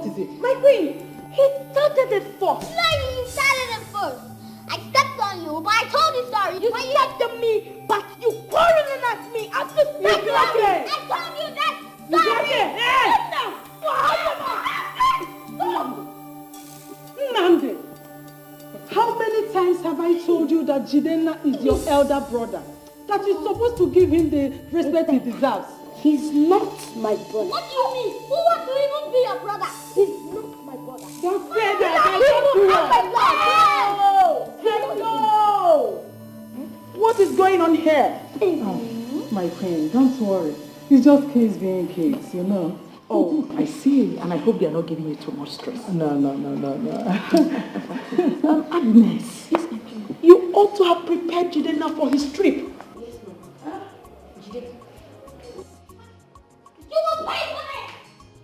What is it? My queen, he started it first. No, you started it first. I stepped on you, but I told you sorry. You stepped on me, but you quarreling at me after stepping on me. I told you that. Sorry. Nande, how many times have I told you that Jidenna is your elder brother? That you're supposed to give him the respect he deserves? He's not my brother. What do you mean? Who wants to even be your brother? He's not my brother. Don't say that. Hello! What is going on here? Oh, my queen, don't worry. It's just kids being kids, you know. Oh, I see. And I hope they are not giving you too much stress. No. Agnes, you ought to have prepared Jidenna for his trip. Yes, ma'am. You will pay for it!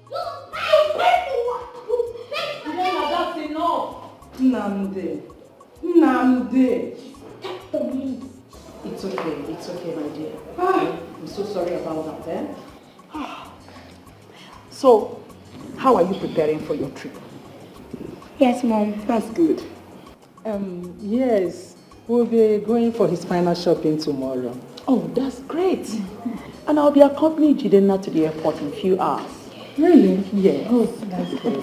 You will pay for what? You pay for it! That's enough. Nande. Stop the means. It's okay, my dear. I'm so sorry about that, eh? So, how are you preparing for your trip? Yes, Mom. That's good. Yes, we'll be going for his final shopping tomorrow. Oh, that's great. And I'll be accompanying Jidenna to the airport in a few hours. Really? Yes. Oh, that's great.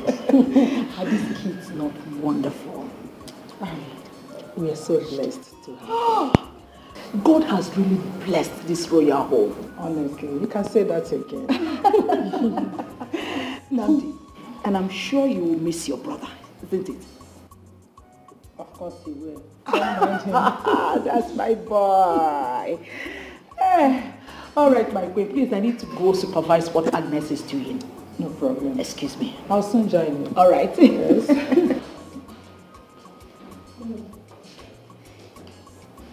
Are these kids not wonderful? We are so blessed to have. God has really blessed this royal home. Honestly, you can say that again. Nandi, and I'm sure you will miss your brother, isn't it? Of course he will. Don't mind him. That's my boy. All right, my queen, please, I need to go supervise what Agnes is doing. No problem. Excuse me. I'll soon join you. All right. Yes.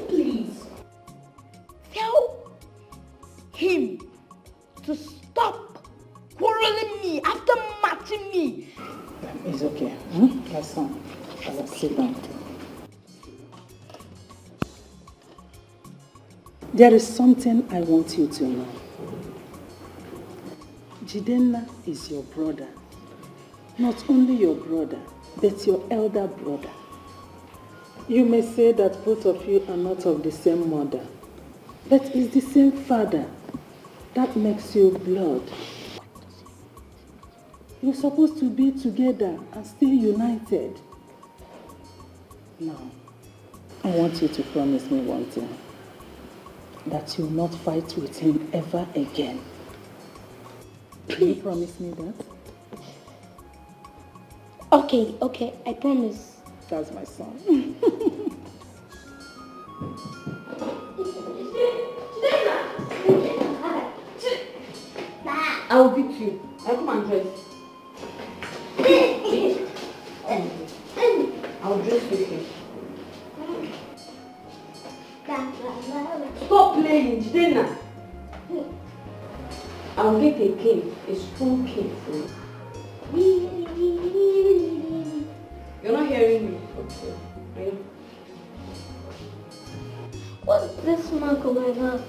Please, tell him to stop quarreling me after matching me. It's okay. That's fine. I'll sit down. There is something I want you to know. Jidenna is your brother. Not only your brother, but your elder brother. You may say that both of you are not of the same mother, but it's the same father. That makes you blood. You're supposed to be together and stay united. Now, I want you to promise me one thing. That you'll not fight with him ever again. Can you promise me that? Okay, I promise. That's my son. I'll beat you. I'll come and dress. I'll dress with you. Stop playing, Jidenna. I'll get a cane, a strong cane for you. You're not hearing me. Okay. What's this mark on my back?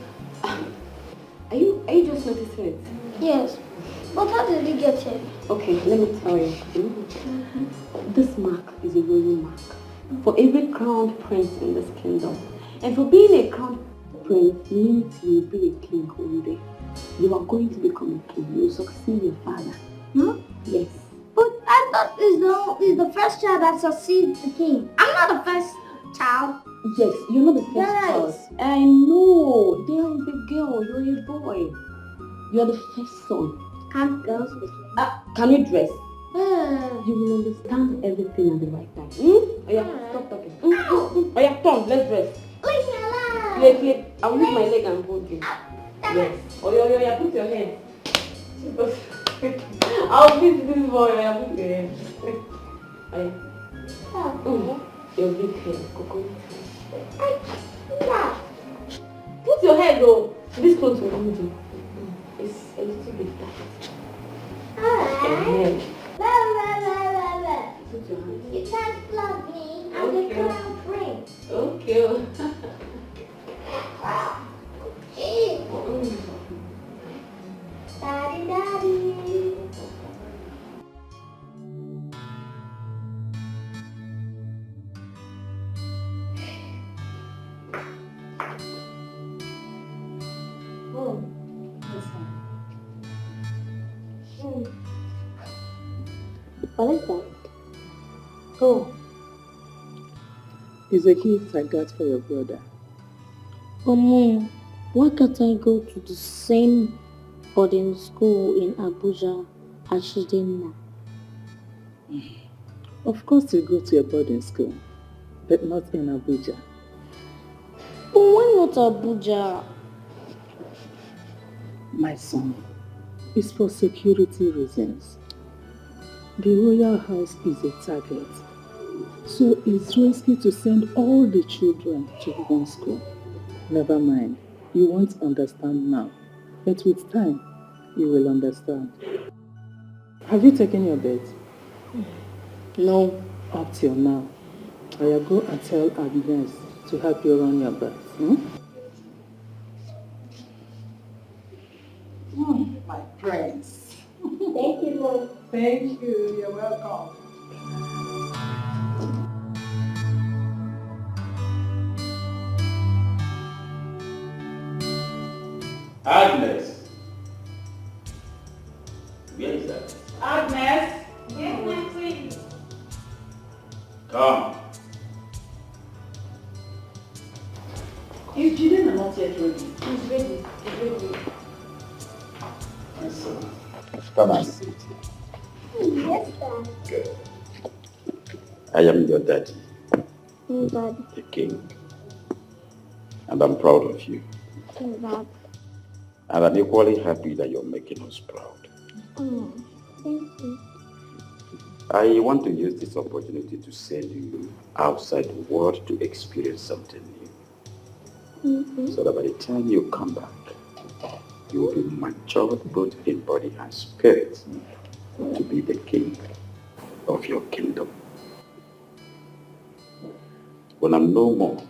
Are you just noticing it? Yes. But how did you get it? Okay, let me tell you. This mark is a royal mark for every crowned prince in this kingdom. And for being a crowned prince means you will be a king one day. You are going to become a king. You will succeed your father. Huh? Yes. But I thought it's the first child that succeeds the king. I'm not the first child. Yes, you're not the first Yes. child. I know. There is a girl. You're a boy. You're the first son. Can't girls be Can you dress? You will understand everything at the right time. Oh yeah, stop talking. Oh yeah, Tom, let's dress. Leave me alone. Play. I'll use my leg and hold you. Yes. Oh yeah, put your hand. I'll beat this boy. Yeah, put your hand. Your big hair, Coco. Put your head though. This clothes will hold you. It's a little bit tight. Alright. Put your hand. You can't flog me. I'm the crown prince. Okay. Daddy. Oh. What is that? Oh. It's a gift I got for your brother. Mom, why can't I go to the same boarding school in Abuja as she did now? Of course you go to a boarding school, but not in Abuja. But why not Abuja? My son, it's for security reasons. The royal house is a target, so it's risky to send all the children to one school. Never mind, you won't understand now, but with time, you will understand. Have you taken your bed? No. Up till now, I will go and tell Agnes to help you run your bath. My prince. Thank you, Mom. Thank you. You're welcome. Agnes. Where is that? Agnes. Yes, my queen. Come. Is Jiden not yet ready? He's ready. He's ready. My son. Come and sit. Yes, Dad. Good. I am your daddy, Dad. the king. And I'm proud of you. Dad. And I'm equally happy that you're making us proud. Oh, thank you. I want to use this opportunity to send you outside the world to experience something new. So that by the time you come back, you will be matured both in body and spirit to be the king of your kingdom. When I'm no more,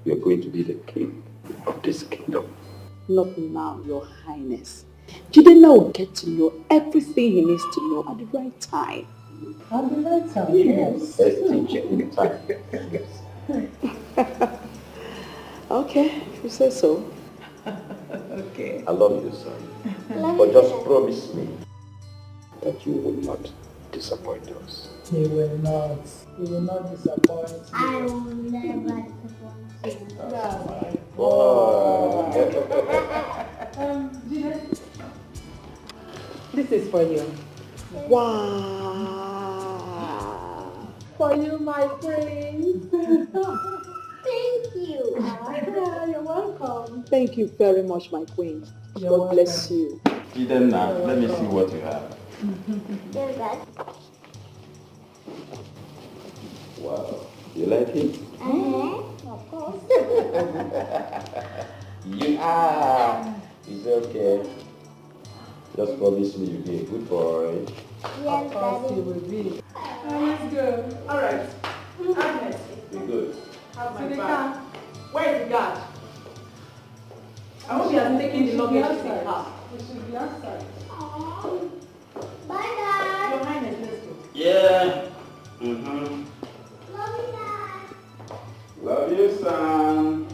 you're going to be the king of this kingdom. Not now, Your Highness. Jiden will get to know everything he needs to know at the right time. At the right time, Yes. Let's teach it in time. Yes. Okay, if you say so. Okay. I love you, son. Love But you, just Dad. promise me that you will not disappoint us. He will not. He will not disappoint you. I will never disappoint you. Jiden, this is for you. Wow. For you, my prince. Thank you. You're welcome. Thank you very much, my queen. You're God bless you. Then now, let me see what you have. Yes, Dad. Wow. You like it? Of course. Yeah. It's okay. Just promise me you'll be a good boy. Yes, Of course Daddy. you will be. Let's go. All right. Agnes, Be good. have To my the bag. car. Where is the guard? I hope he has taken the luggage to the car. We should be outside. Bye, Dad. Your Highness, let's go. Yeah. Mm-hmm. Love you, Dad. Love you, son.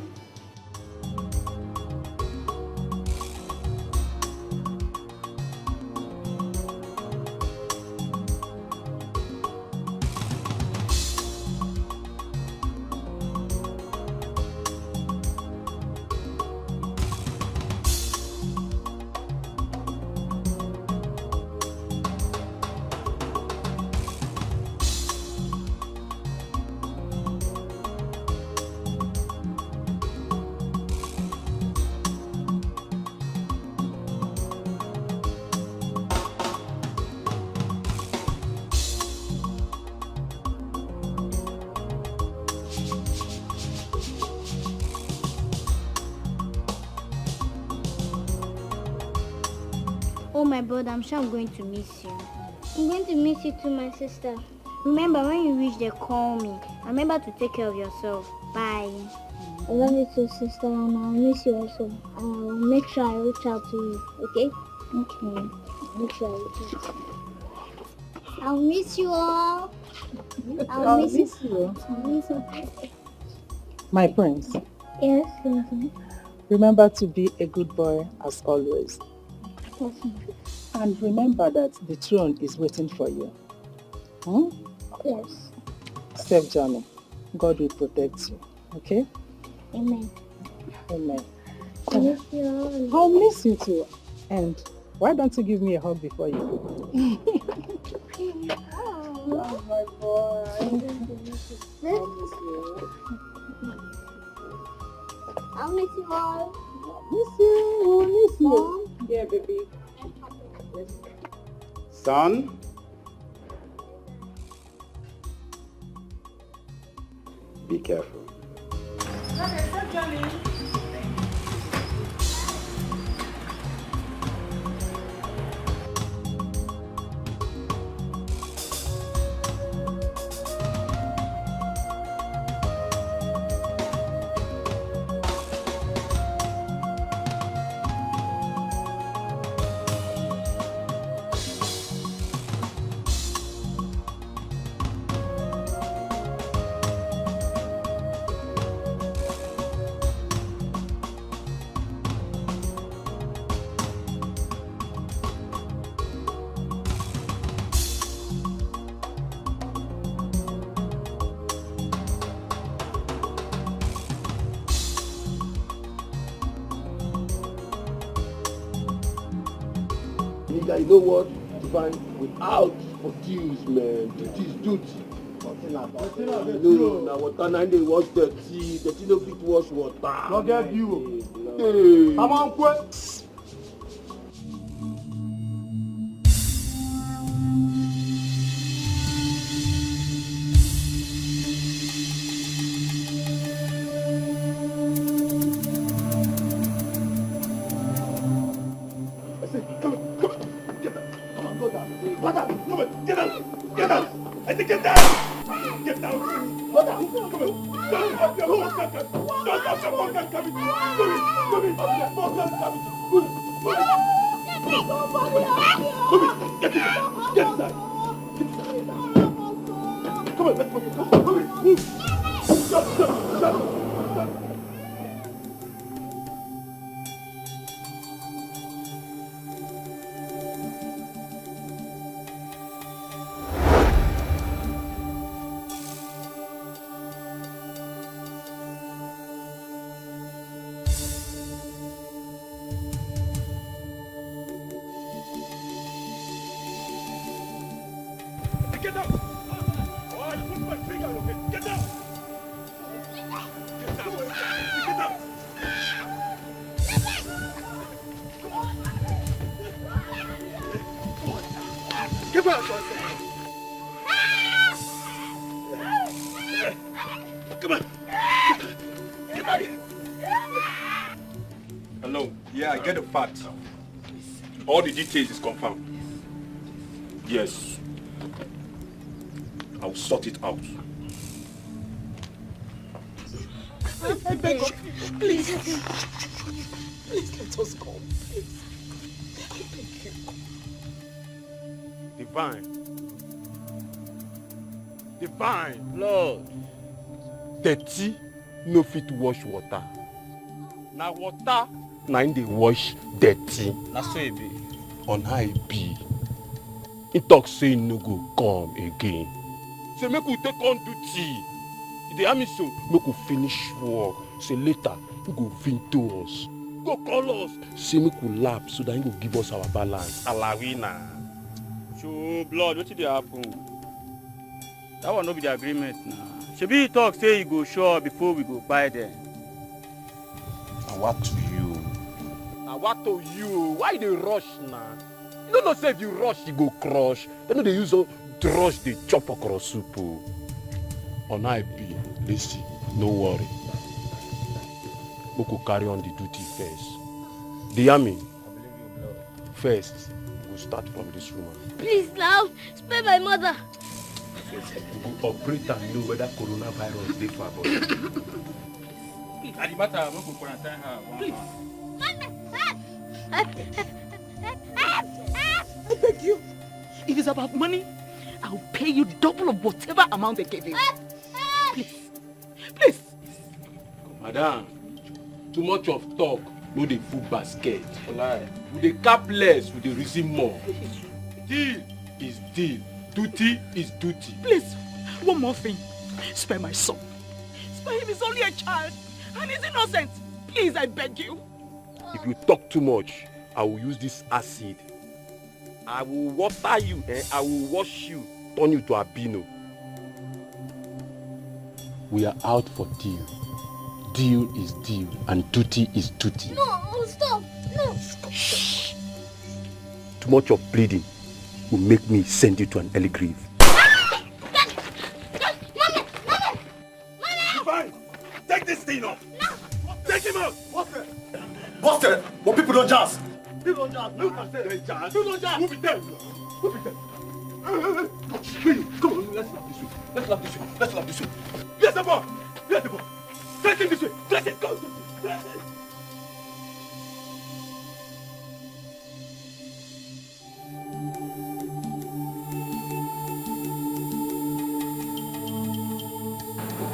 Oh, my brother, I'm sure I'm going to miss you. I'm going to miss you too, my sister. Remember, when you reach there, call me. Remember to take care of yourself. Bye. I love you too, sister, and I'll miss you also. I'll make sure I reach out to you, okay? Okay. Make sure I reach out to you. I'll miss you all. I'll miss you. you. I'll miss you. My prince, Yes, Susan. Remember to be a good boy as always. And remember that the throne is waiting for you. Hmm? Yes. Safe journey. God will protect you. Okay? Amen. Amen. I miss you all. I'll miss you too. And why don't you give me a hug before you go? Oh my boy. I'll miss you. I'll miss you all. Miss you. Miss you. Yeah, baby. Son? Be careful. Okay, stop Johnny. You know what? Divine, without forgives, man. Duty is duty. No, now water 9 days wash dirty. Dirty no fit wash water. Don't get you. Hey. Come on, quick. Hello. Yeah, I get the facts. All the details is confirmed. Yes. I'll sort it out. I beg of you, please. Please let us go. Please. I beg you. Divine. Lord. Dirty no fit wash water. Na water na im dey wash dirty. Na so e be. On how e be. He talk say he no go come again. Say make we take on duty. He dey hear me so make we finish work. Say later he go vinto us. Go call us. Say make we laugh so that he go give us our balance. Alawina. Show blood, wetin dey happen? That one no be the agreement na. Shebi he talk say he go show up before we go buy them. Na what to you? Now what to you? Why you dey rush now? You don't know say if you rush you go crush. They know they use rush they chop across soup. On how e be, listen, no worry. We go carry on the duty first. The army. First, we go start from this woman. Please now, spare my mother. We go operate and know whether coronavirus dey for her body. At the matter, we go quarantine her. Please. I beg you. If it's about money, I'll pay you double of whatever amount they gave you. Please. Please. Madam, Too much of talk, no dey full basket. We dey cap less, we dey reason more. Deal is deal. Duty is duty. Please, one more thing. Spare my son. Spare him, he's only a child. And he's innocent. Please, I beg you. If you talk too much, I will use this acid. I will water you, I will wash you, turn you to albino. We are out for deal. Deal is deal, and duty is duty. No, stop. No. Shh. Too much of bleeding will make me send you to an early grave. Fine. Take this thing off. No. Take him out. Busted! But people don't jazz! People don't jazz. Look at them. People don't jazz. Move it down. Move it down. Come on, let's laugh this way. Let's laugh this way. Let's laugh this way. Yes, the boy. Yes, the boy. Dress him this way. Dress him. Go. Dress him.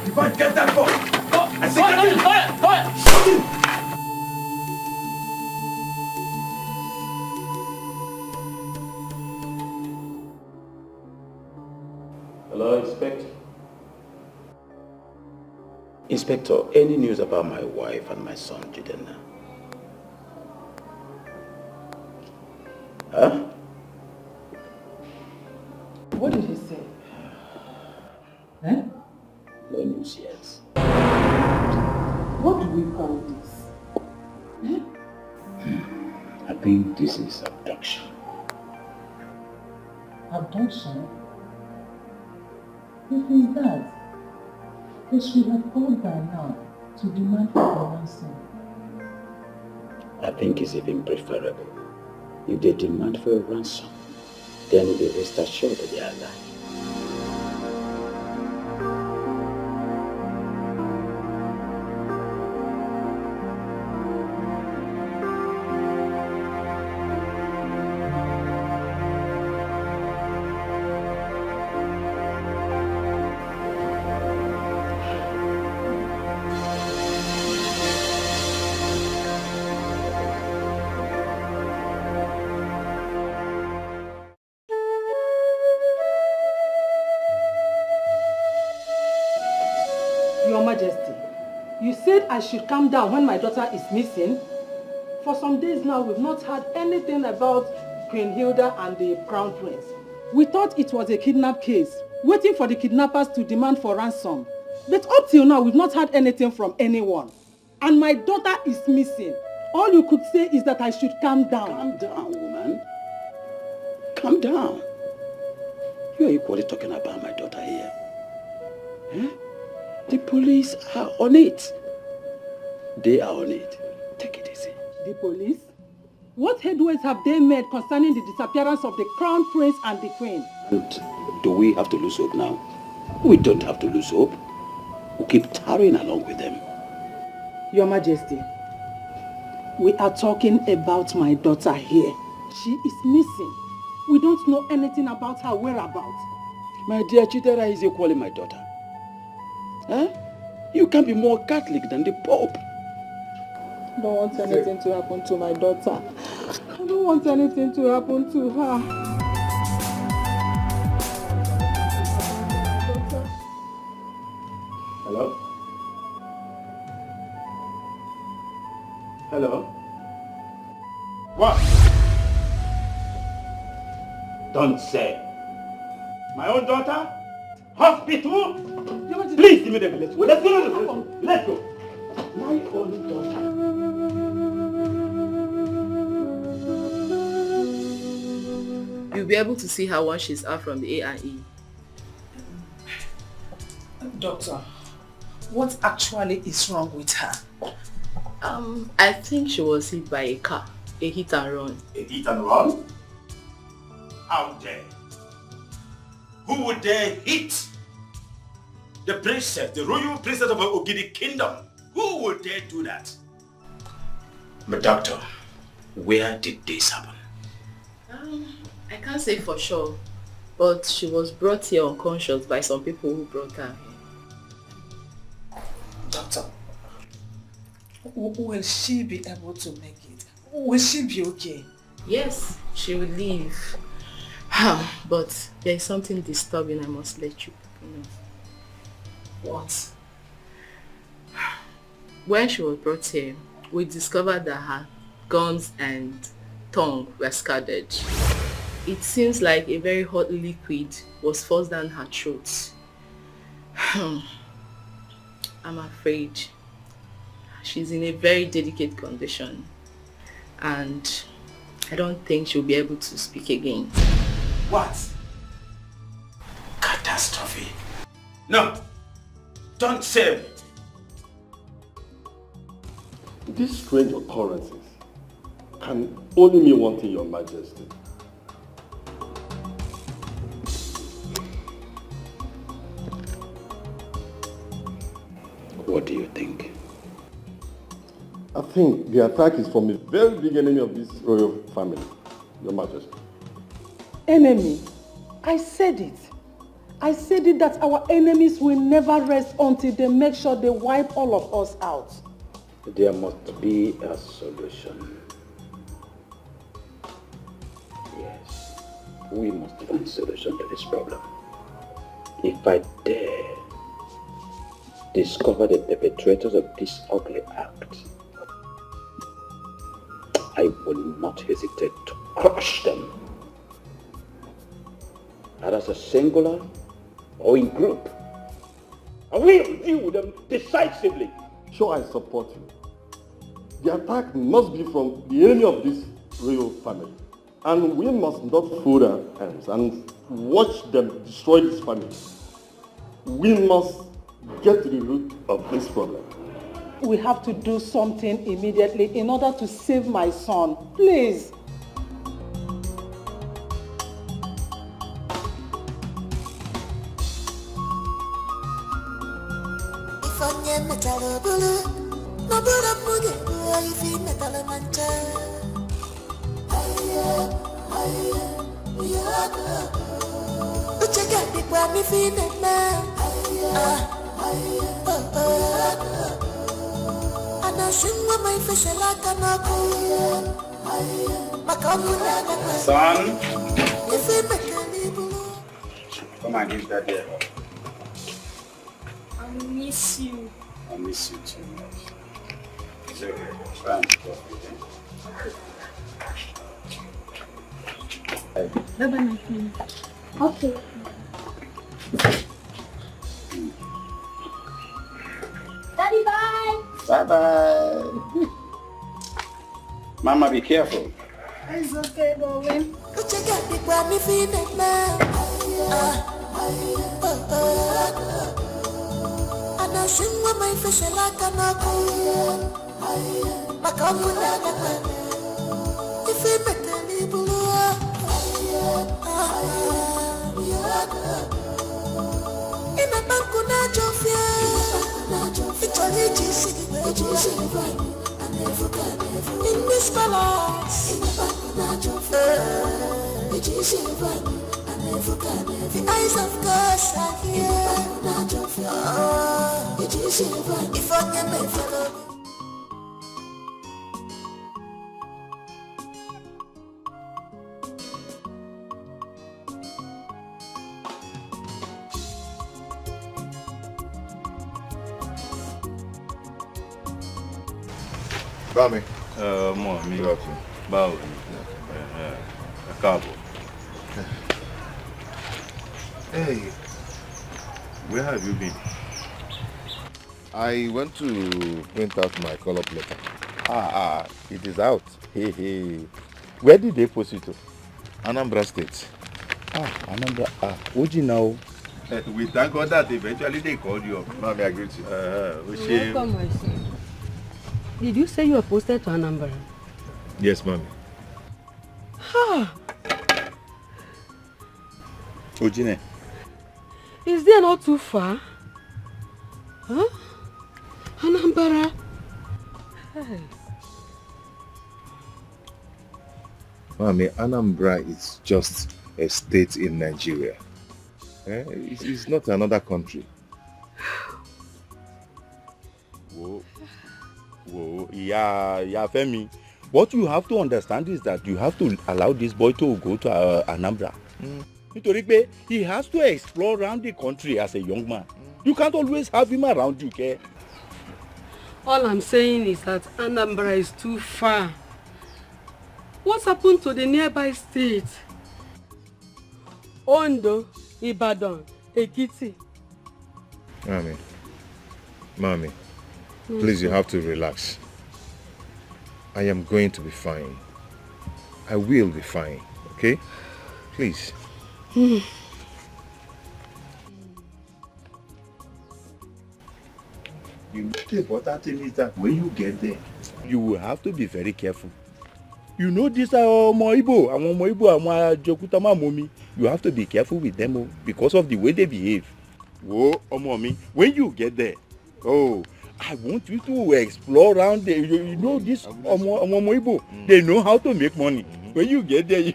Divine, get that boy. Go. I say, get him. Fire. Shoot him. Hello, Inspector. Inspector, any news about my wife and my son, Jidenna? Huh? What did he say? Eh? No news yet. What do we call this? Eh? I think this is abduction. Abduction? If it's that, they should have called by now to demand for a ransom. I think it's even preferable. If they demand for a ransom, then they rest assured that they are alive. Your Majesty, you said I should calm down when my daughter is missing. For some days now, we've not heard anything about Queen Hilda and the Crown Prince. We thought it was a kidnap case, waiting for the kidnappers to demand for ransom. But up till now, we've not heard anything from anyone. And my daughter is missing. All you could say is that I should calm down. Calm down, woman. Calm down. You are equally talking about my daughter here. Eh? The police are on it. They are on it. Take it easy. The police? What headways have they made concerning the disappearance of the Crown Prince and the Queen? And do we have to lose hope now? We don't have to lose hope. We'll keep tarrying along with them. Your Majesty, we are talking about my daughter here. She is missing. We don't know anything about her whereabouts. My dear Chidera is equally my daughter. Huh? You can't be more Catholic than the Pope. I don't want anything to happen to my daughter. I don't want anything to happen to her. Hello? Hello? What? Don't say. My own daughter? Hospital? Please, immediately, let's go. Let's go. Let's go. My own daughter. You'll be able to see her once she's out from the A&E. Doctor, what actually is wrong with her? I think she was hit by a car, a hit and run. A hit and run? How dare? Who would dare hit the princess, the royal princess of Ogidi Kingdom? Who would dare do that? But doctor, where did this happen? I can't say for sure, but she was brought here unconscious by some people who brought her here. Doctor, Will she be able to make it? Will she be okay? Yes, she will leave. But there is something disturbing I must let you know. What? When she was brought here, we discovered that her gums and tongue were scalded. It seems like a very hot liquid was forced down her throat. I'm afraid she's in a very delicate condition and I don't think she'll be able to speak again. What? Catastrophe. No! Don't say it! These strange occurrences can only mean one thing, Your Majesty. What do you think? I think the attack is from a very big enemy of this royal family, Your Majesty. Enemy? I said it. I said it that our enemies will never rest until they make sure they wipe all of us out. There must be a solution. Yes, we must find a solution to this problem. If I dare discover the perpetrators of this ugly act, I will not hesitate to crush them. Either as a singular or in group. I will deal with them decisively. Sure, I support you. The attack must be from the enemy of this royal family. And we must not fold our hands and watch them destroy this family. We must get to the root of this problem. We have to do something immediately in order to save my son. Please. Son, come and give that there. I miss you. I miss you too much. It's okay. Try and talk with him. Bye-bye, my friend. Okay. Daddy, bye. Bye-bye. Mama, be careful. It's okay, darling. In this palace, the eyes of God are here. If I can make follow me. Bami. Mọ̀ mi. Báwo ni? Ẹ káàbọ̀. Hey. Where have you been? I went to print out my call-up letter. It is out. Hey. Where did they post it to? Anambra State. Anambra. Oji now. We thank God that eventually they called you up. Mami, I greet you. Welcome, my son. Did you say you were posted to Anambra? Yes, Mami. Ojine. Is there not too far? Huh? Anambra? Hey. Mami, Anambra is just a state in Nigeria. It's not another country. Whoa, yeah, Femi. What you have to understand is that you have to allow this boy to go to Anambra. Nítorí pé he has to explore around the country as a young man. You can't always have him around you, okay? All I'm saying is that Anambra is too far. What's happened to the nearby states? Ondo, Ibadan, Ekiti. Mommy, please, you have to relax. I am going to be fine. I will be fine, okay? Please. The important thing is that when you get there, you will have to be very careful. You know these are ọmọ Ìgbò, àwọn you have to be careful with them because of the way they behave. Whoa, ọmọ mi, when you get there, I want you to explore around there. You know this ọmọ Ìgbò, they know how to make money. When you get there,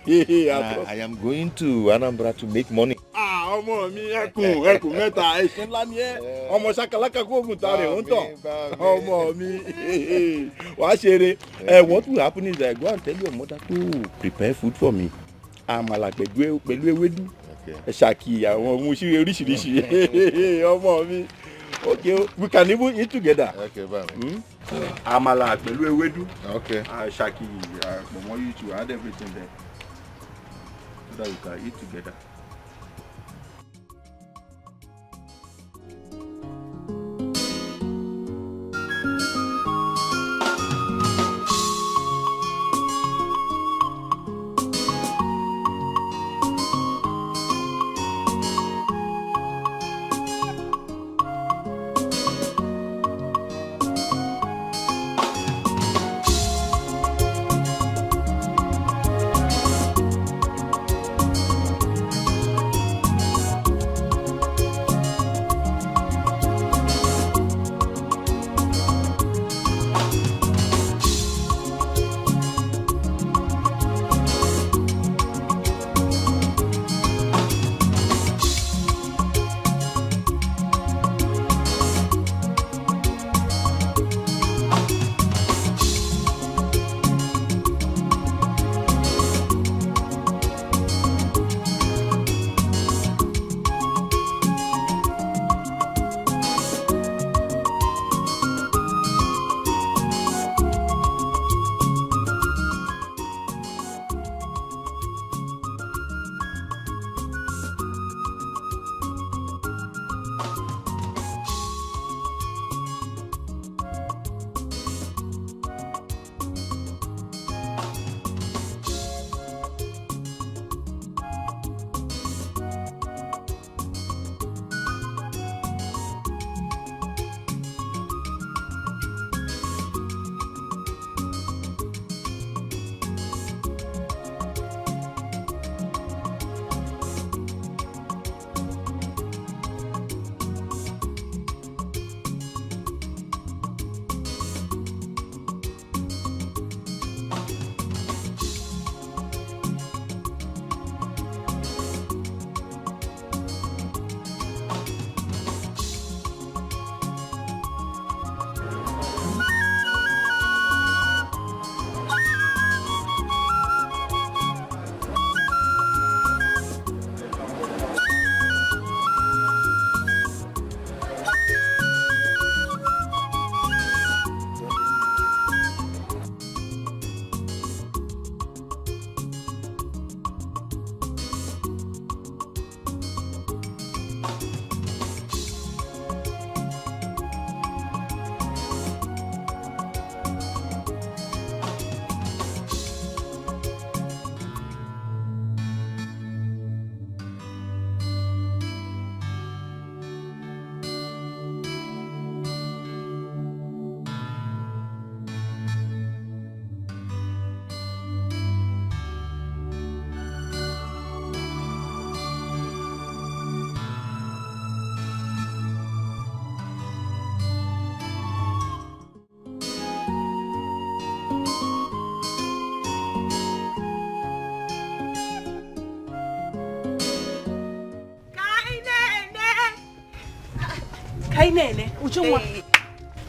I am going to Anambra to make money. Ọmọ mi ẹkùn mẹ́ta ẹṣin ńlá ni ẹ ọmọ ṣakalaka kó oògùn ta rẹ̀ ń tàn ọmọ mi wàá ṣeré. What will happen is I go and tell your mother to prepare food for me. Àmàlà pẹ̀lú ewédú ṣàkì àwọn ohun oríṣiríṣi ọmọ mi. Okay, we can even eat together. Okay, bye. Àmàlà pẹ̀lú ewédú. Okay. Ṣàkì pọ̀mọ́ you to add everything there so that we can eat together.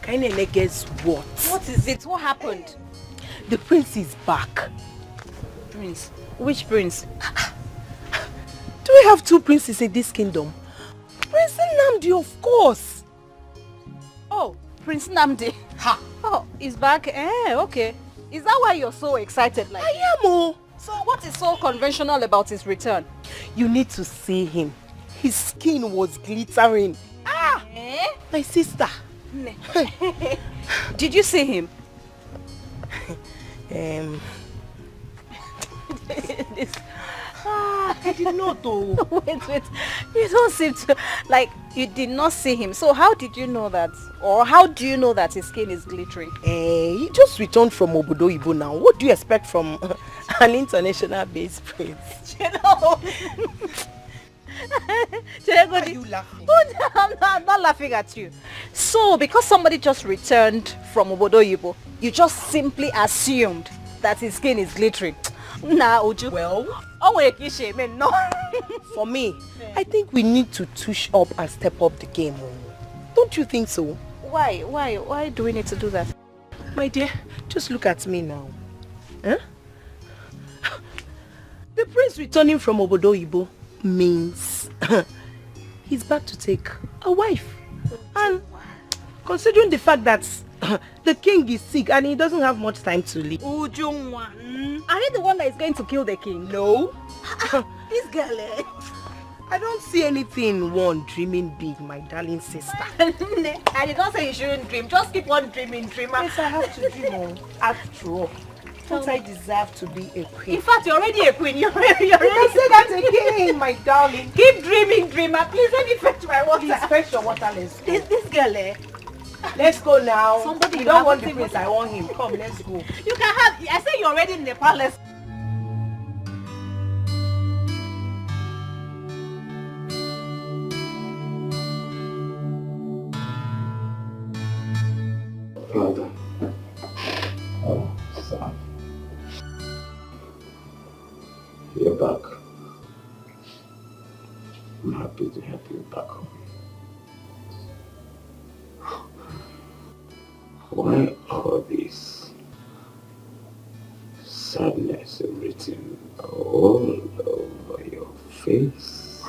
Kainene, guess what? What is it? What happened? The prince is back. Prince? Which prince? Do we have two princes in this kingdom? Prince Nnamdi, of course. Oh, Prince Nnamdi. Ha! Oh, he's back. Okay. Is that why you're so excited like I am, oh. So what is so conventional about his return? You need to see him. His skin was glittering. Ah! My sister. Did you see him? I did not though. Wait. You don't seem to, like, you did not see him. So how did you know that? Or how do you know that his skin is glittering? He just returned from Obodo Ibo now. What do you expect from an international based prince? You know. Why are you laughing? I'm not laughing at you. So because somebody just returned from Obodo Ibo, you just simply assumed that his skin is glittering. Nah, Uju. Well, no. For me, I think we need to touch up and step up the game. Don't you think so? Why do we need to do that? My dear, just look at me now. Huh? The prince returning from Obodo Ibo means he's back to take a wife. And considering the fact that the king is sick and he doesn't have much time to live. Ujungwa, are you the one that is going to kill the king? No. This girl, I don't see anything one dreaming big, my darling sister. I did not say you shouldn't dream. Just keep on dreaming, dreamer. Yes, I have to dream. After all, don't I deserve to be a queen? In fact, you're already a queen. You're already You can say that again, my darling. Keep dreaming, dreamer. Please let me fetch my water. Please fetch your water, let's go. This girl, Let's go now. Somebody you don't want the prince, I want him. Come, let's go. You can have, I say you're already in the palace. Father. Oh, son. You're back. I'm happy to have you back home. Why all this sadness written all over your face?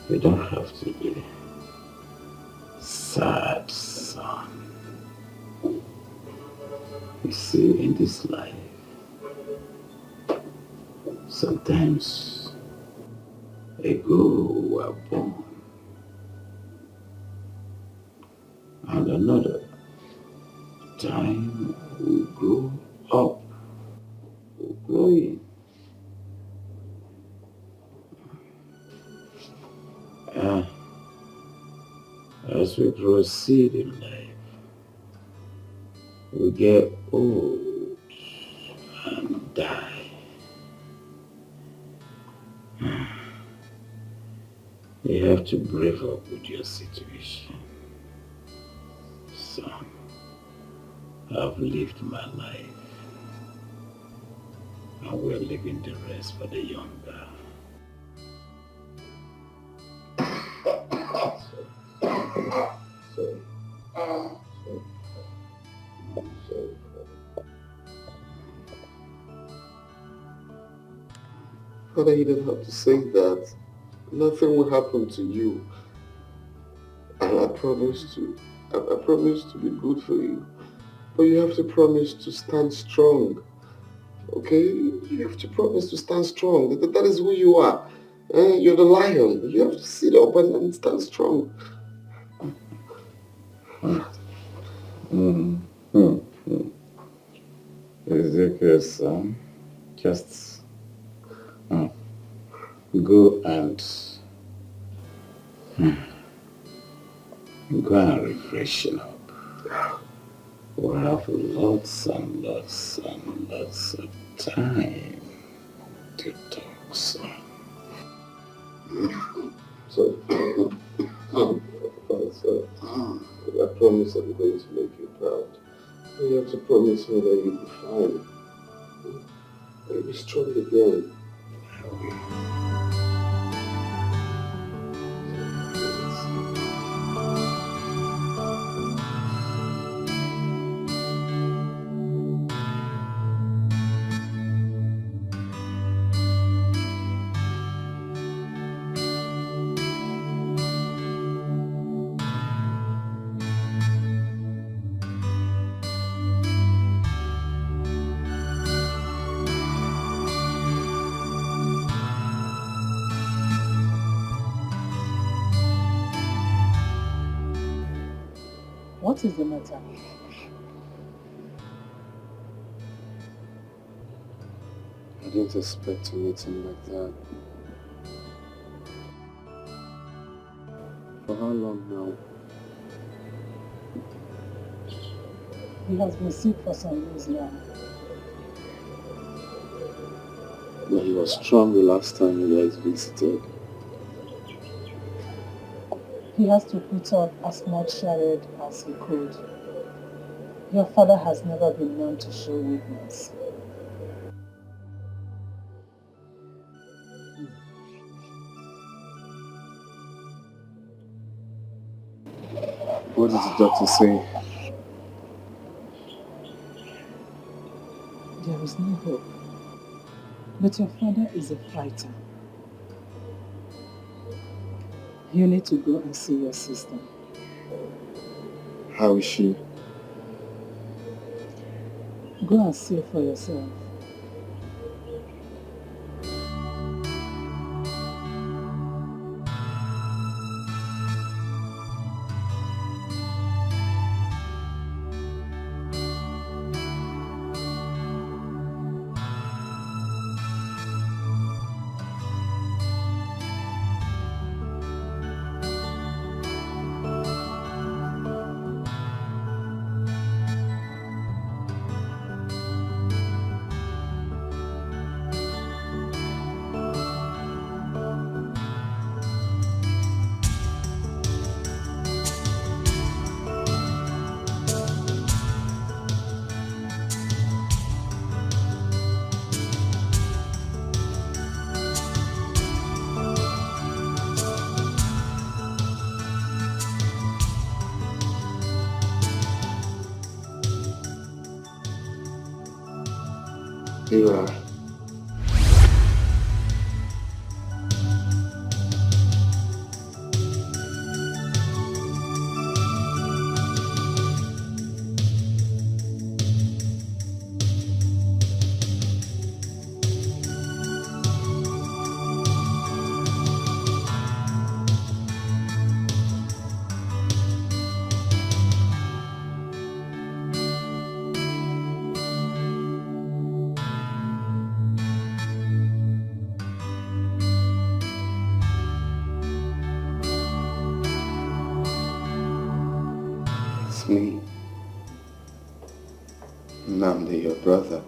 You don't have to be sad, son. You see, in this life, sometimes a girl were born and another time we grow up, we grow in. As we proceed in life, we get old and die. You have to brave up with your situation. Son, I've lived my life, and we're leaving the rest for the younger. Father, you don't have to say that. Nothing will happen to you. And I promise to be good for you. But you have to promise to stand strong. Okay? You have to promise to stand strong. That is who you are. You're the lion. You have to sit up and stand strong. Ezekiel, son, just go and refreshen up. We'll have lots and lots and lots of time to talk, son. So, I promise I'm going to make you proud. You have to promise me that you'll be fine. You'll be strong again. I will. What is the matter? I didn't expect to meet him like that. For how long now? He has been sick for some years now. But he was strong the last time you guys visited. He has to put on as much charade as he could. Your father has never been known to show weakness. What did the doctor say? There is no hope. But your father is a fighter. You need to go and see your sister. How is she? Go and see for yourself. Ira. Me, Namdi, your brother.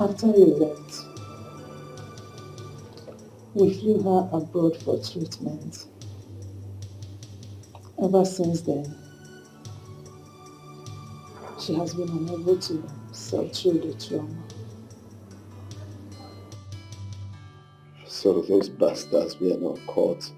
After you left, we flew her abroad for treatment. Ever since then, she has been unable to sail through the trauma. So those bastards were not caught.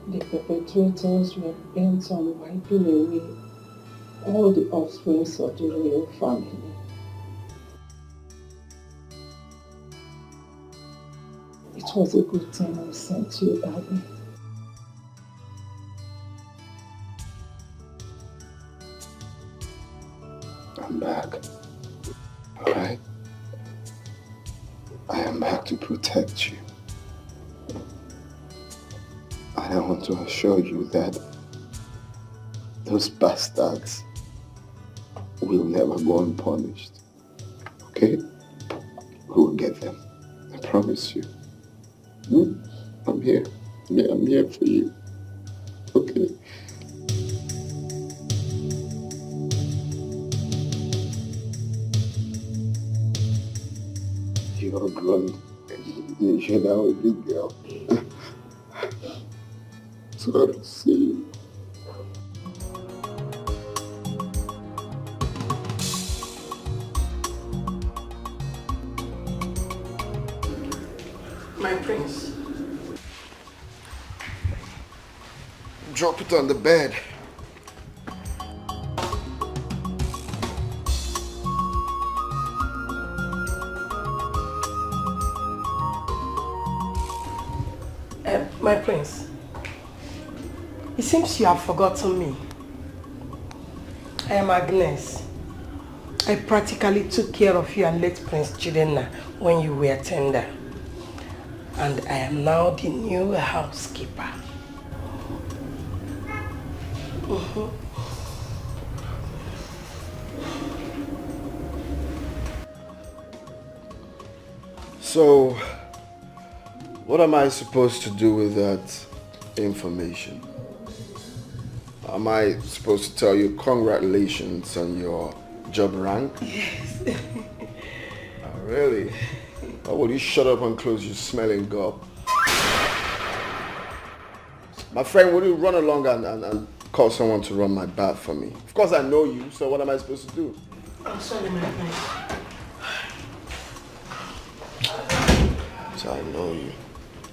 The perpetrators were bent on wiping away all the offspring of the royal family. It was a good thing I sent you, Abby. I'm back. Alright? I am back to protect you. And I want to assure you that those bastards will never go unpunished. Okay? We will get them. I promise you. I'm here. I'm here for you. Okay? You're grown. You're now a big girl. Sorry to see you. My prince. Drop it on the bed. My prince. It seems you have forgotten me. I am Agnes. I practically took care of you and late Prince Chidenna when you were tender. And I am now the new housekeeper. So, what am I supposed to do with that information? Am I supposed to tell you congratulations on your job rank? Yes. Oh, really? Or will you shut up and close your smelling gob? My friend, will you run along and call someone to run my bath for me? Of course I know you, so what am I supposed to do? I'm sorry, my friend. So I know you.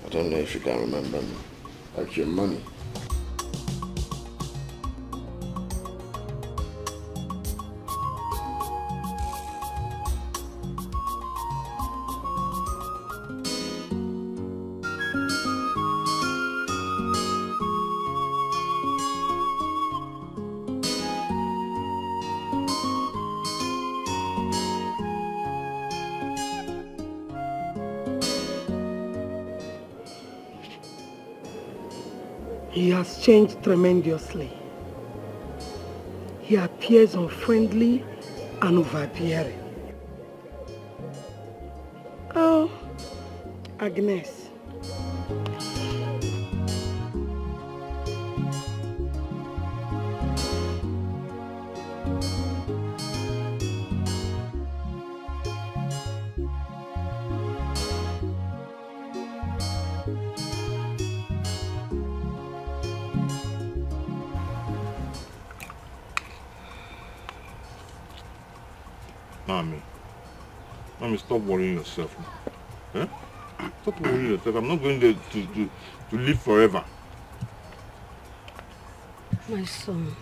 I don't know if you can remember me. Like your money. He has changed tremendously. He appears unfriendly and overbearing. Oh, Agnes. Mommy, stop worrying yourself. Eh? Stop worrying yourself. I'm not going to live forever. My son,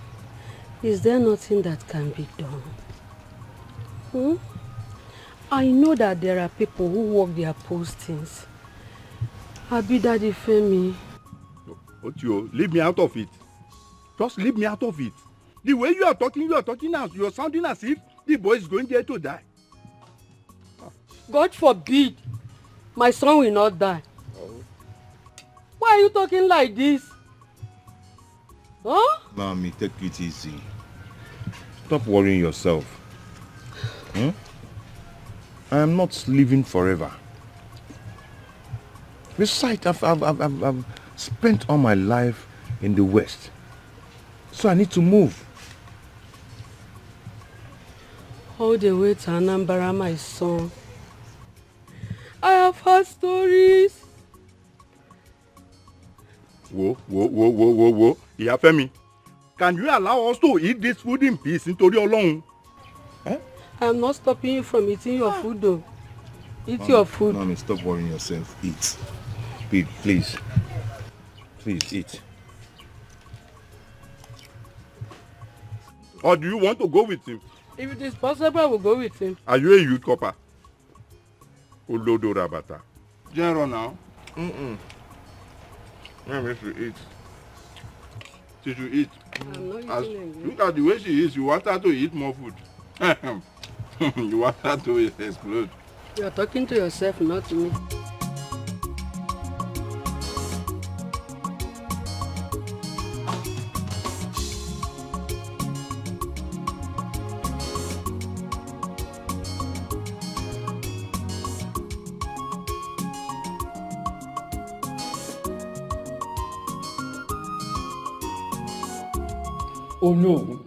is there nothing that can be done? I know that there are people who work their postings. Abi Daddy Femi. Otio, leave me out of it. Just leave me out of it. The way you are talking now. You're sounding as if the boy is going there to die. God forbid, my son will not die. Why are you talking like this? Huh? Mommy, take it easy. Stop worrying yourself. I am not living forever. Besides, I've spent all my life in the West. So I need to move. All the way to Anambra, my son. I have heard stories. Whoa. Iyafemi, can you allow us to eat this food in peace nítorí Ọlọ́run? I am not stopping you from eating your food though. Eat your food. Mommy, stop worrying yourself. Eat. Please. Please, eat. Or do you want to go with him? If it is possible, I will go with him. Are you a youth copper? Olodo Rabata. General now. Mommy should eat. She should eat. I'm not eating again. Look at the way she is. You want her to eat more food. You want her to explode. You are talking to yourself, not to me. Oh no,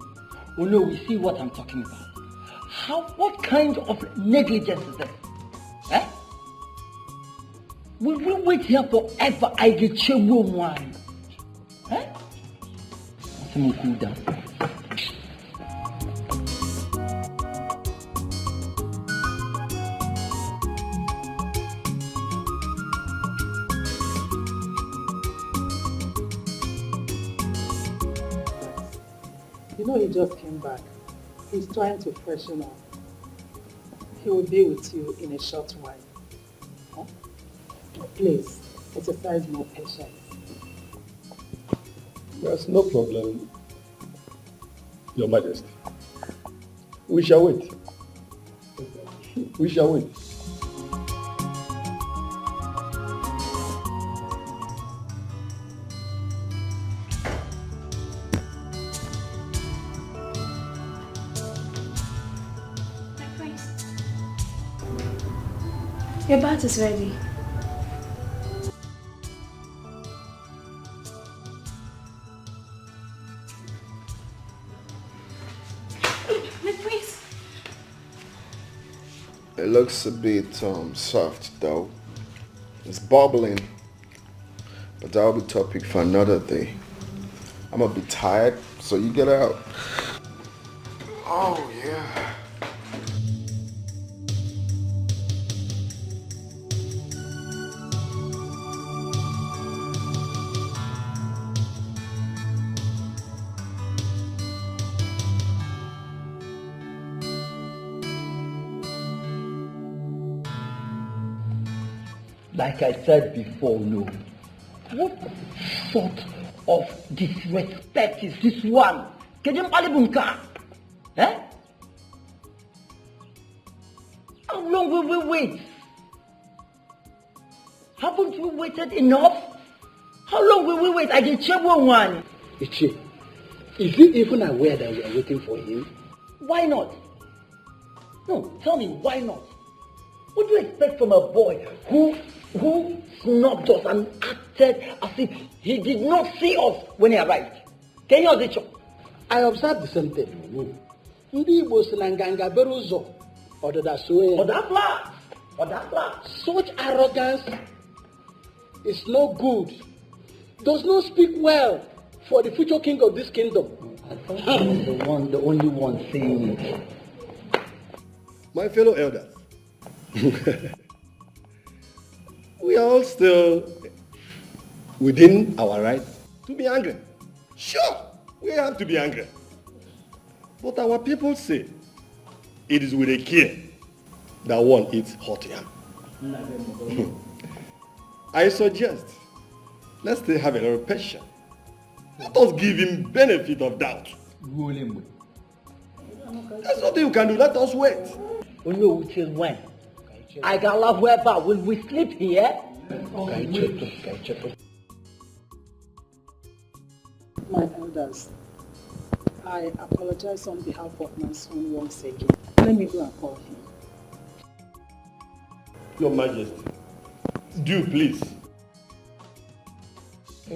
you see what I'm talking about. What kind of negligence is this? Eh? Will we wait here forever? I get you one. Eh? let me cool down. You know he just came back. He's trying to freshen up. He will be with you in a short while. Huh? Please, exercise more patience. There's no problem, Your Majesty. We shall wait. We shall wait. Your bath is ready. My prince. It looks a bit soft though. It's bubbling. But that'll be topic for another day. I'm a bit tired, so you get out. Oh yeah. Like I said before, no. What sort of disrespect is this one? Kejem Palibunka? Eh? How long will we wait? Haven't we waited enough? How long will we wait? I can check one. Ichi, is he even aware that we are waiting for him? Why not? No, tell me, why not? What do you expect from a boy who snubbed us and acted as if he did not see us when he arrived? Can you understand? I observed the same thing. Ndị Igbo si na nganga bere ụzọ ọdịda so ya. Such arrogance is no good. Does not speak well for the future king of this kingdom. I thought you were the only one saying it. My fellow elders, we are all still within our right to be angry. Sure, we have to be angry. But our people say it is with a care that one eats hot yam. I suggest let's still have a little patience. Let us give him benefit of doubt. There's nothing you can do. Let us wait. Till when? I can laugh wherever. Will we sleep here? My elders, I apologize on behalf of my son once again. Let me go and call him. Your Majesty, do please.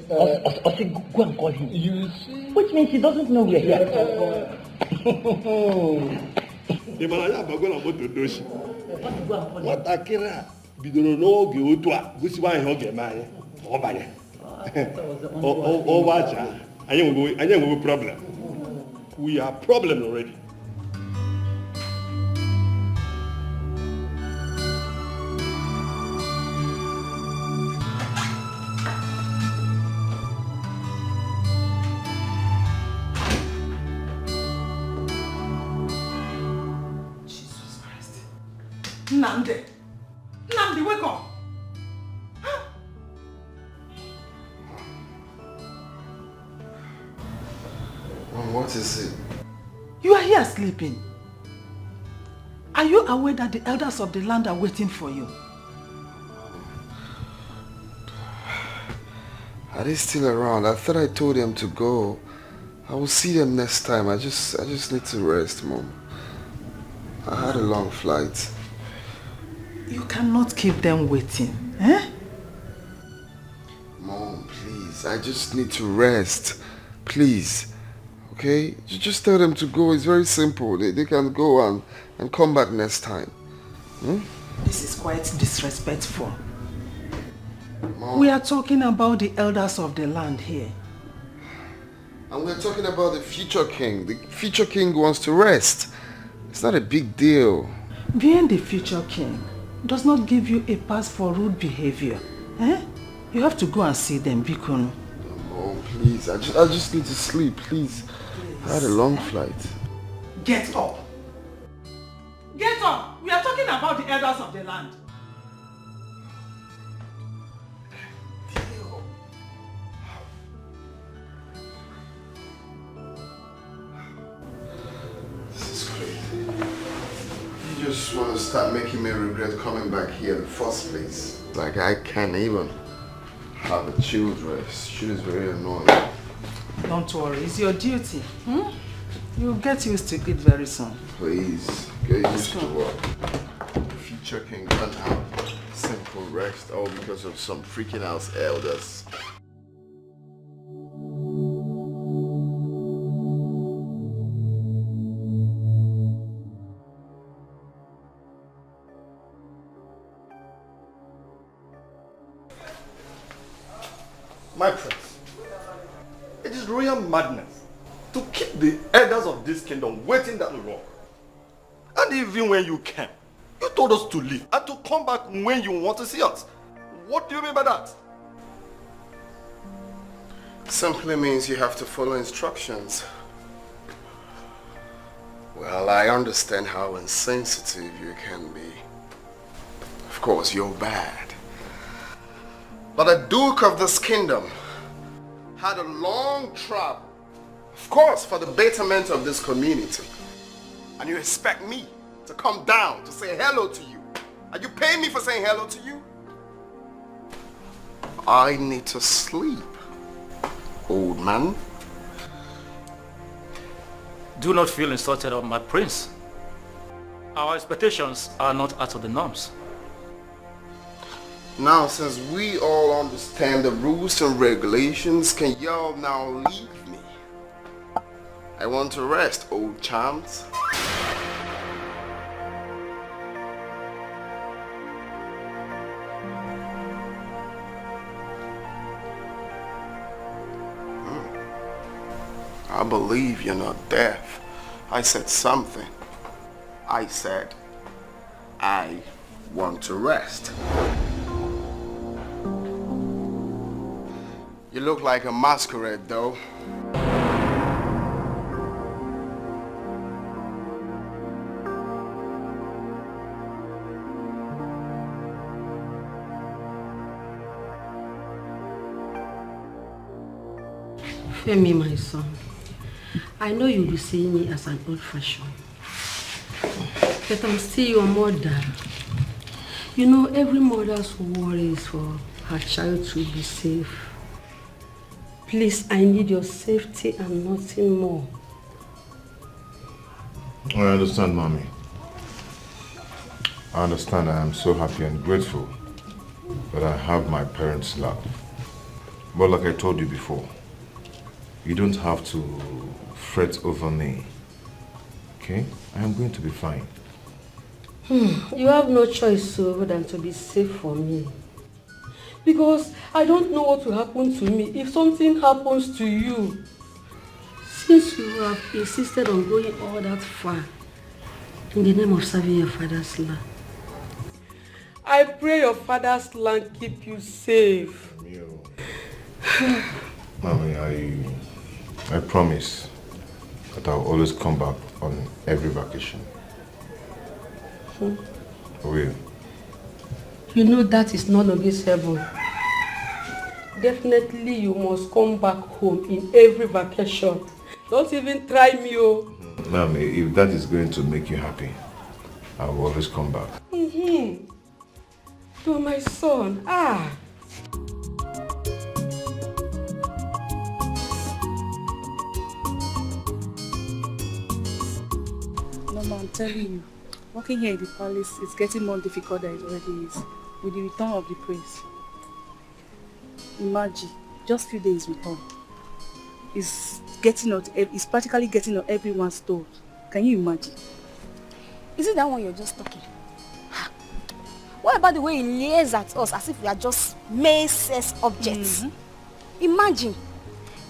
Go and call him. Which means he doesn't know we're here. Nwatakịrị a bidoro n'oge otu a gosiwa ihe ọ ga-eme anyị ọ banye ọwacha anyị enweghị problem. We are problem already. Nnamdi, wake up. Mom, what is it? You are here sleeping. Are you aware that the elders of the land are waiting for you? Are they still around? I thought I told them to go. I will see them next time. I just need to rest, Mom. I had a long flight. You cannot keep them waiting, eh? Mom, please. I just need to rest. Please. Okay? Just tell them to go. It's very simple. They can go and come back next time. Hmm? This is quite disrespectful. Mom. We are talking about the elders of the land here. And we're talking about the future king. The future king wants to rest. It's not a big deal. Being the future king does not give you a pass for rude behavior. Eh? You have to go and see them, Bikonu. Oh, please. I just need to sleep, please. I had a long flight. Get up. Get up. We are talking about the elders of the land. This is crazy. You just want to start making me regret coming back here in the first place. Like I can't even have a chilled rest. Shit is very annoying. Don't worry, it's your duty. Hmm? You'll get used to it very soon. Please, get used to what? Future king can't have simple rest all because of some freaking house elders. My prince, it is royal madness to keep the elders of this kingdom waiting that long. And even when you came, you told us to leave and to come back when you want to see us. What do you mean by that? Simply means you have to follow instructions. Well, I understand how insensitive you can be. Of course, you're bad. But the Duke of this kingdom had a long travel, of course, for the betterment of this community. And you expect me to come down to say hello to you? Are you paying me for saying hello to you? I need to sleep, old man. Do not feel insulted, my prince. Our expectations are not out of the norms. Now, since we all understand the rules and regulations, can y'all now leave me? I want to rest, old chums. I believe you're not deaf. I said something. I said, I want to rest. You look like a masquerade, though. Femi, my son, I know you'll be seeing me as an old-fashioned, but I'm still your mother. You know, every mother's worry is for her child to be safe. Please, I need your safety and nothing more. I understand, Mommy. I understand. I am so happy and grateful that I have my parents' love. But like I told you before, you don't have to fret over me. Okay? I am going to be fine. You have no choice other than to be safe for me. Because I don't know what will happen to me if something happens to you. Since you have insisted on going all that far in the name of serving your father's land, I pray your father's land keep you safe. Mommy, I promise that I'll always come back on every vacation. I will. You know that is none of this heaven. Definitely you must come back home in every vacation. Don't even try me, oh. Mommy, if that is going to make you happy, I will always come back. To my son. Mama, I'm telling you, working here in the palace is getting more difficult than it already is with the return of the prince. Imagine, just few days return. It's practically getting on everyone's toes. Can you imagine? Is it that one you're just talking? What about the way he leers at us as if we are just mere sex objects? Imagine,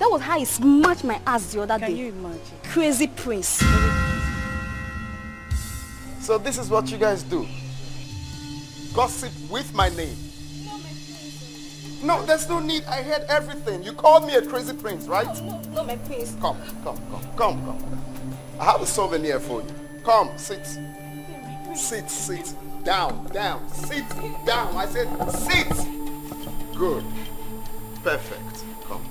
That was how he smashed my ass the other day. Can you imagine? Crazy prince. So this is what you guys do. Gossip with my name. No, there's no need. I heard everything. You called me a crazy prince, right? No, my prince. Come. I have a souvenir for you. Come, sit. Sit. Down. Sit down. I said sit. Good. Perfect. Come.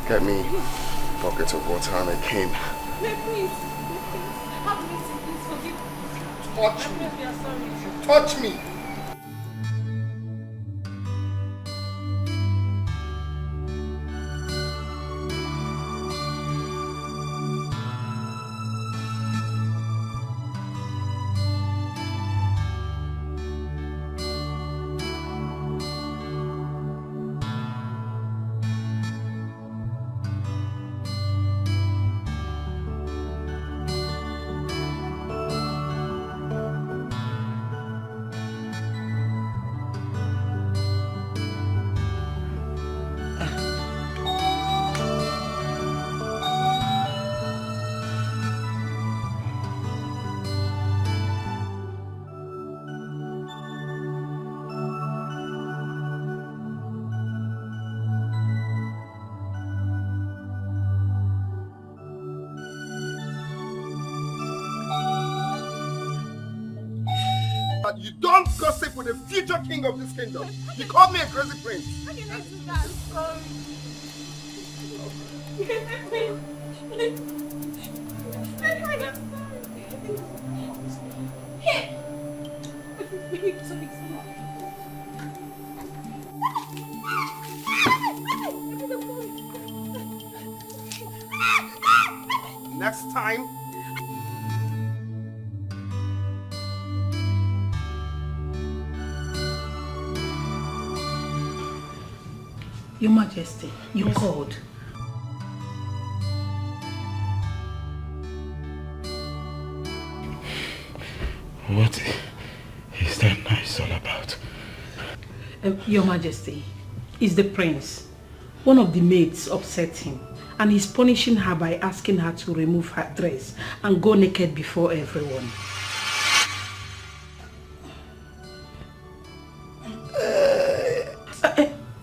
Get me a bucket of water and a cane. Please. Have mercy, please forgive me. Touch me. We are sorry. Touch me. You don't gossip with the future king of this kingdom. You called me a crazy prince. How can I do that? Sorry. Next time. Your Majesty, you called. What is that noise all about? Your Majesty, it's the prince. One of the maids upset him and he's punishing her by asking her to remove her dress and go naked before everyone.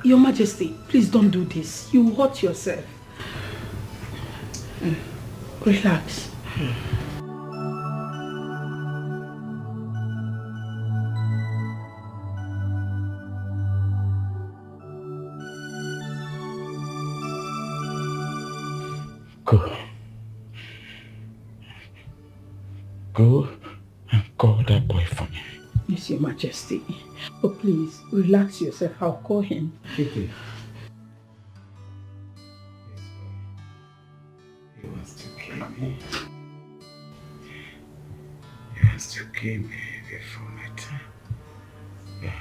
Your Majesty, please don't do this. You will hurt yourself. Relax. Go and call that boy for me. Yes, Your Majesty. But please, relax yourself. I'll call him. Okay. He wants to kill me. He wants to kill me before my time. Yeah.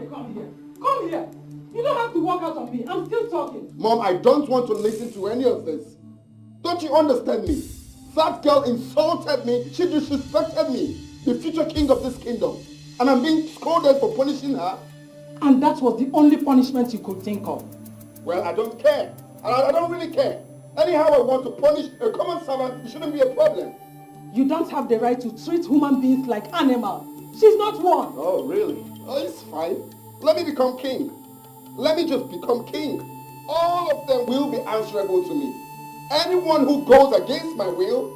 Come here. Come here. You don't have to walk out on me. I'm still talking. Mom, I don't want to listen to any of this. Don't you understand me? That girl insulted me. She disrespected me, the future king of this kingdom. And I'm being scolded for punishing her. And that was the only punishment you could think of. Well, I don't care. I don't really care. Anyhow I want to punish a common servant, it shouldn't be a problem. You don't have the right to treat human beings like animals. She's not one. Oh, really? Oh, it's fine. Let me become king. Let me just become king. All of them will be answerable to me. Anyone who goes against my will,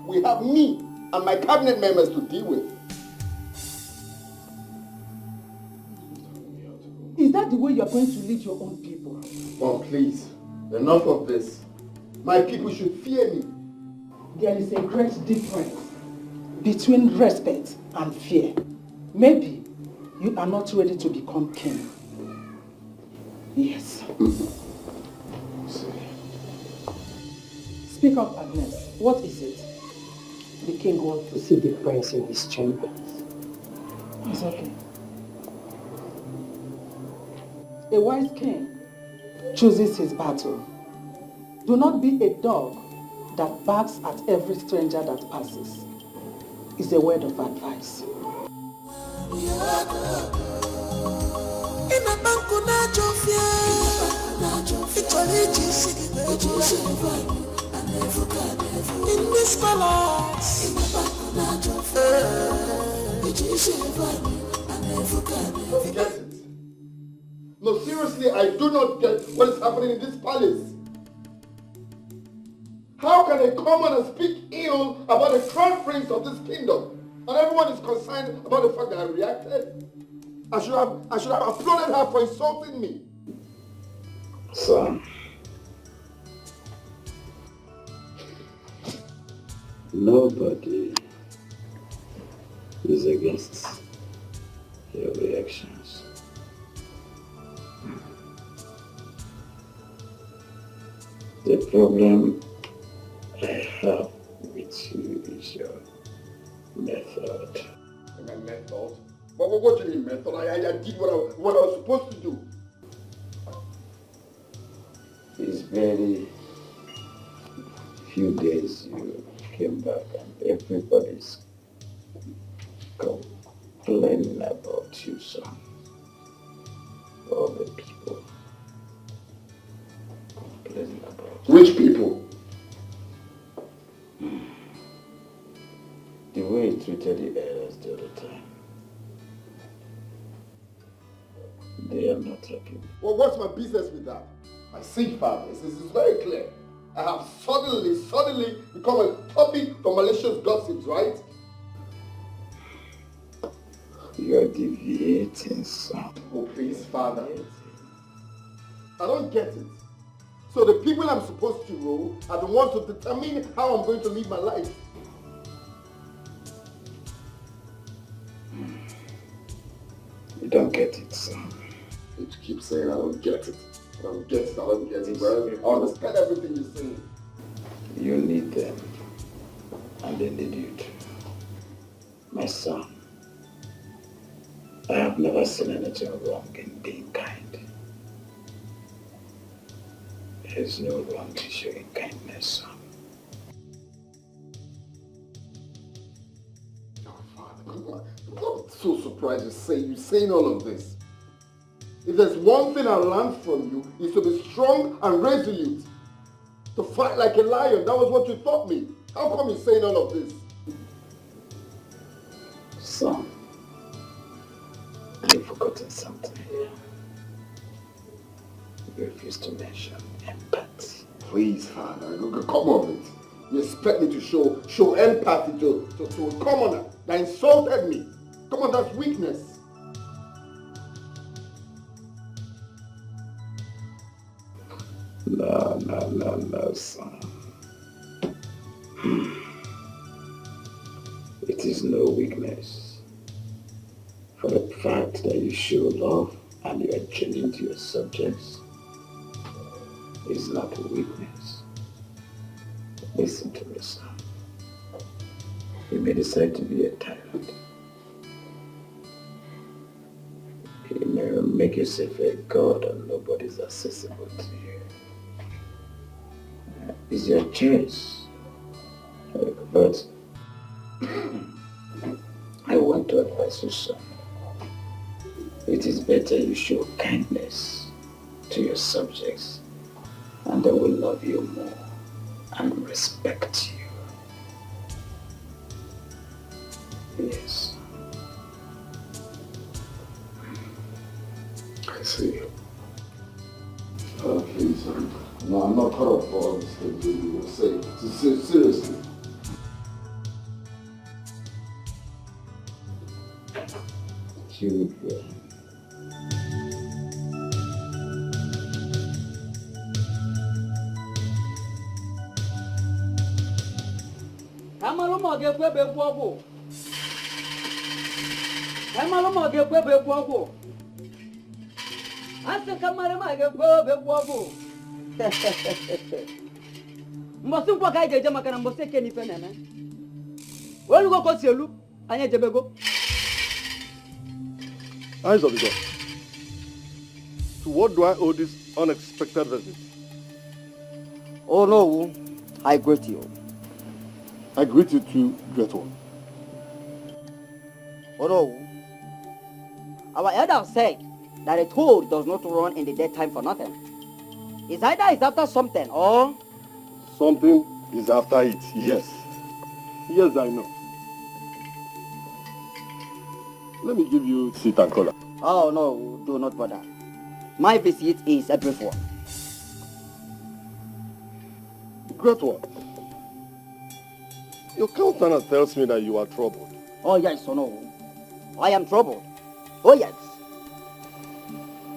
we have me and my cabinet members to deal with. Is that the way you're going to lead your own people? Mom, please. Enough of this. My people should fear me. There is a great difference between respect and fear. Maybe you are not ready to become king. Yes. Speak up, Agnes. What is it? The king wants to see the prince in his chamber. It's okay. A wise king chooses his battle. Do not be a dog that barks at every stranger that passes. It's a word of advice. In this balance, Get it? No, seriously, I do not get what is happening in this palace. How can I come on and speak ill about the crown prince of this kingdom? And everyone is concerned about the fact that I reacted? I should have applauded her for insulting me. Son, nobody is against your reactions. The problem I have with you is your method. My method? What do you mean method? I did what I was supposed to do. It's very few days you came back and everybody's complaining about you, son. All the people complaining about you. Which people? The way he treated the heirs the other time. They are not happy. Well, what's my business with that? I see, Father, this is very clear. I have suddenly become a topic for malicious gossips, right? You are deviating, son. Oh, please, Father. I don't get it. So the people I'm supposed to rule are the ones to determine how I'm going to live my life. You don't get it, son. You keep saying I don't get it. I don't get it. Well, I understand everything you're saying. You need them, and they need you too. My son, I have never seen anything wrong in being kind. There is no wrong to showing kindness, son. Oh, Father, I'm so surprised you're saying all of this. If there's one thing I learned from you, is to be strong and resolute. To fight like a lion. That was what you taught me. How come you're saying all of this? Son, you've forgotten something here. You refuse to mention empathy. Please, Father, come on it. You expect me to show empathy to a commoner that insulted me. Come on, that's weakness. No, son. It is no weakness. For the fact that you show love and you are genuine to your subjects is not a weakness. Listen to me, son. You may decide to be a tyrant. make yourself a god and nobody's accessible to you. It's your choice. But I want to advise you, son. It is better you show kindness to your subjects, and they will love you more and respect you. Yes. I see. Please, no, I'm not caught up for all this thing you will say. Seriously. Children. Mbosi kwa kai jeje makana mbosi keni penene. Welu go kosielu anya jebego. Eyes of the God. To what do I owe this unexpected visit? Oh no, I greet you. I greet you too, great one. Oh no. Our elder said that a toad does not run in the daytime for nothing. It's either it's after something or... Something is after it, yes. Yes, I know. Let me give you seat and color. Oh no, do not bother. My visit is a brief one. Great one. Your countenance tells me that you are troubled. Oh yes, oh no. I am troubled. Oh yes.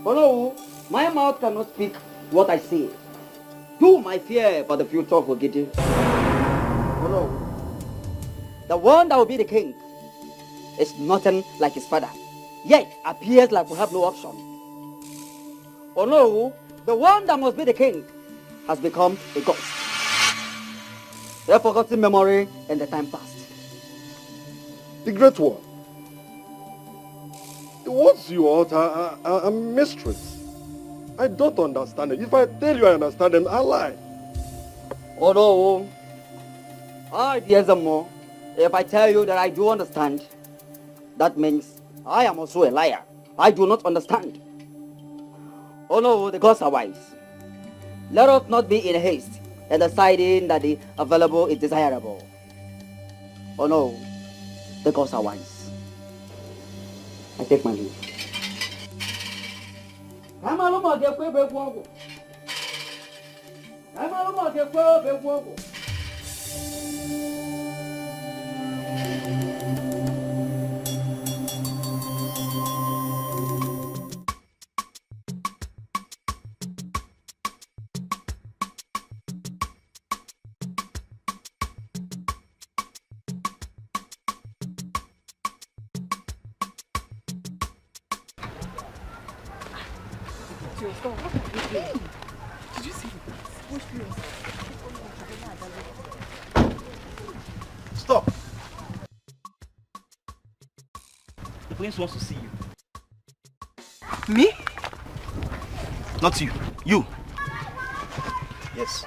Oh no, my mouth cannot speak what I say. Do my fear for the future of Ogidi. Oh no. The one that will be the king is nothing like his father, yet appears like we have no option. Oh no, the one that must be the king has become a ghost. They have forgotten memory in the time past. The great one. The words you utter are mysteries. I don't understand it. If I tell you I understand them, I lie. Oh no. There's a more. If I tell you that I do understand, that means I am also a liar. I do not understand. Oh no, the gods are wise. Let us not be in haste in deciding that the available is desirable. Oh no, the gods are wise. I take my leave. Did you see it? Stop! The prince wants to see you. Me? Not you. You. Yes.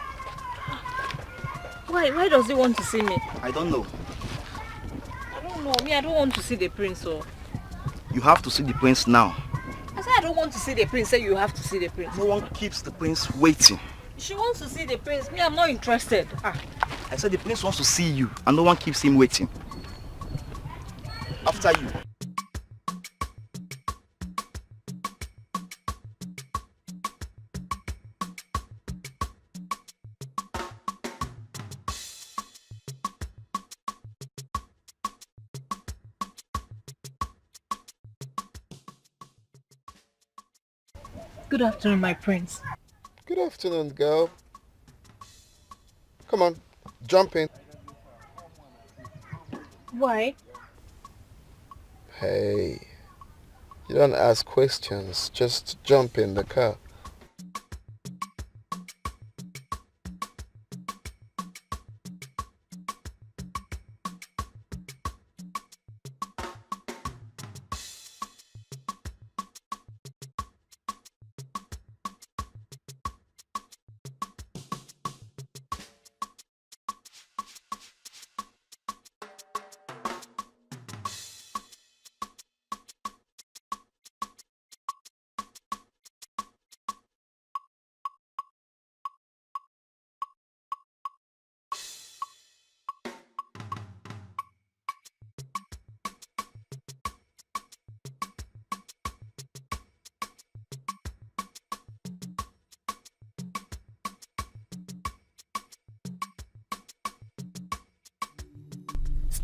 Why? Why does he want to see me? I don't know. I don't know. Me, I don't want to see the prince. So. You have to see the prince now. I said I don't want to see the prince. Say you have to see the prince. No one keeps the prince waiting. She wants to see the prince. Me, I'm not interested. I said the prince wants to see you and no one keeps him waiting. After you. Good afternoon, my prince. Good afternoon, girl. Come on, jump in. Why? Hey, you don't ask questions, just jump in the car.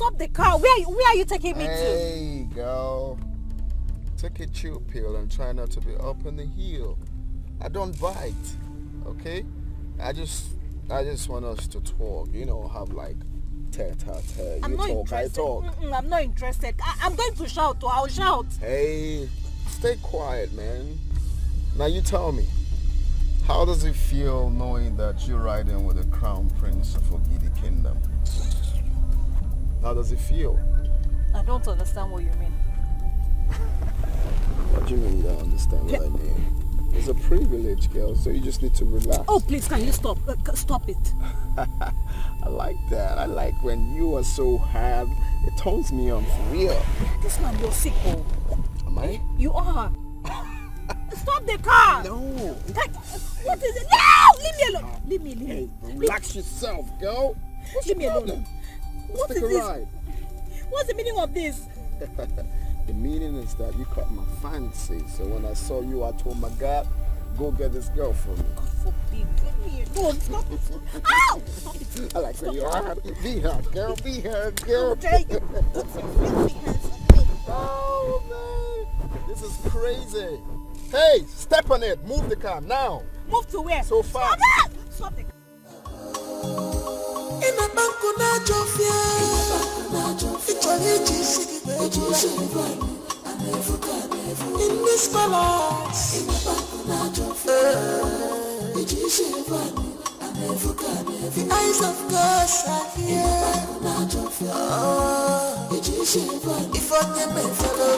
stop the car. Where are you taking me to? Hey, girl. Take a chill pill and try not to be up on the hill. I don't bite, okay? I just want us to talk, have like tete-a-tete. I'm You not talk, interested. I talk. I'm not interested. I'm going to shout, or I'll shout. Hey, stay quiet, man. Now you tell me, how does it feel knowing that you're riding with the crown prince of Ogidi Kingdom? How does it feel? I don't understand what you mean. What do you mean you don't understand what I mean? It's a privilege, girl, so you just need to relax. Oh, please, can you stop? Stop it. I like that. I like when you are so hard. It turns me on for real. This man, you're sick, oh. Am I? You are. Stop the car. No. What is it? No! Leave me alone. Leave me. Hey, relax yourself, girl. What's Leave me the alone. problem? What is Take a this? ride. What's the meaning of this? The meaning is that you caught my fancy. So when I saw you, I told my God, go get this girl for me. God forbid. Leave me alone. Stop it. Ow! Stop it. I like when you're hard. Be her, girl. Be her, girl. Oh, man. This is crazy. Hey, step on it. Move the car now. Move to where? So fast. Stop it. In this balance, the eyes of God are here. If I can make follow,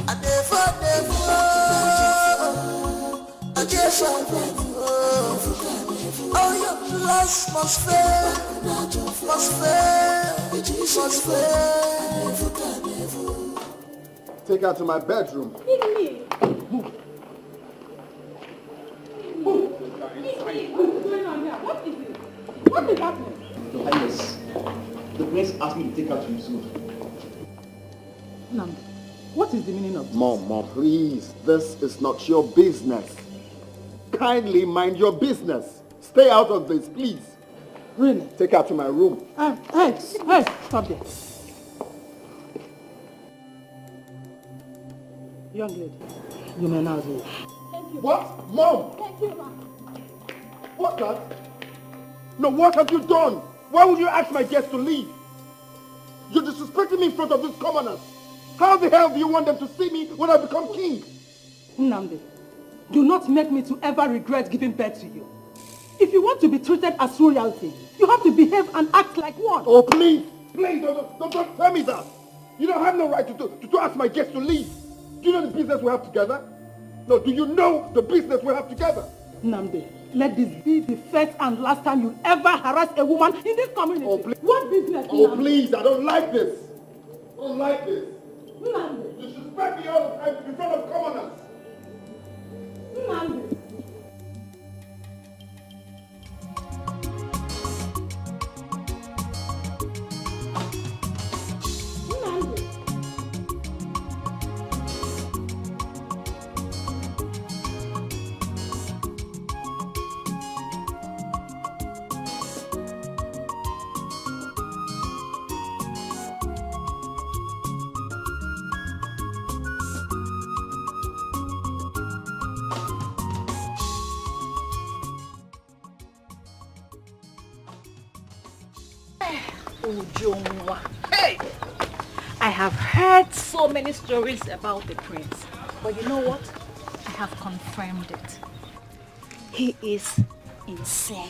I never, I just all your plans must fail, must fail. Take her to my bedroom. Move. What is it? What is happening? Your Highness, the prince asked me to take her to his room. Nandi, what is the meaning of this? Mom, please. This is not your business. Kindly mind your business. Stay out of this, please. Really? Take her to my room. Hey, stop there. Young lady, you may now go. What? Mom! Thank you, ma. What's that? No, what have you done? Why would you ask my guests to leave? You're disrespecting me in front of these commoners. How the hell do you want them to see me when I become king? Nnamdi, do not make me to ever regret giving birth to you. If you want to be treated as royalty, you have to behave and act like one. Oh, please, don't tell me that. You don't have no right to ask my guests to leave. Do you know the business we have together? No, do you know the business we have together? Nnamdi, let this be the first and last time you ever harass a woman in this community. Oh, please. What business? Oh, Nnamdi? please, I don't like this. I don't like this. Nnamdi. You disrespect me all the time in front of commoners. Nnamdi. Hey! I have heard so many stories about the prince. But you know what? I have confirmed it. He is insane.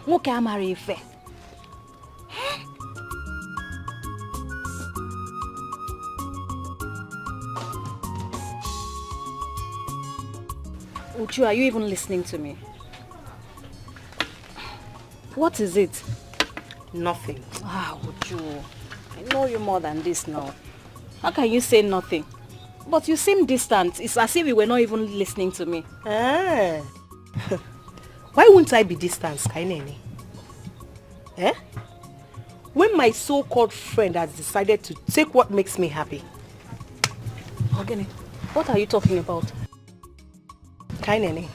Nwoke amara ife. Uju, are you even listening to me? What is it? Nothing. Ah, Uju, I know you more than this now. How can you say nothing? But you seem distant. It's as if you were not even listening to me. Ah. Why wouldn't I be distant, Kainene? Eh? When my so-called friend has decided to take what makes me happy. Ogene, what are you talking about? Kainene,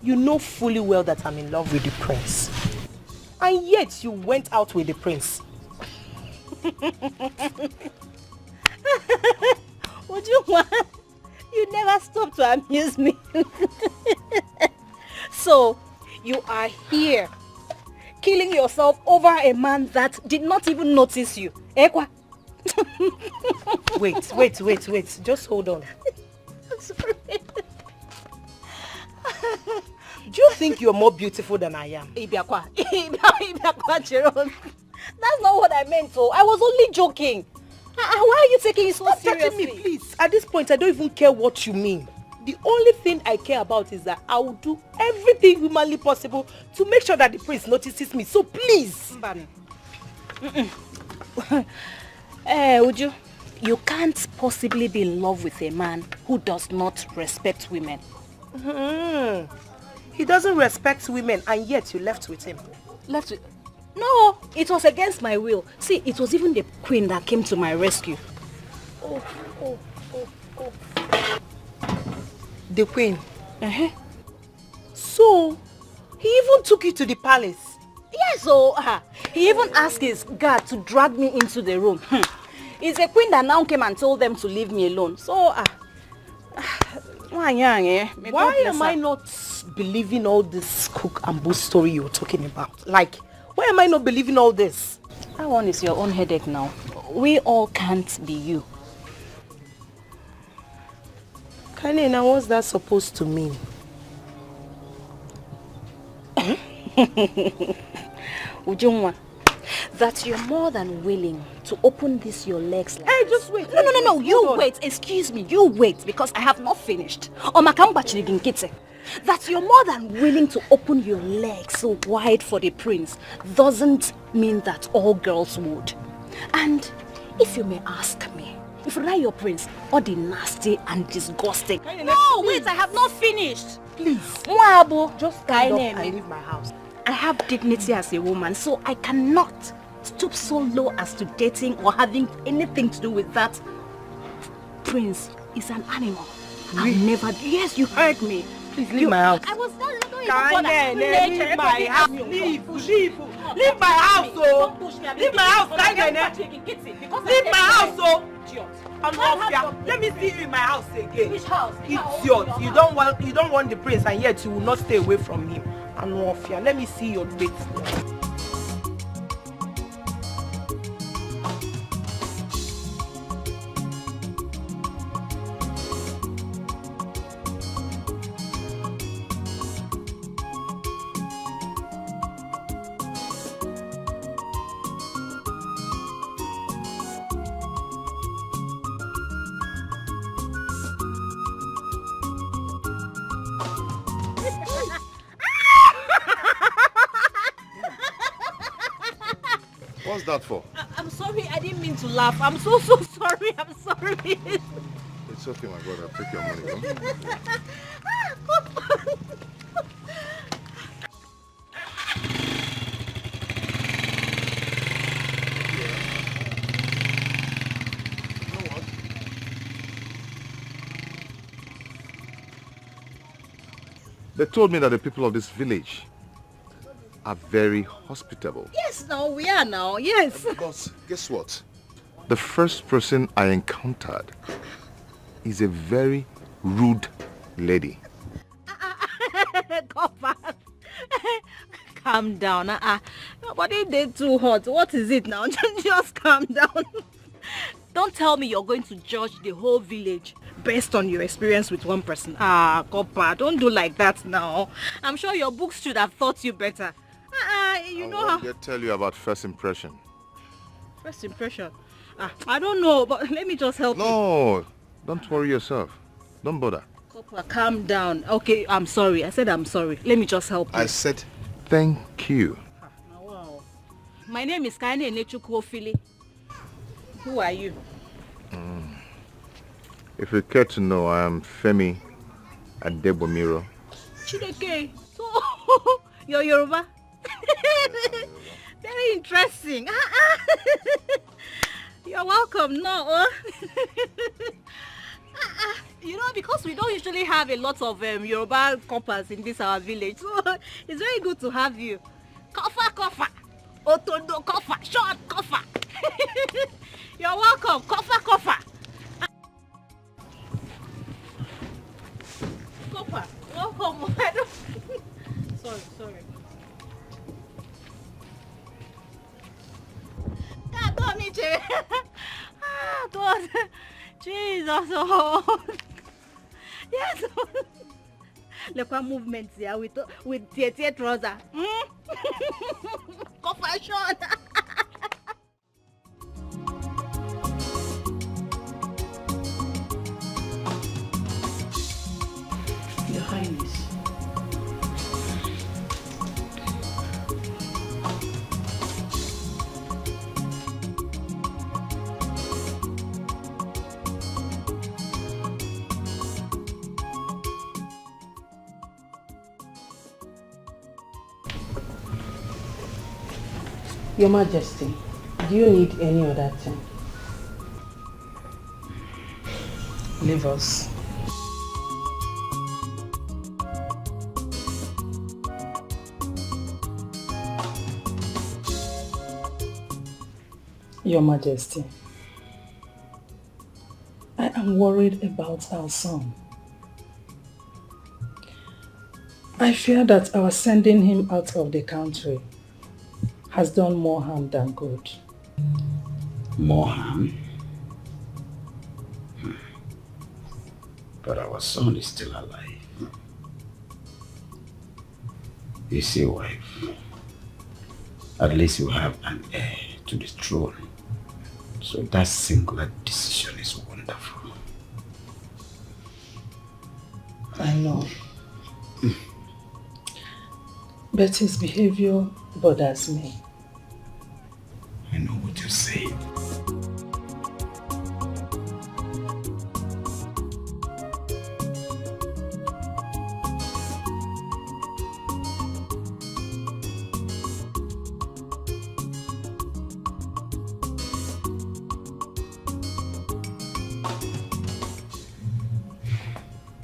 you know fully well that I'm in love with the prince. And yet you went out with the prince. Would you want? You never stop to amuse me. So, you are here, killing yourself over a man that did not even notice you. Ekwa? Wait. Just hold on. I'm sorry. Do you think you're more beautiful than I am? Ibiakwa, Jerome. That's not what I meant, though. I was only joking. Why are you taking it so seriously? Me, please. At this point, I don't even care what you mean. The only thing I care about is that I will do everything humanly possible to make sure that the prince notices me. So please. Uju, you can't possibly be in love with a man who does not respect women. He doesn't respect women, and yet you left with him. Left with... No, it was against my will. See, it was even the queen that came to my rescue. Oh. The queen? So, he even took you to the palace? Yes, so he even asked his guard to drag me into the room. It's a queen that now came and told them to leave me alone. So, why am I not believing all this cook and boo story you're talking about? Like, why am I not believing all this? That one is your own headache now. We all can't be you. Kanina, what's that supposed to mean? Ujungwa, that you're more than willing to open this your legs like... Hey, just wait. No, you wait. Excuse me, you wait, because I have not finished. That you're more than willing to open your legs so wide for the prince doesn't mean that all girls would. And if you may ask me, if you like your prince, all the nasty and disgusting... No, wait, I have not finished. Please. Just stand up and leave my house. I have dignity as a woman, so I cannot stoop so low as to dating or having anything to do with that. Prince is an animal. I'll never... Yes, you heard me. Please leave my house. I was not leave my house. Leave my house, oh. Leave my house, leave my house, oh. Let me see you in my house again. Which house? Idiot. You don't want the prince, and yet you will not stay away from him. Anofia, let me see your date. What's that for? I'm sorry, I didn't mean to laugh. I'm so sorry. I'm sorry. It's okay, my brother. Take your money. They told me that the people of this village are very hospitable. Yes, now we are now. Yes. Boss, guess what? The first person I encountered is a very rude lady. Calm down. Nobody did too hot. What is it now? Just calm down. Don't tell me you're going to judge the whole village based on your experience with one person. Copper, don't do like that now. I'm sure your books should have taught you better. You know how... What did they tell you about first impression? First impression? I don't know, but let me just help you. No, don't worry yourself. Don't bother. Copper, calm down. Okay, I'm sorry. I said I'm sorry. Let me just help you. I said thank you. Wow. My name is Kaine Nechukwu. Who are you? If you care to know, I am Femi Adebomiro. Chideke. So, you're Yoruba? Very interesting. You're welcome. No. You know, because we don't usually have a lot of Yoruba coppers in this our village, so it's very good to have you. Kofa. Otondo Kofa, short Kofa. You're welcome, Kofa Kofa. Kofa, welcome. Sorry. Don't meet you. God. Jesus. Oh. Yes. Look at movements here with tear trouser. Kofa short. Your Highness. Your Majesty, do you need any other thing? Leave us. Your Majesty, I am worried about our son. I fear that our sending him out of the country has done more harm than good. More harm? But our son is still alive. You see, wife, at least you have an heir to the throne. So that singular decision is wonderful. I know. But his behavior bothers me. I know what you're saying.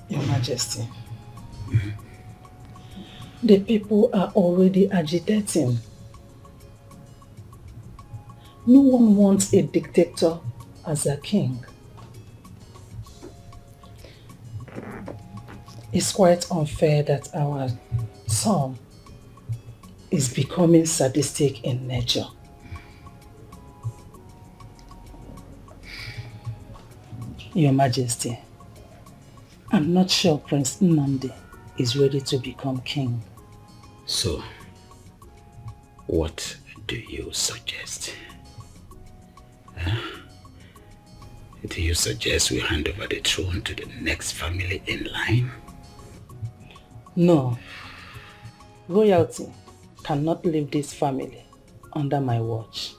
Your Majesty, the people are already agitating. No one wants a dictator as a king. It's quite unfair that our son is becoming sadistic in nature. Your Majesty, I'm not sure Prince Nnamdi is ready to become king. So, what do you suggest? Do you suggest we hand over the throne to the next family in line? No. Royalty cannot leave this family under my watch.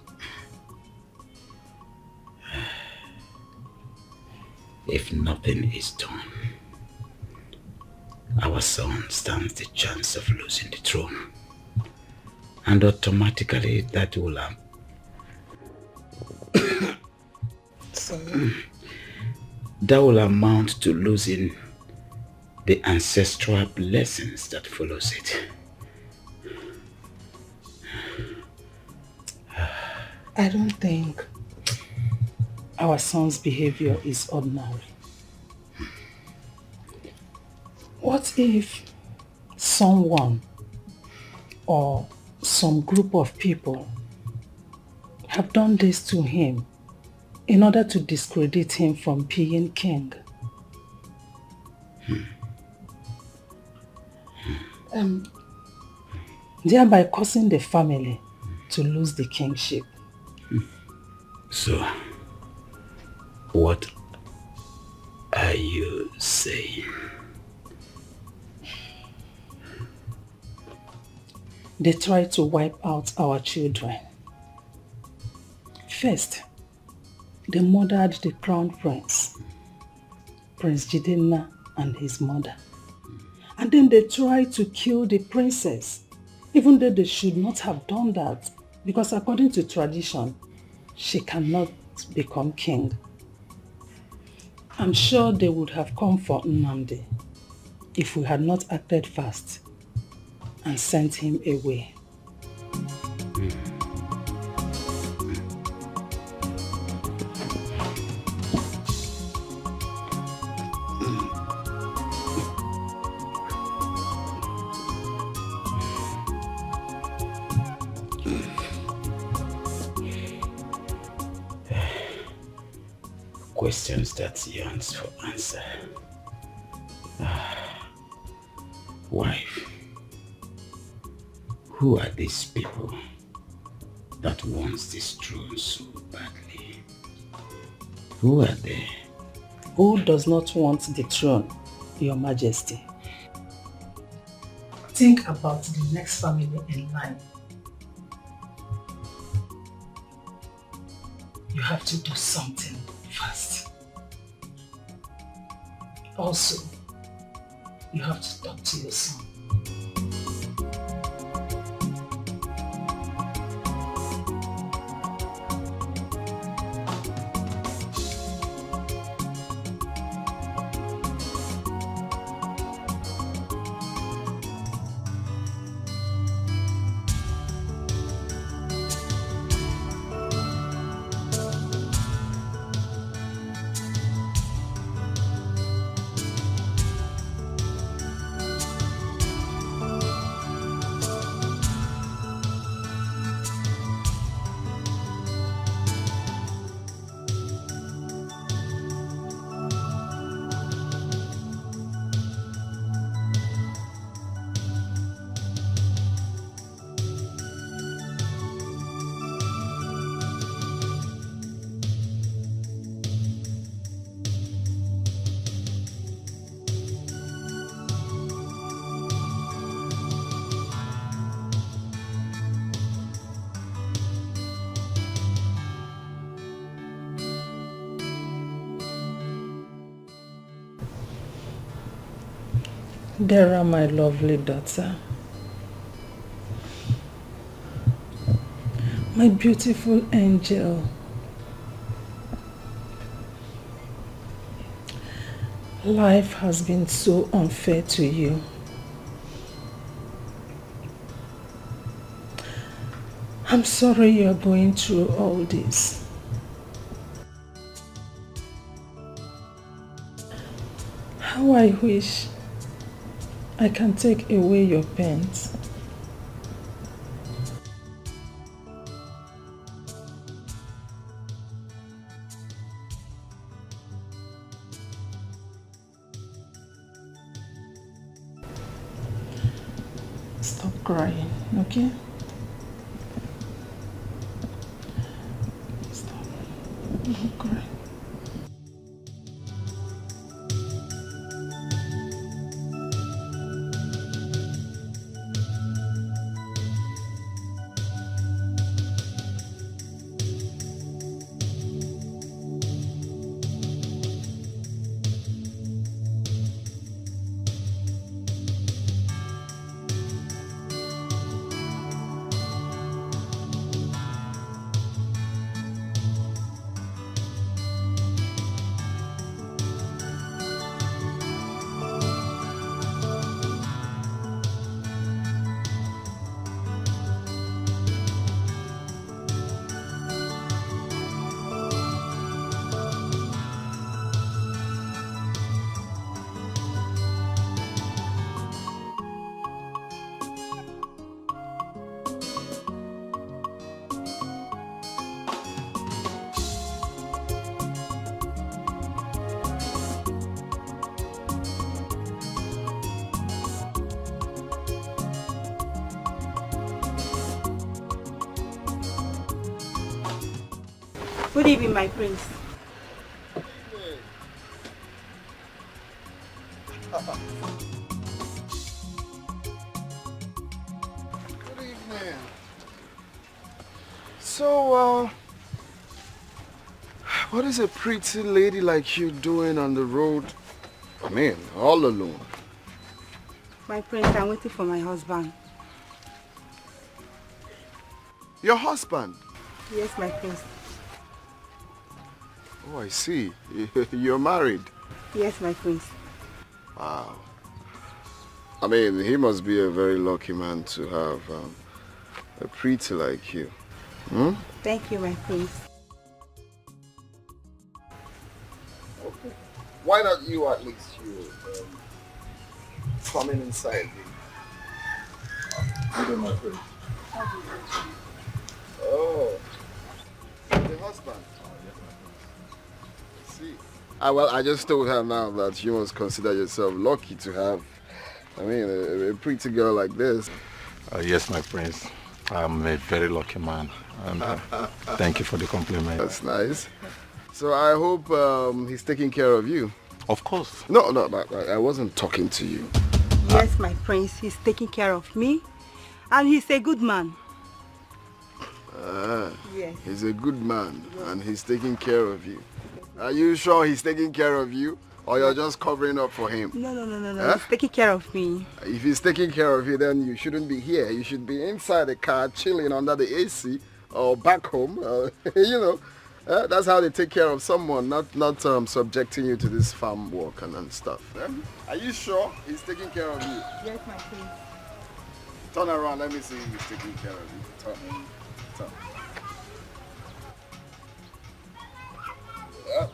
If nothing is done, our son stands the chance of losing the throne. And automatically that will that will amount to losing the ancestral blessings that follows it. I don't think our son's behavior is ordinary. What if someone or some group of people have done this to him in order to discredit him from being king? Thereby causing the family to lose the kingship. So, what are you saying? They try to wipe out our children. First, they murdered the crown prince, Prince Jidenna and his mother. And then they tried to kill the princess, even though they should not have done that, because according to tradition, she cannot become king. I'm sure they would have come for Nnamdi if we had not acted fast and sent him away. questions that yearns for answer. Wife, who are these people that wants this throne so badly? Who are they? Who does not want the throne, Your Majesty? Think about the next family in line. You have to do something fast. Also, you have to talk to your son. Dara, my lovely daughter. My beautiful angel. Life has been so unfair to you. I'm sorry you're going through all this. How I wish I can take away your pains. Stop crying, okay? Stop. Don't cry. Good evening, my prince. Good evening. So, what is a pretty lady like you doing on the road? I mean, all alone. My prince, I'm waiting for my husband. Your husband? Yes, my prince. Oh, I see. You're married? Yes, my prince. Wow. I mean, he must be a very lucky man to have a pretty like you. Hmm? Thank you, my prince. Okay. Why not you at least coming inside me? You my friend. Oh, the husband. see. Well, I just told her now that you must consider yourself lucky to have, a pretty girl like this. Yes, my prince. I'm a very lucky man. And thank you for the compliment. That's nice. So I hope he's taking care of you. Of course. No, I wasn't talking to you. Yes, my prince. He's taking care of me. And he's a good man. Yes. He's a good man and he's taking care of you. Are you sure he's taking care of you? Or you're just covering up for him? No. Huh? He's taking care of me. If he's taking care of you, then you shouldn't be here. You should be inside the car, chilling under the AC, or back home. That's how they take care of someone, not subjecting you to this farm work and stuff. Are you sure he's taking care of you? Yes, my prince. Turn around, let me see if he's taking care of you. Turn.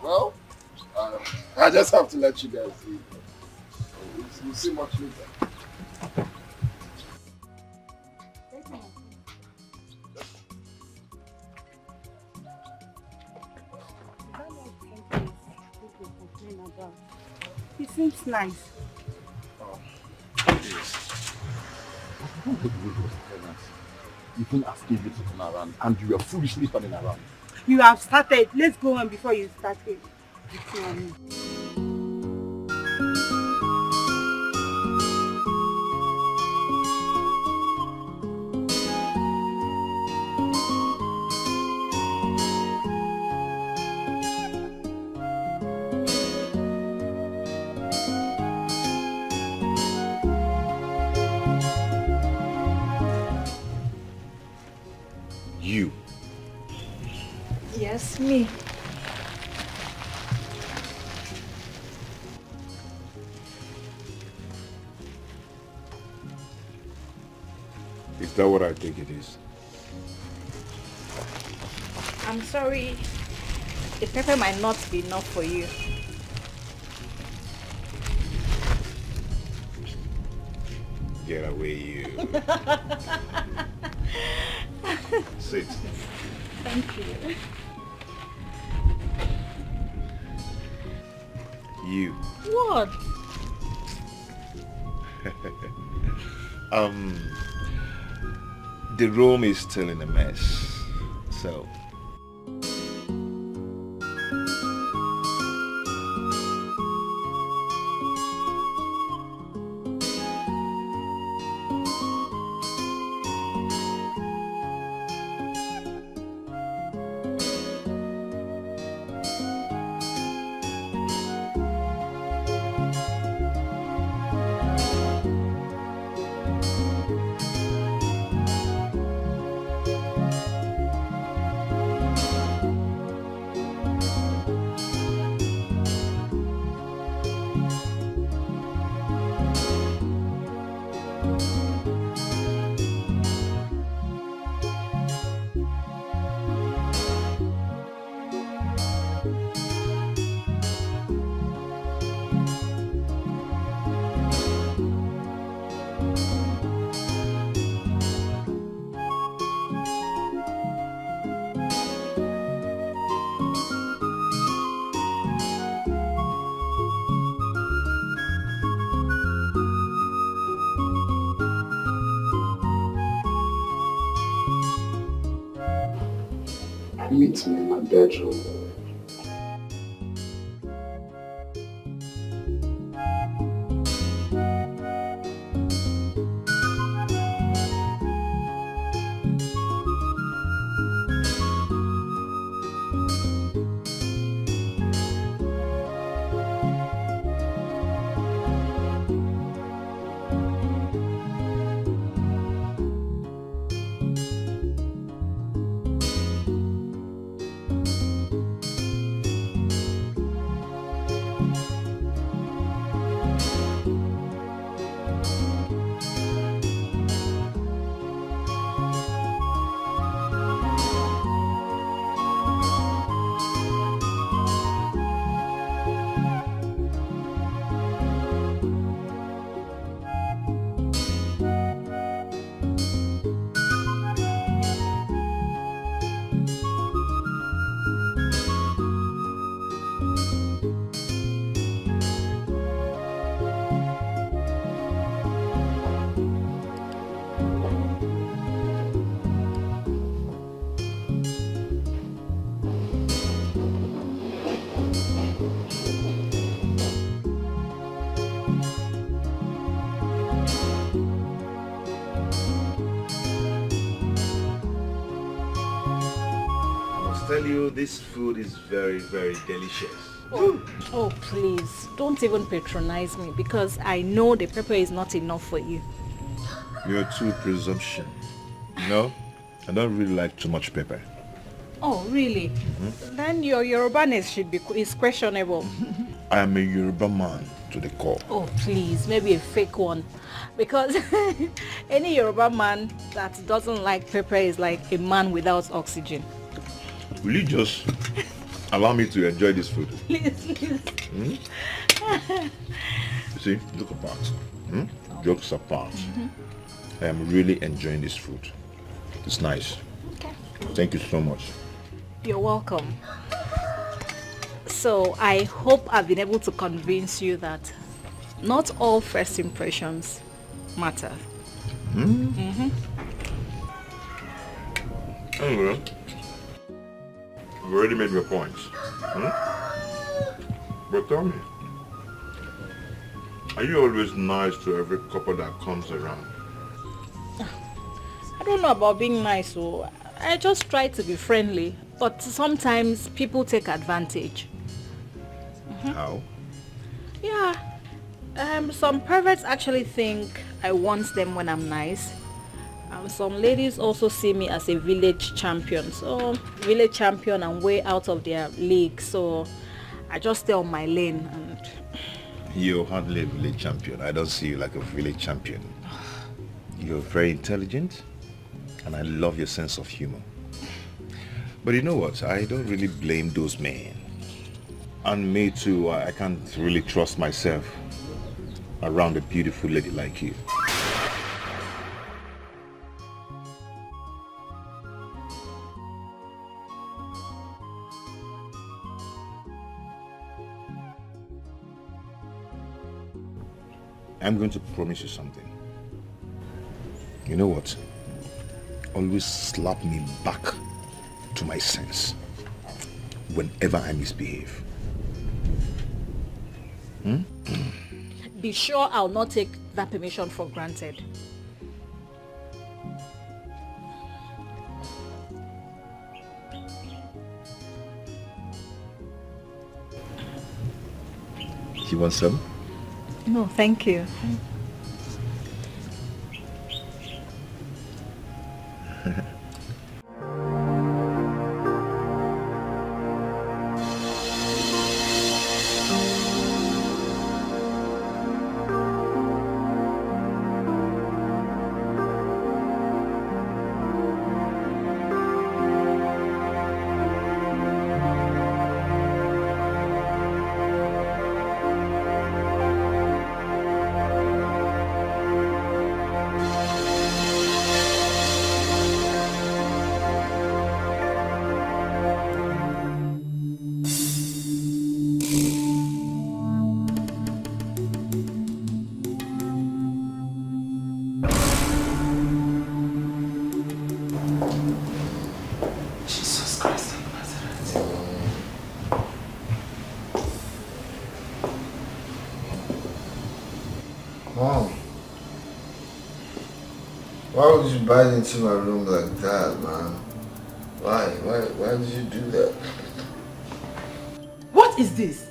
Well, I just have to let you guys see. We'll see much later. It seems nice. Even asking you to turn around, and you are foolishly turning around. You have started. Let's go on before you started. You. Yes, me. Is that what I think it is? I'm sorry. The pepper might not be enough for you. Get away, you. Sit. Thank you. You. What? The room is still in a mess, so. Meet me in my bedroom. you, this food is very, very delicious. Oh, please, don't even patronize me because I know the pepper is not enough for you. You're too presumption. You know, I don't really like too much pepper. Oh, really? Then your Yorubaness is questionable. I am a Yoruba man to the core. Oh, please, maybe a fake one. Because any Yoruba man that doesn't like pepper is like a man without oxygen. Will you just allow me to enjoy this food? Please. You see, look apart. Jokes apart. I am really enjoying this food. It's nice. Okay. Thank you so much. You're welcome. So I hope I've been able to convince you that not all first impressions matter. Anyway, you've already made your points. But tell me, are you always nice to every couple that comes around? I don't know about being nice, so I just try to be friendly. But sometimes people take advantage. How? Yeah. Some perverts actually think I want them when I'm nice. Some ladies also see me as a village champion. So, village champion and way out of their league. So, I just stay on my lane. And You're hardly a village champion. I don't see you like a village champion. You're very intelligent, and I love your sense of humor. But you know what? I don't really blame those men. And me too, I can't really trust myself around a beautiful lady like you. I'm going to promise you something. You know what? Always slap me back to my sense whenever I misbehave. be sure I'll not take that permission for granted. You want some? No, thank you. Mom, why would you bite into my room like that, man? Why did you do that? What is this?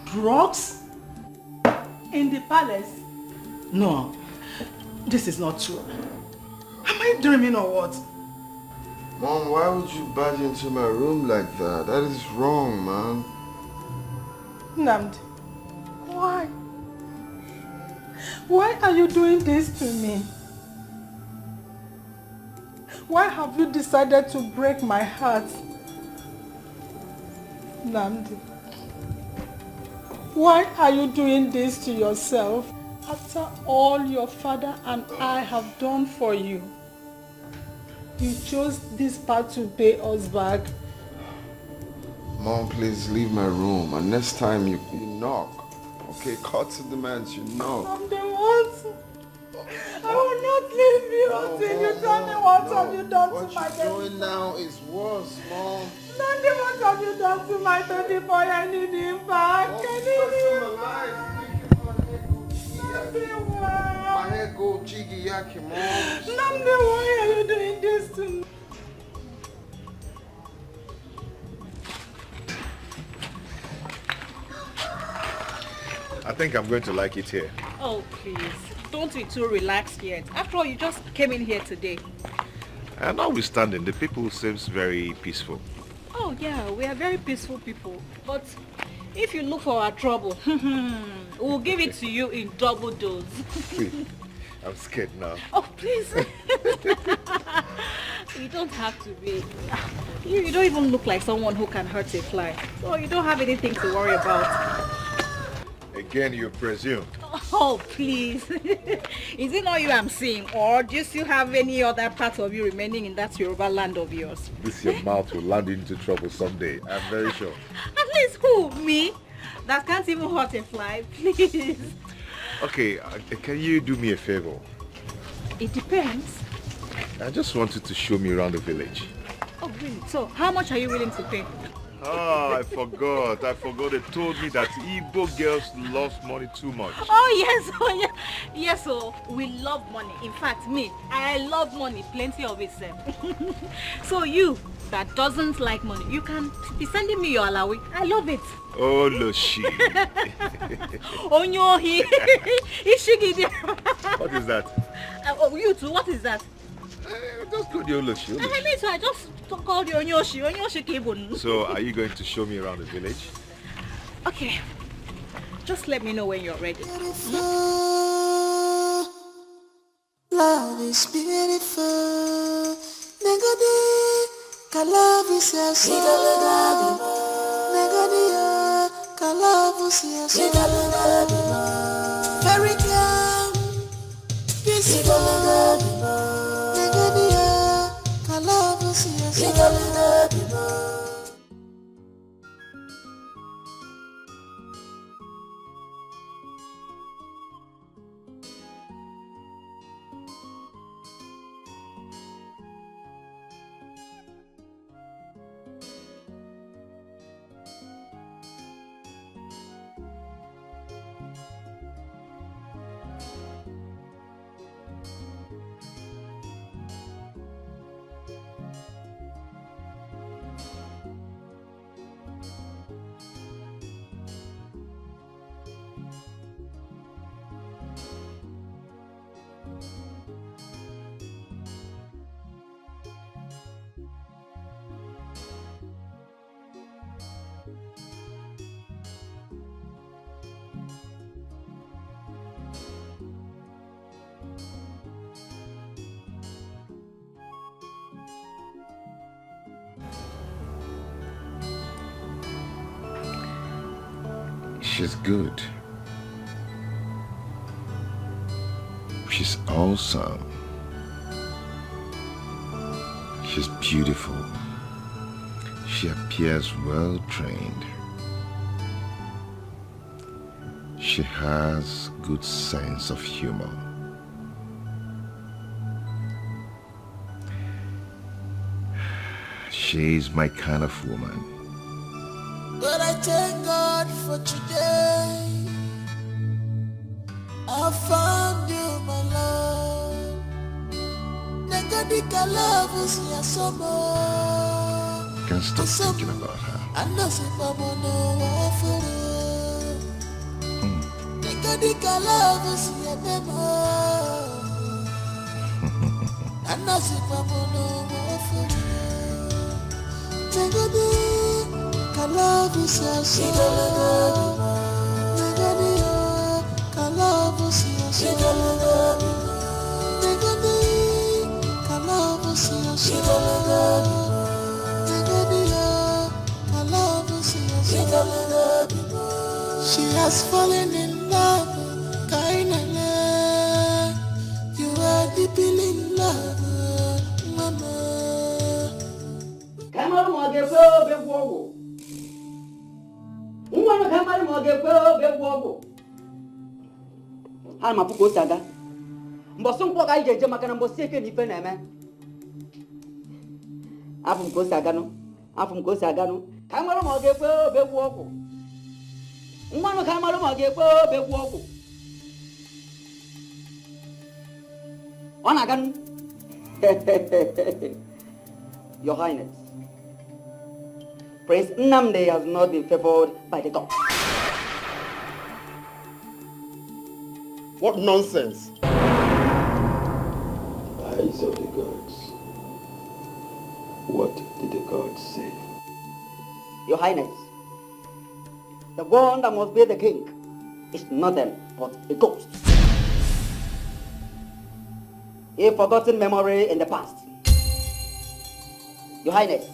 Drugs? In the palace? No, this is not true. Am I dreaming or what? Mom, why would you barge into my room like that? That is wrong, man. Namdi, why? Why are you doing this to me? Why have you decided to break my heart? Namdi, why are you doing this to yourself after all your father and I have done for you? You chose this path to pay us back. Mom, please leave my room. And next time you knock. Okay, cut to the demands, you know. I'm the one. I will not leave you until you tell me what have you done to my baby. What you're doing now is worse, Mom. Nandi, what have you done to my baby boy? I need him back. I need him back. My head go jiggy yaki, Mom. Nandi, why are you doing this to me? I think I'm going to like it here. Oh, please. Don't be too relaxed yet. After all, you just came in here today. And notwithstanding, the people seems very peaceful. Oh, yeah, we are very peaceful people. But if you look for our trouble, we'll give it to you in double dose. I'm scared now. Oh, please. You don't have to be. You don't even look like someone who can hurt a fly. So you don't have anything to worry about. Again, you presume. Oh, please. Is it not you I'm seeing? Or do you still have any other part of you remaining in that Yoruba land of yours? This your mouth will land into trouble someday. I'm very sure. At least who? Me? That can't even hurt a fly. Please. Okay, can you do me a favor? It depends. I just want you to show me around the village. Oh, really? So, how much are you willing to pay? Oh, I forgot. They told me that Igbo girls love money too much. Oh, yes. Yes, so we love money. In fact, I love money. Plenty of it, sir. So you, that doesn't like money, you can be sending me your alawi. I love it. Oh, Loshi. Onyohi. Ishigidi. What is that? Oh, you too, what is that? Just call the Oloshi. I mean, so I just called you Onyoshi Kibun. So, are you going to show me around the village? Okay. Just let me know when you're ready. Love is beautiful. Negodi, kalavu siyaso. Negodi, kalavu siyaso. Very calm, peaceful. She's good. She's awesome. She's beautiful. She appears well trained. She has good sense of humor. She's my kind of woman. But I thank God for today. I found you, my love. Negadika love is your summer. Can't stop thinking about her. I know if I'm no for it. Negadika love is your memo. I know if I'm no for it. Kalavu siyaso, negani kalavu siyaso, negani kalavu siyaso, negani kalavu siyaso. She has fallen in love, kindly. You are deeply in love, mama. Kamara mwagefo begwogo. Mwana kamara mwagefo begwogo. Hana mapuko saga. Mboso nkwo ga ijeje maka na mbosi eke ni fe na eme. Afum ko saga no. Kamara mwagefo begwogo. Mwana kamara mwagefo begwogo. Ona ganu. Your Highness, Prince Nnamdi has not been favored by the gods. What nonsense! Eyes of the gods. What did the gods say? Your Highness, the one that must be the king is nothing but a ghost. A forgotten memory in the past. Your Highness,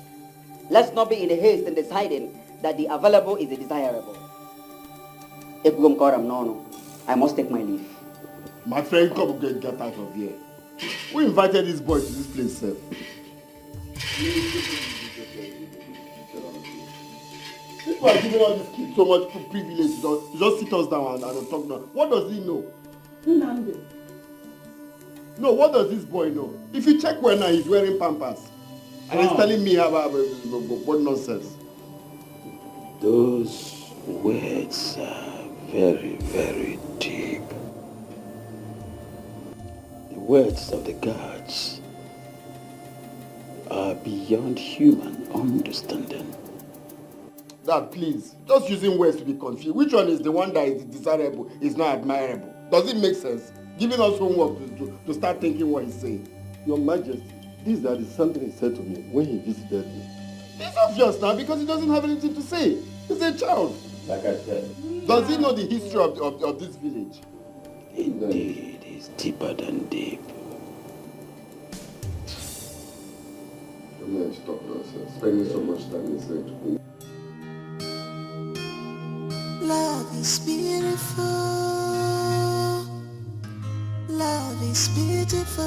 let's not be in a haste in deciding that the available is the desirable. If no, I must take my leave. My friend, come and get out of here. We invited this boy to this place, sir. People are giving all this kid so much privilege to just sit us down and talk now. What does he know? No, what does this boy know? If you check when he's wearing pampers and he's telling me about what nonsense. Those words are very, very deep. The words of the gods are beyond human understanding. Dad, please, just using words to be confused. Which one is the one that is desirable, is not admirable? Does it make sense? Giving us homework to start thinking what he's saying. Your Majesty, this is something he said to me when he visited me. It's obvious now because he doesn't have anything to say. He's a child. Like I said. Does he know the history of this village? Indeed, it's deeper than deep. Man, stop nonsense. Spending so much time inside. Love is beautiful. Love is beautiful.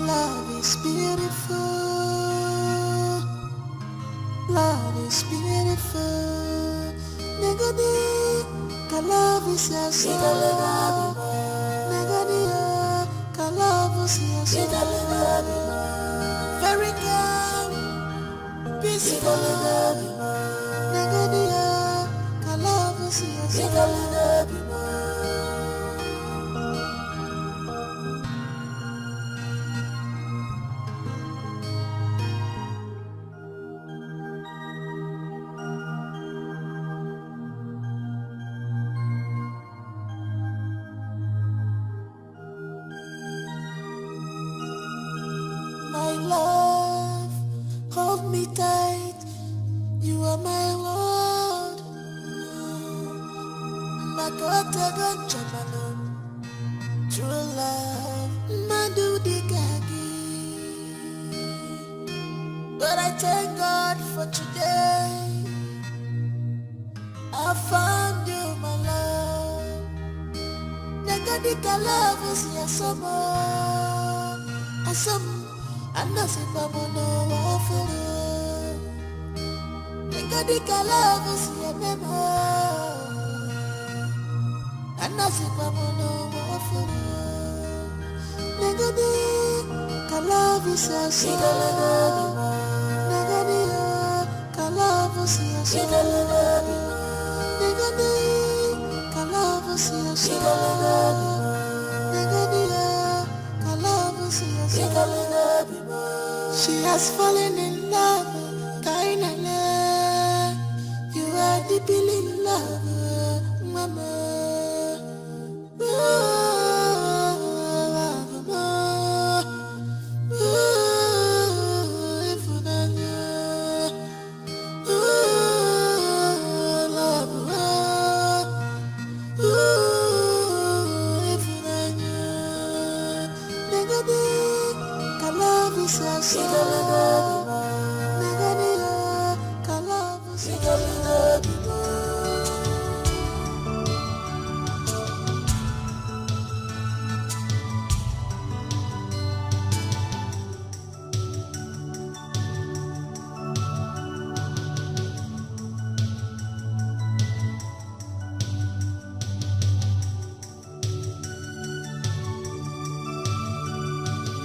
Love is beautiful. Love is beautiful. Negodi, love is your soul. Negodi, love is your soul. Very calm, peaceful. Negodi, love is your soul. My love, hold me tight. You are my world. Makota gonjamano. True love, Madu Digagi. But I thank God for today. I found you, my love. Nagadika love is your summer. I know say Baba no offer. Nagadika love is your memory. I know say Baba no offer. Nagadika love is your soul. Nagadika love is your soul. Nagadika love is your soul. She has fallen in love, kindly. You are deeply in love, mama.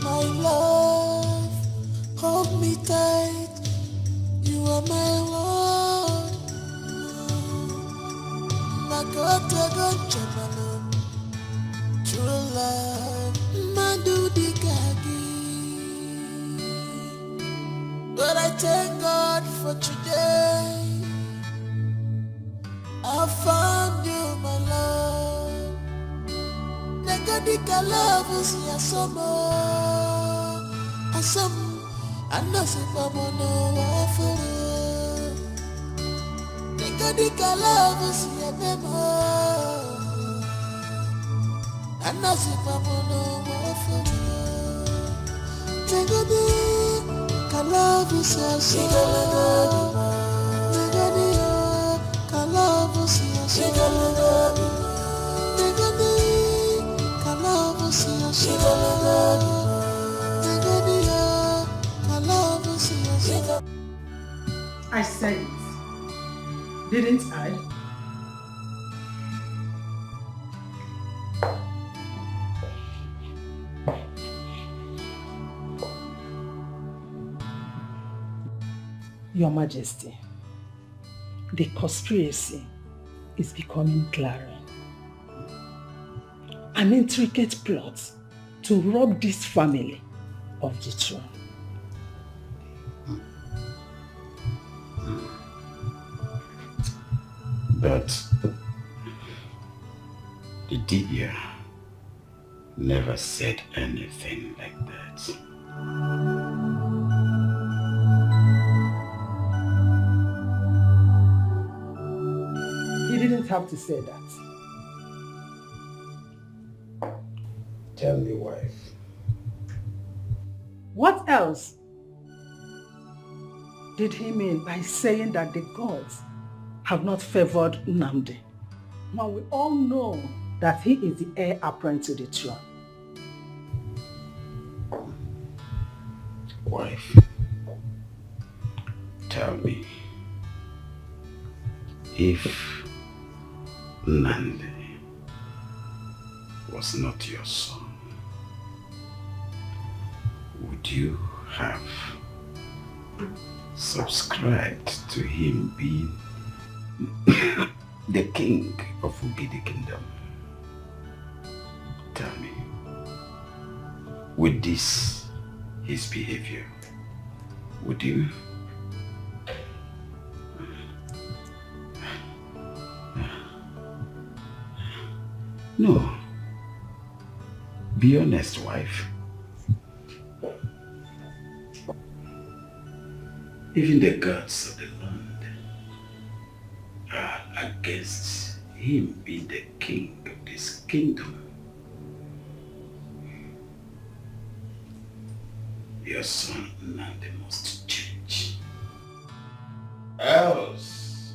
My love, hold me tight. You are my Lord. Makota gonjamano. True love, Madu Digagi. But I thank God for today. I found you, my love. Nigadika love is ya somo. Asam, anase pamono wafuru. Nigadika love is ya memo. Anase pamono wafuru. Nigadika love is ya somo. Nigadika love is ya somo. I said it, didn't I? Your Majesty, the conspiracy is becoming glaring. An intricate plot to rob this family of the throne. But the Dibia never said anything like that. He didn't have to say that. Tell me, wife. What else did he mean by saying that the gods have not favored Nnamdi? Now we all know that he is the heir apparent to the throne. Wife, tell me, if Nnamdi was not your son, would you have subscribed to him being the king of Ugidi Kingdom? Tell me, with this, his behavior, would you? No. Be honest, wife. Even the gods of the land are against him being the king of this kingdom. Your son Nnamdi must change. Else,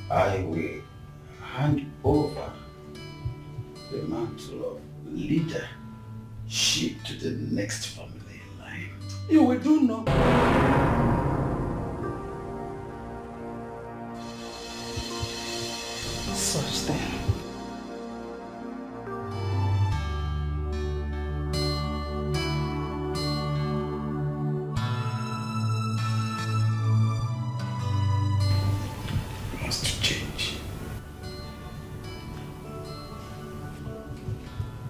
I will hand over the mantle of leadership to the next family in line. You will do nothing. Such thing. Must change.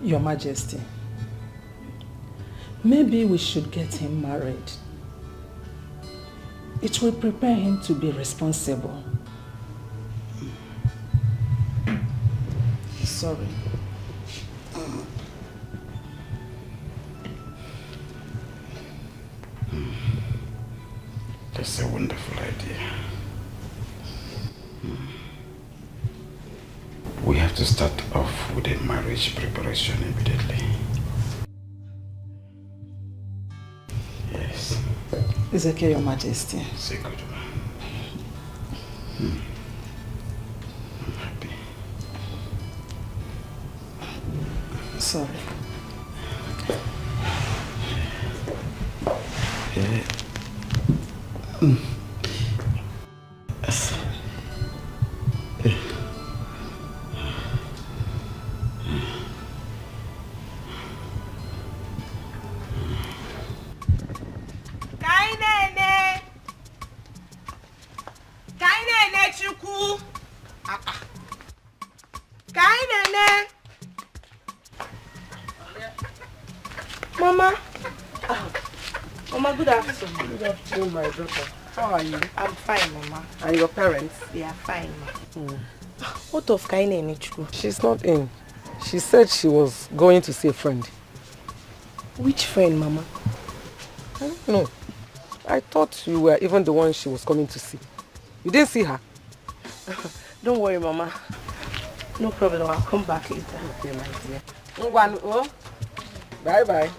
Your Majesty, maybe we should get him married. It will prepare him to be responsible. Sorry. That's a wonderful idea. We have to start off with a marriage preparation immediately. Yes. It's okay, Your Majesty. Say good. I'm happy. Sorry. Mama. Mama, good afternoon. Good afternoon, my daughter. How are you? I'm fine, Mama. And your parents? They are fine, Ma. What of Kaine Nichuku? She's not in. She said she was going to see a friend. Which friend, Mama? I don't know. I thought you were even the one she was coming to see. You didn't see her? Don't worry, Mama. No problem, I'll come back later. Okay, my dear. Bye-bye.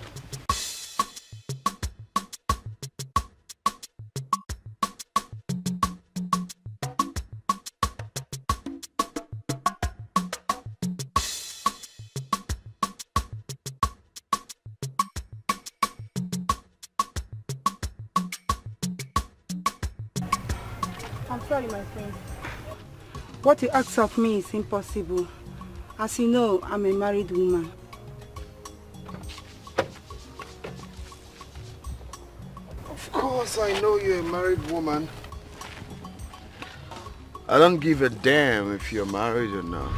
I'm sorry, my friend. What you ask of me is impossible. As you know, I'm a married woman. Of course I know you're a married woman. I don't give a damn if you're married or not.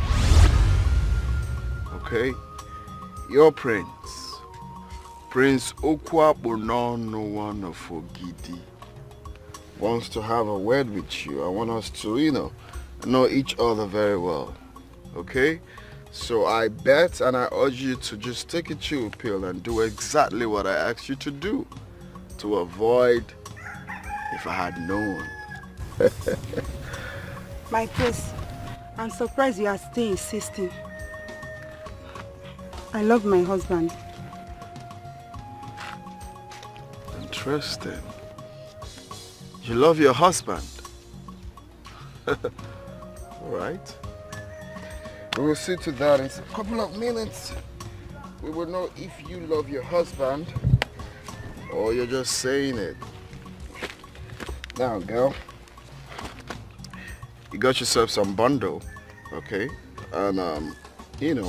Okay? Your prince, Prince Okwabonono Ogidi, wants to have a word with you. I want us to, know each other very well. Okay? So I bet and I urge you to just take a chill pill and do exactly what I asked you to do, to avoid if I had known. My prince, I'm surprised you are still insisting. I love my husband. Interesting. You love your husband? Alright. We will see to that in a couple of minutes. We will know if you love your husband or you're just saying it. Now, girl, you got yourself some bundle, okay? And,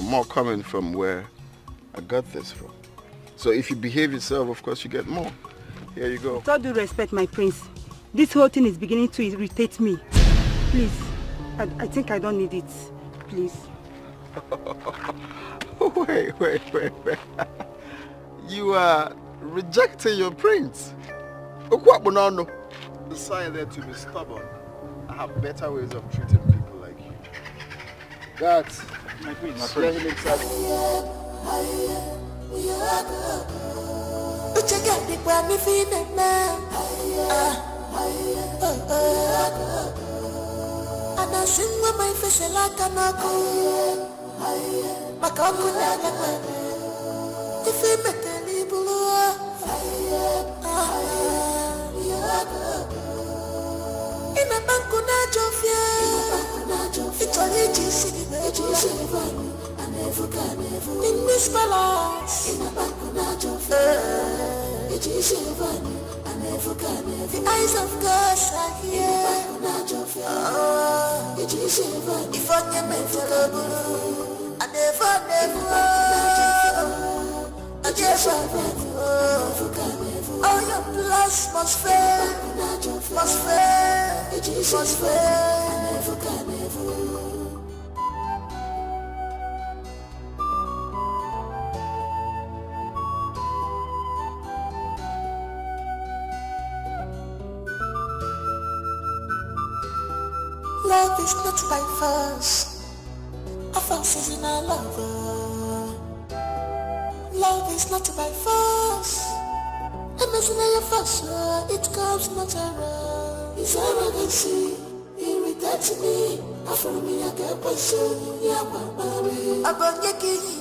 more coming from where I got this from. So if you behave yourself, of course, you get more. Here you go. With all due respect, my prince, this whole thing is beginning to irritate me. Please, I think I don't need it. Please. Wait. You are rejecting your prince. Okwabonono decided to be stubborn. I have better ways of treating people like you. That's my prince. In this palace, the eyes of God are here. If I can make I never, all your plans must fail. Love is not by force. Offense is in our lover. Love is not by force. I'm messing your force. It comes natural. It's arrogancy. Irritates me. After me, I get poison. Yeah, my about your kiri.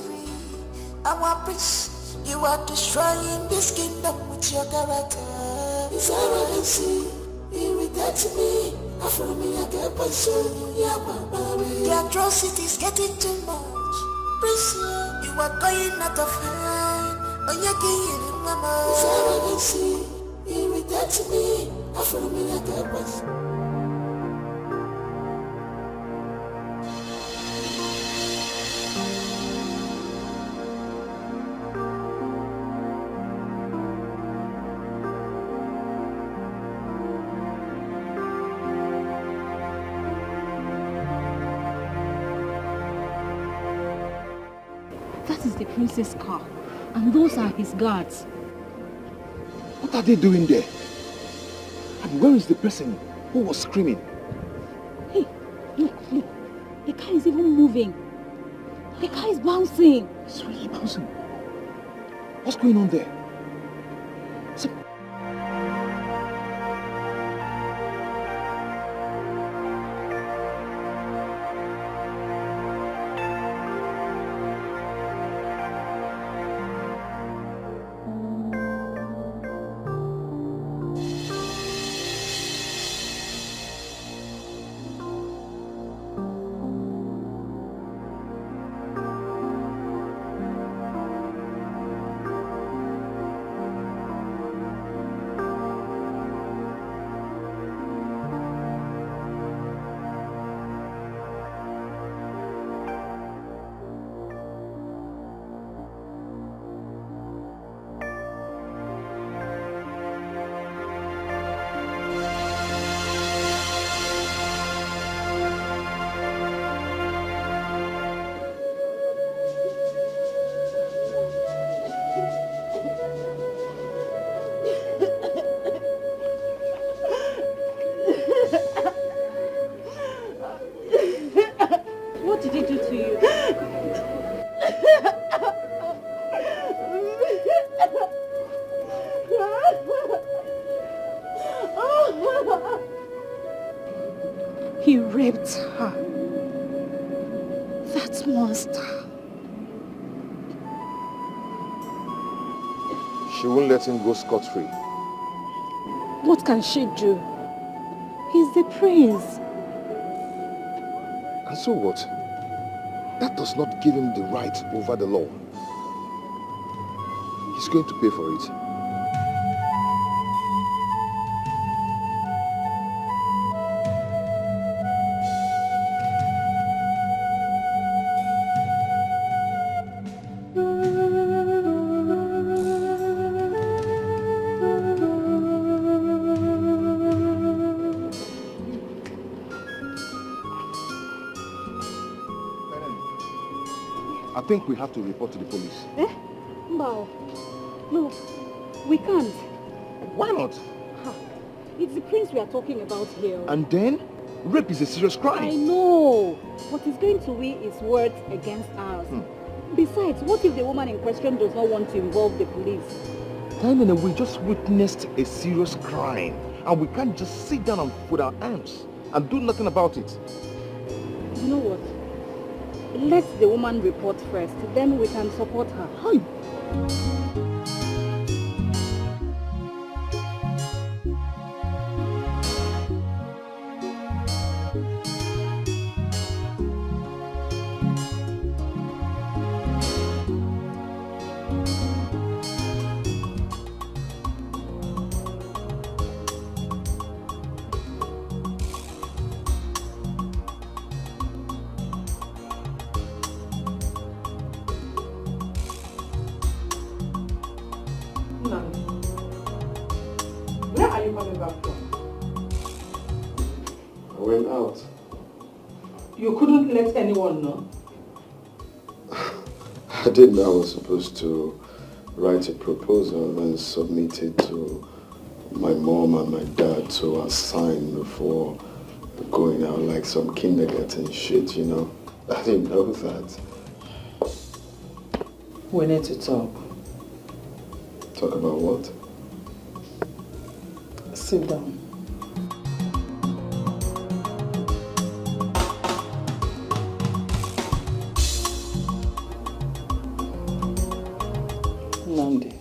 I want peace. You are destroying this kingdom with your character. It's arrogancy. Irritates me. After me, I get poison. Yeah, my the atrocity is getting too much. Prince, you are going out of hand. Oh, you're getting mama. It's arrogancy. Irritates me. After me, I get poison. That is the prince's car, and those are his guards. What are they doing there? And where is the person who was screaming? Hey, look, the car is even moving. The car is bouncing. It's really bouncing. What's going on there? What did he do to you? He raped her. That monster. She won't let him go scot-free. What can she do? He's the prince. And so what? That does not give him the right over the law. He's going to pay for it. I think we have to report to the police. Eh? No. No, we can't. Why not? It's the prince we are talking about here. And then, rape is a serious crime. I know. What is going to weigh his words against ours. Besides, what if the woman in question does not want to involve the police? Then we just witnessed a serious crime. And we can't just sit down and put our hands and do nothing about it. You know what? Let the woman report first, then we can support her. Hi. Where are you coming back from? I went out. You couldn't let anyone know? I didn't know I was supposed to write a proposal and submit it to my mom and my dad to assign before going out like some kindergarten shit, you know. I didn't know that. We need to talk. Talk about what? Sit down. Nandi,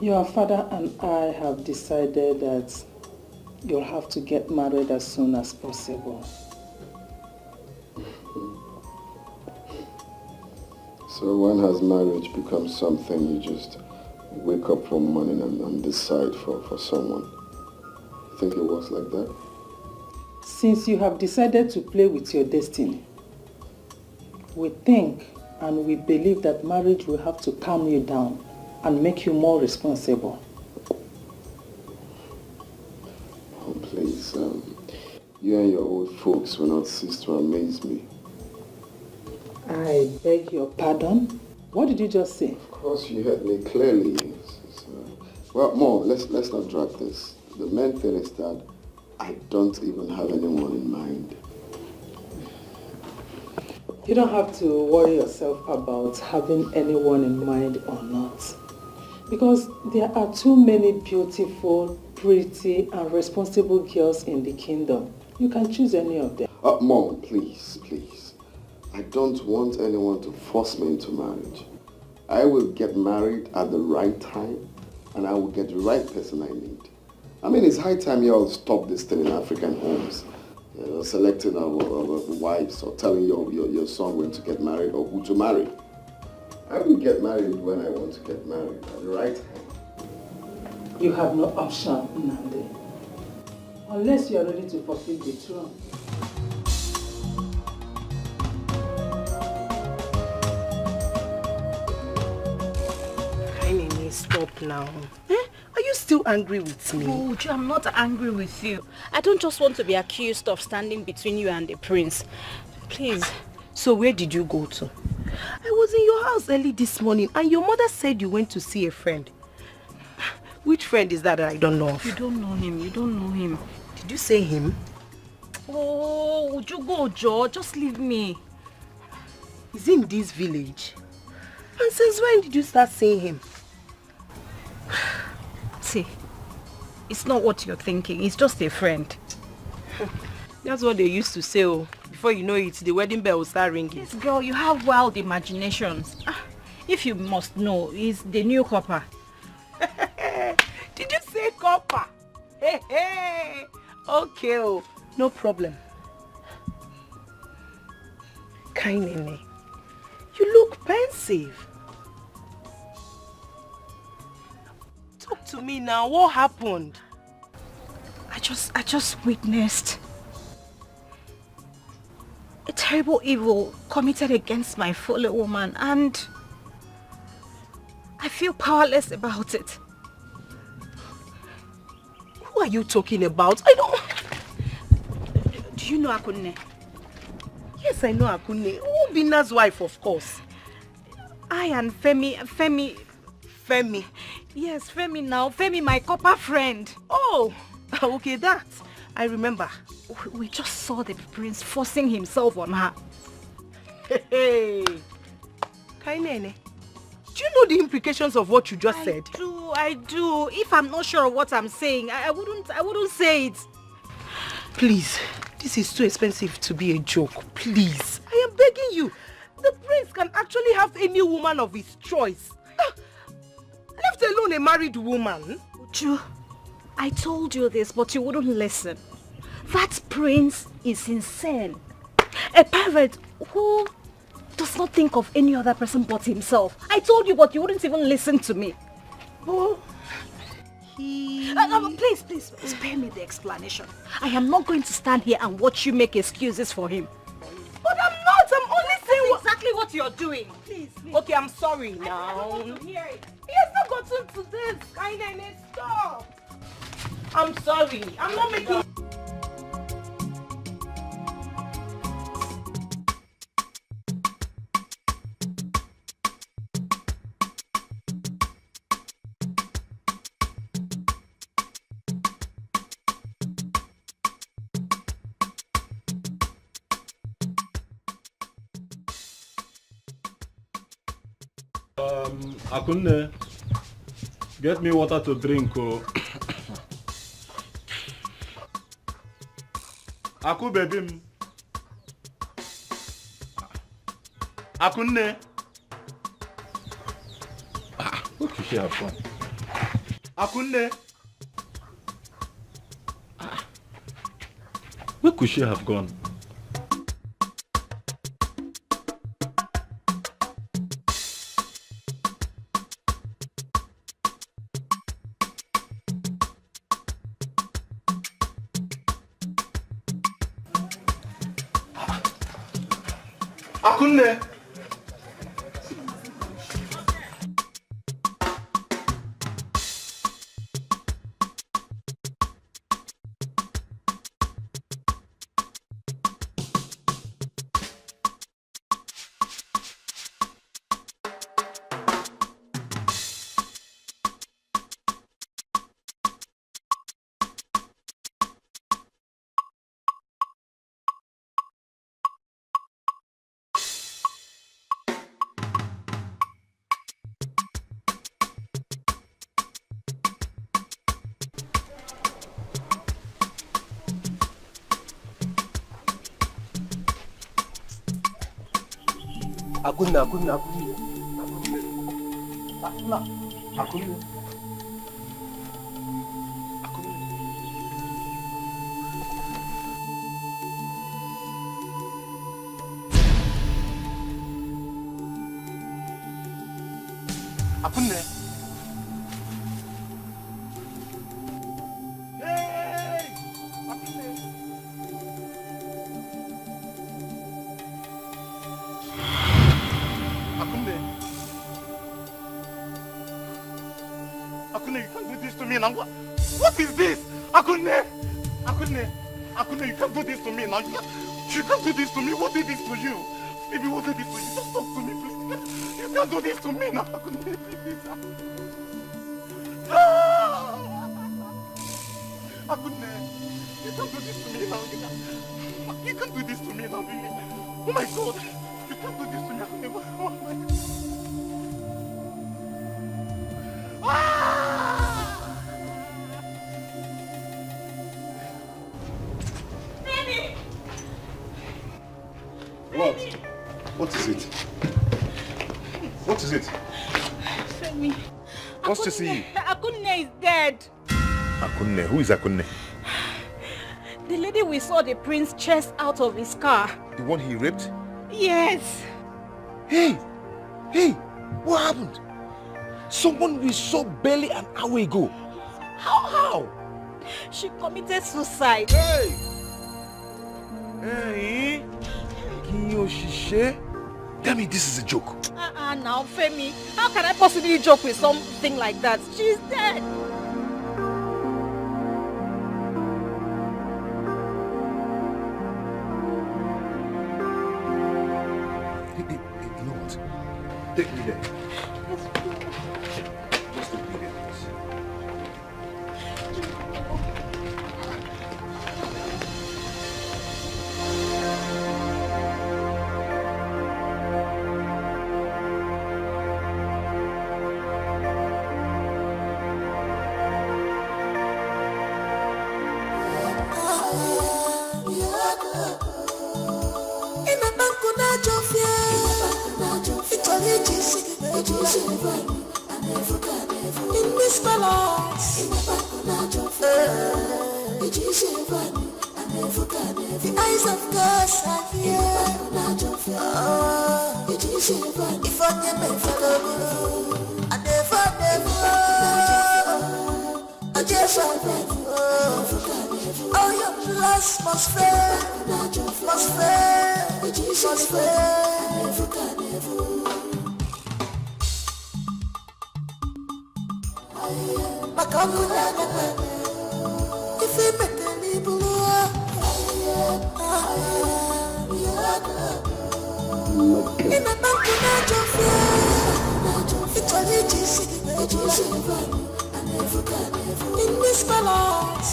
your father and I have decided that you'll have to get married as soon as possible. So when has marriage become something you just wake up one morning and decide for someone? You think it works like that? Since you have decided to play with your destiny, we think and we believe that marriage will have to calm you down and make you more responsible. Oh, please, you and your old folks will not cease to amaze me. I beg your pardon? What did you just say? Of course, you heard me clearly. Well, Mom, let's not drag this. The main thing is that I don't even have anyone in mind. You don't have to worry yourself about having anyone in mind or not. Because there are too many beautiful, pretty, and responsible girls in the kingdom. You can choose any of them. Mom, please, please. I don't want anyone to force me into marriage. I will get married at the right time, and I will get the right person I need. I mean, it's high time you all stop this thing in African homes. You know, selecting wives or telling your son when to get married or who to marry. I will get married when I want to get married at the right time. You have no option, Nande. Unless you are ready to fulfill the throne. Kainene, stop now. Are you still angry with me? Oh, Uju, I'm not angry with you. I don't just want to be accused of standing between you and the prince. Please. So where did you go to? I was in your house early this morning and your mother said you went to see a friend. Which friend is that I don't know of? You don't know him. You don't know him. Did you say him? Oh, would you go, Joe? Just leave me. Is he in this village? And since when did you start seeing him? See, it's not what you're thinking. It's just a friend. That's what they used to say. Oh, before you know it, the wedding bell will start ringing. Yes, girl, you have wild imaginations. If you must know, he's the new copper. Did you say copper? Hey, hey. Okay, oh, no problem. Kainene, you look pensive. Talk to me now. What happened? I just witnessed a terrible evil committed against my fellow woman, and I feel powerless about it. Who are you talking about? I don't... Do you know Akunne? Yes, I know Akunne. Obina's wife, of course. I and Femi... Yes, Femi now. Femi, my copper friend. Oh, okay, that. I remember. We just saw the prince forcing himself on her. Hey, Kainene, do you know the implications of what you just said? I do. If I'm not sure of what I'm saying, I wouldn't say it. Please, this is too expensive to be a joke. Please, I am begging you. The prince can actually have any woman of his choice. Left alone a married woman. Uju, I told you this, but you wouldn't listen. That prince is insane. A pirate who does not think of any other person but himself. I told you, but you wouldn't even listen to me. Oh, please, spare me the explanation. I am not going to stand here and watch you make excuses for him. But I'm not. I'm only saying exactly what you're doing. Please. Okay, I'm sorry now. I don't hear it. He has not gotten to this. Kainene, stop. I'm sorry. I'm not making... Akunne, get me water to drink, oh. Aku baby. Akunne. Where could she have gone? Akunne. Where could she have gone? Akunne. Akunne. Akunne, you can't do this to me now. What is this? Akunne, you can't do this to me now. You can't do this to me. What did this to you? Baby, what did this to you? Just talk to me, please. You can't do this to me now, Akunne, please. Akunne, you can't do this to me now. You can't do this to me now, baby. Oh my God, you can't do this to me, Akunne. Oh my God. What? What is it? What is it? Femi. What's to see you? Akunne is dead. Akunne? Who is Akunne? The lady we saw the prince chest out of his car. The one he raped? Yes. Hey, what happened? Someone we saw barely an hour ago. How? She committed suicide. Hey, tell me this is a joke. Now, Femi, how can I possibly joke with something like that? She's dead. You know what? Take me there. Just take me there, please. In this balance, the eyes of God are here. If I can make follow, I never, I just all your plans must fail, must fail. If we make any blue, in a bank of it's only in this balance,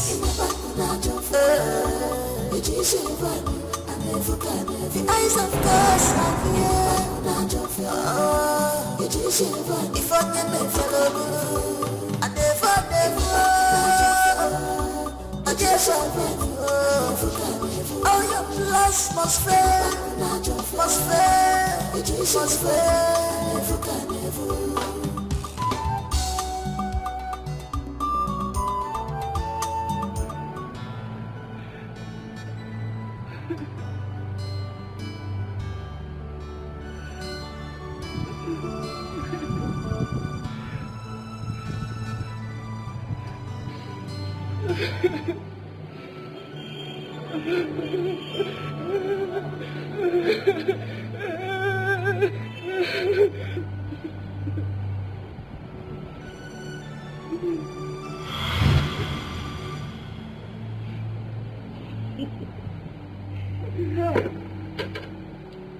the eyes of God are here. If I can make follow, I never, I just all your plans must fail, must fail.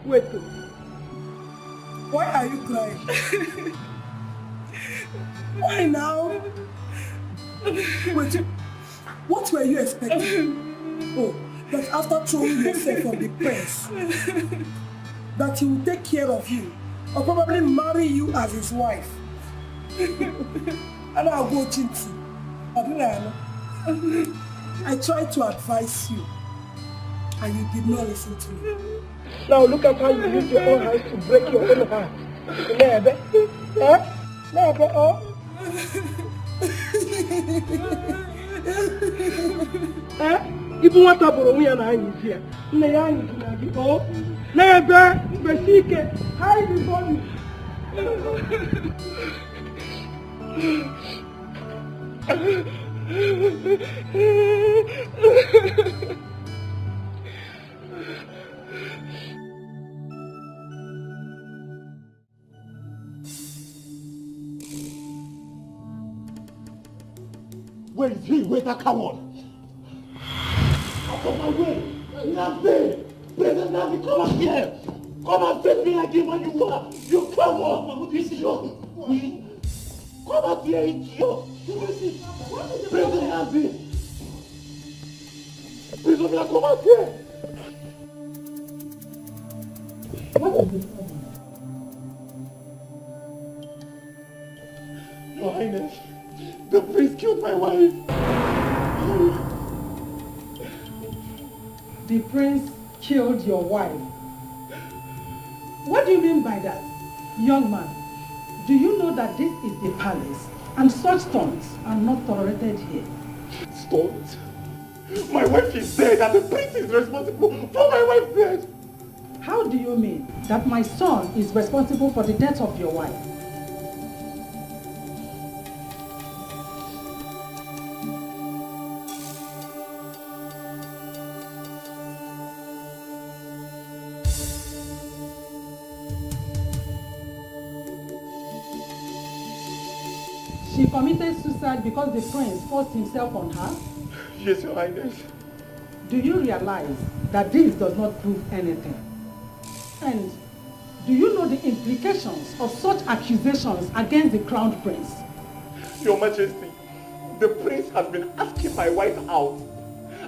Wait, why are you crying? Why now? Wait, what were you expecting? Oh, that after throwing yourself from the prince, that he will take care of you, or probably marry you as his wife. And I'll go Chinti. I tried to advise you and you did not listen to me. Now look at how you use your own hands to break your own heart. Nebe? Eh? Nebe, oh? Eh? Even what about me and I is here. Nayani, oh? Nebe, Besike, hide the body. Where is he? Where's that coward? Out of my way! Nazi! President Nazi, come up here! Come and face me like him when you are! You coward! Idiot! Come up here, idiot! President Nazi! Prisoner, come up here! What is the problem? Your Highness, the priest killed my wife. The prince killed your wife. What do you mean by that? Young man, do you know that this is the palace and such stunts are not tolerated here? Stunts? My wife is dead and the prince is responsible for my wife's death. How do you mean that my son is responsible for the death of your wife? She committed suicide because the prince forced himself on her? Yes, Your Highness. Do you realize that this does not prove anything? And do you know the implications of such accusations against the crown prince? Your Majesty, the prince has been asking my wife out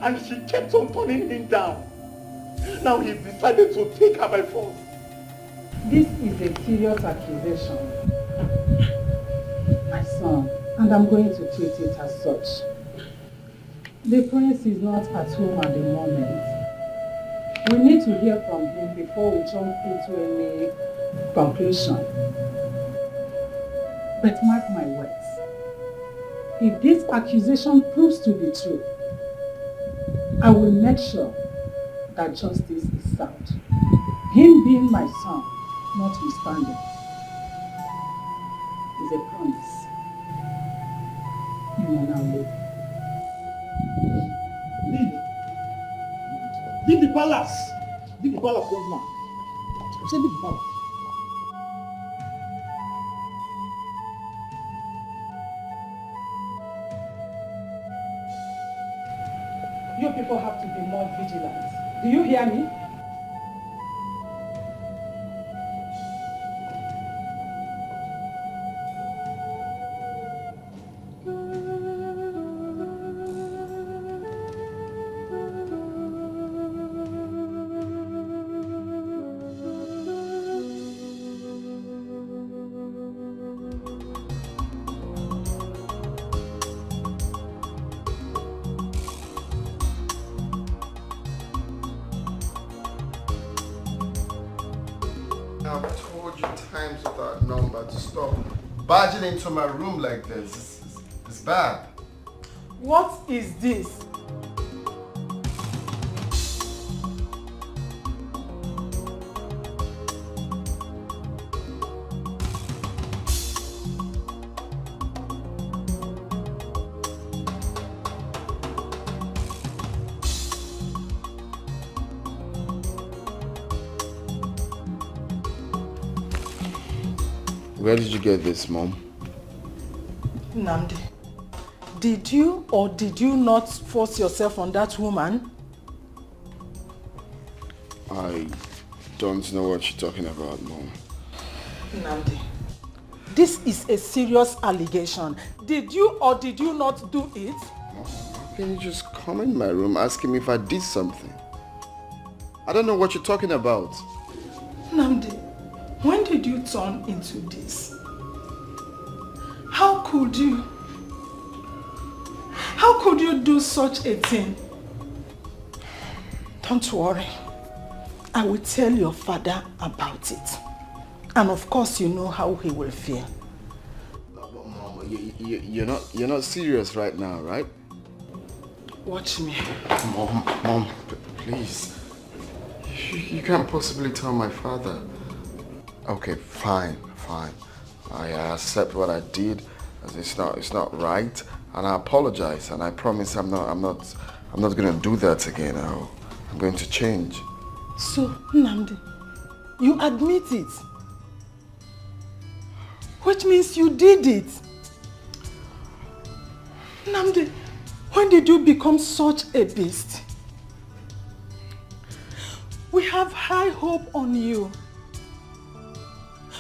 and she kept on turning him down. Now he decided to take her by force. This is a serious accusation, my son, and I'm going to treat it as such. The prince is not at home at the moment. We need to hear from him before we jump into any conclusion. But mark my words, if this accusation proves to be true, I will make sure that justice is served. Him being my son, notwithstanding, is a promise. You may now leave. Leave the palace! Leave the palace, young man. Say leave the palace. You people have to be more vigilant. Do you hear me? I've told you times without number to stop barging into my room like this. It's bad. What is this? Where did you get this, Mom? Nnamdi, did you or did you not force yourself on that woman? I don't know what you're talking about, Mom. Nnamdi, this is a serious allegation. Did you or did you not do it? How can you just come in my room asking me if I did something? I don't know what you're talking about. Nnamdi, when did you turn into this? How could you? How could you do such a thing? Don't worry. I will tell your father about it. And of course you know how he will feel. Mom, you're not serious right now, right? Watch me. Mom, please. You can't possibly tell my father. Okay, fine. I accept what I did. It's not right, and I apologize. And I promise I'm not going to do that again. I'm going to change. So, Nnamdi, you admit it, which means you did it. Nnamdi, when did you become such a beast? We have high hope on you.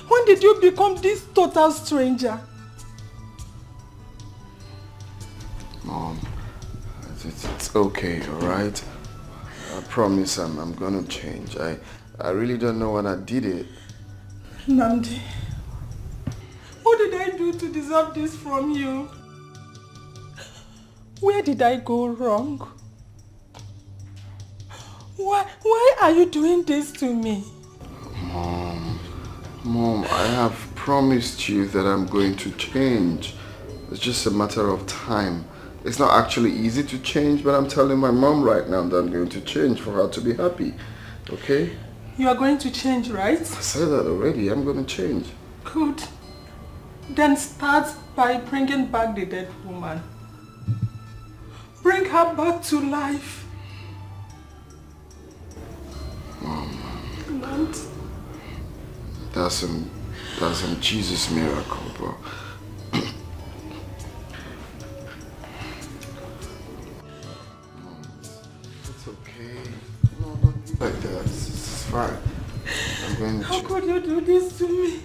When did you become this total stranger? Mom, it's okay, alright? I promise I'm gonna change. I really don't know when I did it. Nnamdi, what did I do to deserve this from you? Where did I go wrong? Why are you doing this to me? Mom, I have promised you that I'm going to change. It's just a matter of time. It's not actually easy to change, but I'm telling my mom right now that I'm going to change for her to be happy. Okay? You are going to change, right? I said that already. I'm going to change. Good. Then start by bringing back the dead woman. Bring her back to life. Mom. That's some Jesus miracle, bro. It's okay. No, don't be like that. It's fine. I'm going to... How could you do this to me?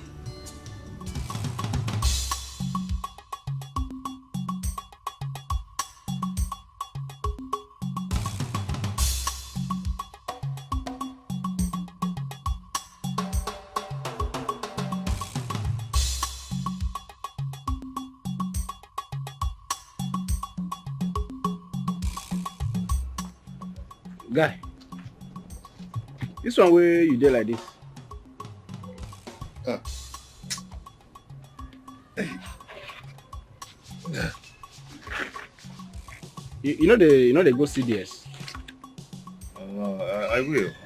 Guy, this one where you did like this. You know they go CDS. I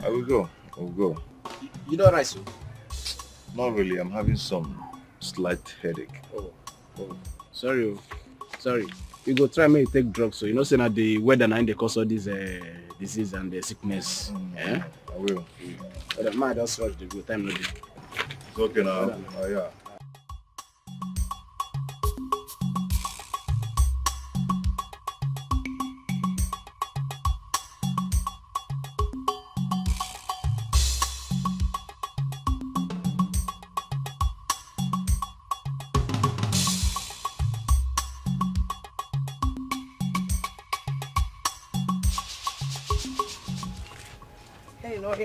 will go. I'll go. You don't right, so? Not really. I'm having some slight headache. Oh. Sorry. You go try me take drugs, so you know say that the weather now they cause all this disease and the sickness. I will. But the man just rush the go time no dey. It's okay now. Yeah.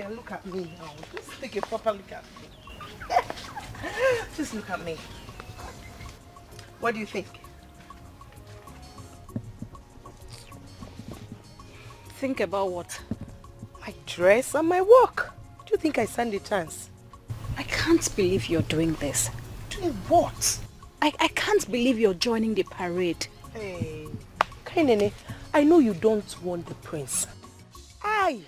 Look at me now. Just take a proper look at me. Just look at me. What do you think? Think about what? My dress and my work. Do you think I stand a chance? I can't believe you're doing this. Doing what? I can't believe you're joining the parade. Hey, Kainene, I know you don't want the prince. I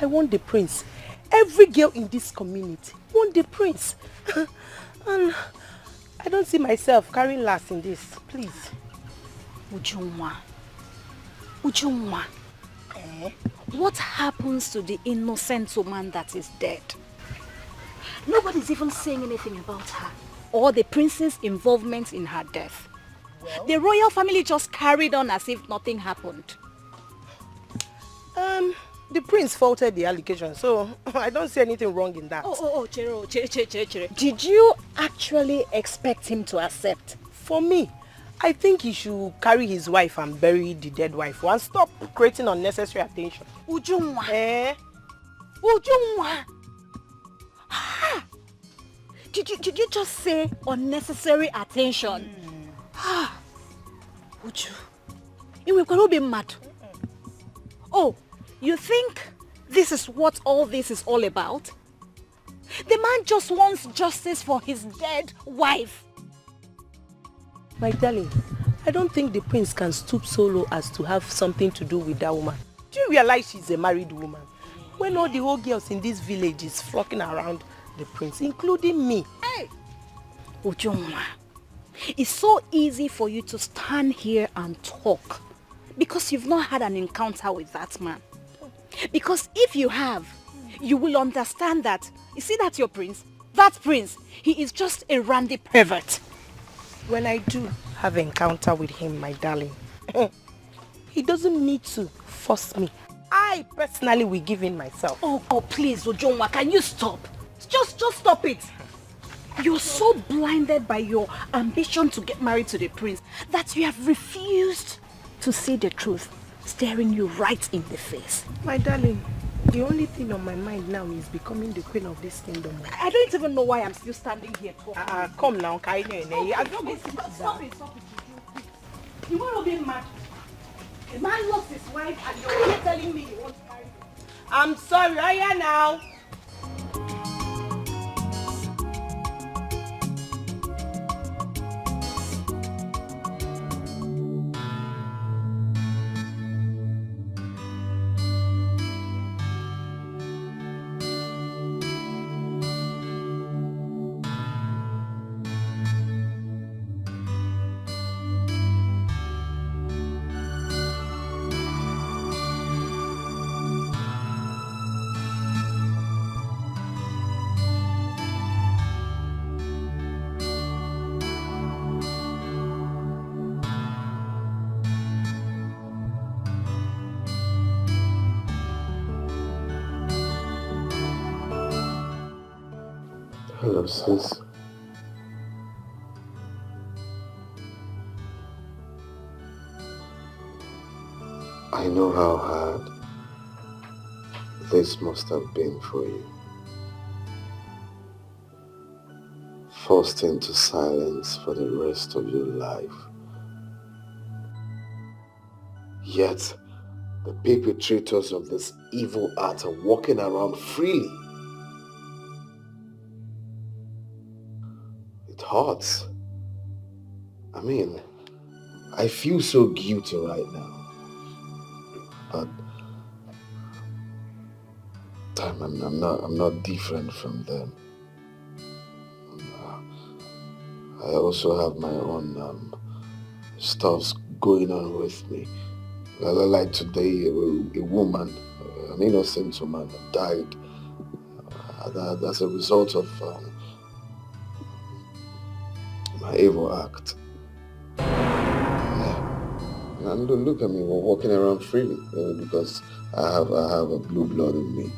want the prince. Every girl in this community want the prince. And I don't see myself carrying last in this. Please. Ujunwa. What happens to the innocent woman that is dead? Nobody's even saying anything about her or the prince's involvement in her death. Well, the royal family just carried on as if nothing happened. The prince faulted the allegation, so I don't see anything wrong in that. Chere. Did you actually expect him to accept? For me, I think he should carry his wife and bury the dead wife and stop creating unnecessary attention. Ujunwa. Ujunwa. Did you just say unnecessary attention? Uju, you will be mad. Oh, you think this is what all this is all about? The man just wants justice for his dead wife. My darling, I don't think the prince can stoop so low as to have something to do with that woman. Do you realize she's a married woman? When all the old girls in this village is flocking around the prince, including me. Hey! Ujoma, it's so easy for you to stand here and talk because you've not had an encounter with that man. Because if you have, you will understand that, you see that your prince? That prince, he is just a randy pervert. When I do have an encounter with him, my darling, he doesn't need to force me. I personally will give in myself. Oh, please, Ujoma, can you stop? Just stop it. You're so blinded by your ambition to get married to the prince that you have refused to see the truth staring you right in the face. My darling, the only thing on my mind now is becoming the queen of this kingdom. I don't even know why I'm still standing here talking. Come now, Kaine. Stop it. You want to be mad? A man lost his wife and you're here telling me you want to marry him. I'm sorry, I am now. Hello, sis. I know how hard this must have been for you. Forced into silence for the rest of your life. Yet, the perpetrators of this evil act are walking around freely. It hurts. I mean, I feel so guilty right now. But I'm not different from them. I also have my own stuffs going on with me. Like today, a woman, an innocent woman, died as a result of my evil act. And look at me, we're walking around freely because I have a blue blood in me.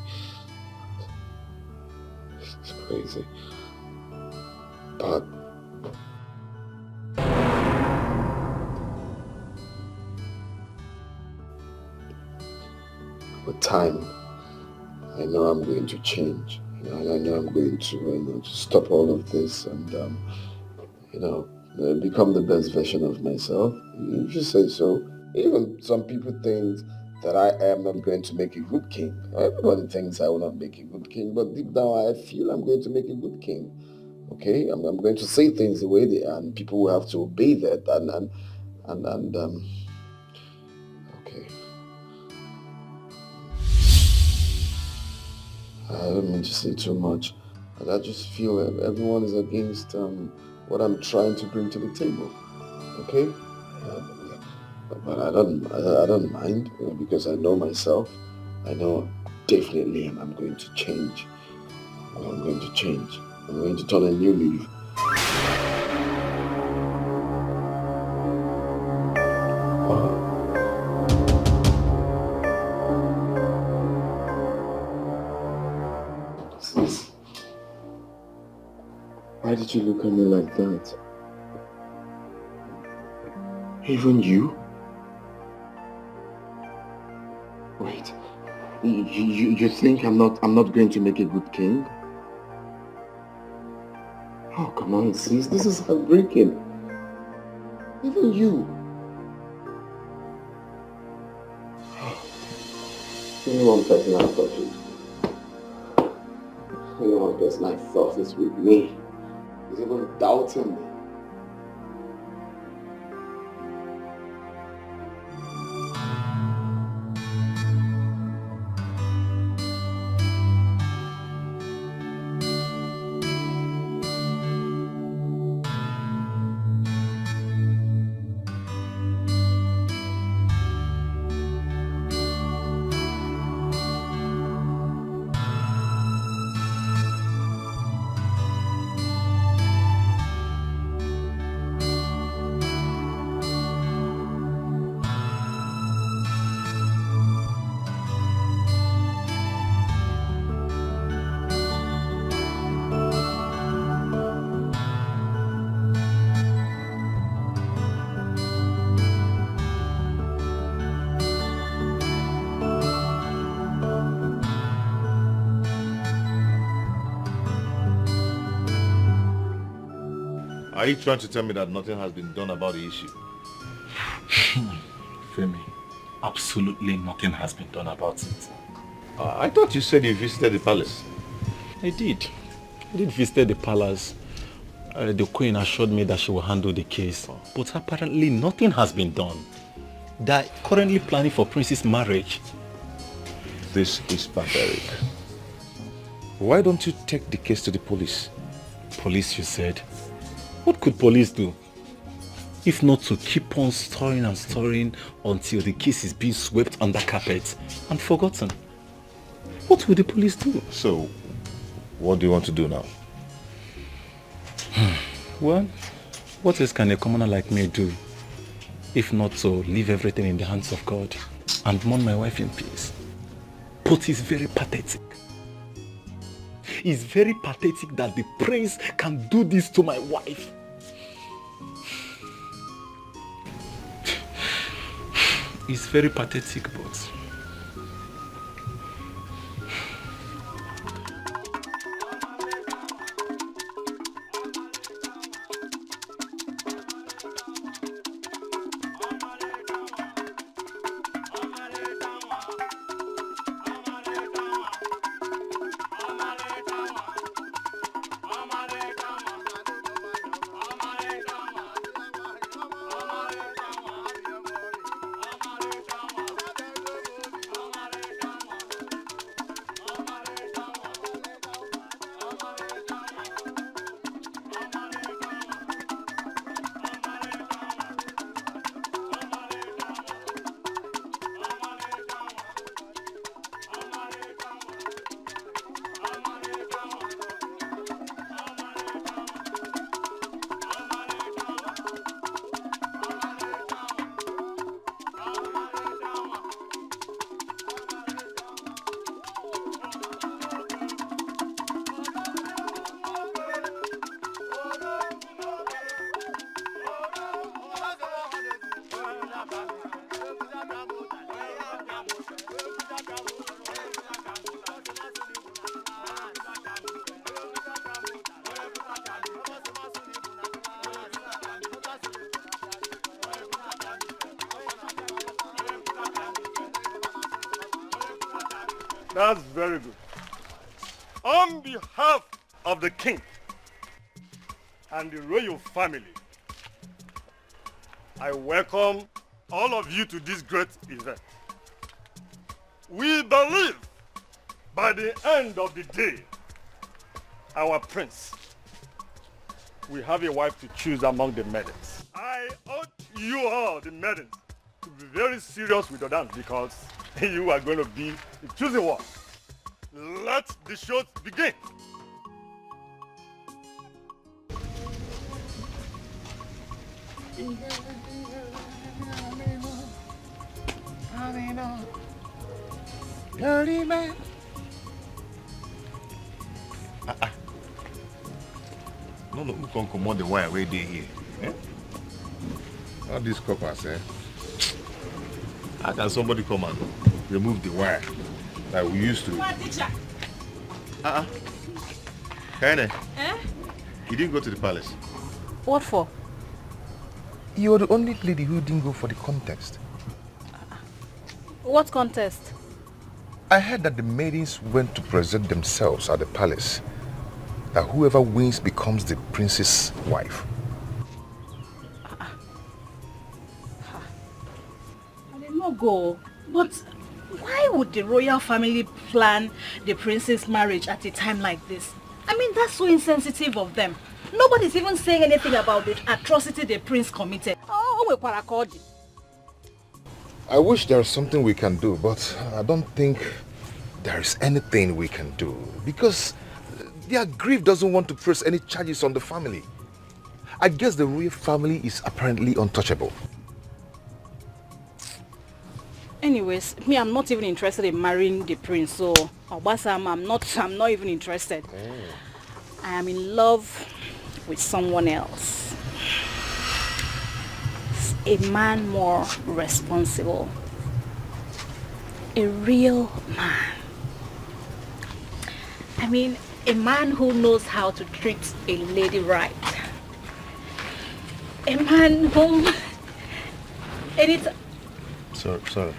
It's crazy. But with time, I know I'm going to change. I know I'm going to stop all of this and become the best version of myself. You just say so. Even some people think that I am not going to make a good king. Everybody thinks I will not make a good king, but deep down I feel I'm going to make a good king. Okay, I'm going to say things the way they are, and people will have to obey that. Okay. I don't mean to say too much, but I just feel that everyone is against what I'm trying to bring to the table. Okay? But I don't mind because I know myself. I know definitely I'm going to change. I'm going to change. I'm going to turn a new leaf. Sis, why did you look at me like that? Even you? Wait, you think I'm not going to make a good king? Oh, come on, sis, this is heartbreaking. Even you. Only one person I thought is only one person I thought is with me. He's even doubting me. Are you trying to tell me that nothing has been done about the issue? Femi, absolutely nothing has been done about it. I thought you said you visited the palace. I did. I did visit the palace. The queen assured me that she will handle the case. But apparently nothing has been done. They are currently planning for Prince's marriage. This is barbaric. Why don't you take the case to the police? Police, you said? What could police do? If not to keep on stirring and stirring until the case is being swept under carpet and forgotten. What will the police do? So, what do you want to do now? Well, what else can a commoner like me do? If not to leave everything in the hands of God and mourn my wife in peace. But it's very pathetic. It's very pathetic that the prince can do this to my wife. It's very pathetic, but... That's very good. On behalf of the king and the royal family, I welcome all of you to this great event. We believe by the end of the day, our prince will have a wife to choose among the maidens. I urge you all, the maidens, to be very serious with your dance because you are going to be the chosen one. Let the show begin. Dirty man. No, we can command the wire right there here. Eh? All these coppers, eh? How can somebody come and remove the wire like we used to? Kaine, you didn't go to the palace. What for? You're the only lady who didn't go for the contest. What contest? I heard that the maidens went to present themselves at the palace. That whoever wins becomes the prince's wife. I did not go. But why would the royal family plan the prince's marriage at a time like this? I mean, that's so insensitive of them. Nobody's even saying anything about the atrocity the prince committed. I wish there was something we can do, but I don't think there is anything we can do because their grief doesn't want to press any charges on the family. I guess the royal family is apparently untouchable. Anyways, me, I'm not even interested in marrying the prince, so Obasam, I'm not even interested. I am in love with someone else. A man more responsible. A real man. I mean, a man who knows how to treat a lady right. A man whom... Sorry.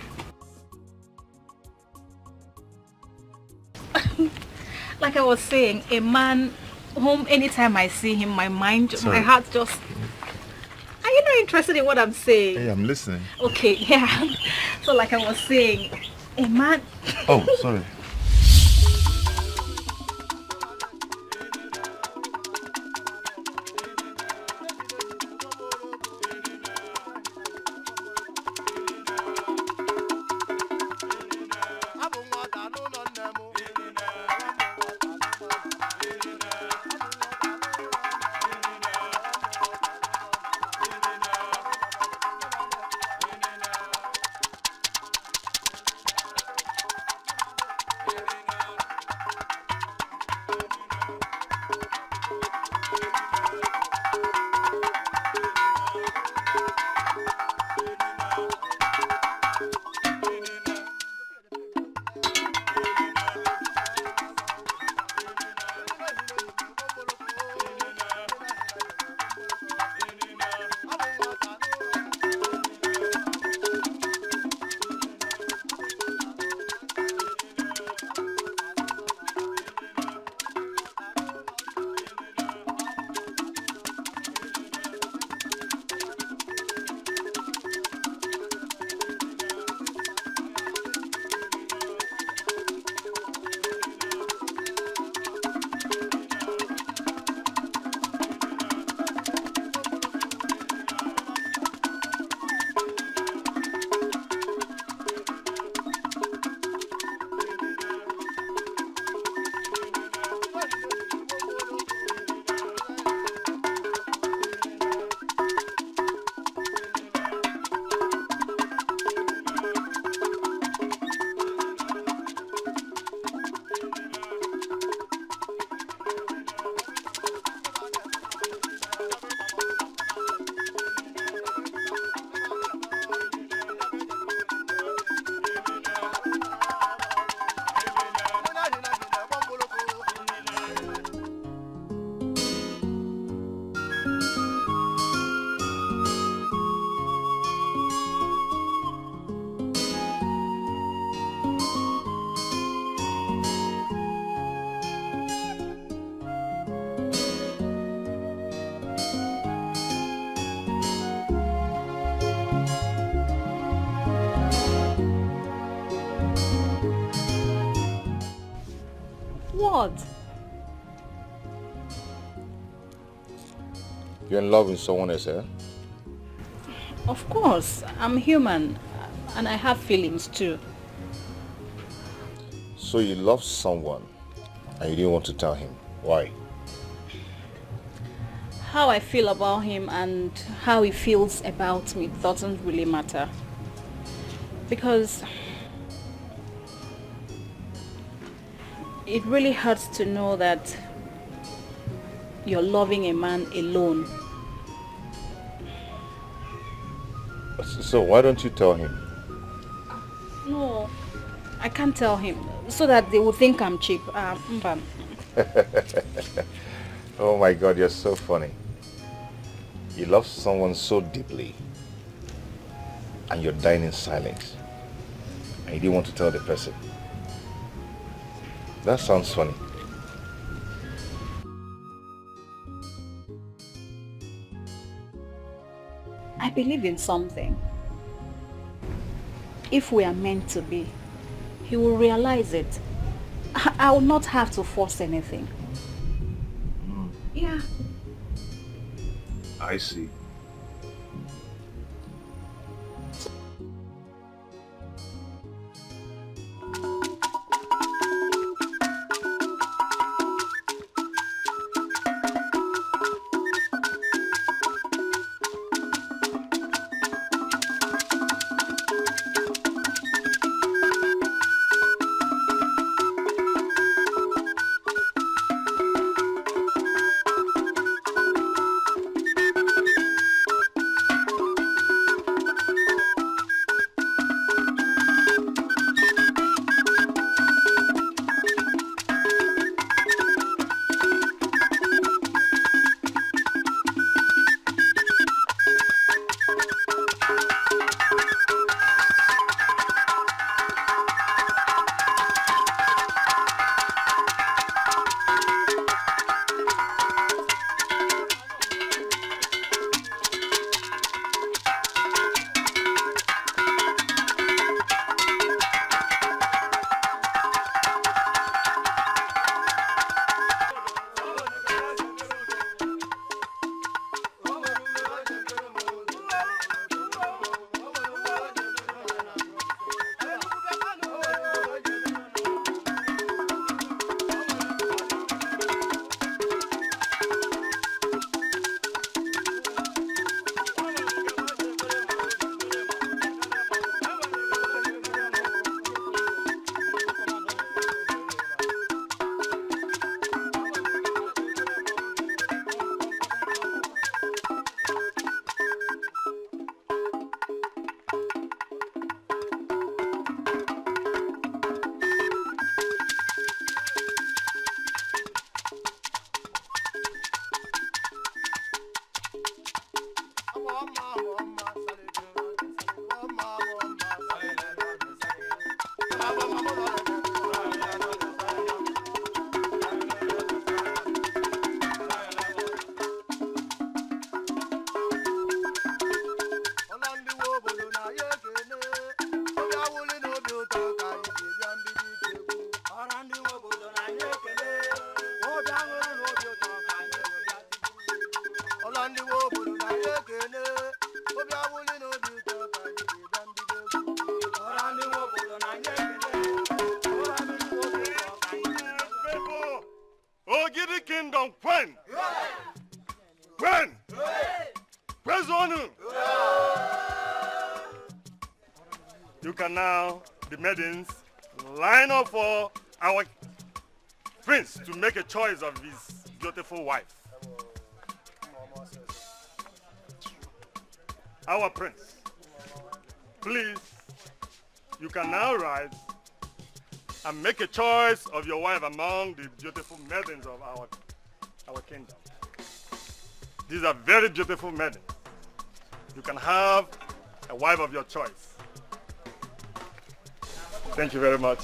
Like I was saying, a man whom anytime I see him, my heart just... Are you not interested in what I'm saying? Hey, I'm listening. Okay, yeah. So like I was saying, a man... Oh, sorry. What? You're in love with someone else, eh? Of course, I'm human and I have feelings too. So you love someone and you didn't want to tell him. Why? How I feel about him and how he feels about me doesn't really matter. Because it really hurts to know that you're loving a man alone. So why don't you tell him? No, I can't tell him so that they will think I'm cheap. Oh my God, you're so funny. You love someone so deeply and you're dying in silence and you didn't want to tell the person. That sounds funny. I believe in something. If we are meant to be, he will realize it. I will not have to force anything. Yeah. I see. You can now, the maidens, line up for our prince to make a choice of his beautiful wife. Our prince, please, you can now rise and make a choice of your wife among the beautiful maidens of our kingdom. These are very beautiful maidens. You can have a wife of your choice. Thank you very much.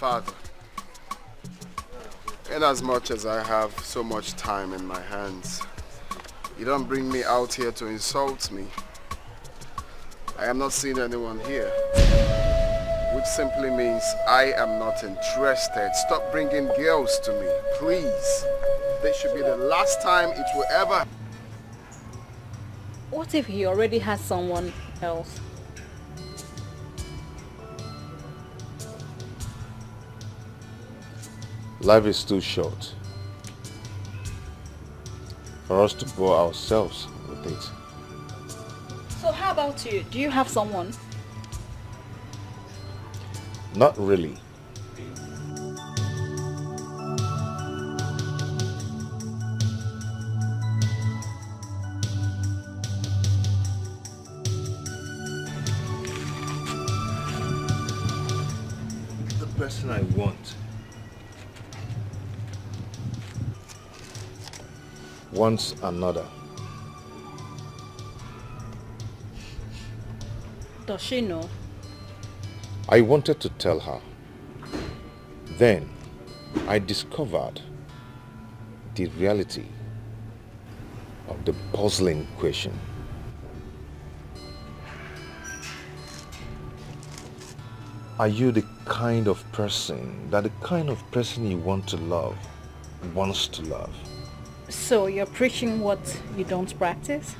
Father, inasmuch as I have so much time in my hands, you don't bring me out here to insult me. I am not seeing anyone here, which simply means I am not interested. Stop bringing girls to me, please. This should be the last time it will ever. What if he already has someone else? Life is too short. for us to bore ourselves with it. So how about you? Do you have someone? Not really. The person I want wants another. Does she know? I wanted to tell her. Then I discovered the reality of the puzzling question. Are you the kind of person that the kind of person you want to love wants to love? So you're preaching what you don't practice?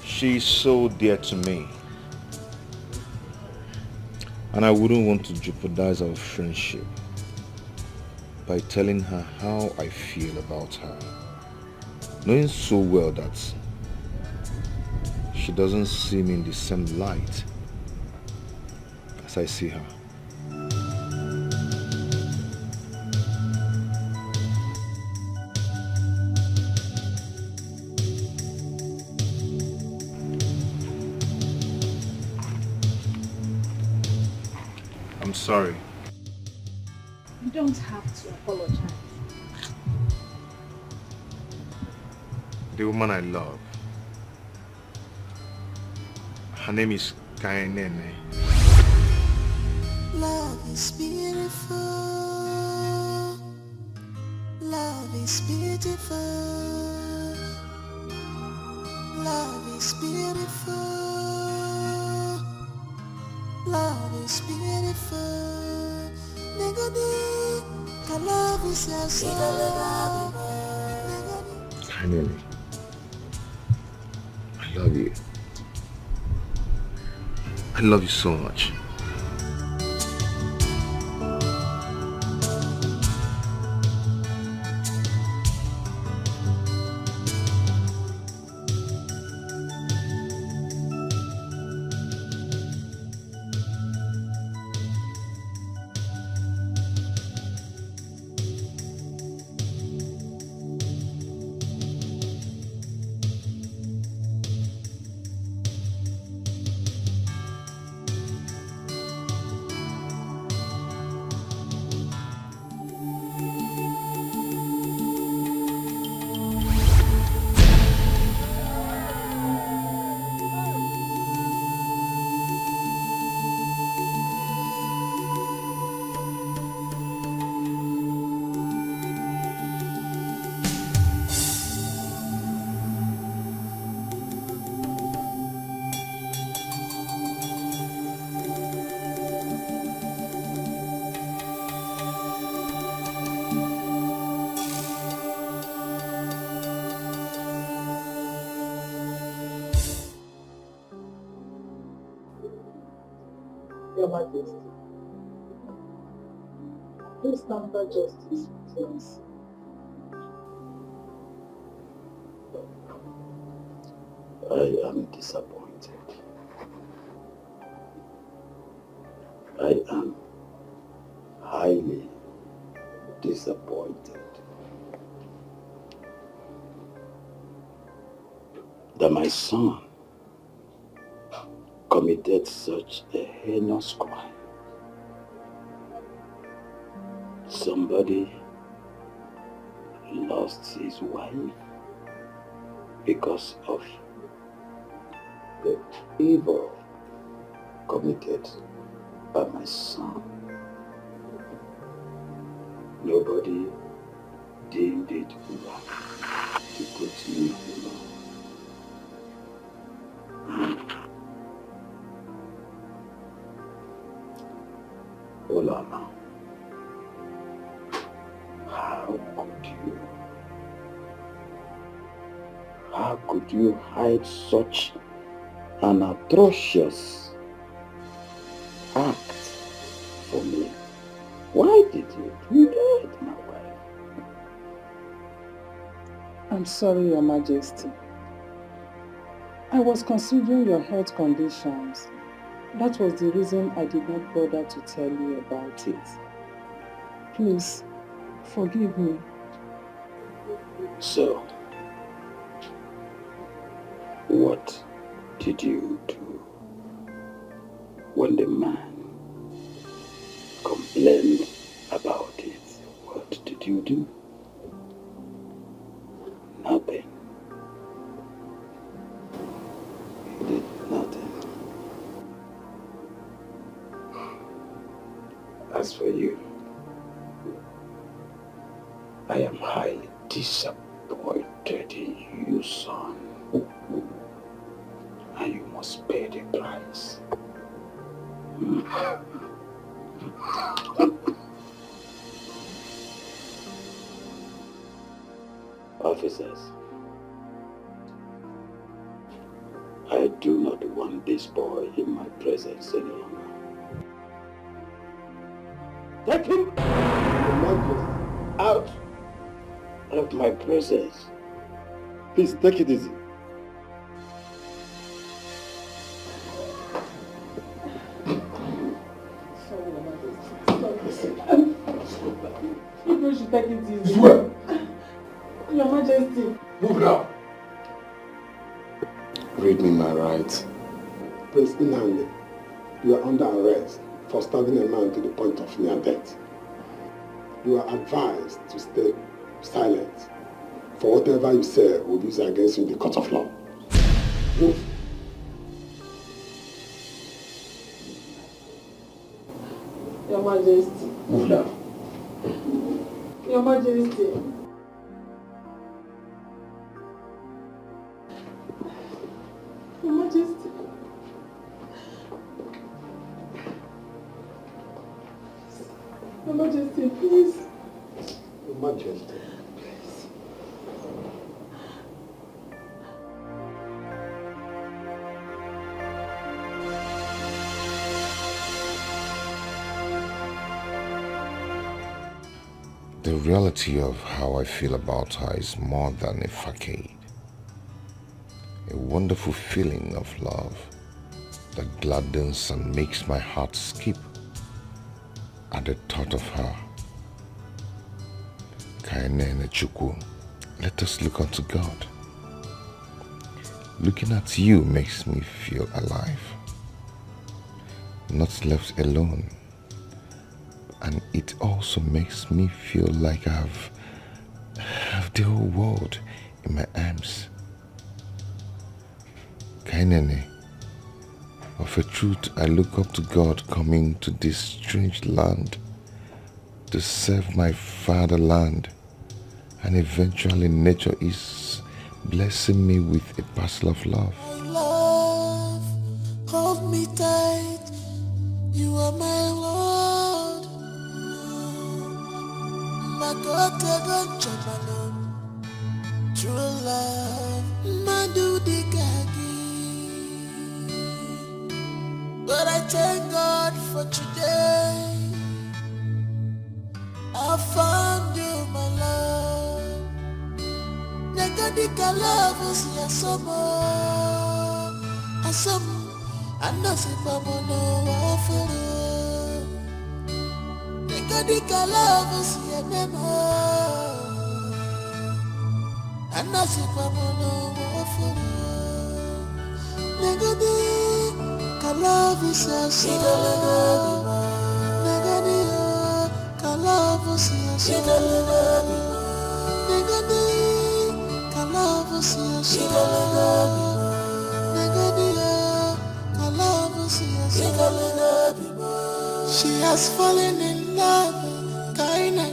She's so dear to me, and I wouldn't want to jeopardize our friendship by telling her how I feel about her, knowing so well that she doesn't see me in the same light as I see her. I'm sorry. You don't have to apologize. The woman I love, her name is Kainene. Love is beautiful. Love is beautiful. Love is beautiful. Love is beautiful. Negodi, the love is your soul. Kainene, I love you. I love you so much. Your Majesty, please temper justice with us. I am disappointed. I am highly disappointed that my son committed such a heinous crime. Somebody lost his wife because of the evil committed by my son. Nobody deemed it right to put me alone. Olama, how could you hide such an atrocious act for me? Why did you do that, my wife? I'm sorry, Your Majesty. I was considering your health conditions. That was the reason I did not bother to tell you about it. Please, forgive me. So, what did you do when the man complained about it? What did you do? Nothing. You did nothing. As for you, I am highly disappointed in you, son. And you must pay the price. Officers, I do not want this boy in my presence any longer. Take him out of my presence. Please, take it easy. You should take it easy. Swear. Your Majesty. Move now. Read me my rights. Prince Nnamdi, you are under arrest for stabbing a man to the point of near death. You are advised to stay silent, for whatever you say will be used against you in the court of law. Move. Your Majesty. Move now. Your Majesty. Your Majesty. Your Majesty, please. Your Majesty. The reality of how I feel about her is more than a facade. A wonderful feeling of love that gladdens and makes my heart skip at the thought of her. Kainene Chukwu, let us look unto God. Looking at you makes me feel alive, not left alone. And it also makes me feel like I have the whole world in my arms. Kainene, of a truth I look up to God coming to this strange land to serve my fatherland, and eventually nature is blessing me with a parcel of love. Love, hold me tight, you are my Lord. True love, Madu the Gagi. But I thank God for today. I found you, my love. Negadika love is yasomo. Asom, anasipamo no wafere. Negadika love is yanemo. Anasipamo no wafere. Negadika love is yasomo. Negadika love is yasomo. She has fallen in love, kindly.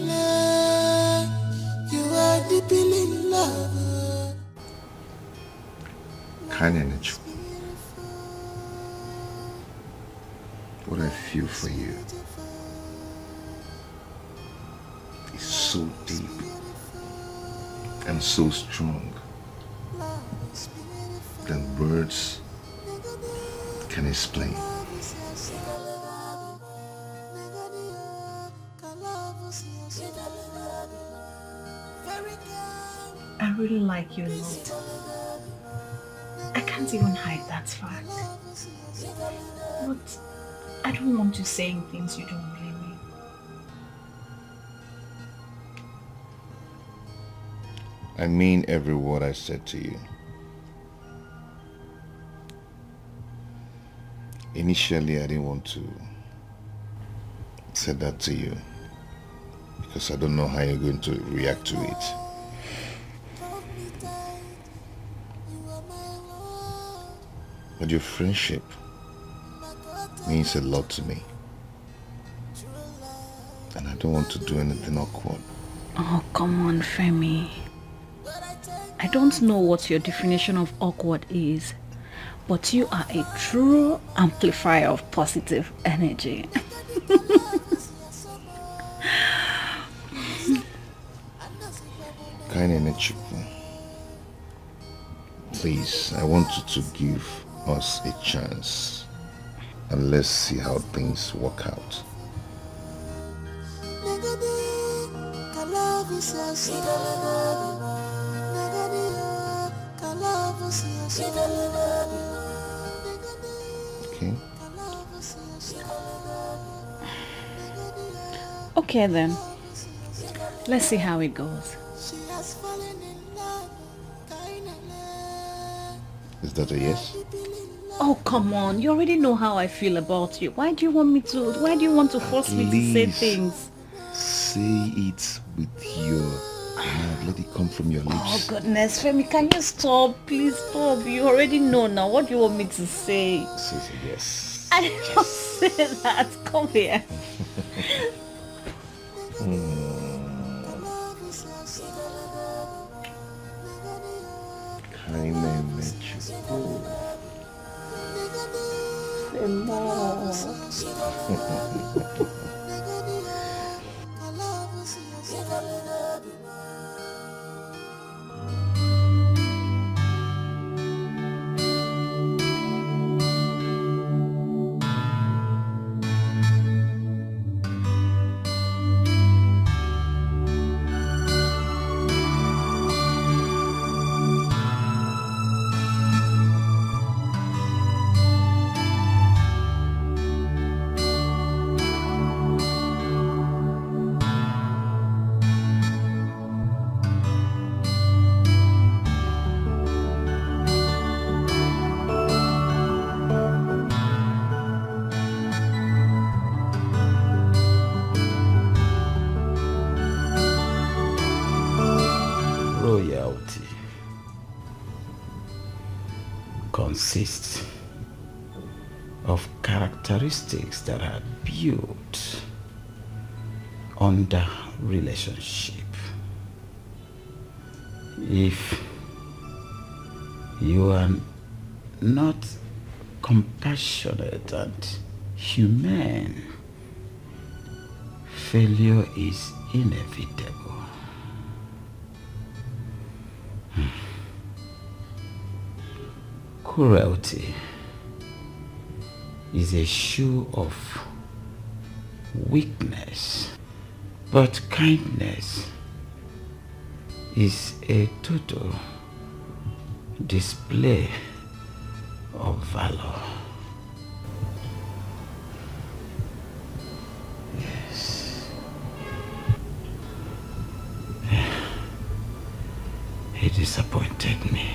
You are deeply in love. Kainene, what I feel for you is so deep and so strong than words can explain. really like you a lot. I can't even hide that fact. But I don't want you saying things you don't really mean. I mean every word I said to you. Initially, I didn't want to say that to you because I don't know how you're going to react to it. But your friendship means a lot to me. And I don't want to do anything awkward. Oh, come on, Femi. I don't know what your definition of awkward is, but you are a true amplifier of positive energy. Kind energy. Please, I want you to give us a chance and let's see how things work out. Okay? Okay then. Let's see how it goes. Is that a yes? Oh, come on. You already know how I feel about you. Why do you want to force me to say things? Say it with your mouth. Let it come from your lips. Oh, goodness. Femi, can you stop? Please stop. You already know now. What do you want me to say? Say yes. I didn't say that. Come here. Kind energy. Royalty consists of characteristics that are built under relationship. If you are not compassionate and humane, failure is inevitable. Cruelty is a show of weakness, but kindness is a total display of valor. Yes. He disappointed me.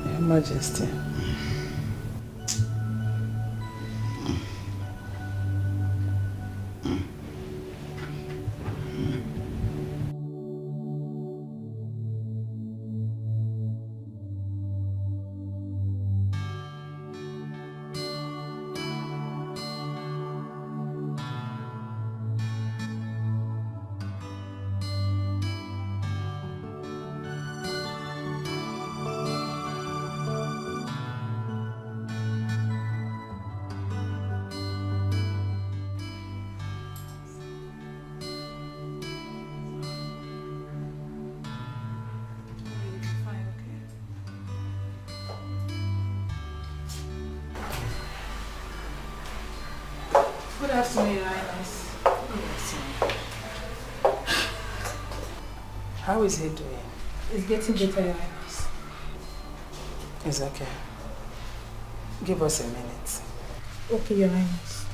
Your Majesty. afternoon, Your Highness. How is he doing? It's getting better, Your Highness. It's okay. Give us a minute. Okay, Your Highness.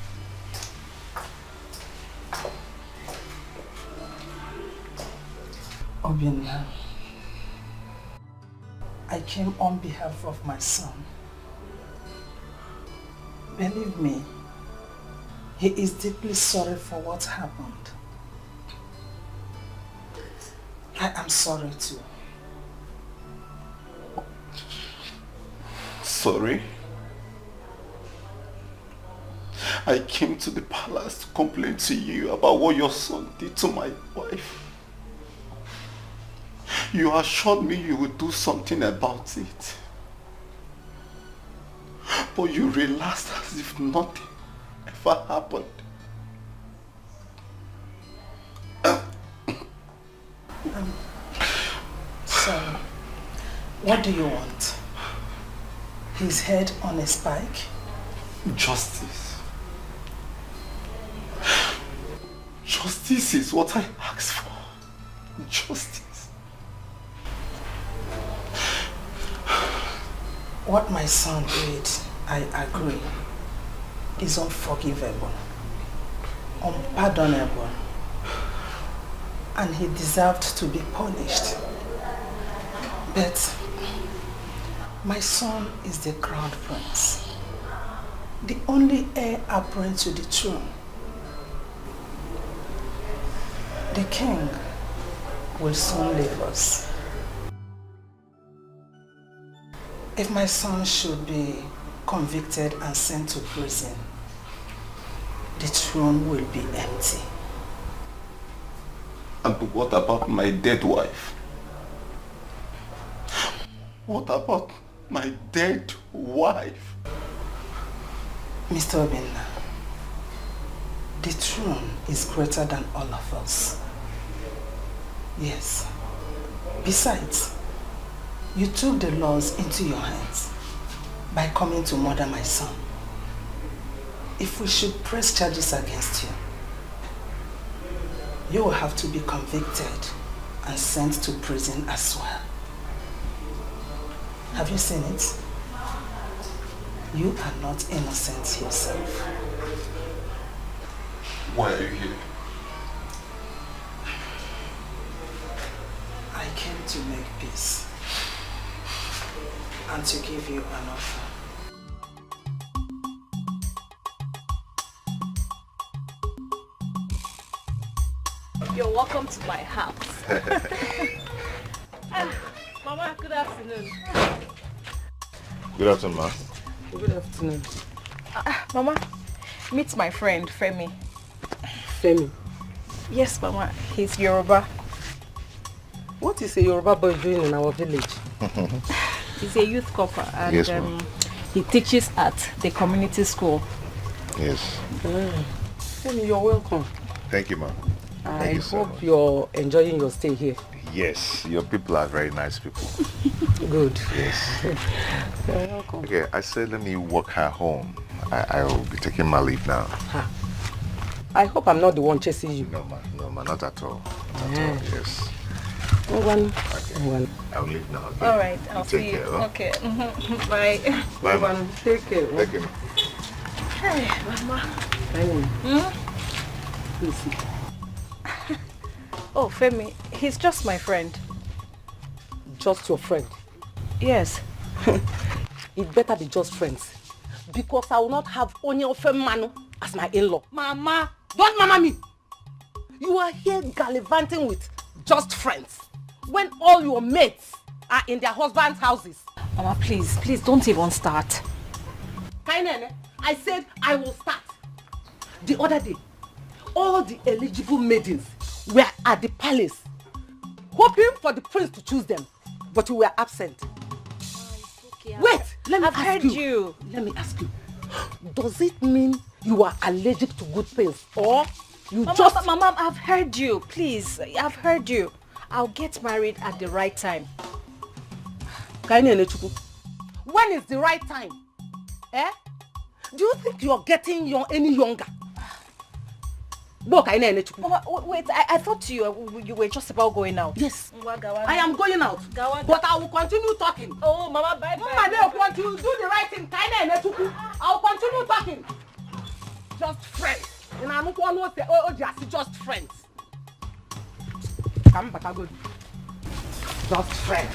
Obinna, I came on behalf of my son. Believe me, he is deeply sorry for what happened. I am sorry too. Sorry? I came to the palace to complain to you about what your son did to my wife. You assured me you would do something about it. But you relaxed as if nothing ever happened. So, what do you want? His head on a spike? Justice. Justice is what I asked for. Justice. What my son did, I agree, is unforgivable, unpardonable, and he deserved to be punished. But my son is the crown prince, the only heir apparent to the throne. The king will soon leave us. If my son should be convicted and sent to prison, the throne will be empty. And what about my dead wife? What about my dead wife? Mr. Obinna, the throne is greater than all of us. Yes. Besides, you took the laws into your hands by coming to murder my son. If we should press charges against you, you will have to be convicted and sent to prison as well. Have you seen it? You are not innocent yourself. Why are you here? I came to make peace and to give you an offer. You're welcome to my house. Mama, good afternoon. Good afternoon, ma. Good afternoon. Mama, meet my friend, Femi. Femi? Yes, Mama. He's Yoruba. What is a Yoruba boy doing in our village? He's a youth corper and Yes, ma'am. he teaches at the community school. Yes. Femi, you're welcome. Thank you, ma. I Thank you so hope much. you're enjoying your stay here. Yes, your people are very nice people. Good. Yes. You're welcome. Okay, I said let me walk her home. I will be taking my leave now. I hope I'm not the one chasing you. No, ma, not at all. Not at all, yes. Okay. I'll leave now. Okay? All right, I'll Take see care, you. huh? Okay. Bye. Bye, ma. Take care. Thank you, ma. Hey, Mama. Oh, Femi, he's just my friend. Just your friend? Yes. It better be just friends. Because I will not have Onye Manu as my in-law. Mama, don't mama me. You are here gallivanting with just friends. When all your mates are in their husband's houses. Mama, please don't even start. Kainene, I said I will start. The other day, all the eligible maidens were at the palace, hoping for the prince to choose them, but you were absent. Okay, Wait, let me I've ask heard you. Let me ask you. Does it mean you are allergic to good things, or you Mama, I've heard you. Please, I've heard you. I'll get married at the right time. When is the right time? Eh? Do you think you are getting any younger? Wait, I thought you were just about going out. Yes, I am going out, but I will continue talking. Oh, Mama, bye. Want to do the right thing. I will continue talking. Just friends. And I'm not just friends. Come back, good. Just friends.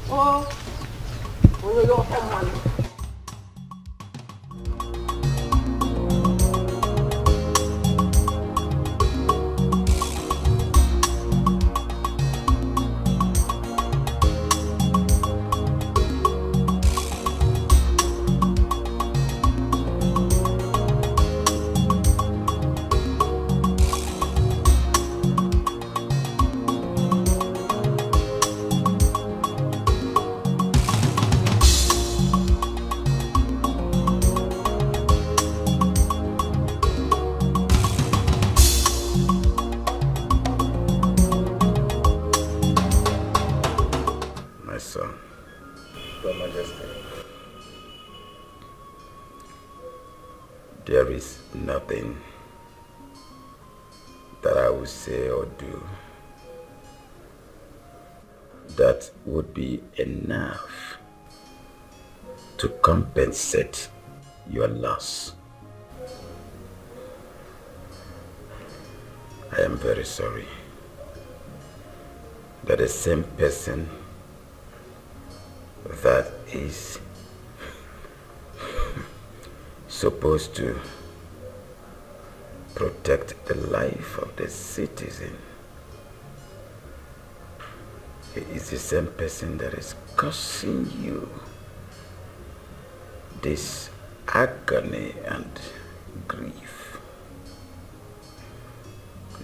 Oh, you're someone. My son. Your Majesty. There is nothing that I will say or do that would be enough to compensate your loss. I am very sorry that the same person that is supposed to protect the life of the citizen, he is the same person that is causing you this agony and grief.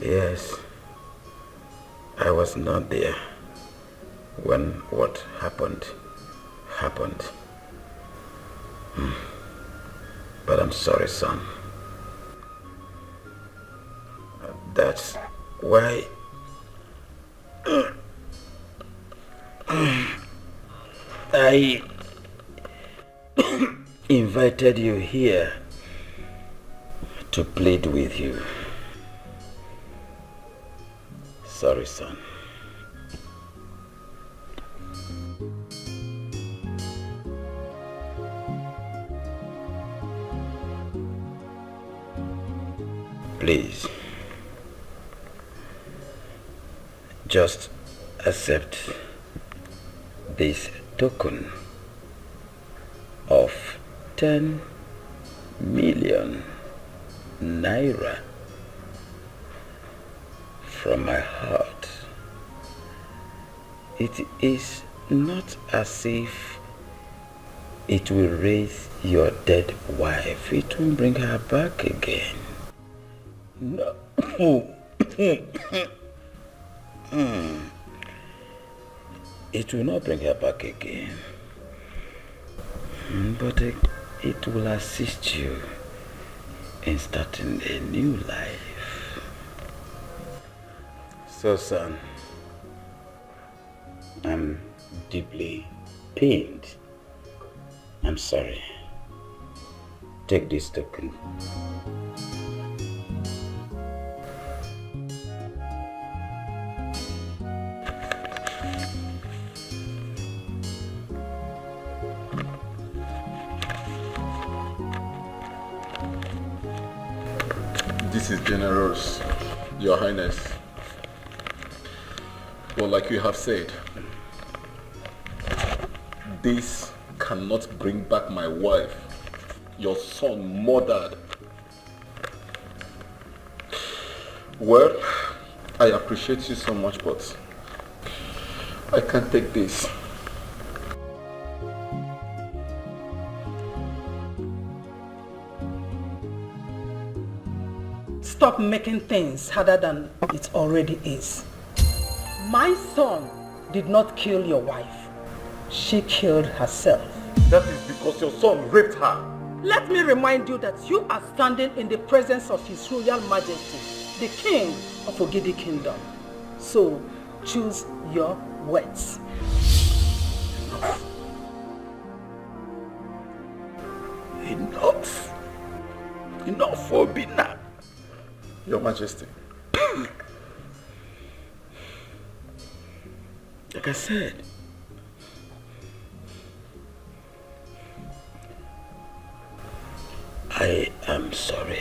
Yes, I was not there when what happened. But I'm sorry, son. That's why I invited you here to plead with you. Sorry, son. Please, just accept this token of 10 million naira from my heart. It is not as if it will raise your dead wife. It will bring her back again. No. It will not bring her back again. But it will assist you in starting a new life. So, son, I'm deeply pained. I'm sorry. Take this token. This is generous, Your Highness. But like you have said, this cannot bring back my wife, your son murdered. Well, I appreciate you so much, but I can't take this. Stop making things harder than it already is. My son did not kill your wife. She killed herself. That is because your son raped her. Let me remind you that you are standing in the presence of His Royal Majesty, the King of Ogidi Kingdom. So choose your words. Enough. Enough for Bina. Your Majesty. Like I said, I am sorry.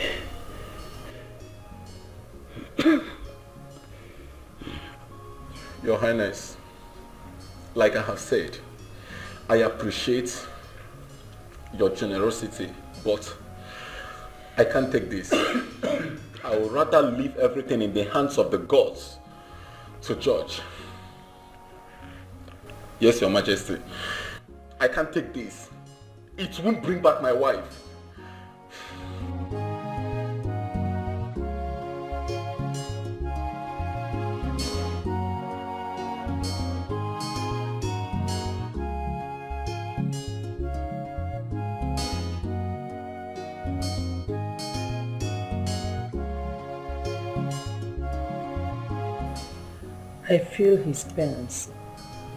Your Highness, like I have said, I appreciate your generosity, but I can't take this. I would rather leave everything in the hands of the gods to judge. Yes, Your Majesty. I can't take this. It won't bring back my wife. I feel his pains,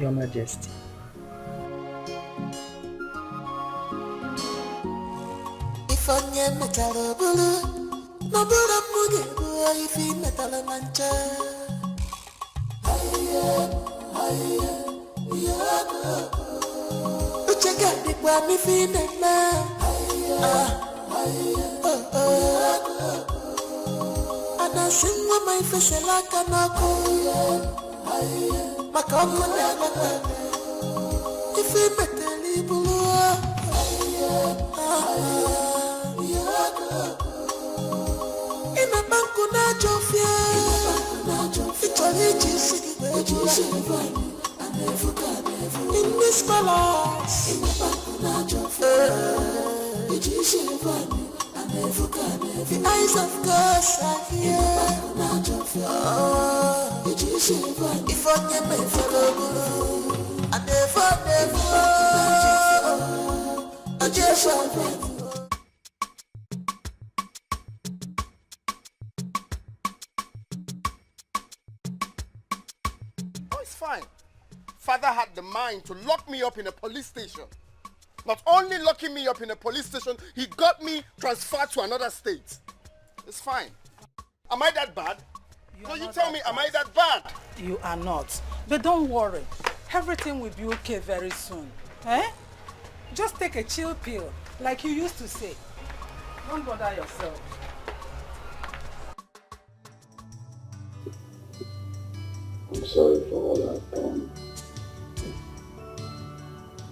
Your Majesty. If onye metara bulu, no bulu muge go if he metala mancha. Uchega di kwa mi fi na. Ana singwa mai fesela kanako. Makako na mata. If he metali bulu. Ina banku na jofia, ichori jisi in this palace. The eyes of God are here. If I can make follow, I never, I just want. Fine. Father had the mind to lock me up in a police station. Not only locking me up in a police station, he got me transferred to another state. It's fine. Am I that bad? No, you tell me, am I that bad? You are not. But don't worry. Everything will be okay very soon. Eh? Just take a chill pill, like you used to say. Don't bother yourself. I'm sorry for all I've done.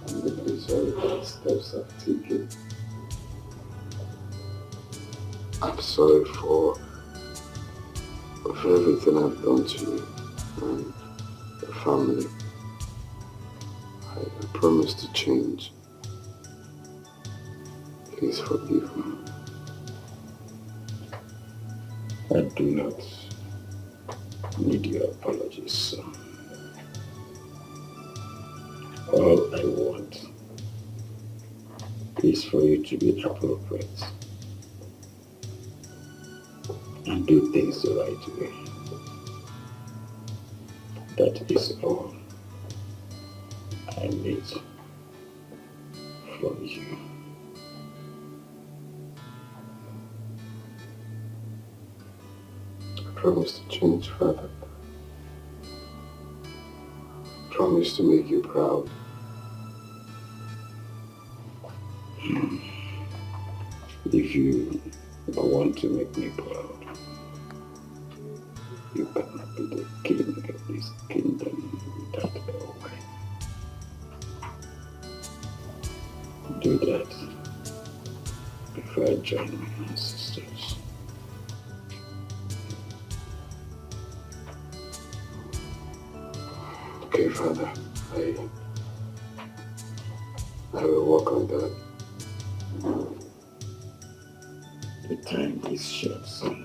I'm deeply sorry for the steps I've taken. I'm sorry for everything I've done to you and your family. I promise to change. Please forgive me. I do not need your apologies, son. All I want is for you to be appropriate and do things the right way. That is all I need from you. Promise to change, Father. Promise to make you proud. If you want to make me proud, you cannot be the king of this kingdom without a wife. Do that before I join my ancestors. Okay, Father, I will work on that. The time is short, son.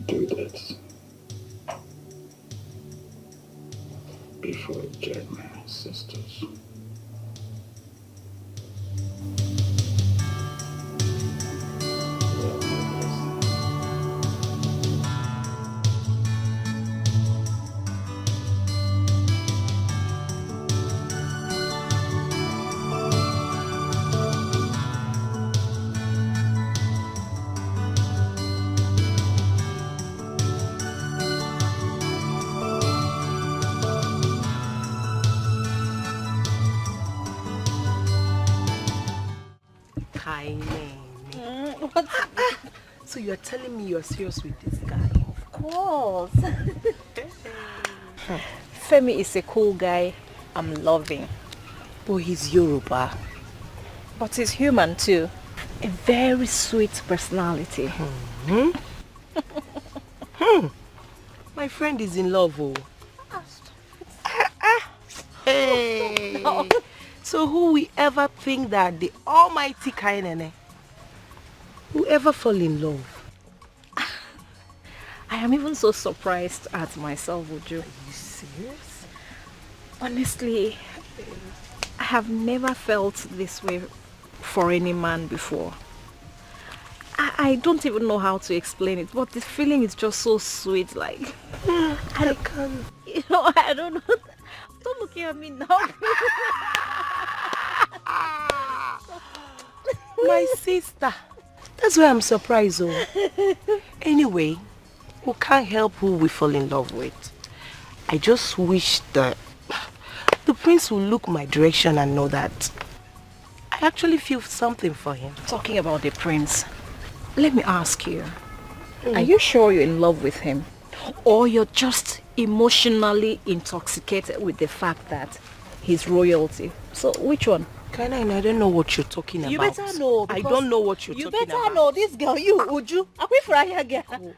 Do that before I join my ancestors. So you're telling me you're serious with this guy? Of course. Femi is a cool guy I'm loving. But he's Yoruba. But he's human too. A very sweet personality. My friend is in love, oh. Hey. No. So who will ever think that the almighty Kainene will ever fall in love? I am even so surprised at myself, Uju. Are you serious? Honestly, I have never felt this way for any man before. I don't even know how to explain it, but the feeling is just so sweet, like... I can't... You know, I don't know. Don't look at me now. My sister. That's why I'm surprised, oh. Anyway, we can't help who we fall in love with. I just wish that the prince will look my direction and know that I actually feel something for him. Talking about the prince, let me ask you, are you sure you're in love with him? Or you're just emotionally intoxicated with the fact that he's royalty? So which one? Kaina, I don't know what you're talking about. You better know. I don't know what you're talking about. You better know this girl, you, Uju. Akwifuraya girl.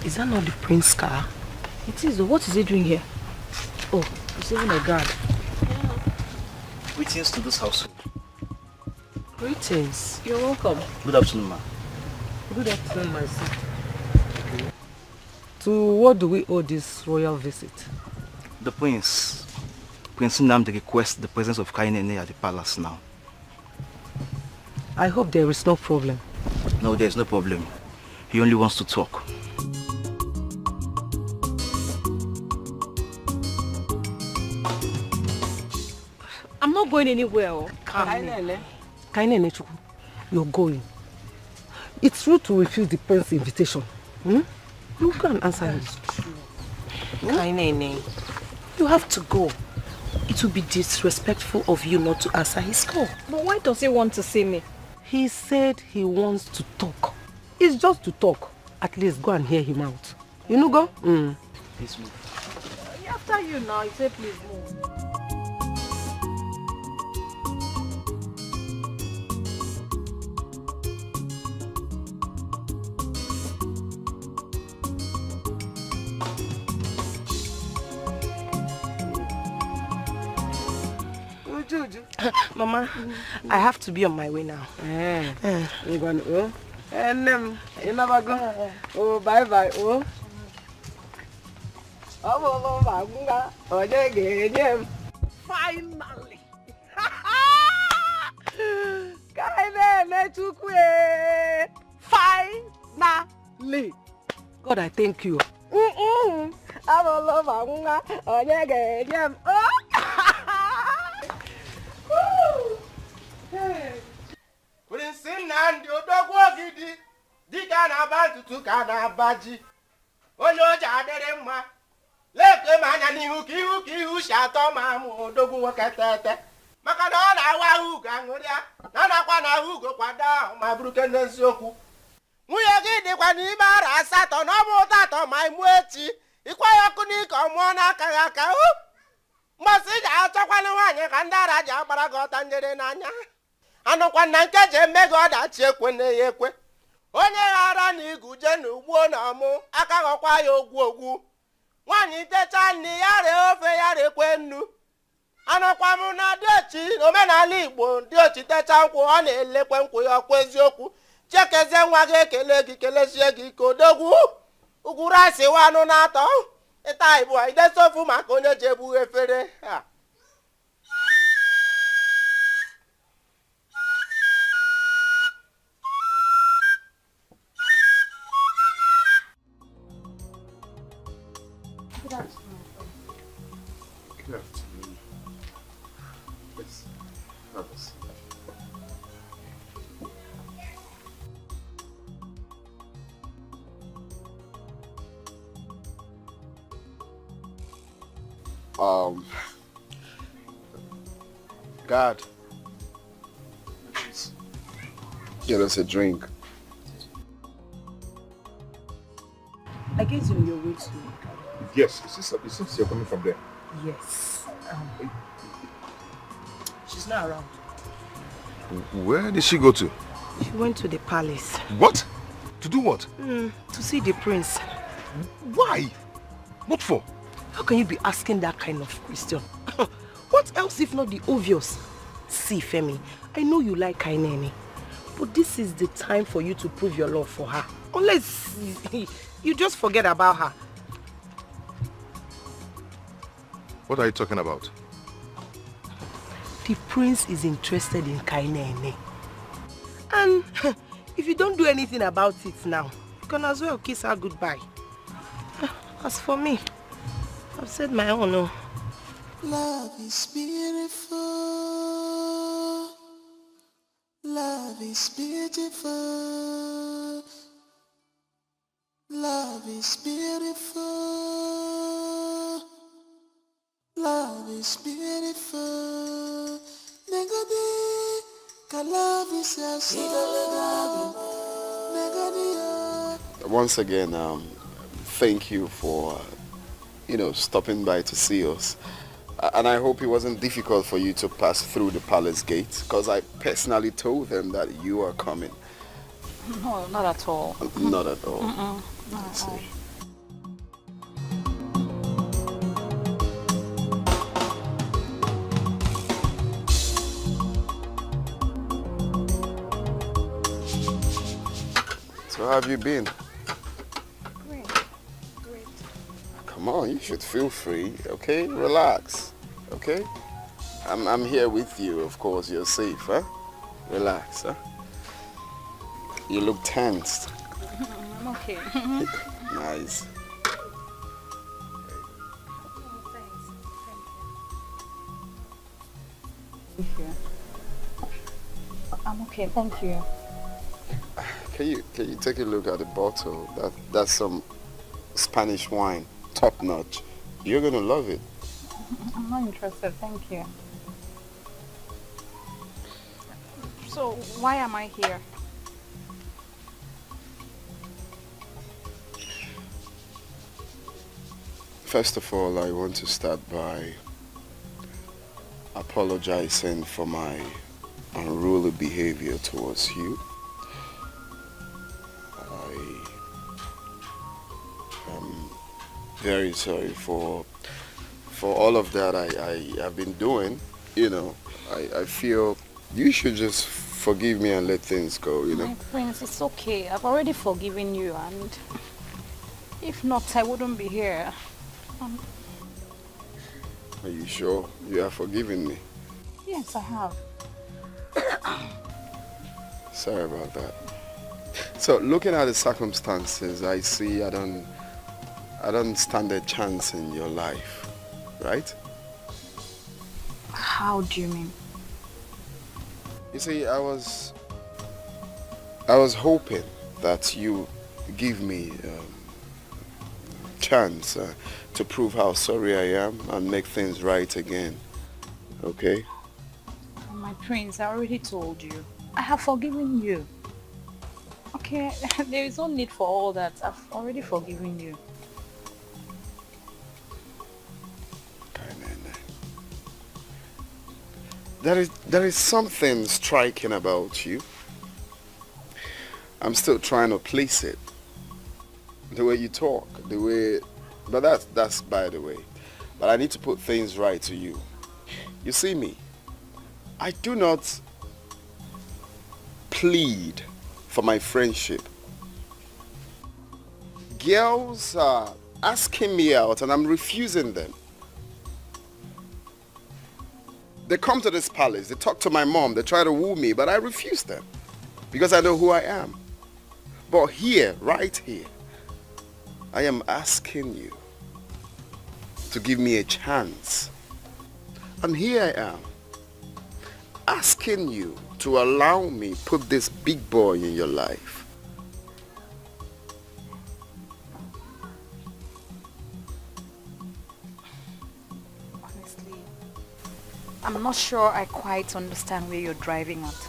Is that not the prince car? It is. What is he doing here? Oh, it's even a guard. Greetings to this household. Greetings. You're welcome. Good afternoon, ma. Good afternoon, my son. To what do we owe this royal visit? The Prince Nnamdi requests the presence of Kainene at the palace now. I hope there is no problem. No, there is no problem. He only wants to talk. I'm not going anywhere. Kainene Chukwu, you're going. It's rude to refuse the prince's invitation. You can answer him. Kainene, you have to go. It would be disrespectful of you not to answer his call. But why does he want to see me? He said he wants to talk. It's just to talk. At least go and hear him out. You know, go? Please move. After you now, you say please move. Mama, I have to be on my way now. You're going to go? And you never go. Oh, bye bye. Oh. Finally. Finally. God, I thank you. Prince Nnamdi odogwu ogidi dịka na-aba ntutu ka na-abaji onye oji adịrị mma leke m anya n'ihu ka ihu si atọ ma amụ odogwu nwoke tete maka na ọ na-awa ahụ ugo aṅụrịa na nakwa na ahụ ugo kwado ahụ ma bụrụke n'eziokwu nwunye gị dịkwa n'ime ara asatọ na ọ bụ ụtọ atọ ma ịmụ echi ịkwa ya ọkụ n'ike ọmụọ n'aka gị aka mgbasị ị ga-achọkwana nwaanyị ka ndị ara ji agbara gị ọta njere n'anya anụkwa na nke ji eme gị ọdachi ekwe na ya ekwe onye ghara na iguje na ugbuo na ọmụ aka ghọkwa ya ogwu nwaanyị techa nri ya ree ofe ya rekwe nnu anụkwa m na diochi omenala Igbo diochi techa nkwụ ọ na-elekwe nkwụ ya ọkwa eziokwu chekezie nwa gị ekele gị kelesie gị ike odogwu ugwu rice wanụ na-atọ ịta ibu idesa ofu maka onye ji ebu efere ha. Good afternoon. Good afternoon. Let's have a seat. God, Get us a drink. I guess you're on your way to... Yes, it seems you're coming from there. Yes. She's not around. Where did she go to? She went to the palace. What? To do what? To see the prince. Why? What for? How can you be asking that kind of question? What else if not the obvious? See, Femi, I know you like Kainene, but this is the time for you to prove your love for her. Unless you just forget about her. What are you talking about? The prince is interested in Kainene. And if you don't do anything about it now, you can as well kiss her goodbye. As for me, I've said my own. No. Love is beautiful. Love is beautiful. Love is beautiful. Love is beautiful. Negadi, love is Once again, thank you for, stopping by to see us. And I hope it wasn't difficult for you to pass through the palace gate, because I personally told them that you are coming. No, not at all. Not at all. Not at all. So how have you been? Great. Come on, you should feel free, okay? Relax, okay? I'm here with you, of course, you're safe, huh? Relax, huh? You look tensed. I'm okay. Nice. Thank you. I'm okay, thank you. Can you take a look at the bottle? That's some Spanish wine, top notch. You're gonna love it. I'm not interested, thank you. So, why am I here? First of all, I want to start by apologizing for my unruly behavior towards you. I am very sorry for all of that I have been doing. I feel you should just forgive me and let things go, My prince, it's okay. I've already forgiven you, and if not, I wouldn't be here. Are you sure you have forgiven me? Yes, I have. Sorry about that. So, looking at the circumstances, I see I don't stand a chance in your life, right? How do you mean? You see, I was hoping that you give me a chance to prove how sorry I am and make things right again. Okay? My prince, I already told you. I have forgiven you. Okay, there is no need for all that. I've already forgiven you. There is something striking about you. I'm still trying to place it. The way you talk, but that's by the way. But I need to put things right to you. You see me, I do not plead for my friendship. Girls are asking me out and I'm refusing them. They come to this palace, they talk to my mom, they try to woo me, but I refuse them because I know who I am. But here, right here, I am asking you to give me a chance. And here I am, asking you to allow me put this big boy in your life. Honestly, I'm not sure I quite understand where you're driving at.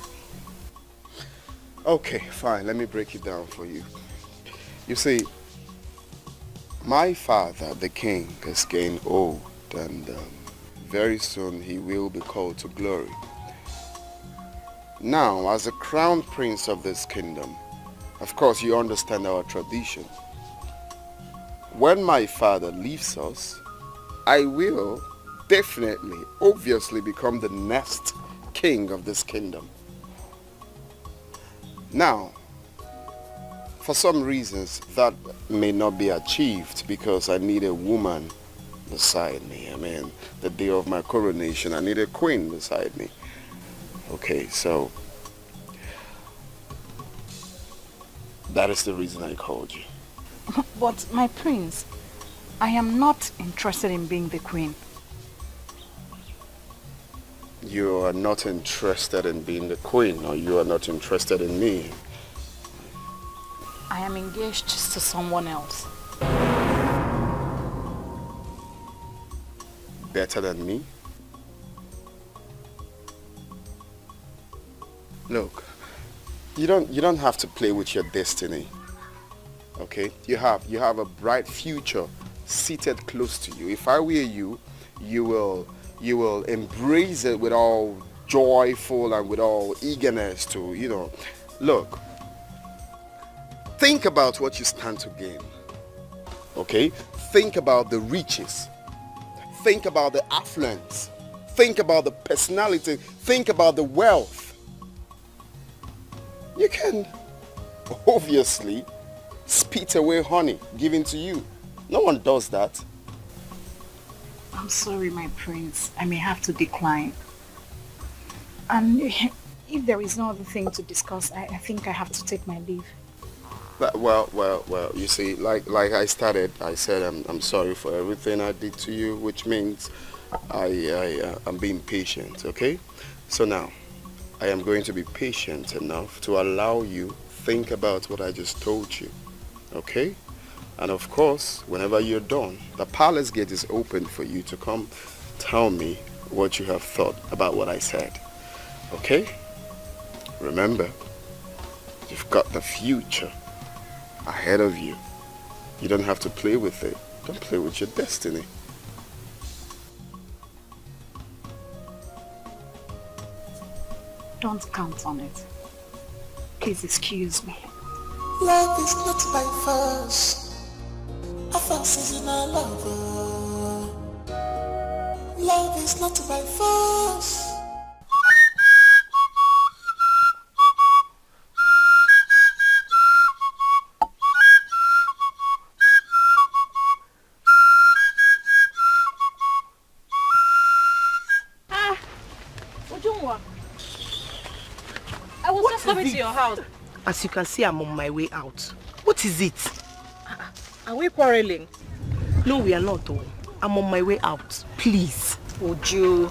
Okay, fine. Let me break it down for you. You see, my father, the king, is getting old, and very soon he will be called to glory. Now, as a crown prince of this kingdom, of course you understand our tradition. When my father leaves us, I will definitely, obviously become the next king of this kingdom. Now, for some reasons that may not be achieved because I need a woman beside me. I mean, the day of my coronation, I need a queen beside me. Okay, so that is the reason I called you. But my prince, I am not interested in being the queen. You are not interested in being the queen, or you are not interested in me. I am engaged to someone else. Better than me? Look, you don't have to play with your destiny. Okay? You have a bright future seated close to you. If I were you, you will embrace it with all joyful and with all eagerness to, look, think about what you stand to gain. Okay? Think about the riches. Think about the affluence. Think about the personality. Think about the wealth. You can obviously spit away honey given to you. No one does that. I'm sorry, my prince. I may have to decline. And if there is no other thing to discuss, I think I have to take my leave. Well, you see, like I said I'm sorry for everything I did to you, which means I'm being patient, okay? So now, I am going to be patient enough to allow you think about what I just told you, okay? And of course, whenever you're done, the palace gate is open for you to come tell me what you have thought about what I said, okay? Remember, you've got the future ahead of you. You don't have to play with it. Don't play with your destiny. Don't count on it. Please excuse me. Love is not by force. Offense is in our love. Love is not by force. I was just coming to your house. As you can see, I'm on my way out. What is it? Are we quarreling? No, we are not. Oh. I'm on my way out. Please. Uju,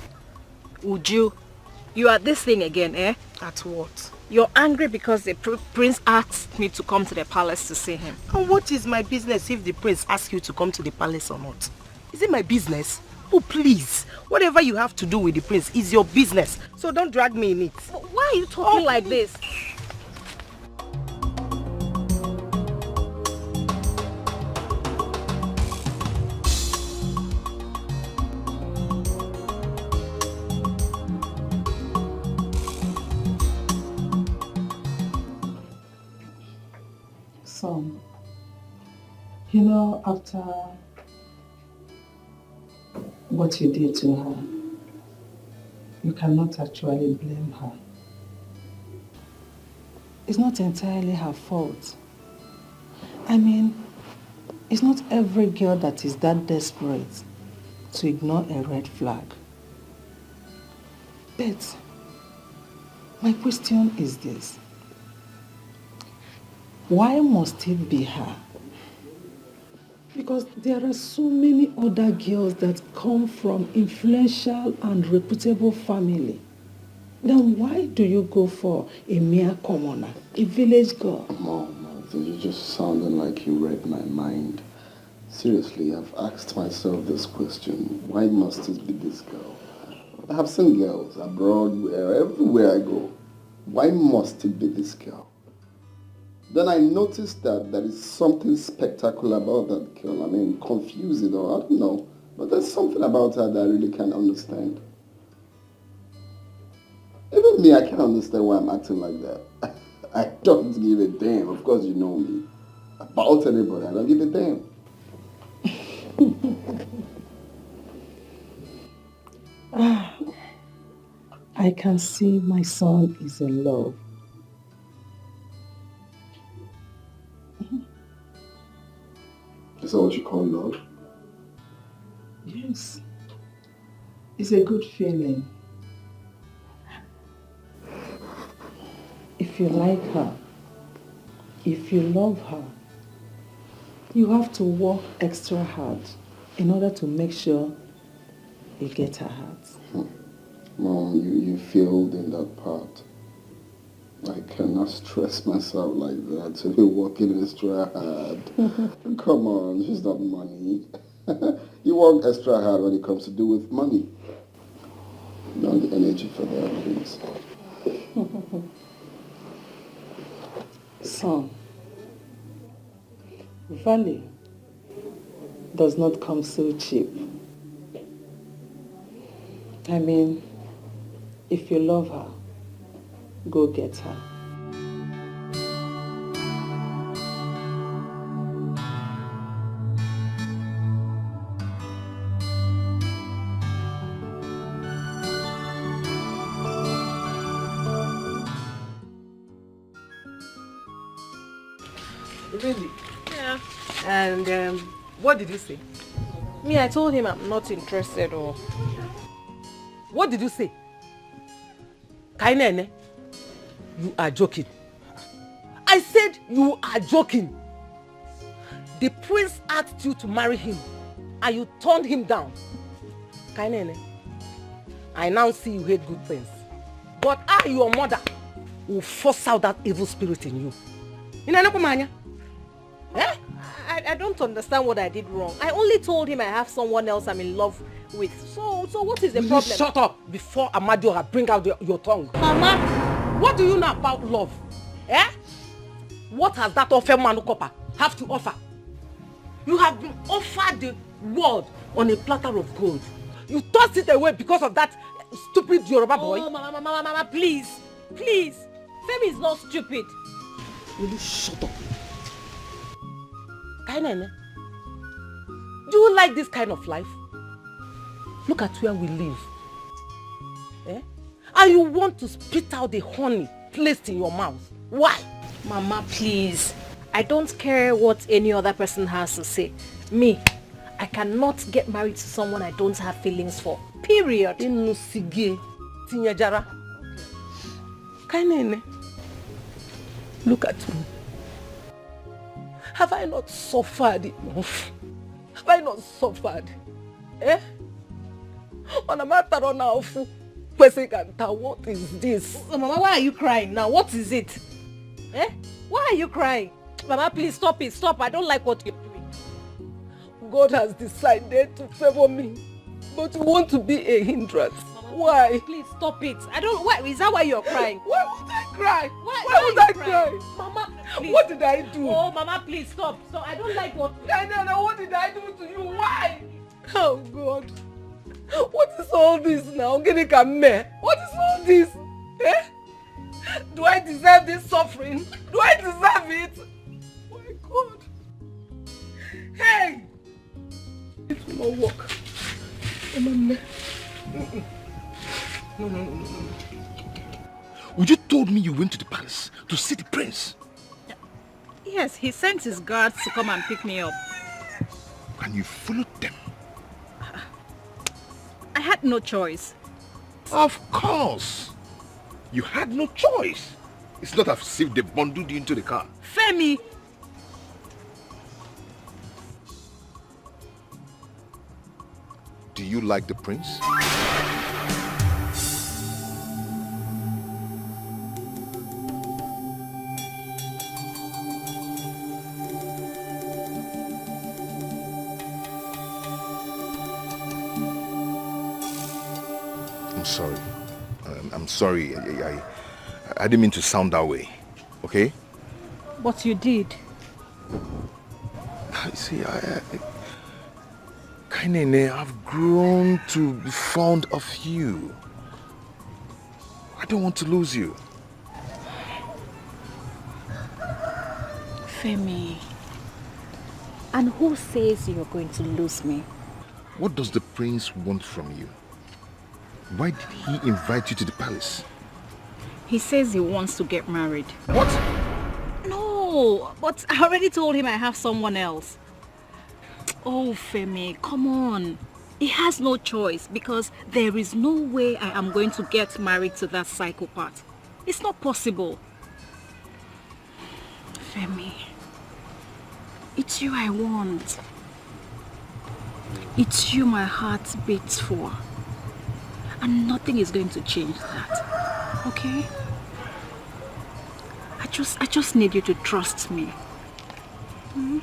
you are this thing again, eh? At what? You're angry because the prince asked me to come to the palace to see him. And what is my business if the prince asks you to come to the palace or not? Is it my business? Oh, please. Whatever you have to do with the prince is your business. So don't drag me in it. Why are you talking like this? Son, after what you did to her, you cannot actually blame her. It's not entirely her fault. I mean, it's not every girl that is that desperate to ignore a red flag. But my question is this. Why must it be her? Because there are so many other girls that come from influential and reputable family. Then why do you go for a mere commoner, a village girl? Mom, I think you're just sounding like you read my mind. Seriously, I've asked myself this question. Why must it be this girl? I've seen girls abroad, everywhere I go. Why must it be this girl? Then I noticed that there is something spectacular about that girl. I mean, confusing or I don't know. But there's something about her that I really can't understand. Even me, I can't understand why I'm acting like that. I don't give a damn. Of course you know me. About anybody, I don't give a damn. I can see my son is in love. Is that what you call love? Yes. It's a good feeling. If you like her, if you love her, you have to work extra hard in order to make sure you get her heart. Mom, you failed in that part. I cannot stress myself like that to be working extra hard. Come on, she's not money. You work extra hard when it comes to do with money. Not the energy for that, please. Son, value does not come so cheap. I mean, if you love her, go get her. Really? Yeah. And what did you say? Me, I told him I'm not interested or... What did you say? Kainene, you are joking. I said you are joking. The prince asked you to marry him and you turned him down. Kainene, I now see you hate good things. But I, your mother, will force out that evil spirit in you. Eh? I don't understand what I did wrong. I only told him I have someone else I'm in love with. So what is the problem? Shut up before Amadioha bring out your tongue. Mama, what do you know about love? Eh? What has that offer Manukopa have to offer? You have been offered the world on a platter of gold. You tossed it away because of that stupid Yoruba boy. Oh, Mama, please. Please. Femi is not stupid. Will you shut up? Kainene, do you like this kind of life? Look at where we live. Eh? And you want to spit out the honey placed in your mouth. Why? Mama, please. I don't care what any other person has to say. Me, I cannot get married to someone I don't have feelings for. Period. Inusige Tinyajara. Kainene, look at me. Have I not suffered enough? Have I not suffered? Eh? On a matter of now, what is this? Mama, why are you crying now? What is it? Eh? Why are you crying? Mama, please stop it. Stop. I don't like what you're doing. God has decided to favor me, but you want to be a hindrance. Mama, why? Please stop it. I don't. Why? Is that why you're crying? Why would I cry? Why would I cry? Mama, please. What did I do? Oh, Mama, please stop. So I don't like what. No, what did I do to you? Why? Oh God. What is all this now? What is all this? Eh? Do I deserve this suffering? Do I deserve it? Oh my God. Hey! It will not work. No. Would you told me you went to the palace to see the prince? Yes, he sent his guards to come and pick me up. And you followed them? I had no choice. Of course. You had no choice. It's not as if they bundled you into the car. Femi! Do you like the prince? I'm sorry. I'm sorry. I didn't mean to sound that way. Okay? But you did. See, Kainene, I've grown to be fond of you. I don't want to lose you. Femi, and who says you're going to lose me? What does the prince want from you? Why did he invite you to the palace? He says he wants to get married. What? No, but I already told him I have someone else. Oh, Femi, come on. He has no choice because there is no way I am going to get married to that psychopath. It's not possible. Femi, it's you I want. It's you my heart beats for. And nothing is going to change that. Okay? I just need you to trust me. Hmm?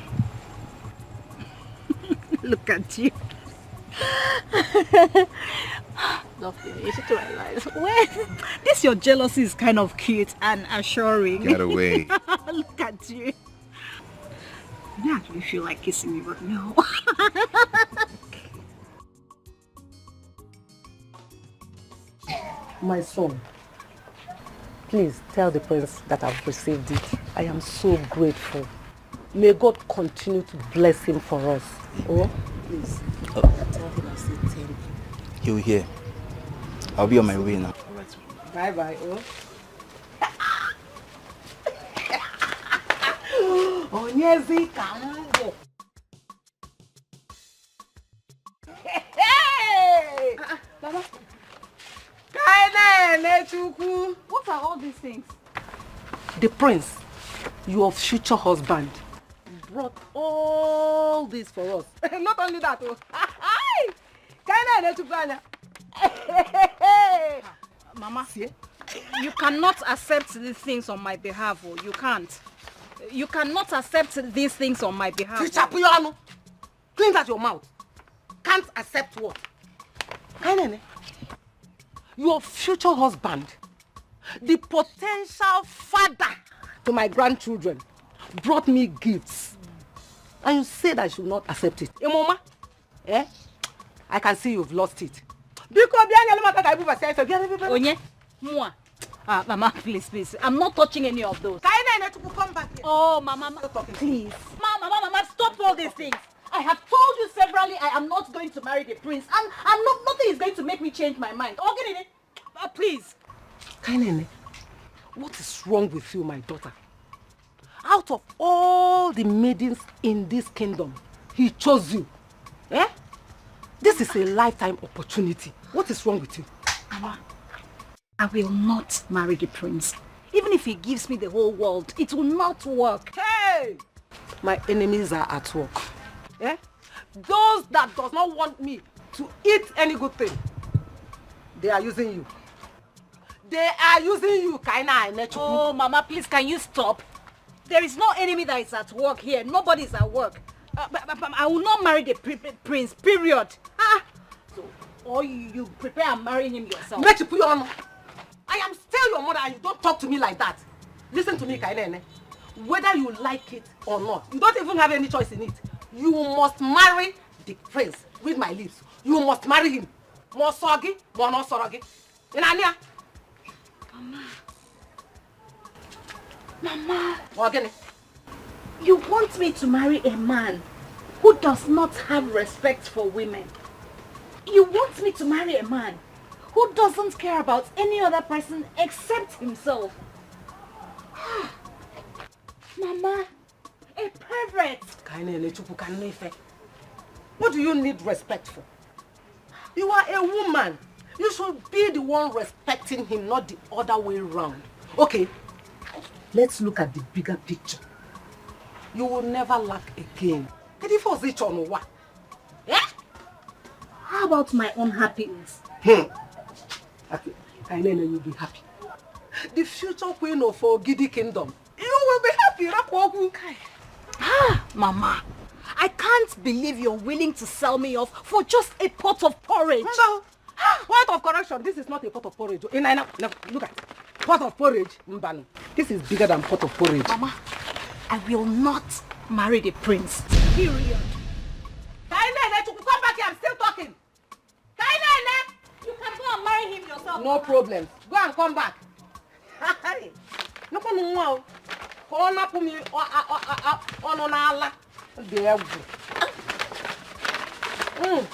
Look at you. Love you. You should realize. Well, this your jealousy is kind of cute and assuring. Get away. Look at you. I actually feel like kissing me right now. My son, please tell the prince that I've received it. I am so grateful. May God continue to bless him for us. Oh, please. Tell him I say thank you. He'll hear. I'll be on my way now. Bye-bye, oh. Onyezi Kambo. Hey! Mama. What are all these things? The prince, your future husband, brought all this for us. Not only that, Mama, you cannot accept these things on my behalf. Oh. You can't. You cannot accept these things on my behalf. Oh. Clean that your mouth. Can't accept what? Your future husband, the potential father to my grandchildren, brought me gifts. And you said I should not accept it. Hey, Mama, I can see you've lost it. Onye, Mua. Mama, please. I'm not touching any of those. Come back here. Oh, Mama, please. Mama, stop all these things. I have told you severally I am not going to marry the prince. And nothing is going to make me change my mind. Okay, please. Kainene, what is wrong with you, my daughter? Out of all the maidens in this kingdom, he chose you. This is a lifetime opportunity. What is wrong with you? Mama, I will not marry the prince. Even if he gives me the whole world, it will not work. Hey! My enemies are at work. Those that does not want me to eat any good thing, they are using you. They are using you, Kaina. Oh, Mama, please, can you stop? There is no enemy that is at work here. Nobody is at work. I will not marry the prince, period. So, or you prepare and marry him yourself. I am still your mother and you don't talk to me like that. Listen to me, Kainene. Whether you like it or not, you don't even have any choice in it. You must marry the prince with my lips. You must marry him. More soggy, more not sorogi. Inania. Mama. Again. You want me to marry a man who does not have respect for women. You want me to marry a man who doesn't care about any other person except himself. Mama, a pervert. What do you need respect for? You are a woman. You should be the one respecting him, not the other way around. Okay, let's look at the bigger picture. You will never lack again. How about my own happiness? Okay, you'll be happy. The future queen of Ogidi Kingdom. You will be happy. Mama, I can't believe you're willing to sell me off for just a pot of porridge. No. Pot of correction. This is not a pot of porridge. Look at it. Pot of porridge. This is bigger than pot of porridge. Mama, I will not marry the prince. Period. Come back here, I'm still talking. You can go and marry him yourself. No problem. Go and come back. No come on. Hold up me on Allah. There. Come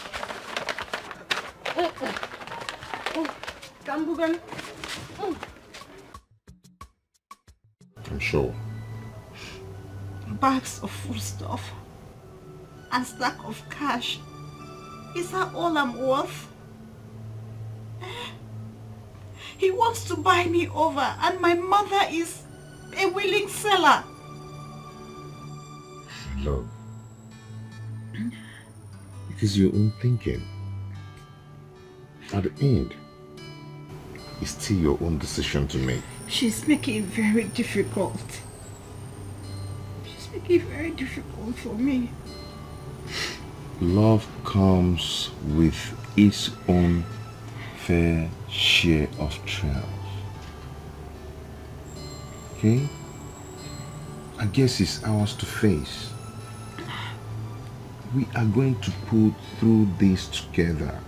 I'm sure. Bags of foodstuff and stack of cash. Is that all I'm worth? He wants to buy me over and my mother is a willing seller. Love, it is your own thinking. At the end, it's still your own decision to make. She's making it very difficult. She's making it very difficult for me. Love comes with its own fair share of trials. Okay? I guess it's ours to face. We are going to pull through this together.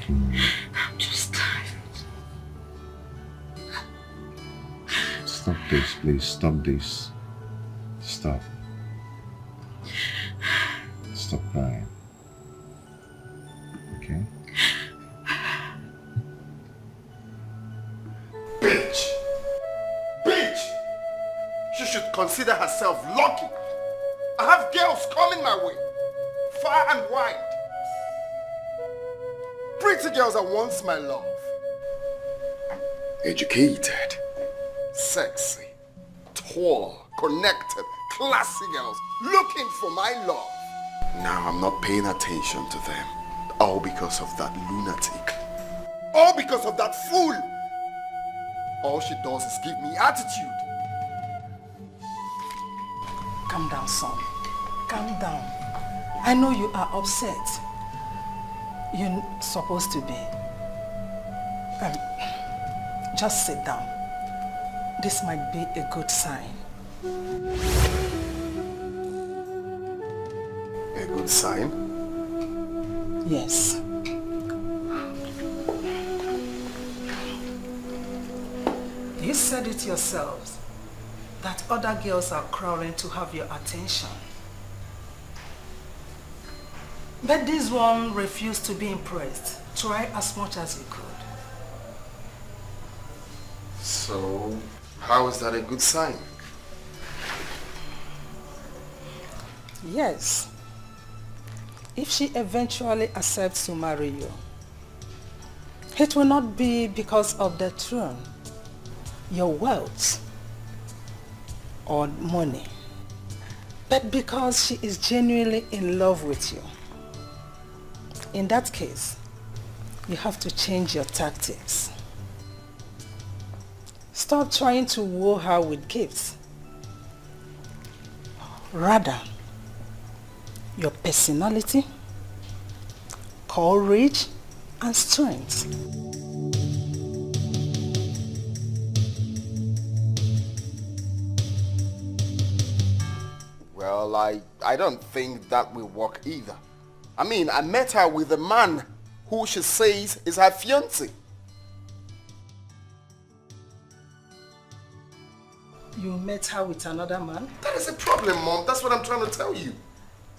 I'm just tired. Stop this, please. Stop this. Stop. Stop crying. Okay? Bitch! Bitch! She should consider herself lucky. I have girls coming my way, far and wide. Pretty girls that wants my love. Educated, sexy, tall, connected, classy girls looking for my love. Now I'm not paying attention to them. All because of that lunatic. All because of that fool. All she does is give me attitude. Calm down, son. Calm down. I know you are upset. You're supposed to be. Just sit down. This might be a good sign. A good sign? Yes. You said it yourselves that other girls are crawling to have your attention. But this one refused to be impressed. Try as much as you could. So, how is that a good sign? Yes. If she eventually accepts to marry you, it will not be because of the throne, your wealth, or money, but because she is genuinely in love with you. In that case, you have to change your tactics. Stop trying to woo her with gifts. Rather, your personality, courage, and strength. Well, I don't think that will work either. I mean, I met her with a man who she says is her fiancé. You met her with another man? That is a problem, Mom. That's what I'm trying to tell you.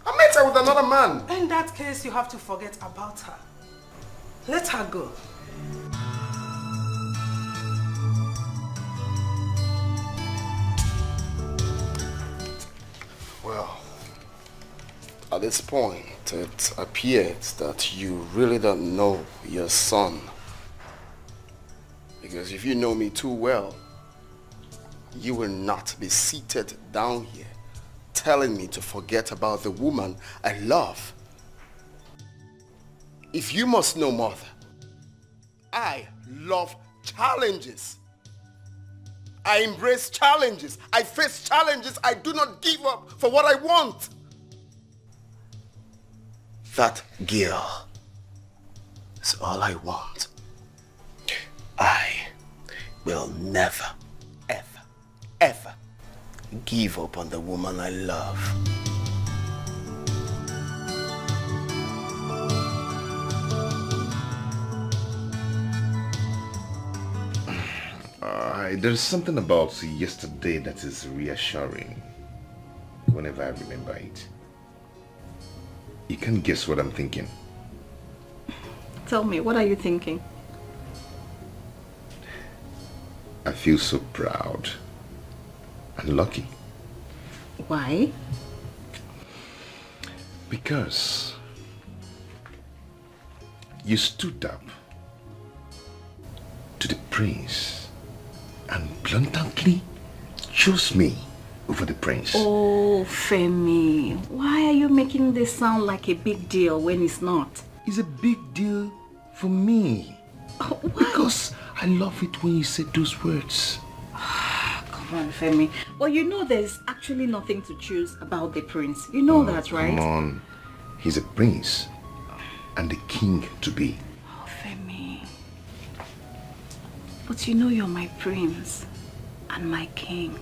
I met her with another man. In that case, you have to forget about her. Let her go. Well, at this point, it appears that you really don't know your son. Because if you know me too well, you will not be seated down here telling me to forget about the woman I love. If you must know, Mother, I love challenges. I embrace challenges. I face challenges. I do not give up for what I want. That girl is all I want. will never, ever, ever give up on the woman I love. There's something about yesterday that is reassuring whenever I remember it. You can't guess what I'm thinking. Tell me, what are you thinking? I feel so proud and lucky. Why? Because you stood up to the prince and bluntly chose me over the prince. Oh, Femi, why are you making this sound like a big deal when it's not? It's a big deal for me. Oh, because I love it when you say those words. Come on, Femi. Well, you know there's actually nothing to choose about the prince. You know that, right? Come on. He's a prince and the king to be. Oh, Femi. But you know you're my prince and my king.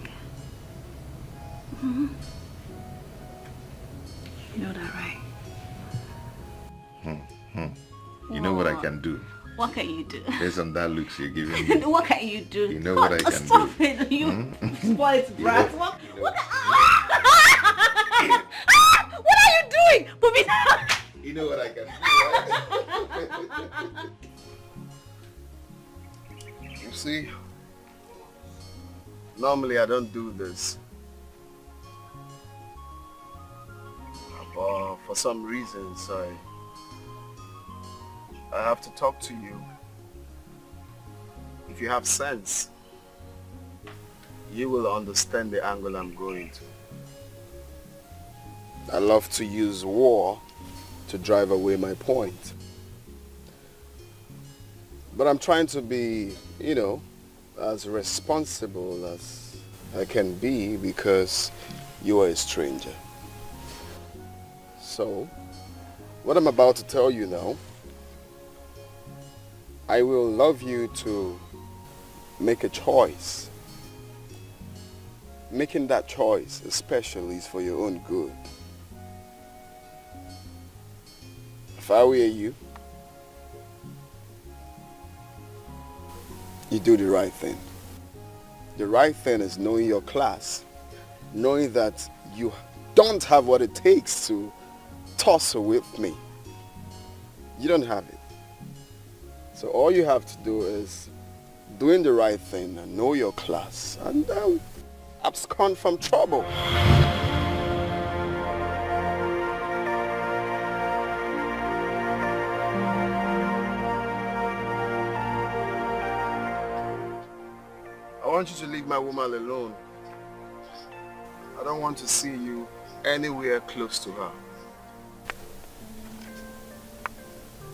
Mm-hmm. You know that, right? You know what I can do? What can you do? Based on that looks you're giving me. What can you do? You know what I can Stop do. it. You spoiled brat. What are you doing? Put me down. You know what I can do, right? You see, normally I don't do this. But for some reasons, I have to talk to you. If you have sense, you will understand the angle I'm going to. I love to use war to drive away my point. But I'm trying to be, you know, as responsible as I can be because you are a stranger. So, what I'm about to tell you now, I will love you to make a choice. Making that choice especially is for your own good. If I were you, you do the right thing. The right thing is knowing your class, knowing that you don't have what it takes to tussle with me. You don't have it. So all you have to do is doing the right thing and know your class and abscond from trouble. I want you to leave my woman alone. I don't want to see you anywhere close to her.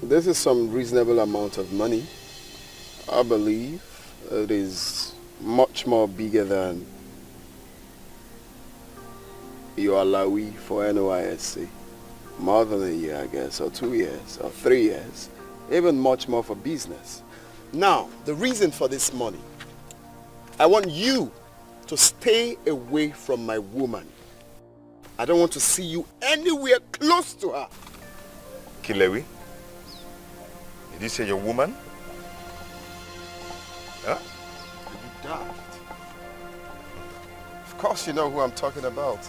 This is some reasonable amount of money. I believe it is much more bigger than your alawi for NYSC. More than a year, I guess, or 2 years, or 3 years. Even much more for business. Now, the reason for this money, I want you to stay away from my woman. I don't want to see you anywhere close to her. Kilewi? Did you say your woman? Huh? You daft. Of course you know who I'm talking about.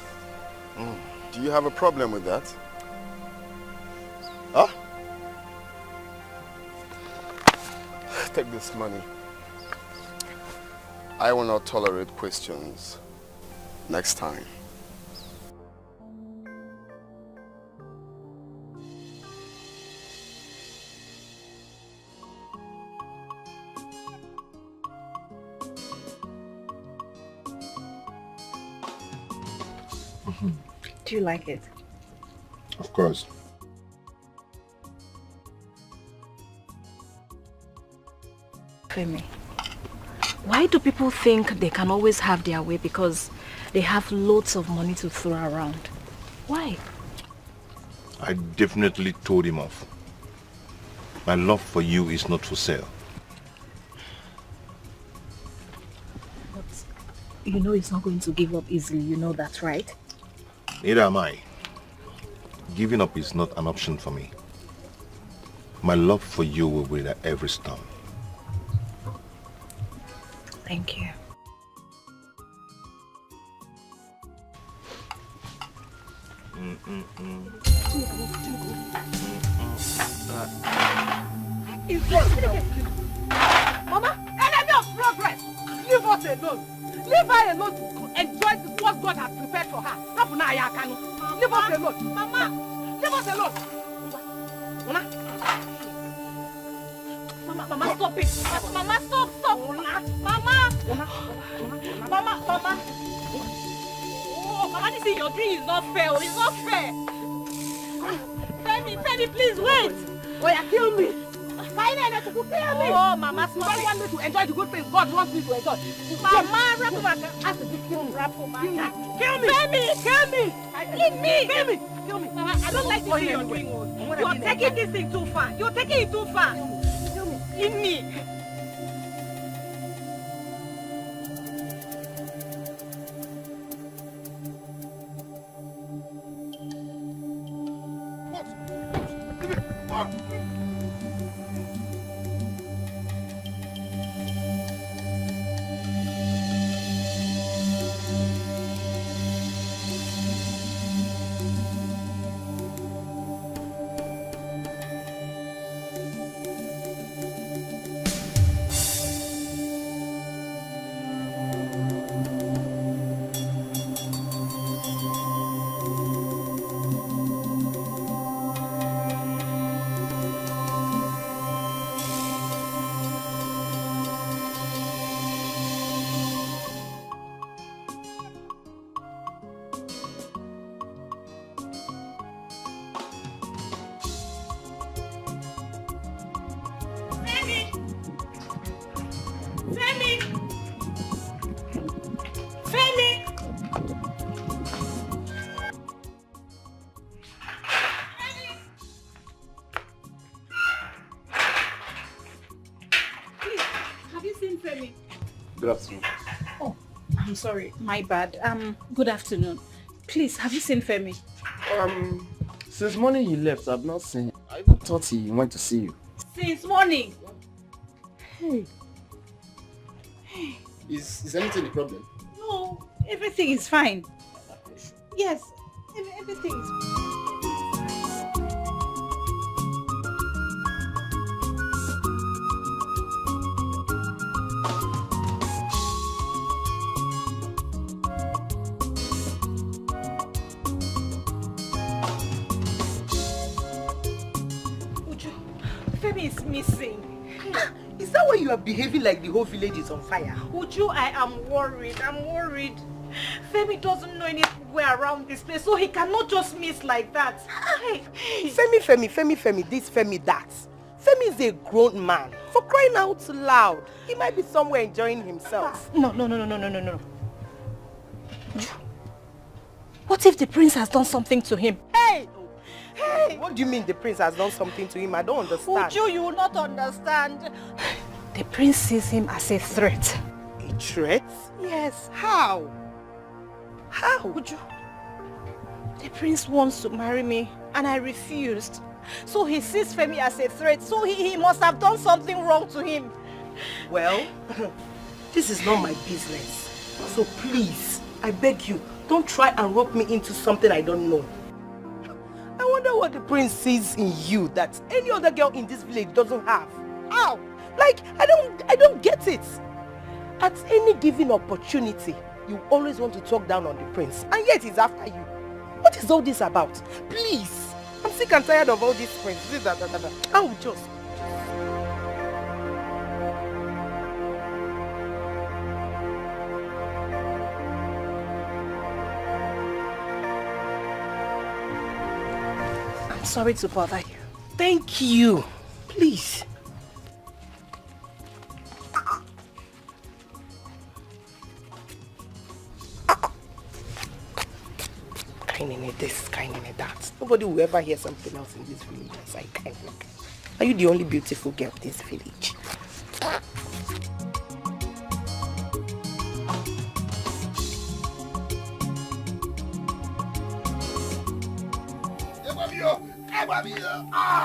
Do you have a problem with that? Huh? Take this money. I will not tolerate questions next time. Do you like it? Of course. Femi, why do people think they can always have their way because they have loads of money to throw around? Why? I definitely told him off. My love for you is not for sale. you know he's not going to give up easily. You know that, right? Neither am I. Giving up is not an option for me. My love for you will win at every storm. Thank you. Mama, enemy of progress! Leave us alone! Leave her alone to enjoy what God has prepared for her. Leave us alone! Mama! Leave us alone! Mama, stop it! Mama, stop! Mama! Oh, Mama, this is your dream. It's not fair. It's not fair. Femi, please wait. Oh, yeah, kill me. Kill me. Oh, Mama, you don't want me to enjoy the good things God wants me to enjoy. Mama, kill me. Femi, kill me. Leave me. Kill me. Mama, I don't like this thing you're doing. You're taking this thing too far. You're taking it too far. Leave me. Good afternoon. Oh, I'm sorry. My bad. Good afternoon. Please, have you seen Femi? Since morning he left, I've not seen him. I even thought he went to see you. Since morning. Hey. Is anything the problem? No, everything is fine. Yes, everything is fine. Femi is missing. Is that why you are behaving like the whole village is on fire? Uju, I am worried. Femi doesn't know anywhere around this place, so he cannot just miss like that. Hey. Femi, this, Femi, that. Femi is a grown man. For crying out loud. He might be somewhere enjoying himself. No. What if the prince has done something to him? Hey! What do you mean the prince has done something to him? I don't understand. Uju, you will not understand. The prince sees him as a threat. A threat? Yes. How? Uju, the prince wants to marry me and I refused. So he sees Femi as a threat. So he must have done something wrong to him. Well, this is not my business. So please, I beg you, don't try and rope me into something I don't know. I wonder what the prince sees in you that any other girl in this village doesn't have. How? Like, I don't get it. At any given opportunity, you always want to talk down on the prince, and yet he's after you. What is all this about? Please, I'm sick and tired of all this prince. I will just... I'm sorry to bother you. Thank you. Please. Kind in this, kind in that. Nobody will ever hear something else in this village aside kind. Are you the only beautiful girl in this village? Oh my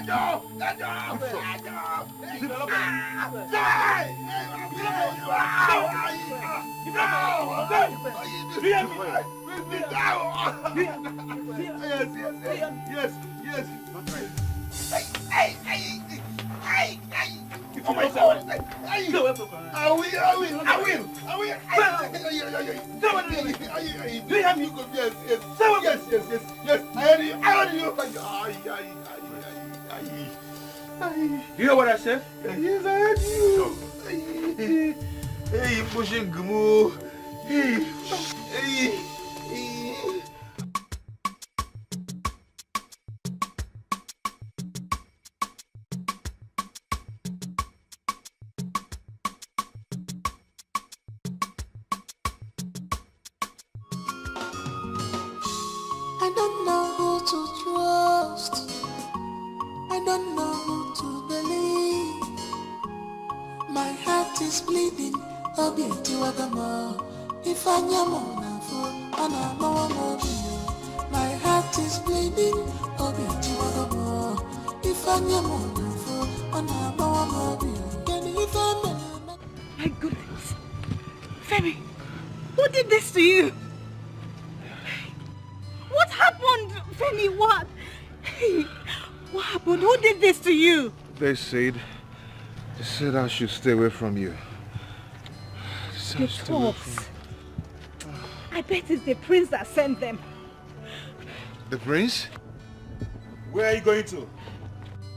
God! I will. Do you hear me? Yes. I heard you. You hear what I said? Yes, I heard you. Hey, you pushing Gumu. Hey. I don't know who to trust. I don't know who to believe. My heart is bleeding. If I am my heart is bleeding. If I am My goodness. Femi, who did this to you? What happened? Femi, what? Hey, what happened? Who did this to you? They said I should stay away from you. The talks. I bet it's the prince that sent them. The prince? Where are you going to? To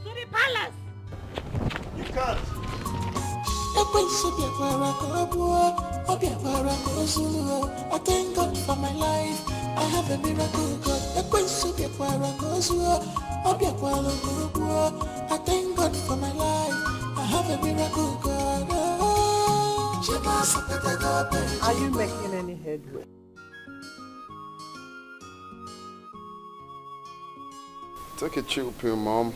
the palace. You can't. I thank God for my life. I have a miracle God. I thank God for my life. I have a miracle God. Are you making any headway? Take a chill pill, Mom.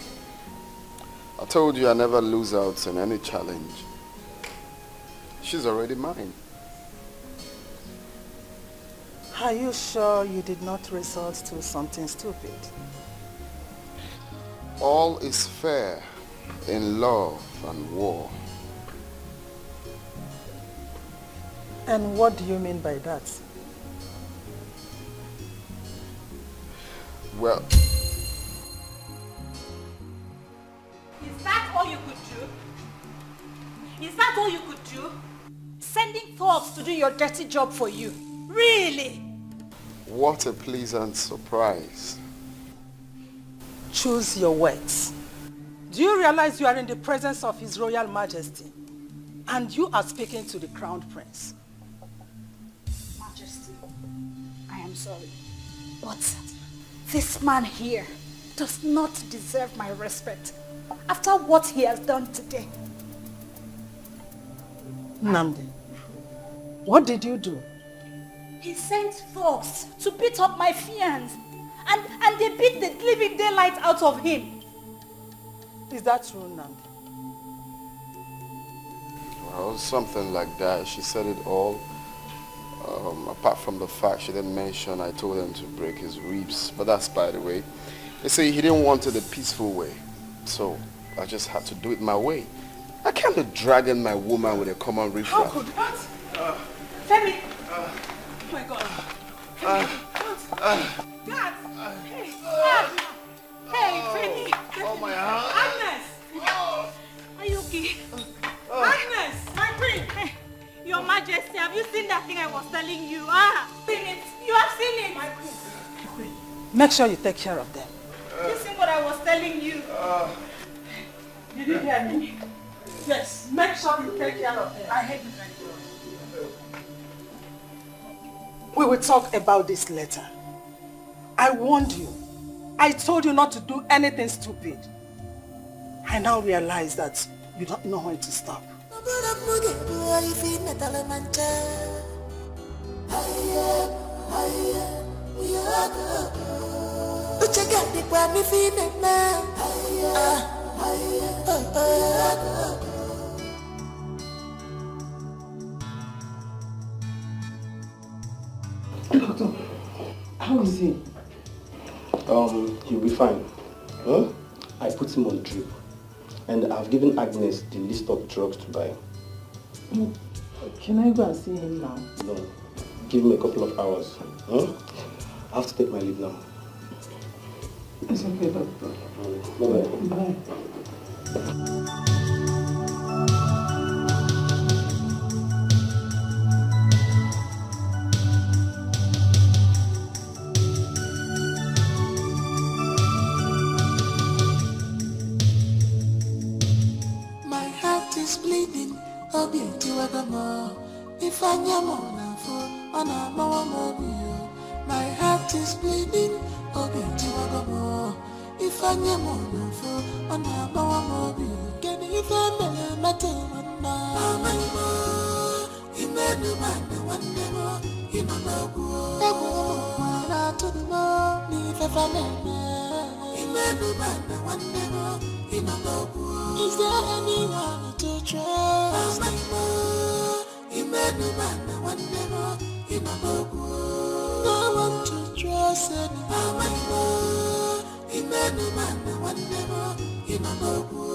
I told you I never lose out in any challenge. She's already mine. Are you sure you did not resort to something stupid? All is fair in love and war. And what do you mean by that? Well, Is that all you could do? Is that all you could do? Sending thugs to do your dirty job for you? Really? what a pleasant surprise. Choose your words. Do you realize you are in the presence of His Royal Majesty? And you are speaking to the Crown Prince. Majesty, I am sorry. But this man here does not deserve my respect after what he has done today. Nnamdi, what did you do? He sent thugs to beat up my fiancé, and they beat the living daylight out of him. Is that true, Nnamdi? Well, something like that. She said it all. Apart from the fact she didn't mention I told him to break his ribs. But that's by the way. They say he didn't want it the peaceful way. So I just had to do it my way. I can't be dragging my woman with a common riffraff. How could what? Femi! Oh my God. Femi, God! Hey, God! Hey, Femi! Oh, my hand! Agnes! Are you okay? Agnes! My queen! Hey, Your Majesty, have you seen that thing I was telling you? Seen it? You have seen it? My queen. Make sure you take care of them. You seen what I was telling you? Did you hear me? Yes, make sure you take care of them. I heard you. We will talk about this later. I warned you. I told you not to do anything stupid. I now realize that you don't know when to stop. Doctor, how is he? He'll be fine. Huh? I put him on drip. And I've given Agnes the list of drugs to buy. Can I go and see him now? No. Give him a couple of hours. Huh? I have to take my leave now. It's okay, doctor. Bye-bye. Bye. My heart is bleeding. Obi tiwagamo. If I nyamona for my heart is bleeding. Obi tiwagamo. If I nyamona for can you find me matter imenu mana wandemo imanabu na tuno ni fefane imenu mana wandemo imanabu. Is there anyone to trust? Imenu mana wandemo imanabu. No one to trust anymore. Imenu mana wandemo imanabu.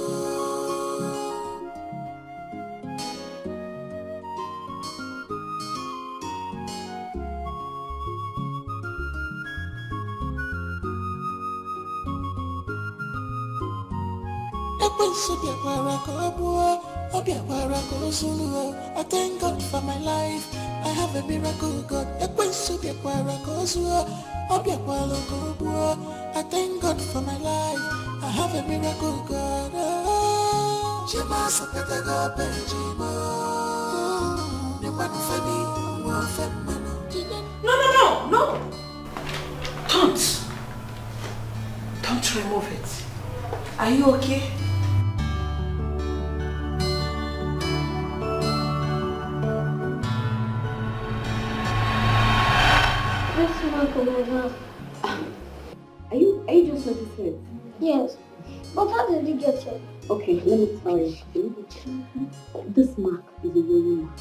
I thank God for my life. I have a miracle God. I thank God for my life. I have a miracle God. No. Don't remove it. Are you okay? Are you just noticing it? Yes. But how did you get it? Okay, let me tell you. This mark is a royal mark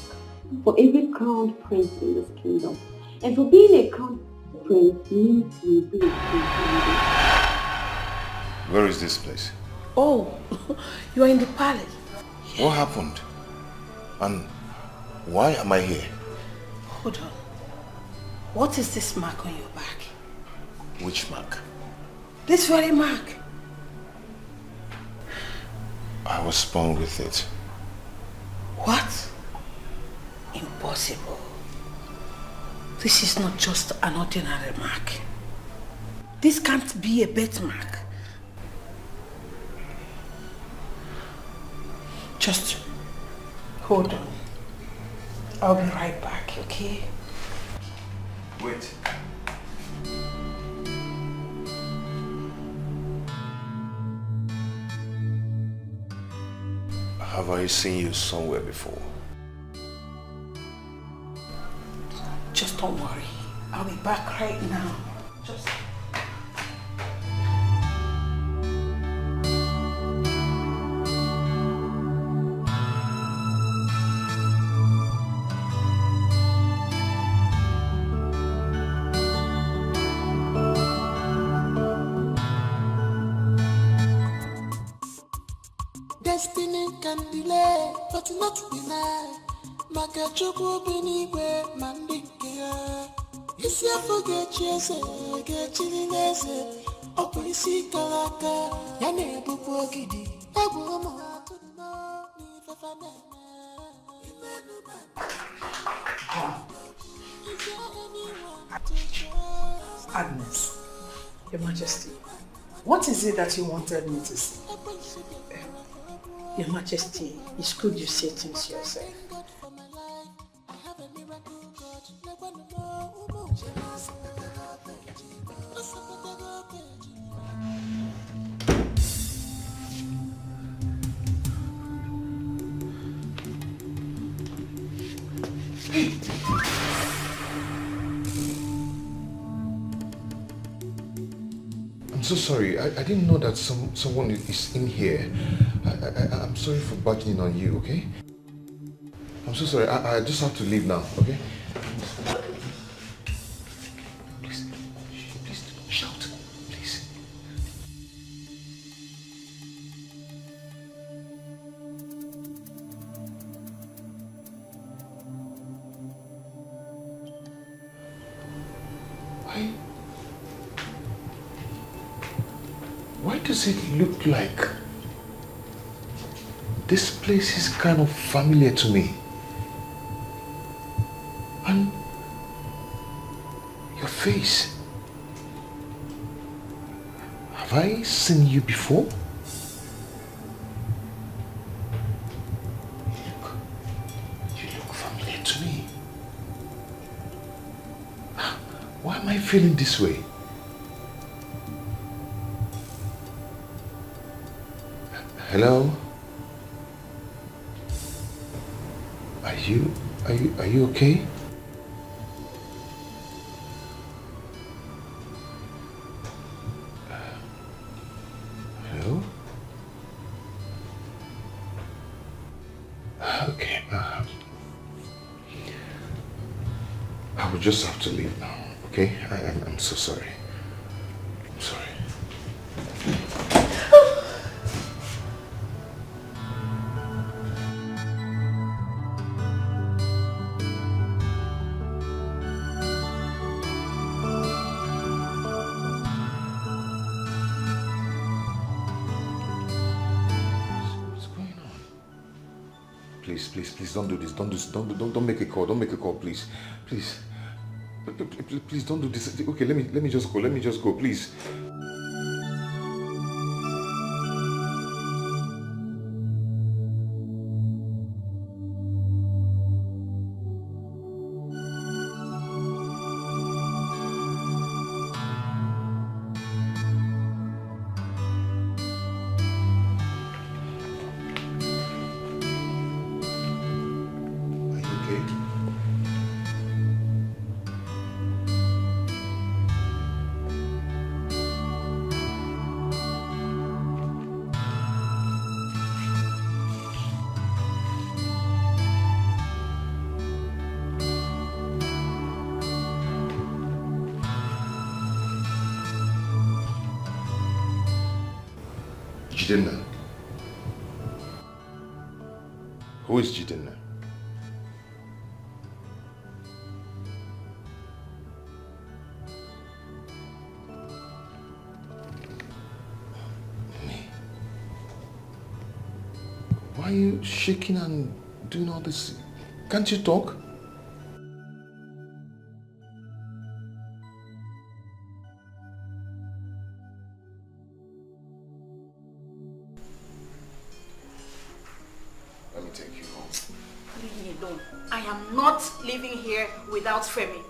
for every crowned prince in this kingdom. And for being a crowned prince means you will be a king. Where is this place? Oh, you are in the palace. What happened? And why am I here? Hold on. What is this mark on your back? Which mark? This very mark. I was born with it. What? Impossible. This is not just an ordinary mark. This can't be a birthmark. Just hold on. I'll be right back, okay? Wait. Have I seen you somewhere before? Just don't worry. I'll be back right now. Just... Destiny can delay, but not deny. Makachuku binigwe mandike. Isi afuge chese, gechilinese. Opo isi kalaka, yane bubu gidi. Ebu omo atuno ni fefane. Agnes, Your Majesty, what is it that you wanted me to say? Your Majesty, it's good you say things yourself. I'm so sorry. I didn't know that someone is in here. I'm sorry for barging on you, okay? I'm so sorry. I just have to leave now, okay? Please shout, please. does it look like? This place is kind of familiar to me. And your face. Have I seen you before? You look familiar to me. Why am I feeling this way? Hello? Are you okay? Hello? Okay, I will just have to leave now, okay? I'm so sorry. I'm sorry. Please don't do this. Don't make a call. Don't make a call, please. Please. Please don't do this. Okay, let me just go, please. Jidenna. Who is Jidenna? Me? Why are you shaking and doing all this? Can't you talk? Living here without Femi.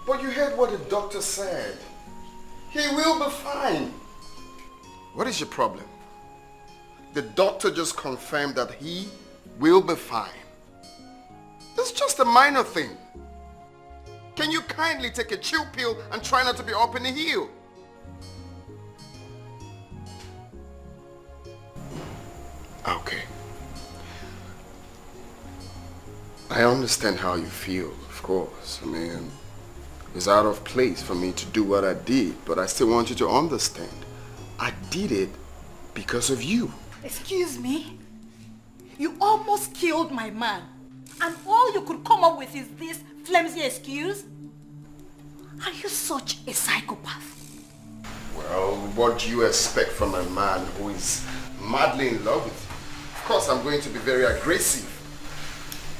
But you heard what the doctor said. He will be fine. What is your problem? The doctor just confirmed that he will be fine. It's just a minor thing. Can you kindly take a chill pill and try not to be up in the heel? Okay. I understand how you feel, of course. I mean, it's out of place for me to do what I did, but I still want you to understand. I did it because of you. Excuse me? You almost killed my man, and all you could come up with is this flimsy excuse? Are you such a psychopath? Well, what do you expect from a man who is madly in love with you? Of course, I'm going to be very aggressive.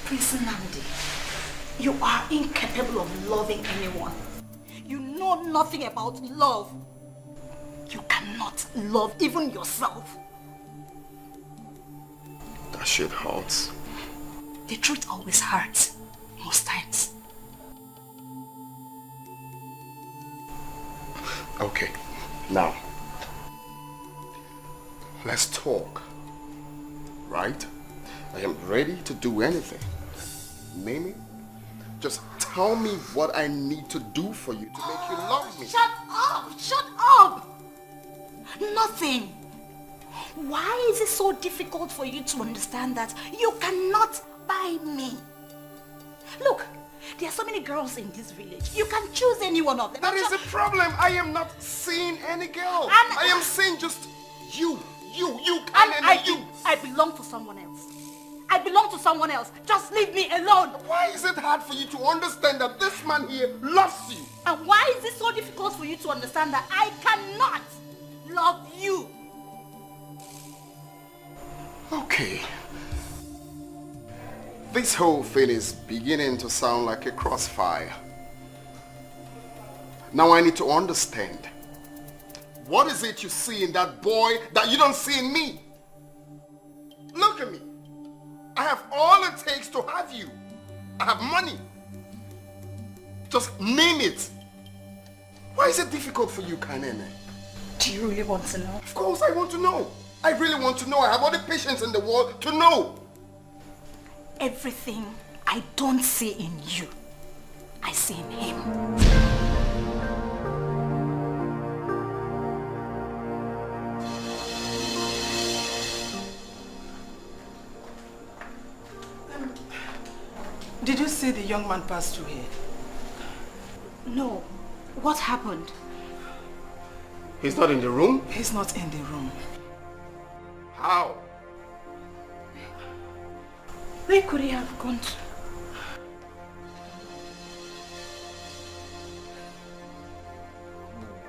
Prince Nandi, you are incapable of loving anyone. You know nothing about love. You cannot love even yourself. That shit hurts. The truth always hurts, most times. Okay, now, let's talk, right? I am ready to do anything. Mimi, just tell me what I need to do for you to make you love me. Shut up! Shut up! Nothing. Why is it so difficult for you to understand that you cannot buy me? Look, there are so many girls in this village. You can choose any one of them. That is the problem. I am not seeing any girl. I am seeing just you. You. I belong to someone else. I belong to someone else. Just leave me alone. Why is it hard for you to understand that this man here loves you? And why is it so difficult for you to understand that I cannot love you. Okay. This whole thing is beginning to sound like a crossfire. Now I need to understand. What is it you see in that boy that you don't see in me? Look at me. I have all it takes to have you. I have money. Just name it. Why is it difficult for you, Kanene? Do you really want to know? Of course I want to know. I really want to know. I have all the patience in the world to know. Everything I don't see in you, I see in him. Did you see the young man pass through here? No. What happened? He's not in the room? He's not in the room. How? Where could he have gone to?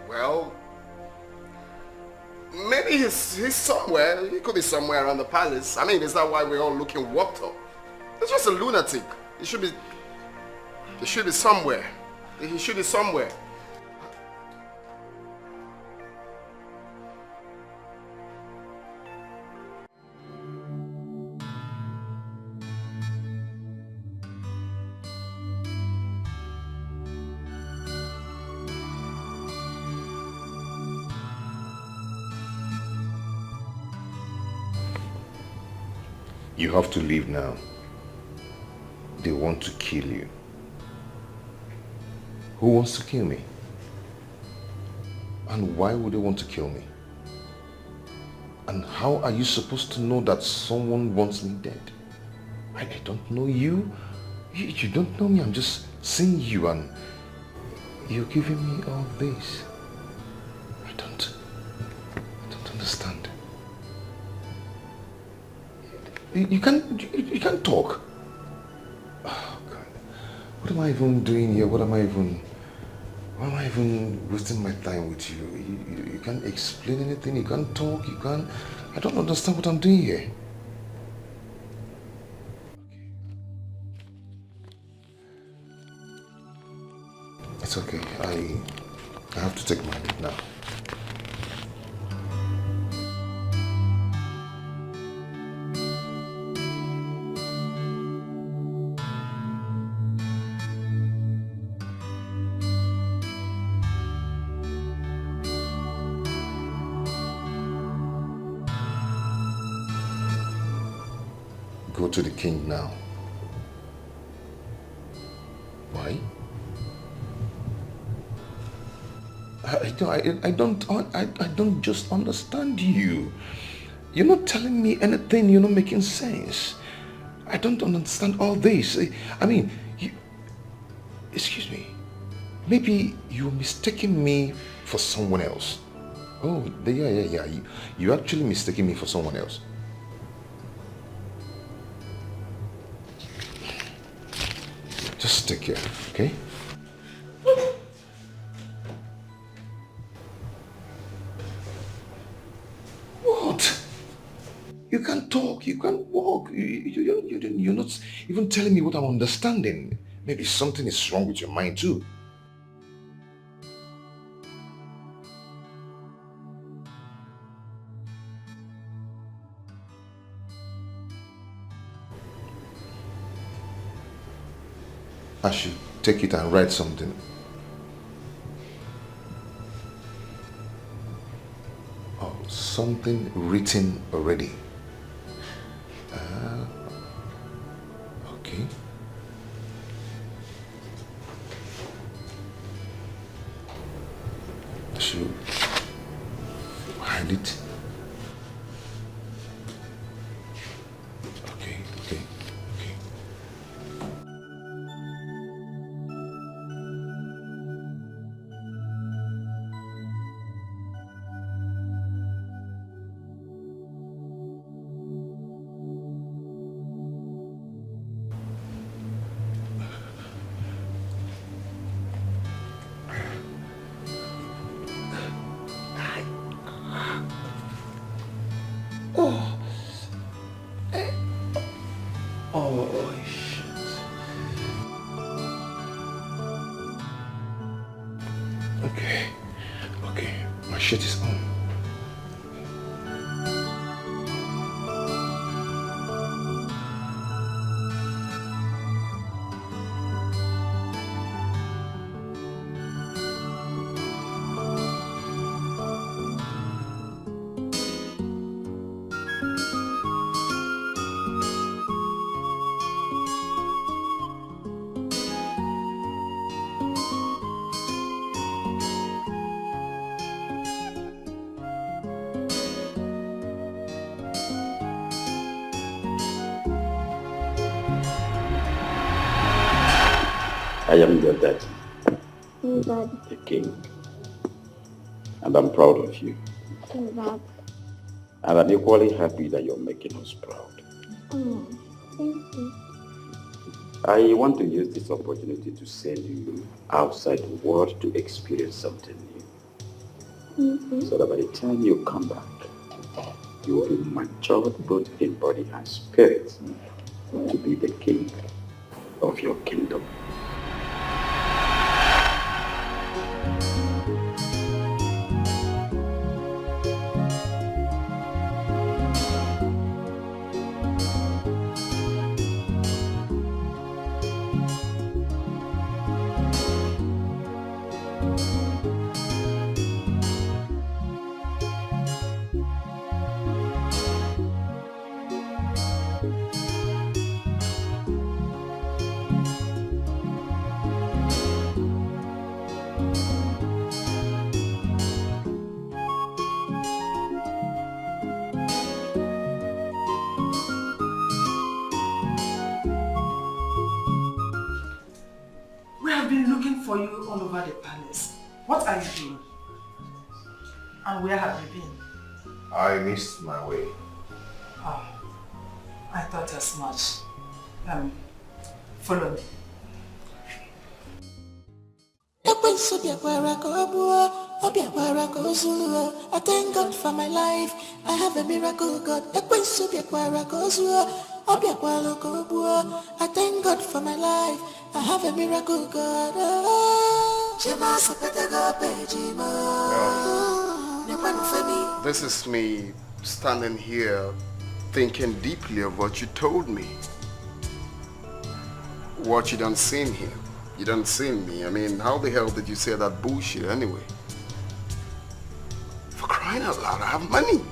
Well, maybe he's somewhere. He could be somewhere around the palace. I mean, is that why we're all looking walked up? He's just a lunatic. He should be somewhere. He should be somewhere. You have to leave now. They want to kill you. Who wants to kill me? And why would they want to kill me? And how are you supposed to know that someone wants me dead? I don't know you. You don't know me. I'm just seeing you and you're giving me all this. I don't understand. You can't talk. Oh God. What am I even doing here? Why am I even wasting my time with you? You can't explain anything, you can't talk, I don't understand what I'm doing here. It's okay. I have to take my leave now. Go to the king now. Why? I don't just understand you. You're not telling me anything. You're not making sense. I don't understand all this. I mean, excuse me. Maybe you're mistaking me for someone else. Oh, yeah. You're actually mistaking me for someone else. Just take care, okay? What? You can't talk, you can't walk. You're not even telling me what I'm understanding. Maybe something is wrong with your mind too. I should take it and write something. Oh, something written already. Okay. I should hide it. Okay. shit is on. I am your daddy, Dad. the king, and I'm proud of you. Dad. And I'm equally happy that you're making us proud. Oh, thank you. I want to use this opportunity to send you outside the world to experience something new. So that by the time you come back, you will be matured both in body and spirit to be the king of your kingdom. We have been looking for you all over the palace. What are you doing? And where have you been? I missed my way. Oh, I thought as much. Follow me. I thank God for my life. I have a miracle God. I thank God for my life. I have a miracle God. This is me standing here thinking deeply of what you told me. What you done seen here. You done seen me. I mean, how the hell did you say that bullshit anyway? For crying out loud, I have money.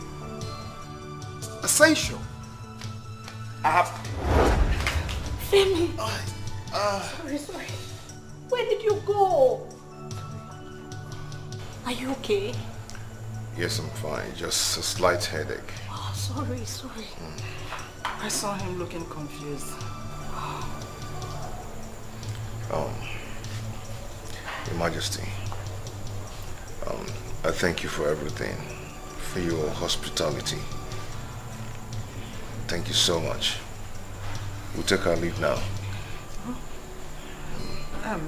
Essential. I have... Femi! Sorry. Where did you go? Are you okay? Yes, I'm fine. Just a slight headache. Oh, sorry. I saw him looking confused. Your Majesty, I thank you for everything, for your hospitality. Thank you so much. We'll take our leave now. Are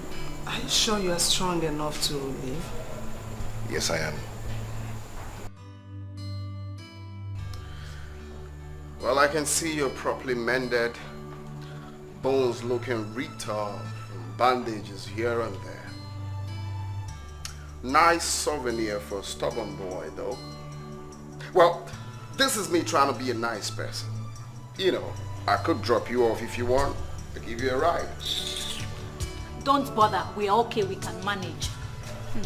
you sure you are strong enough to leave? Yes, I am. Well, I can see you're properly mended. Bones looking ripped off. Bandages here and there. Nice souvenir for a stubborn boy, though. Well, this is me trying to be a nice person. You know, I could drop you off if you want. I'll give you a ride. Don't bother. We are okay. We can manage.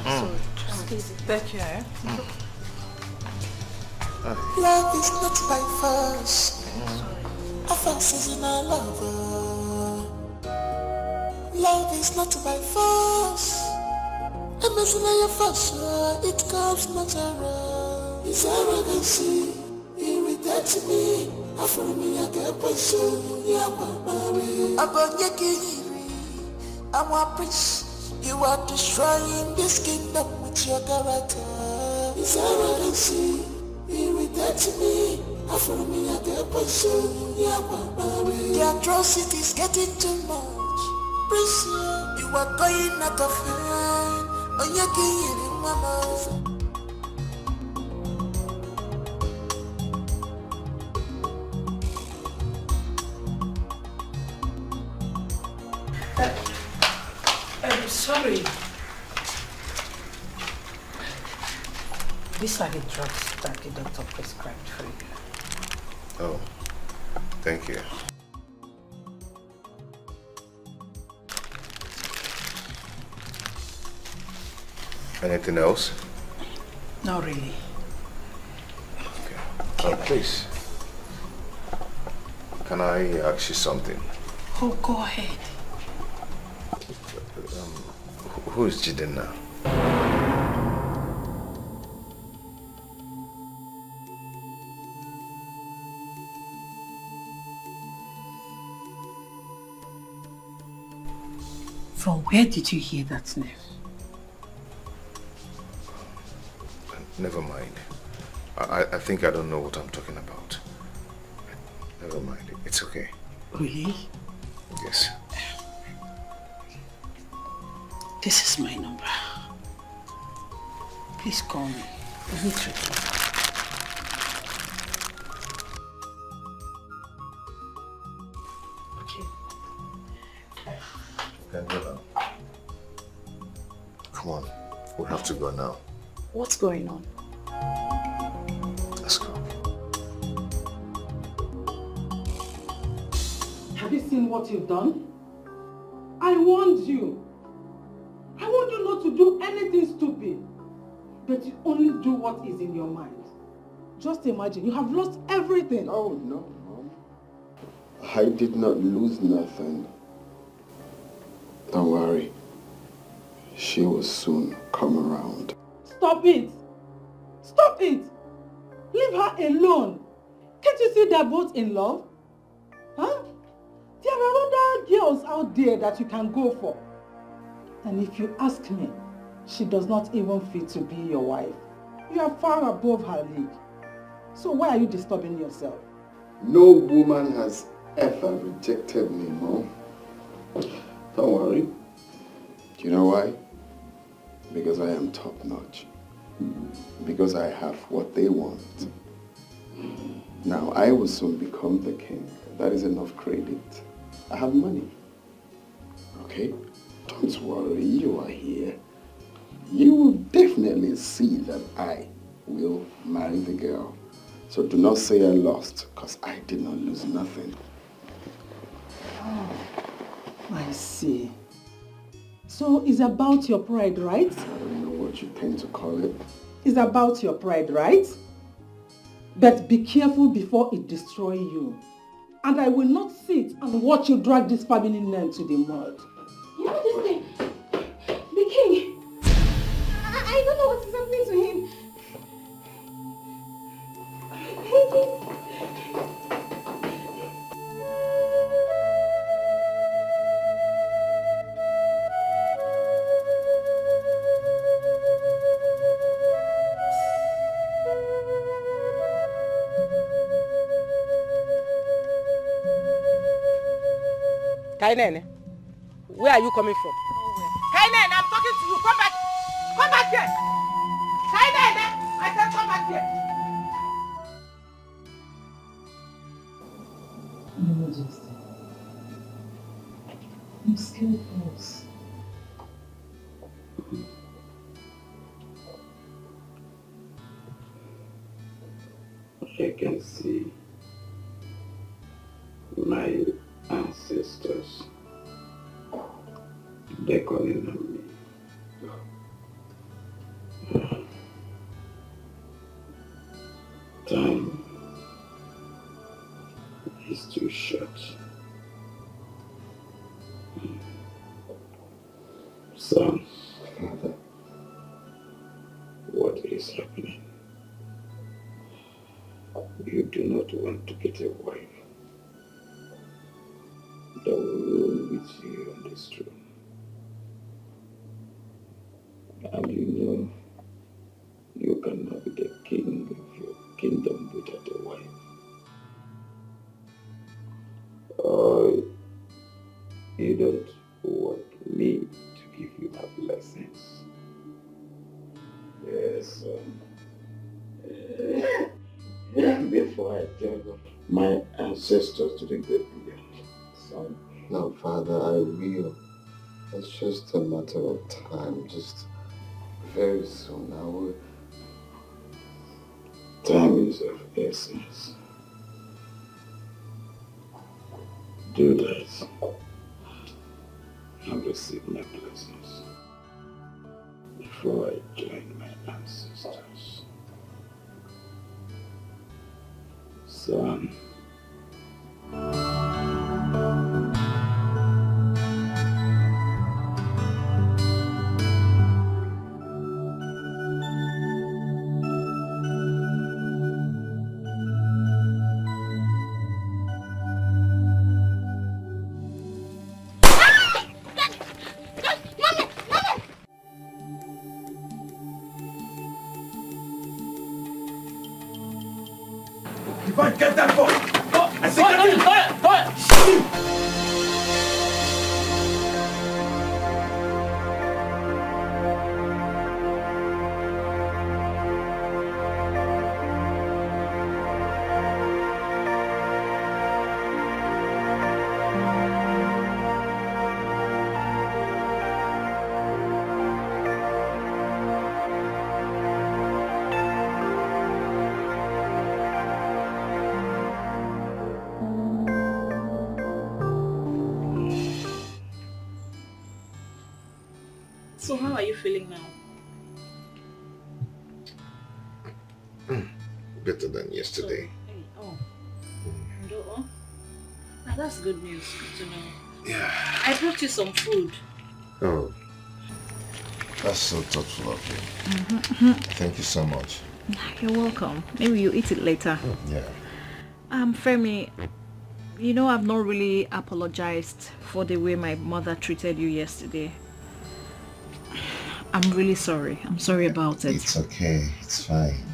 So, just easy. Take care. Love is not by force. Offense is in our love. Love is not by force. Emotional force, it comes natural. It's arrogancy, irritates me. After me, I get pursue. Yeah, my about Yakiri, I'm a priest. You are destroying this kingdom with your character. It's arrogancy, irritates me. After me, I get pursue. Yeah, my the atrocity is getting too much. You are going out of hand. Oh, you're getting mamas. I'm sorry. These are the drugs that the doctor prescribed for you. Oh, thank you. Anything else? Not really. Oh, please. Can I ask you something? Oh, go ahead. Who is Jiden now? From where did you hear that name? Never mind. I think I don't know what I'm talking about. Never mind. It's okay. Really? Yes. This is my number. Please call me. I need to talk. Can go now. Come on. We have to go now. What's going on? Let's go. Have you seen what you've done? I warned you. I warned you not to do anything stupid. But you only do what is in your mind. Just imagine, you have lost everything. Oh, no, Mom. I did not lose nothing. Don't worry. She will soon come around. Stop it! Stop it! Leave her alone. Can't you see they're both in love? Huh? There are other girls out there that you can go for. And if you ask me, she does not even fit to be your wife. You are far above her league. So why are you disturbing yourself? No woman has ever rejected me, Mom. Don't worry. Do you know why? Because I am top notch. Because I have what they want. Now, I will soon become the king. That is enough credit. I have money. Okay? Don't worry, you are here. You will definitely see that I will marry the girl. So do not say I lost, because I did not lose nothing. Oh, I see. So it's about your pride, right? I don't know what you tend to call it. It's about your pride, right? But be careful before it destroys you. And I will not sit and watch you drag this family name to the mud. You know this thing? The king. I don't know what is happening to him. Kainene, where are you coming from? Kainene, I'm talking to you. Come back. Come back here. Kainene, I said come back here. Your Majesty, you scared us. I can see my ancestors beckoning on me. Time is too short. Son, Father, what is happening? You do not want to get a wife that will rule with you on this throne. And you know you cannot be the king of your kingdom without a wife. Or you don't want me to give you my blessings. Yes, before I tell my ancestors to the great beyond. Son. No, Father, I will. It's just a matter of time. Just very soon I will Time is of essence. Do that and receive my blessings before I join my ancestors. Son. Get that boy! I said, So how are you feeling now? Better than yesterday. That's good news. Good to know. Yeah. I brought you some food. Oh. That's so thoughtful of you. Thank you so much. You're welcome. Maybe you eat it later. Yeah. Femi, you know I've not really apologized for the way my mother treated you yesterday. I'm really sorry. I'm sorry about it. It's okay. It's fine.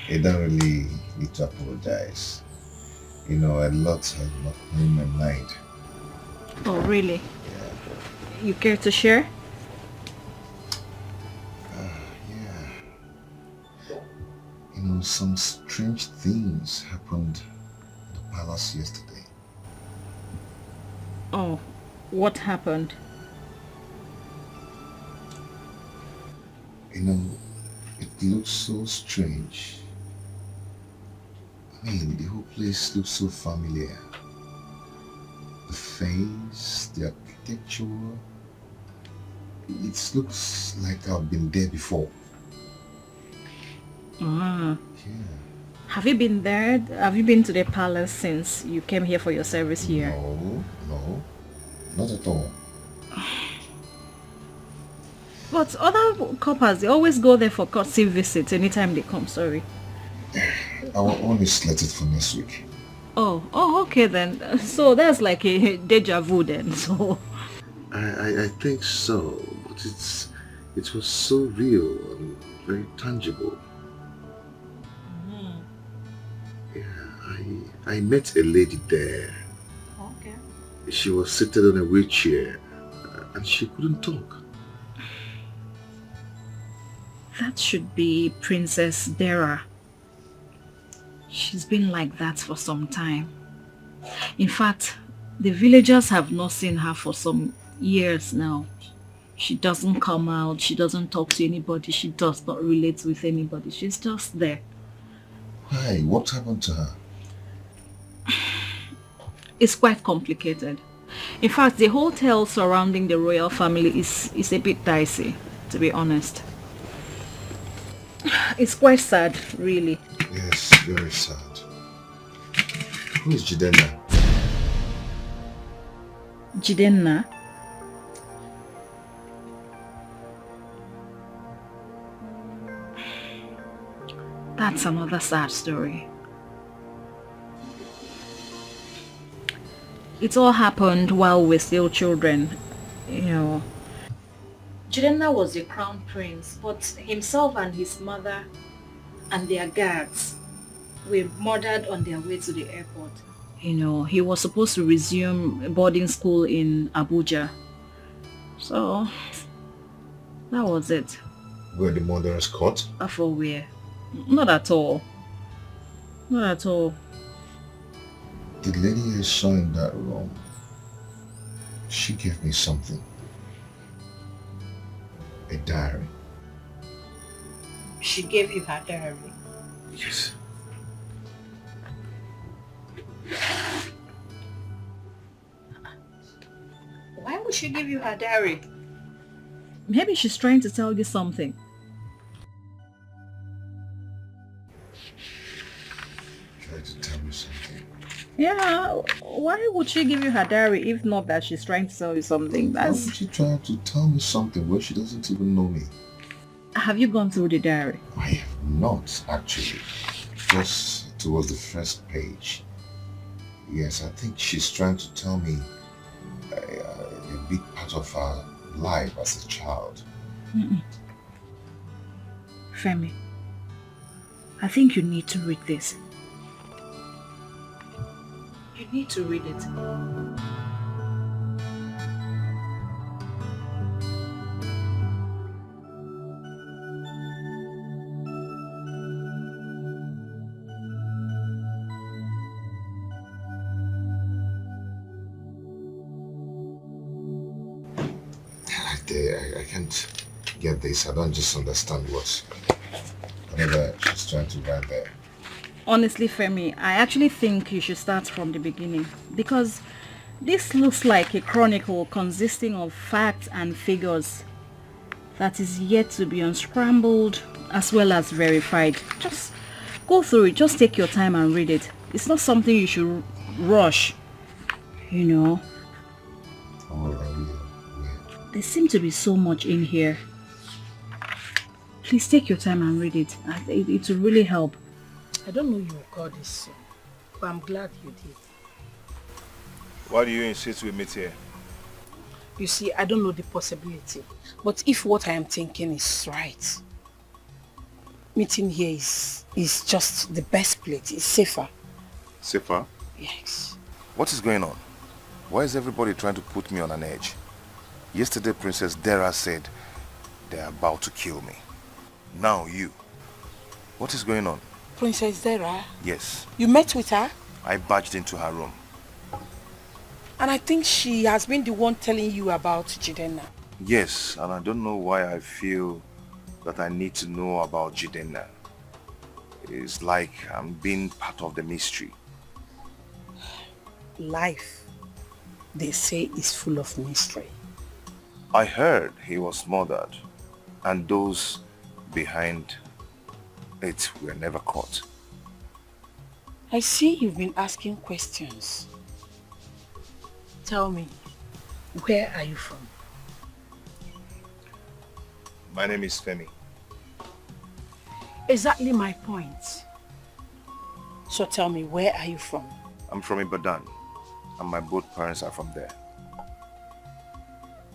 You don't really need to apologize. You know, a lot has not been in my mind. Oh, really? Yeah. You care to share? You know, some strange things happened in the palace yesterday. Oh, what happened? You know, it looks so strange. I mean, the whole place looks so familiar. The face, the architecture, it looks like I've been there before. Ah. Yeah. Have you been there? Have you been to the palace since you came here for your service here? No, not at all. But other couples, they always go there for courtesy visits anytime they come, sorry. Our own is slated for next week. Oh, okay then. So that's like a deja vu then, so... I think so, but it was so real and very tangible. Yeah, I met a lady there. Okay. She was seated on a wheelchair and she couldn't talk. That should be Princess Dara. She's been like that for some time. In fact, the villagers have not seen her for some years now. She doesn't come out, she doesn't talk to anybody, she does not relate with anybody. She's just there. Why? What happened to her? It's quite complicated. In fact, the whole tale surrounding the royal family is a bit dicey, to be honest. It's quite sad, really. Yes, very sad. Who is Jidenna? Jidenna? That's another sad story. It all happened while we're still children, you know. Jidenna was the crown prince, but himself and his mother and their guards were murdered on their way to the airport. You know, he was supposed to resume boarding school in Abuja. So, that was it. Were the murderers caught? For where? Not at all. Not at all. The lady I saw in that room, she gave me something. A diary. She gave you her diary? Yes. Why would she give you her diary? Maybe she's trying to tell you something. Try to tell me something. Yeah, why would she give you her diary if not that she's trying to tell you something? Why would she try to tell me something where she doesn't even know me? Have you gone through the diary? I have not, actually. Just towards the first page. Yes, I think she's trying to tell me a big part of her life as a child. Femi, I think you need to read this. You need to read it. I can't get this. I don't just understand whatever she's trying to write there. Honestly, Femi, I actually think you should start from the beginning because this looks like a chronicle consisting of facts and figures that is yet to be unscrambled as well as verified. Just go through it. Just take your time and read it. It's not something you should rush, you know. There seems to be so much in here. Please take your time and read it. It will really help. I don't know you will call this soon, but I'm glad you did. Why do you insist we meet here? You see, I don't know the possibility, but if what I am thinking is right, meeting here is just the best place. It's safer. Safer? Yes. What is going on? Why is everybody trying to put me on an edge? Yesterday, Princess Dara said they're about to kill me. Now you. What is going on? Princess Dara? Yes. You met with her? I barged into her room. And I think she has been the one telling you about Jidenna. Yes, and I don't know why I feel that I need to know about Jidenna. It's like I'm being part of the mystery. Life, they say, is full of mystery. I heard he was murdered, and those behind it were never caught. I see you've been asking questions. Tell me, where are you from? My name is Femi. Exactly my point. So tell me, where are you from? I'm from Ibadan, and my both parents are from there.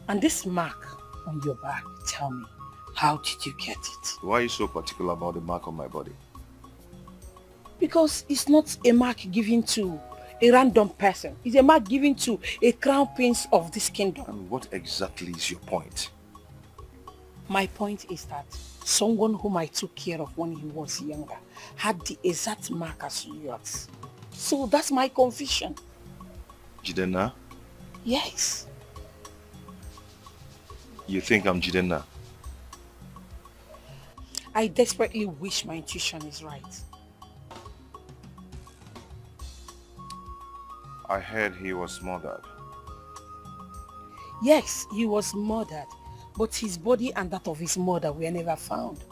And this mark on your back, tell me, how did you get it? Why are you so particular about the mark on my body? Because it's not a mark given to a random person. It's a mark given to a crown prince of this kingdom. And what exactly is your point? My point is that someone whom I took care of when he was younger had the exact mark as yours. So that's my confusion. Jidenna? Yes. You think I'm Jidenna? I desperately wish my intuition is right. I heard he was murdered. Yes, he was murdered, but his body and that of his mother were never found.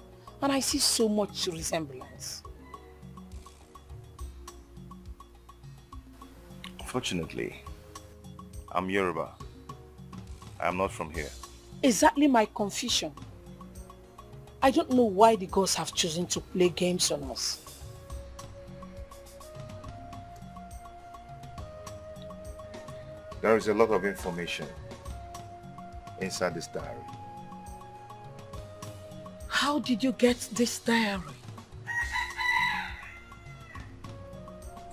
And I see so much resemblance. Fortunately, I'm Yoruba. I am not from here. Exactly my confusion. I don't know why the gods have chosen to play games on us. There is a lot of information inside this diary. How did you get this diary?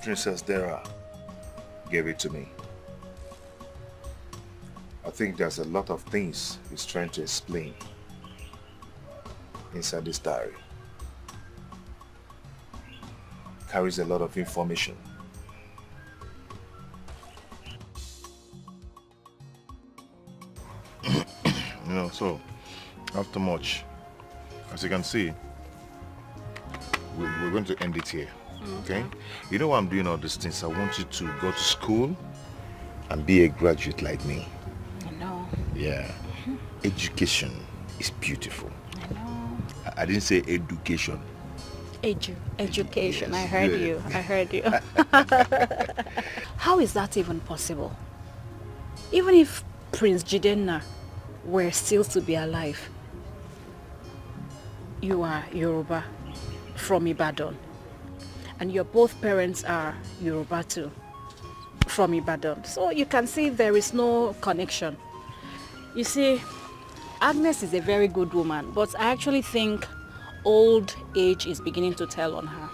Princess Dara gave it to me. I think there's a lot of things he's trying to explain inside this diary. Carries a lot of information. You know, so after much, as you can see, we're going to end it here. Okay? You know why I'm doing all these things? I want you to go to school and be a graduate like me. I know. Yeah. Education is beautiful. I know. I didn't say education. Education. Yes, I heard good. you. I heard you. How is that even possible? Even if Prince Jidenna were still to be alive, you are Yoruba from Ibadan, and your both parents are Yoruba too from Ibadan. So you can see there is no connection. You see, Agnes is a very good woman, but I actually think old age is beginning to tell on her.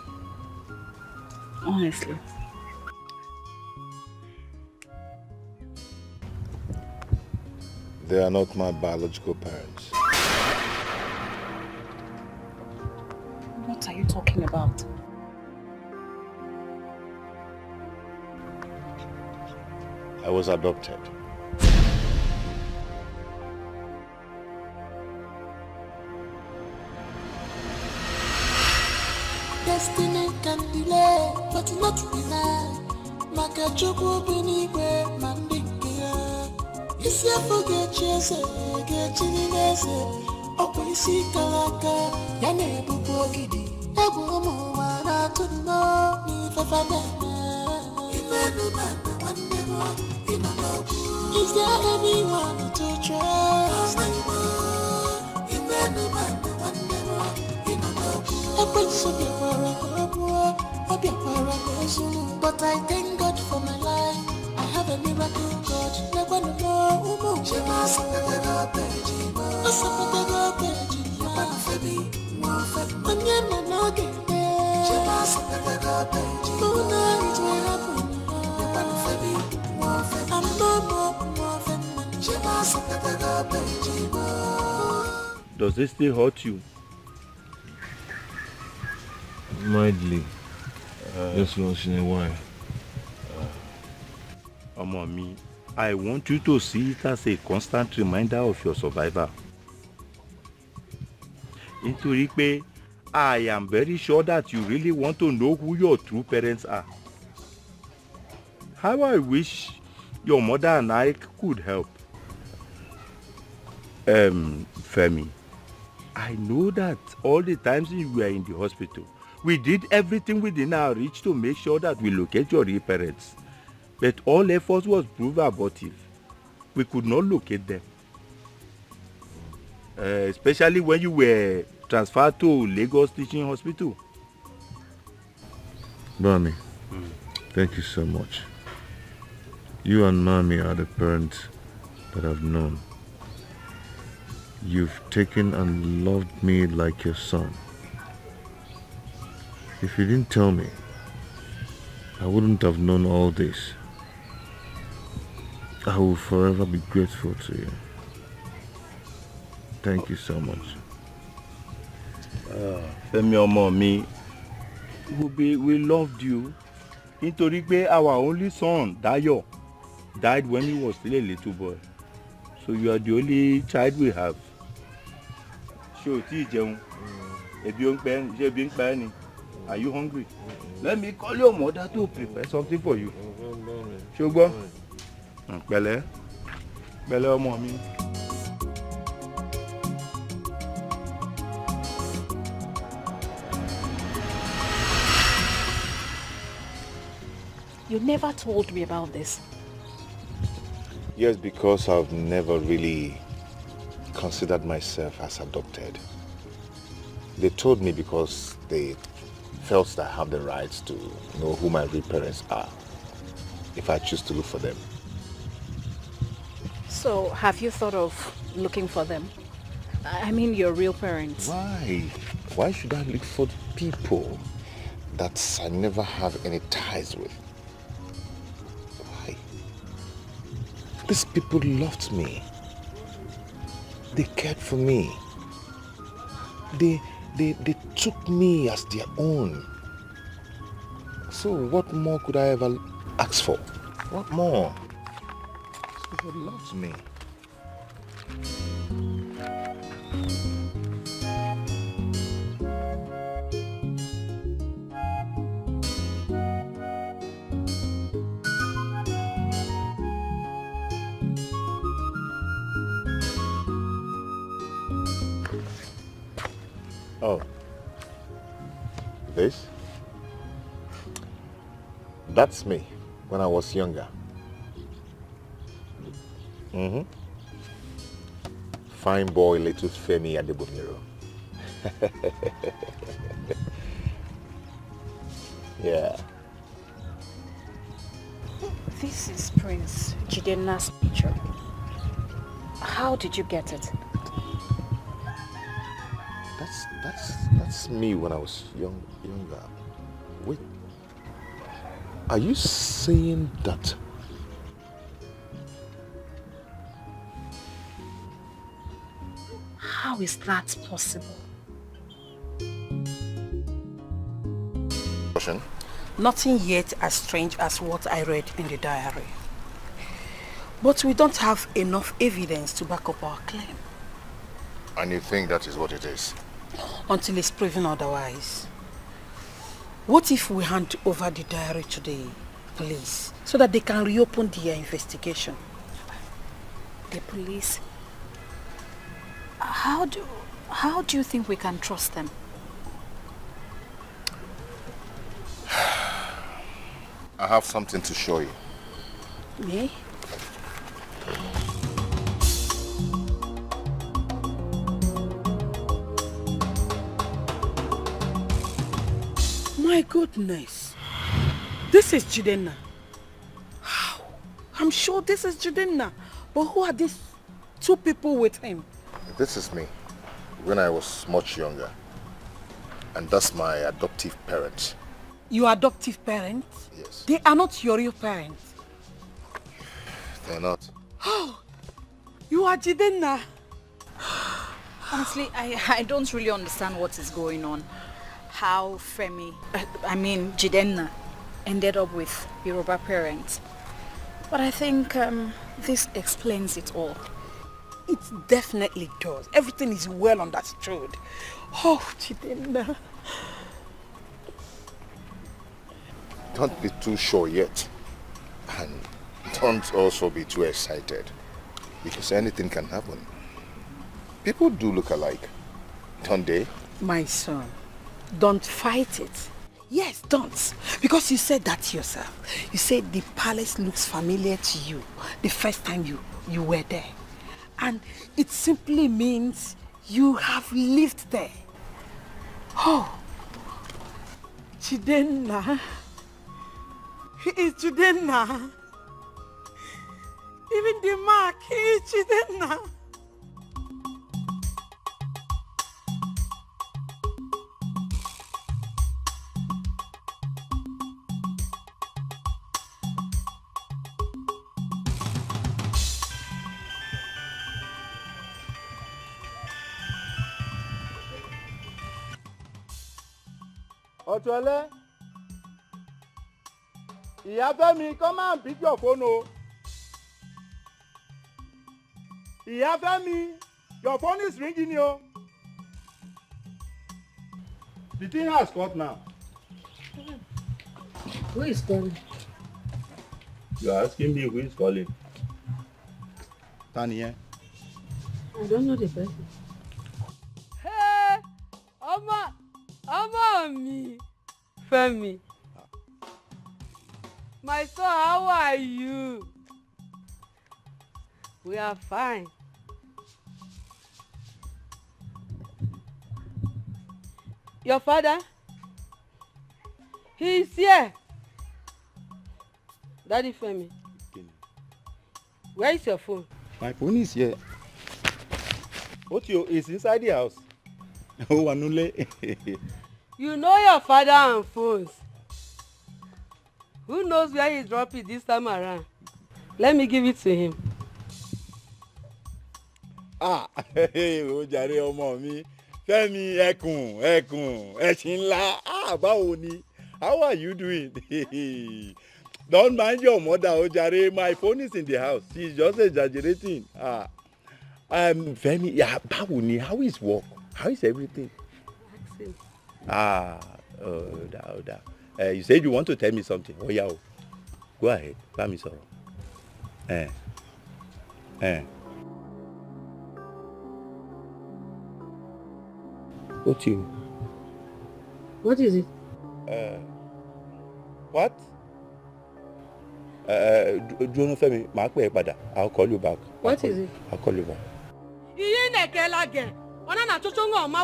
Honestly. They are not my biological parents. What are you talking about? I was adopted. Destiny can delay, but not deny. Makachukwu binigwe mandingia. Isi afoge chese, gechini nese. Opo isi kalaka, yane bubu ogidi. Ebu omu wana tuno, ni fefa neme. Imenu manu wanemo, inanobu. Is there anyone to trust? Imenu manu wanemo, inanobu. But I thank God for my life. I have a miracle God. Never know. Does this still hurt you? Mildly. Just once in a while. Mommy, I want you to see it as a constant reminder of your survival. Nítorí pé, I am very sure that you really want to know who your true parents are. How I wish your mother and I could help. Femi, I know that all the times you were in the hospital, we did everything within our reach to make sure that we locate your real parents. But all efforts was proved abortive. We could not locate them. Especially when you were transferred to Lagos Teaching Hospital. Bami, thank you so much. You and Mommy are the parents that I've known. You've taken and loved me like your son. If you didn't tell me, I wouldn't have known all this. I will forever be grateful to you. Thank you so much. Femi ọmọ mi, we loved you. Nítorí pé our only son, Dayo, died when he was still a little boy. So you are the only child we have. Ṣé o tí jẹun? Ebi ó ń pẹ́ ni, ṣé ebi ń pa ẹ́ ni? Are you hungry? Let me call your mother to prepare something for you. Ṣé o gbọ́? Pẹ̀lẹ́, pẹ̀lẹ́ ọmọ mi. You never told me about this. Yes, because I've never really considered myself as adopted. They told me because they felt that I have the rights to know who my real parents are if I choose to look for them. So, have you thought of looking for them? I mean, your real parents. Why? Why should I look for people that I never have any ties with? Why? These people loved me. They cared for me. They took me as their own. So what more could I ever ask for? What more? People loved me. Oh. This? That's me when I was younger. Mm-hmm. Fine boy, little Femi Adebomiro. Yeah. This is Prince Jidenna's picture. How did you get it? That's me when I was younger. Wait. Are you saying that? How is that possible? Nothing yet as strange as what I read in the diary. But we don't have enough evidence to back up our claim. And you think that is what it is? Until it's proven otherwise. What if we hand over the diary to the police so that they can reopen their investigation? The police? How do you think we can trust them? I have something to show you. Me? My goodness. This is Jidenna. How? I'm sure this is Jidenna. But who are these two people with him? This is me when I was much younger. And that's my adoptive parents. Your adoptive parents? Yes. They are not your real parents. They're not. Oh, you are Jidenna. Honestly, I don't really understand what is going on. How Jidenna ended up with Yoruba parents. But I think this explains it all. It definitely does. Everything is well understood. Oh, Jidenna. Don't be too sure yet. And don't also be too excited. Because anything can happen. People do look alike, don't they? My son, don't fight it. Yes, don't. Because you said that yourself. You said the palace looks familiar to you the first time you were there. And it simply means you have lived there. Oh, Jidenna. He is Jidenna. Even the mark, he is Jidenna. Ọ̀túnẹlẹ́, ìyá Fẹ́mi, come and pick your phone o. Ìyá Fẹ́mi, your phone is ringing o. The thing has cut now. Who is calling? You are asking me who is calling. Tanya. I don't know the person. Hey, Ọmọ mi, Fẹ́mi. My son, how are you? We are fine. Your father? He is here. Daddy Fẹ́mi. Where is your phone? My phone is here. Otio is inside the house. Oh, Anule. You know your father and phones. Who knows where he dropped it this time around? Let me give it to him. Ah, ó jàre ọmọ mi. Fẹ́mi ẹkùn, ẹṣin ńlá. Ah, báwo ni? How are you doing? Don't mind your mother, ó jàre. My phone is in the house. She's just exaggerating. Ah, Fẹ́mi, yeah, báwo ni? How is work? How is everything? Ask him. Ah, you said you want to tell me something. Oh, yeah. Go ahead. Bá mi sọ̀rọ̀. What you? What is it? What? Don't Femi, I'll call you back. What is it? I'll call you back.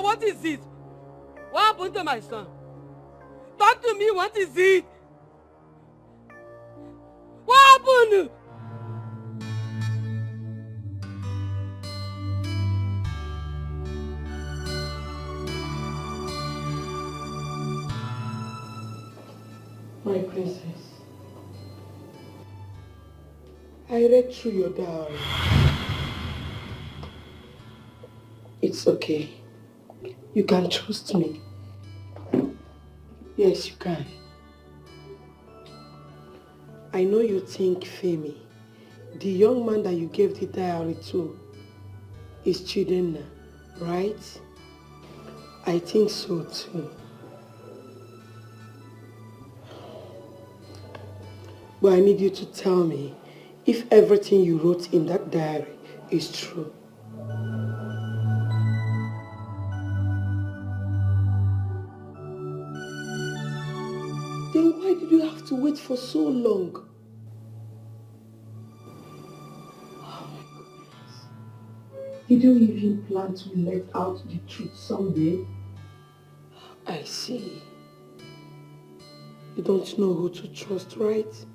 What is it? What happened to my son? Talk to me, what is it? What happened? My princess, I read through your diary. It's okay. You can trust me. Yes, you can. I know you think Femi, the young man that you gave the diary to, is Chidenna, right? I think so too. But I need you to tell me if everything you wrote in that diary is true. Then why did you have to wait for so long? Oh my goodness. Did you even plan to let out the truth someday? I see. You don't know who to trust, right?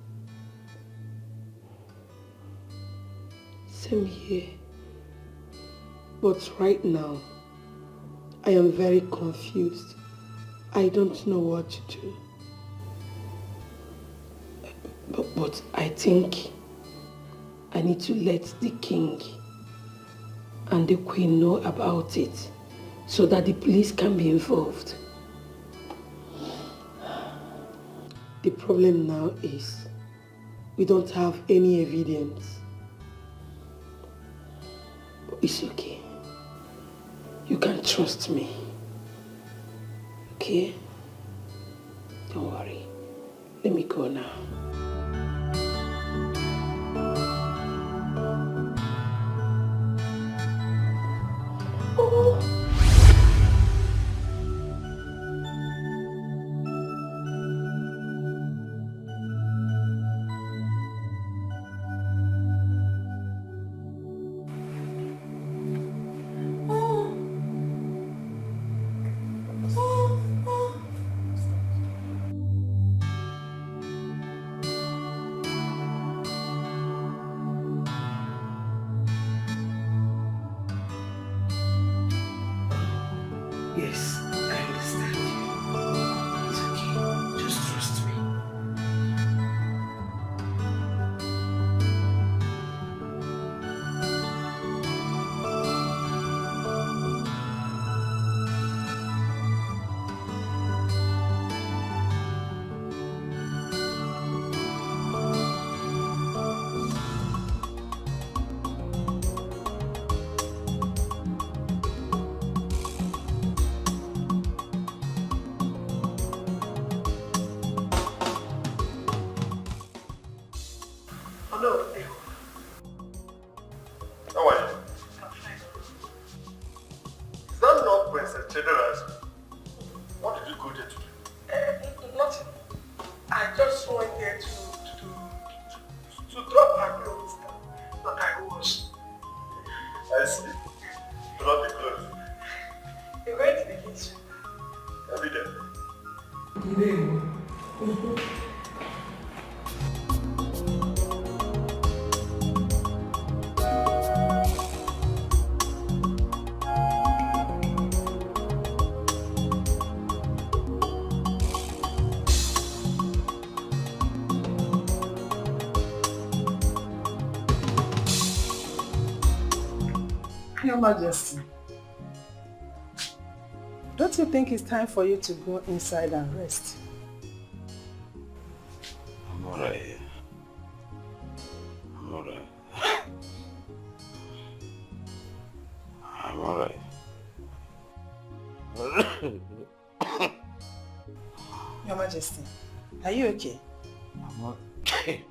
Same here. But right now, I am very confused. I don't know what to do. But I think I need to let the king and the queen know about it so that the police can be involved. The problem now is we don't have any evidence. But it's okay. You can trust me. Okay? Don't worry. Let me go now. Yes, I understand you. It's okay. Just trust me. Your Majesty, don't you think it's time for you to go inside and rest? I'm alright. I'm alright. I'm alright. Your Majesty, are you okay? I'm okay.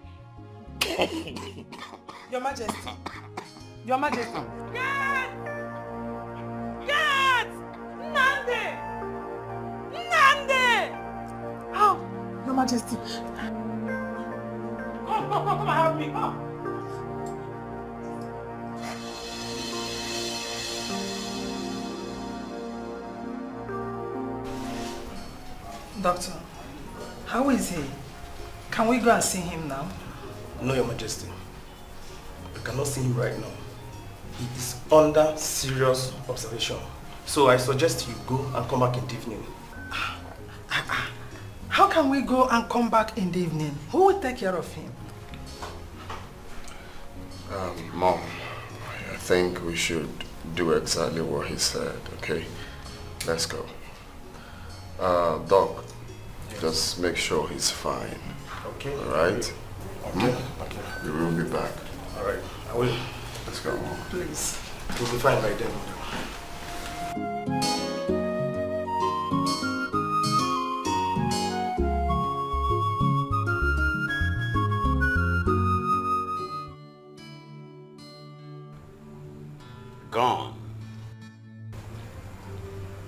Your Majesty. Your Majesty. Get! Nande! Majesty. Come and help me. Come. Doctor, how is he? Can we go and see him now? No, Your Majesty. I cannot see him right now. He is under serious observation. So I suggest you go and come back in the evening. How can we go and come back in the evening? Who will take care of him? Mom, I think we should do exactly what he said, okay? Let's go. Doc, just make sure he's fine. Okay. Alright? Okay. We will be back. Alright, I will. Let's go. Please. We'll be fine by then. Gone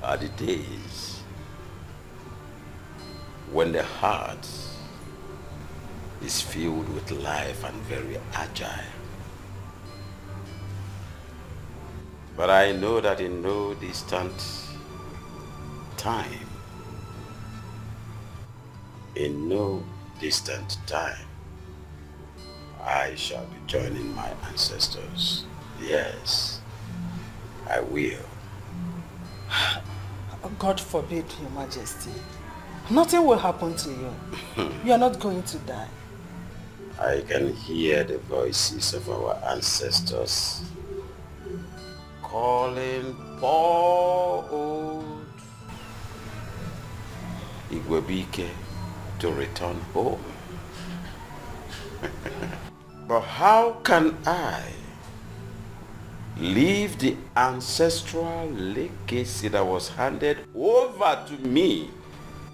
are the days when the heart is filled with life and very agile. But I know that in no distant time, I shall be joining my ancestors. Yes, I will. God forbid, Your Majesty. Nothing will happen to you. You are not going to die. I can hear the voices of our ancestors calling poor old Igwebike to return home. But how can I leave the ancestral legacy that was handed over to me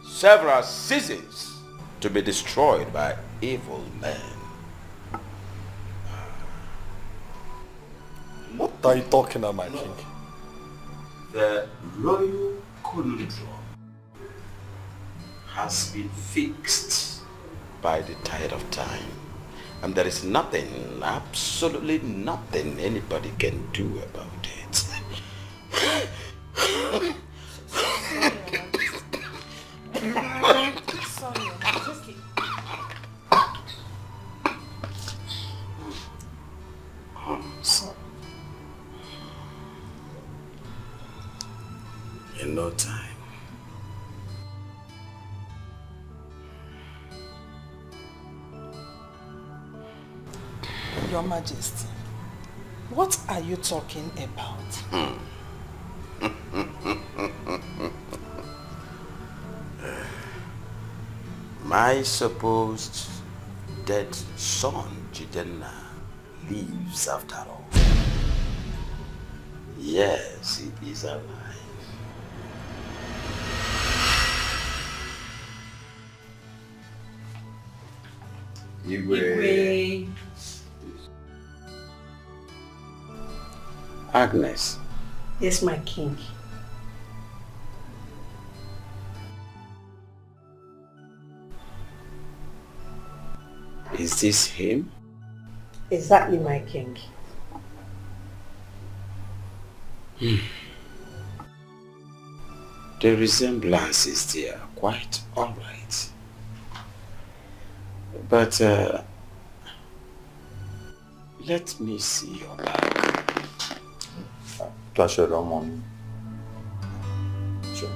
several seasons to be destroyed by evil men? What are you talking about, my king? The royal conundrum has been fixed by the tide of time, and there is nothing, absolutely nothing anybody can do about it. Sorry, Majesty. So, in no time, Your Majesty, what are you talking about? my supposed dead son, Jidenna, lives after all. Yes, he is alive. Igwe. Agnes. Yes, my king. Is this him? Exactly, my king. The resemblance is there, quite alright. But let me see your back. Pleasure, Ramon. Sure.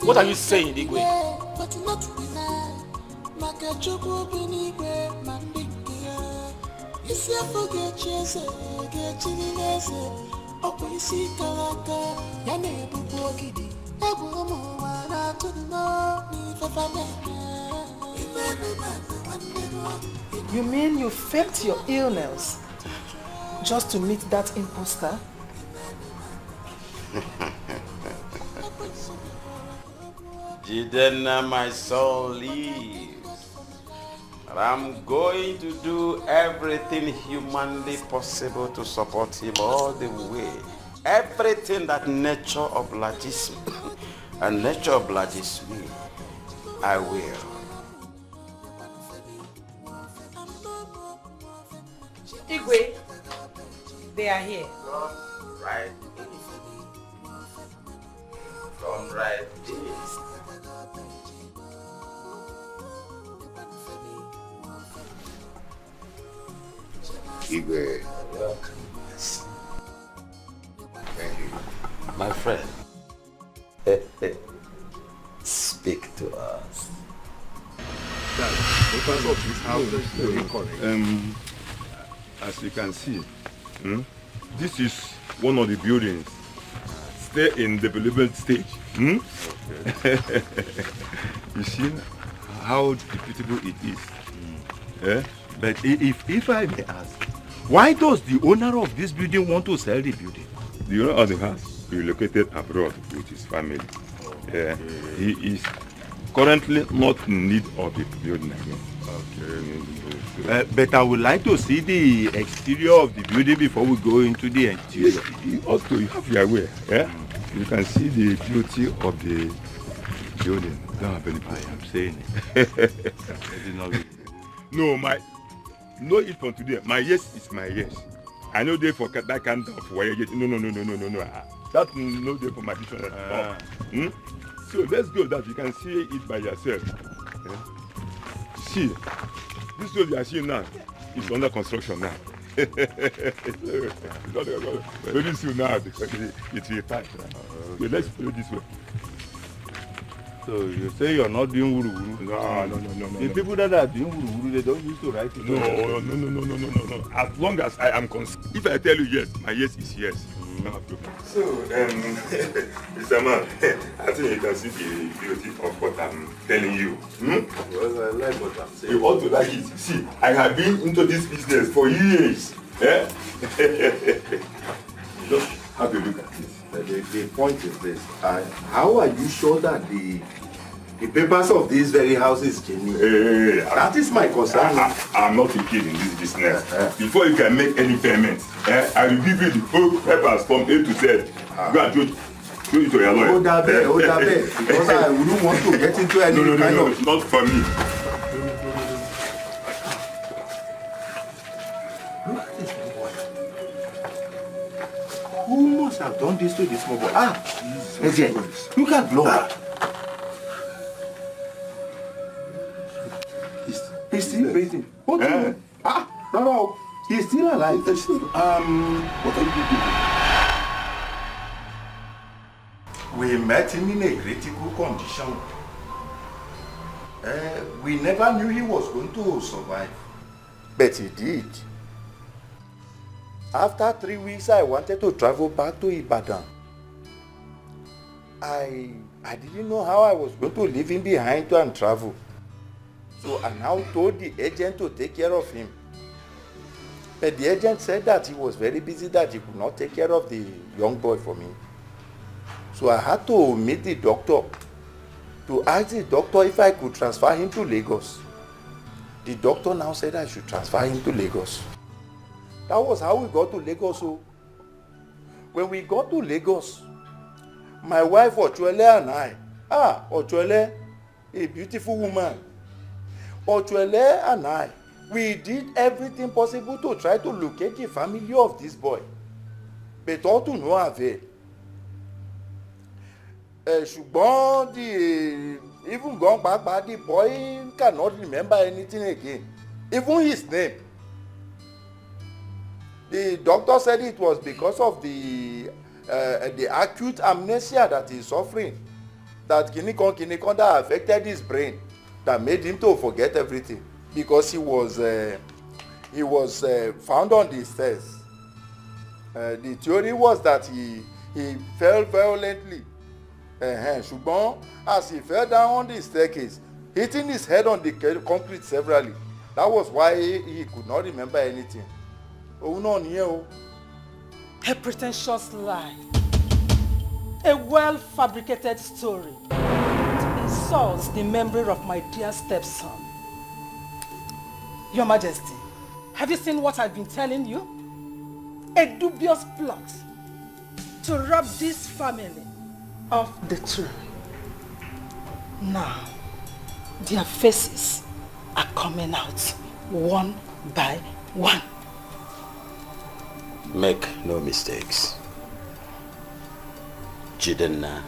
What are you saying, Igwe? You mean you faked your illness just to meet that imposter? Jidenna, my son, lives. But I'm going to do everything humanly possible to support him all the way. Everything that nature obliges me, and nature obliges me, I will. Igwe, they are here. Come right in. Come right in. Igwe. Yes. Thank you. My friend, speak to us. As you can see, this is one of the buildings still in development stage. Okay. You see how beautiful it is. But if I may ask, why does the owner of this building want to sell the building? The owner of the house relocated abroad with his family. Okay. He is currently not in need of the building again. Okay. But I would like to see the exterior of the building before we go into the interior. Also, you have your way. Yeah? You can see the beauty of the building. Don't have any problem. I am saying it. No, no it from today. My yes is my yes. I know they for that kind of way. No. That's no day for my dictionary. So let's go that you can see it by yourself. Yeah? See, this road you are seeing now is under construction now. Very soon now it will pass. So let's go this way. So you say you're not doing wuru-wuru? No. The people that are doing wuru-wuru, they don't used to write it. No. As long as I am concerned. If I tell you yes, my yes is yes. So, Mr. Man, I think you can see the beauty of what I'm telling you. Well, I like what I'm saying. You ought to like it. See, I have been into this business for years. Just have a look at this. The point is this. How are you sure that the papers of these very houses genuine? That is my concern. I'm not a kid in this business. Before you can make any payments, I will give you the whole papers from A to Z. Go and show it to your lawyer. Hold that bed. Because I wouldn't want to get into any kind of... No, not for me. Look at this boy. Who must have done this to this small boy? Look at blood. He's still breathing. What do you No. He's still alive. What are you doing? We met him in a critical condition. We never knew he was going to survive. But he did. After 3 weeks, I wanted to travel back to Ibadan. I didn't know how I was going to leave him behind and travel. So I now told the agent to take care of him. But the agent said that he was very busy, that he could not take care of the young boy for me. So I had to meet the doctor to ask the doctor if I could transfer him to Lagos. The doctor now said I should transfer him to Lagos. That was how we got to Lagos. So when we got to Lagos, my wife Ochuele and I, Ochuele, a beautiful woman, Ochuele and I, we did everything possible to try to locate the family of this boy. But all to no avail. Ṣùgbọ́n even gone back, the boy cannot remember anything again. Even his name. The doctor said it was because of the acute amnesia that he's suffering. That kinikon that affected his brain. That made him to forget everything. Because he was found on the stairs. The theory was that he fell violently. Ṣùgbọ́n as he fell down on the staircase, hitting his head on the concrete severally. That was why he could not remember anything. A pretentious lie. A well-fabricated story. It insults the memory of my dear stepson. Your Majesty, have you seen what I've been telling you? A dubious plot to rob this family of the throne. Now, their faces are coming out one by one. Make no mistakes. Jidenna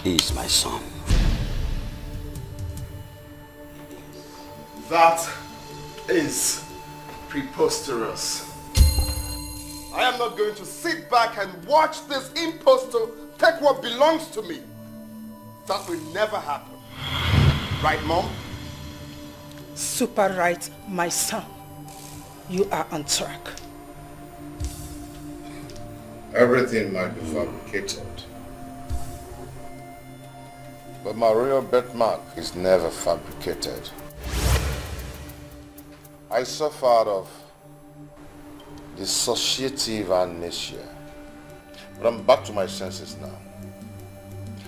is my son. That is preposterous. I am not going to sit back and watch this impostor take what belongs to me. That will never happen. Right, Mom? Super right, my son. You are on track. Everything might be fabricated, but my royal birthmark is never fabricated. I suffered of dissociative amnesia, but I'm back to my senses now.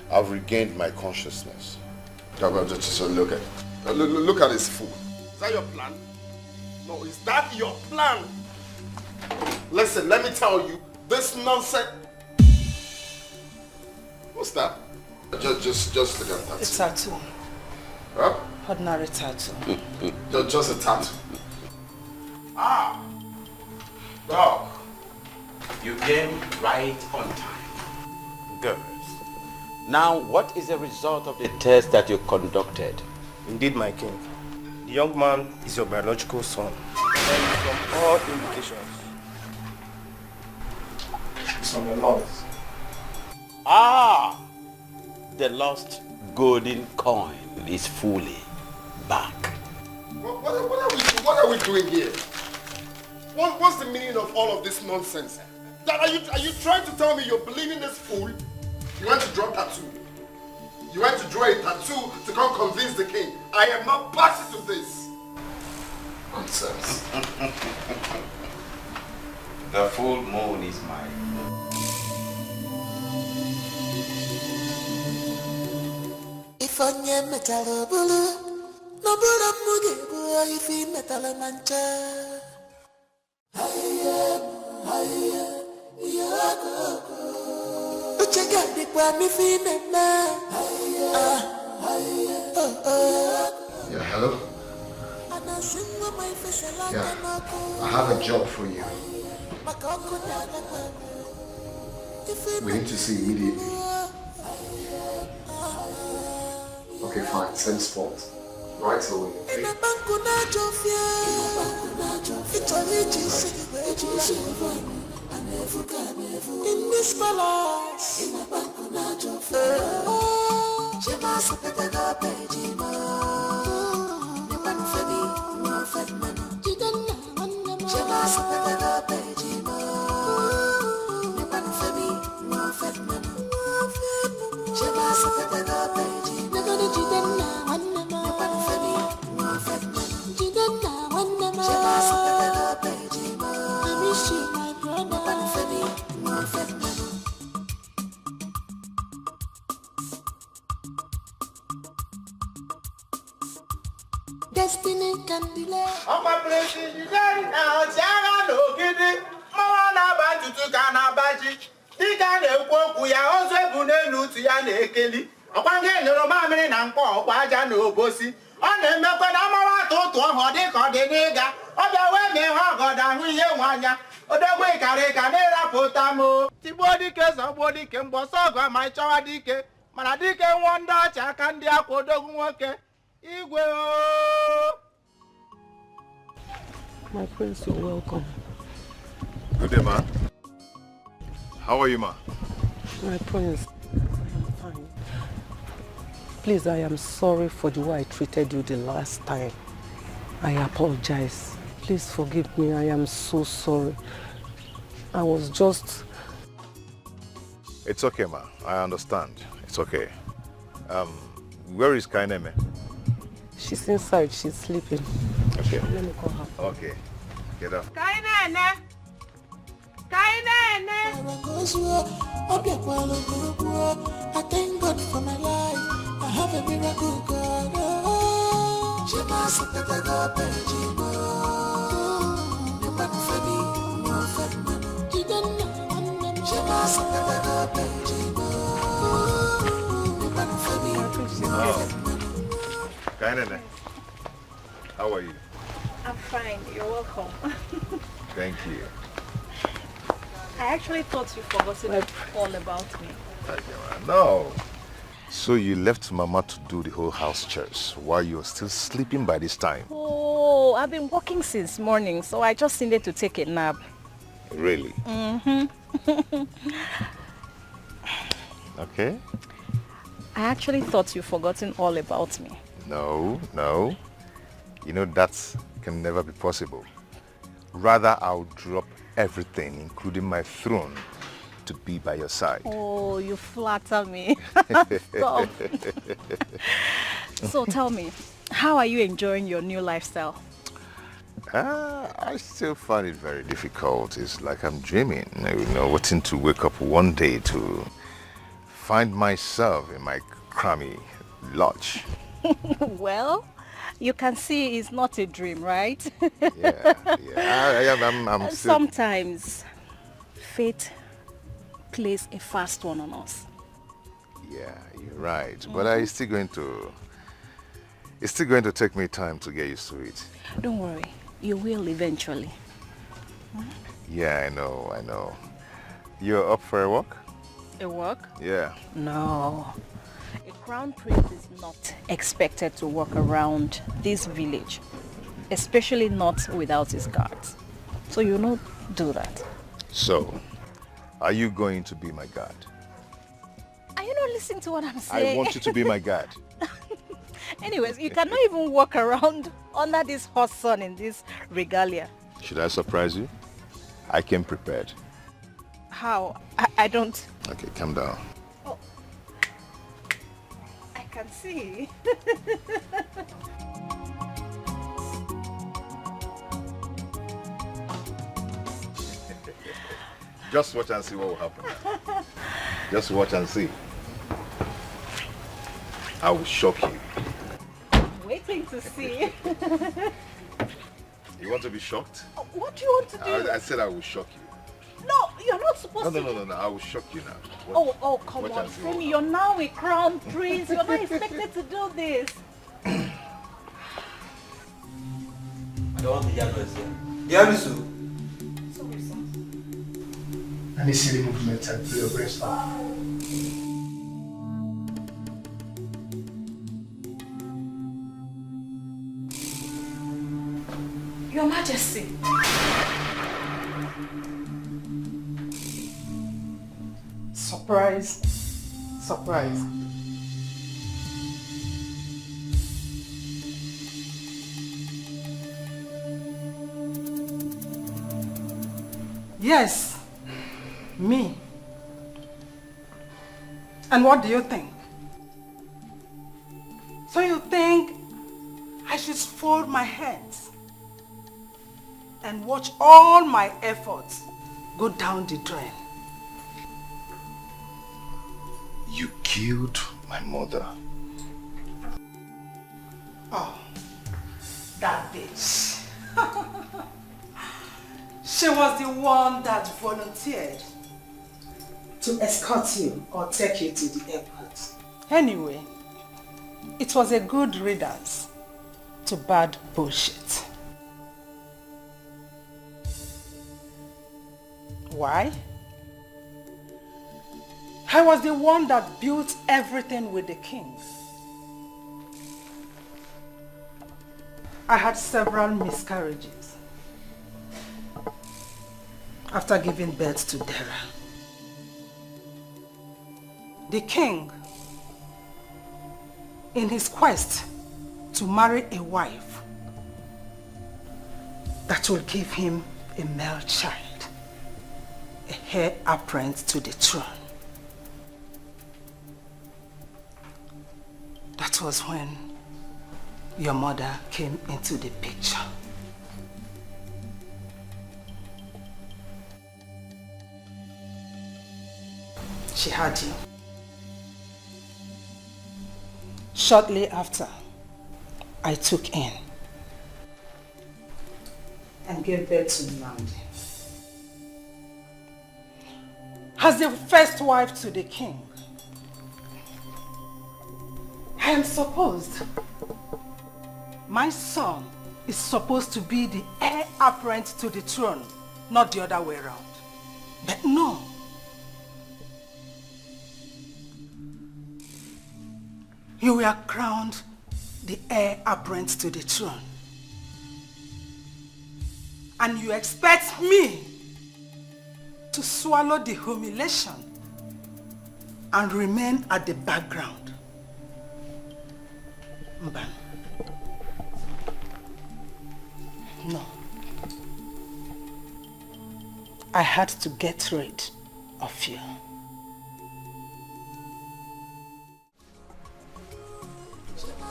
I've regained my consciousness. Just look at this fool. Is that your plan? No, is that your plan? Listen, let me tell you, this nonsense. What's that? Just look at that. It's a tattoo. Huh? Ordinary tattoo. Just a tattoo. Ah! Dog. You came right on time. Girls. Now, what is the result of the test that you conducted? Indeed, my king. The young man is your biological son. And from all indications, it's on the lost. Ah! The lost golden coin is fully back. What are we doing here? What's the meaning of all of this nonsense? Are you trying to tell me you're believing this fool? You went to draw a tattoo. You went to draw a tattoo to come convince the king. I am not party to this. Nonsense. The full moon is mine. If onye metala bulu, no bulu muge boy if he metala mancha. Uchega di kwa mi fi nena. Yeah, hello? Yeah, I have a job for you. We need to see immediately. Okay, fine, send spot. Right away, okay? In this palace, destiny can delay. Oh, my blessing, you got now. Jana no gidi. Mama na bantu kana baji. Dika ne kwoku ya ozo ebune nutu ya na ekeli. Okwange nero mamiri na nko okwaja na obosi. Ọ na-emekwa na mama tutu ho dị ka ọ dị n'ịga. Ọ bịa wee mee ha ọgọdọ ahụ ihe nwanya. Odogwe ikare ka na-erapụta m. Tigbuo dike zọgbuo dike mgbọsọ ọgụ ma ịchọwa dike. Mana dike nwụọ ndị ọcha aka ndị akwa odogwu nwoke. Igwe o. My prince, you're welcome. Good day, man. How are you, ma? My prince, I'm fine. Please, I am sorry for the way I treated you the last time. I apologize. Please forgive me. I am so sorry. I was just... It's okay, ma. I understand. It's okay. Where is Kaineme? She's inside. She's sleeping. Okay. Let me call her. Okay. Get up. Kainene! Kainene! I thank God for my life. I have a miracle God. Kainene, how are you? I'm fine. You're welcome. Thank you. I actually thought you forgotten all about me. No. So you left Mama to do the whole house chores while you're still sleeping by this time? Oh, I've been working since morning, so I just needed to take a nap. Really? Mm-hmm. Okay. I actually thought you forgotten all about me. No. You know, that can never be possible. Rather, I'll drop everything, including my throne, to be by your side. Oh, you flatter me. Stop. So tell me, how are you enjoying your new lifestyle? I still find it very difficult. It's like I'm dreaming, waiting to wake up one day to find myself in my crummy lodge. Well, you can see it's not a dream, right? I'm still... Sometimes fate plays a fast one on us. Yeah, you're right. But it's still going to take me time to get used to it. Don't worry, you will eventually. Yeah, I know. You're up for a walk? A walk? Yeah. No. A crown prince is not expected to walk around this village, especially not without his guards. So you don't do that. So, are you going to be my guard? Are you not listening to what I'm saying? I want you to be my guard. Anyways, you cannot even walk around under this hot sun in this regalia. Should I surprise you? I came prepared. How? I don't... Okay, calm down. Oh. I can see. Just watch and see what will happen. Just watch and see. I will shock you. Waiting to see. You want to be shocked? What do you want to do? I said I will shock you. No, you're not supposed to. No. I will shock you now. Oh, come on, Femi. You're now a crown prince. You're not expected to do this. I don't want the yellows here. Yamisu. Sorry, sir. Any silly movements and your breast off. Your Majesty. Surprise. Yes, me. And what do you think? So you think I should fold my hands and watch all my efforts go down the drain? You killed my mother. Oh, that bitch. She was the one that volunteered to escort you or take you to the airport. Anyway, it was a good riddance to bad bullshit. Why? I was the one that built everything with the king. I had several miscarriages after giving birth to Dara. The king, in his quest to marry a wife that will give him a male child, a heir apparent to the throne, that was when your mother came into the picture. She had you. Shortly after, I took in and gave birth to Nollywood. As the first wife to the king, I am supposed, my son is supposed to be the heir apparent to the throne, not the other way around. But no. You were crowned the heir apparent to the throne. And you expect me to swallow the humiliation and remain at the background. Mban. No. I had to get rid of you.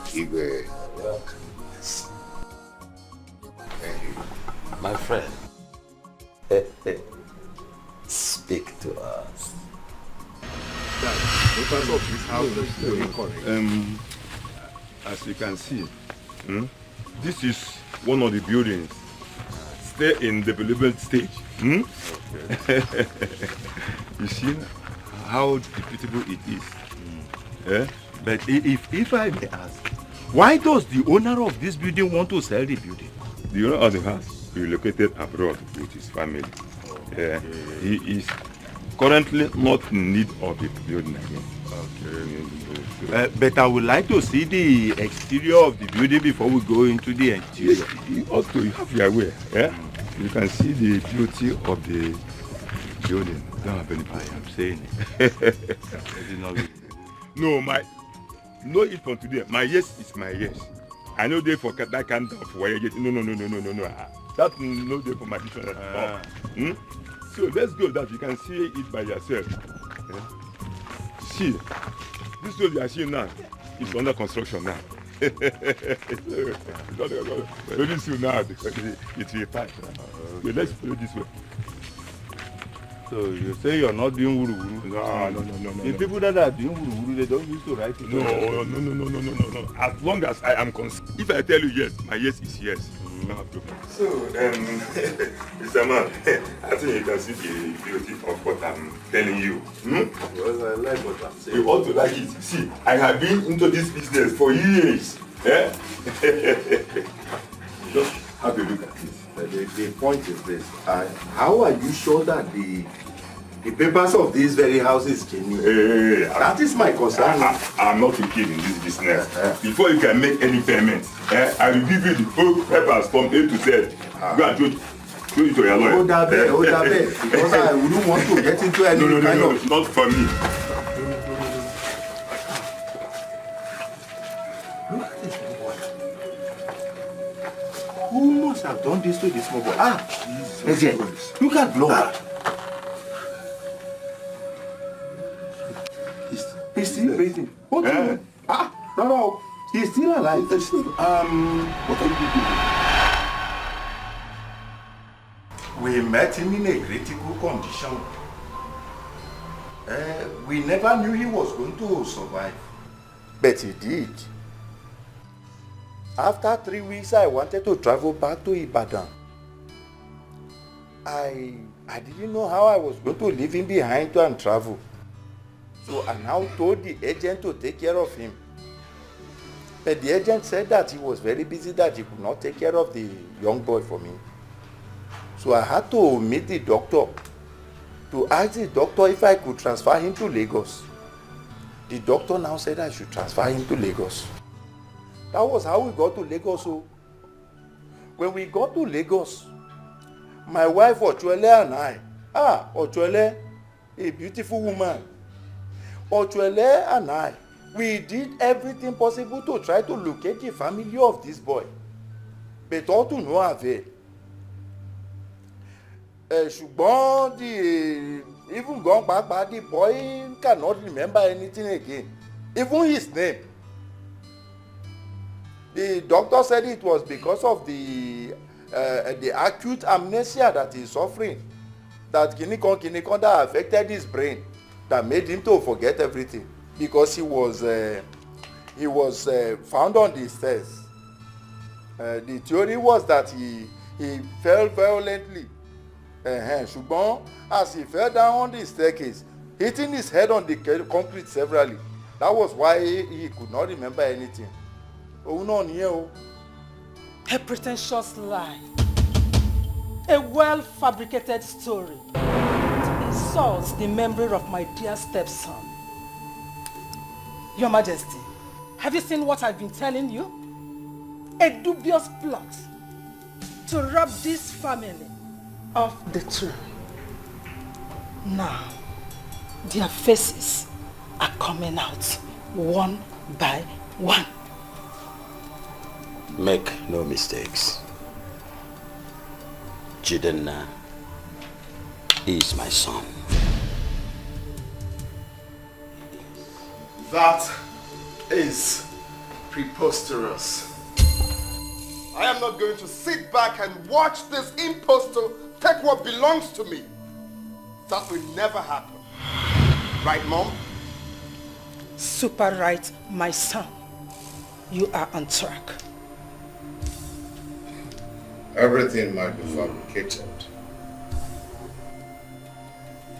Igwe. Thank you. My friend, speak to us. As you can see, this is one of the buildings still in development stage. Okay. You see how beautiful it is. But if I may ask, why does the owner of this building want to sell the building? The owner of the house relocated abroad with his family. Okay. He is currently not in need of the building again. Okay. But I would like to see the exterior of the building before we go into the interior. Also, you have your way. You can see the beauty of the building. Don't have any problem. I am saying it. No, it from today. My yes is my yes. I know they for that kind of way. No. That's no day for my dictionary. So let's go that you can see it by yourself. See, this road you are seeing now is under construction now. Very soon now it will pass. So let's go this way. So you say you're not doing wuru-wuru? No. The people that are doing wuru-wuru, they don't used to write it. No. As long as I am concerned. If I tell you yes, my yes is yes. So, Mr. Man, I think you can see the beauty of what I'm telling you. Well, I like what I'm saying. You ought to like it. See, I have been into this business for years. Just have a look at it. The point is this. How are you sure that the papers of these very houses genuine? That is my concern. I'm not a kid in this business. Before you can make any payments, I will give you the whole papers from A to Z. Go and show it to your lawyer. Hold that bed. Because I wouldn't want to get into any kind of... No, not for me. Look at this boy. Who must have done this to this small boy? Look at blood. He's still breathing. What do you mean? No. He's still alive. What are you doing? We met him in a critical condition. We never knew he was going to survive. But he did. After 3 weeks, I wanted to travel back to Ibadan. I didn't know how I was going to leave him behind and travel. So I now told the agent to take care of him. But the agent said that he was very busy, that he could not take care of the young boy for me. So I had to meet the doctor to ask the doctor if I could transfer him to Lagos. The doctor now said I should transfer him to Lagos. That was how we got to Lagos. So when we got to Lagos, my wife Ochuele and I, Ochuele, a beautiful woman, Ochuele and I, we did everything possible to try to locate the family of this boy. But all to no avail. Ṣùgbọ́n even gone back, the boy cannot remember anything again. Even his name. The doctor said it was because of the acute amnesia that he's suffering. That kinikon that affected his brain. That made him to forget everything. Because he was found on the stairs The theory was that he fell violently. Ṣùgbọ́n as he fell down on the staircase, hitting his head on the concrete severally, that was why he could not remember anything. Oh no, no. A pretentious lie. A well-fabricated story. It insults the memory of my dear stepson. Your Majesty, have you seen what I've been telling you? A dubious plot to rob this family of the throne. Now, their faces are coming out one by one. Make no mistakes. Jidenna is my son. That is preposterous. I am not going to sit back and watch this impostor take what belongs to me. That will never happen. Right, Mom? Super right, my son. You are on track. Everything might be fabricated,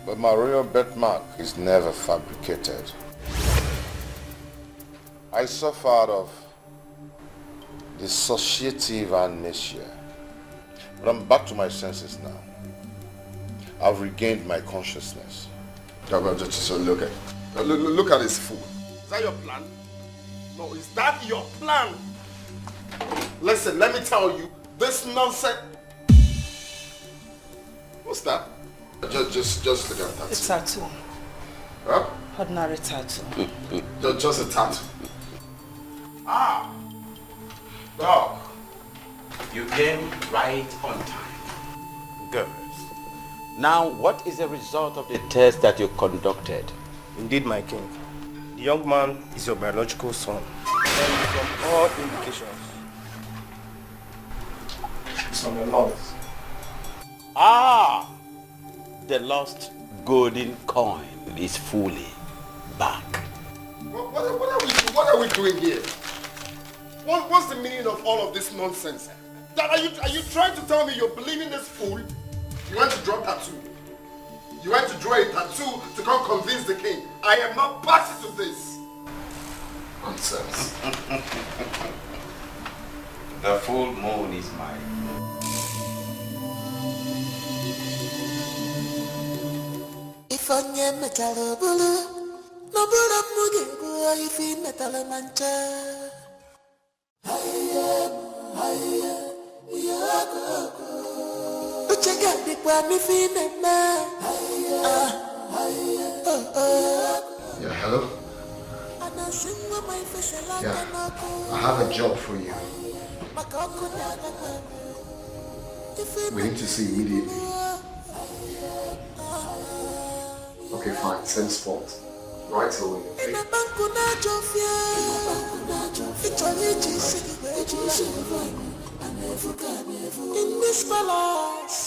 but my royal birthmark is never fabricated. I suffered of dissociative amnesia, but I'm back to my senses now. I've regained my consciousness. Just look at this fool. Is that your plan? No, is that your plan? Listen, let me tell you, this nonsense. What's that? Just look at that. It's a tattoo. Huh? Ordinary tattoo. Just a tattoo. Ah! Dog. You came right on time. Good. Now, what is the result of the test that you conducted? Indeed, my king. The young man is your biological son. And from all indications, it's on the lost. Ah! The lost golden coin is fully back. What are we doing here? What's the meaning of all of this nonsense? Are you trying to tell me you're believing this fool? You went to draw a tattoo. You went to draw a tattoo to come convince the king. I am not party to this. Nonsense. The full moon is mine. If I am metal bulu, no bulu mugi go if you metal mancha. Uchega di kwa mi fi mema. Yeah, hello? Yeah, I have a job for you. We need to see immediately. Okay, fine, send spot. Right away, okay? In this palace,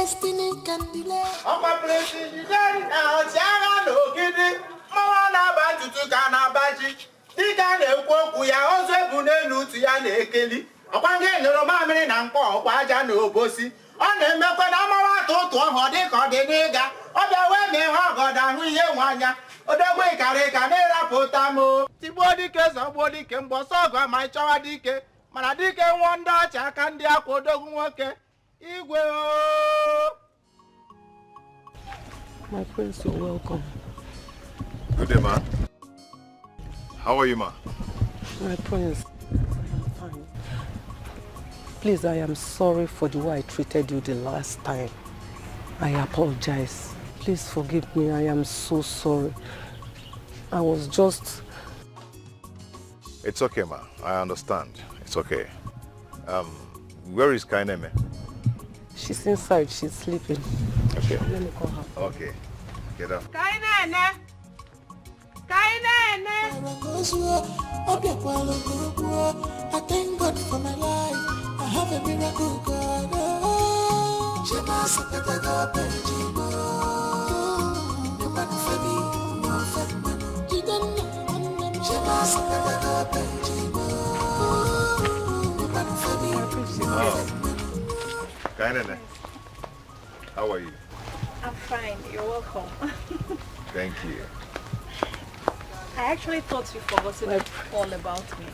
destiny can delay. On my place, you don't know, Tiana, no kidding. Mama, Bantu, Kanabaji. Dika, Kuya, also Bunelu, Tiana, Kelly. Upon getting the Roman and Paul, Waja, no bossy. On the Mekanama, to Hodic or the nigger. On the way, they have got down with Yawanya. Or the way, Canera Potamo. The body case of body can boss over my chawadike. Manadike wonder, Chakandia, Kodogunwake. My prince, you're welcome. Good day, man. How are you, ma? My prince, I am fine. Please, I am sorry for the way I treated you the last time. I apologize. Please forgive me, I am so sorry. I was just... It's okay, ma. I understand. It's okay. Where is Kaineme? She's inside. She's sleeping. Okay. Let me call her. Okay. Get up. Kainene! Kainene! I thank God for my life. I have a miracle God. Shema Sakataga Benjimo. Nobody for me, no fed. Shema Sakataga Benjimo. Nobody for me, no fed. Kainene, how are you? I'm fine. You're welcome. Thank you. I actually thought you forgotten all about me.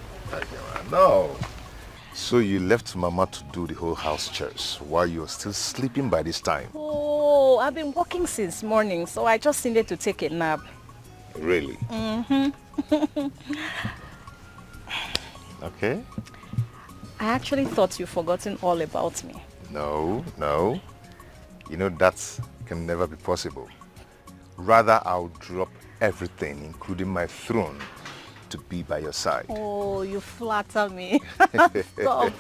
No. So you left Mama to do the whole house chores while you're still sleeping by this time? Oh, I've been working since morning, so I just needed to take a nap. Really? Mm-hmm. Okay. I actually thought you forgotten all about me. No. You know that can never be possible. Rather, I'll drop everything, including my throne, to be by your side. Oh, you flatter me. Stop.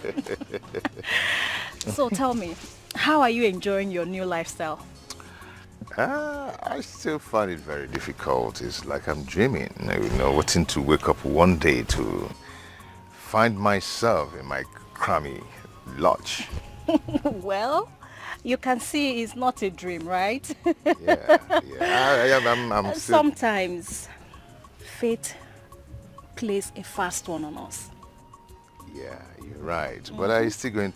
So tell me, how are you enjoying your new lifestyle? I still find it very difficult. It's like I'm dreaming, waiting to wake up one day to find myself in my crummy lodge. Well, you can see it's not a dream, right? I'm still... Sometimes fate plays a fast one on us. Yeah, you're right. But it's still going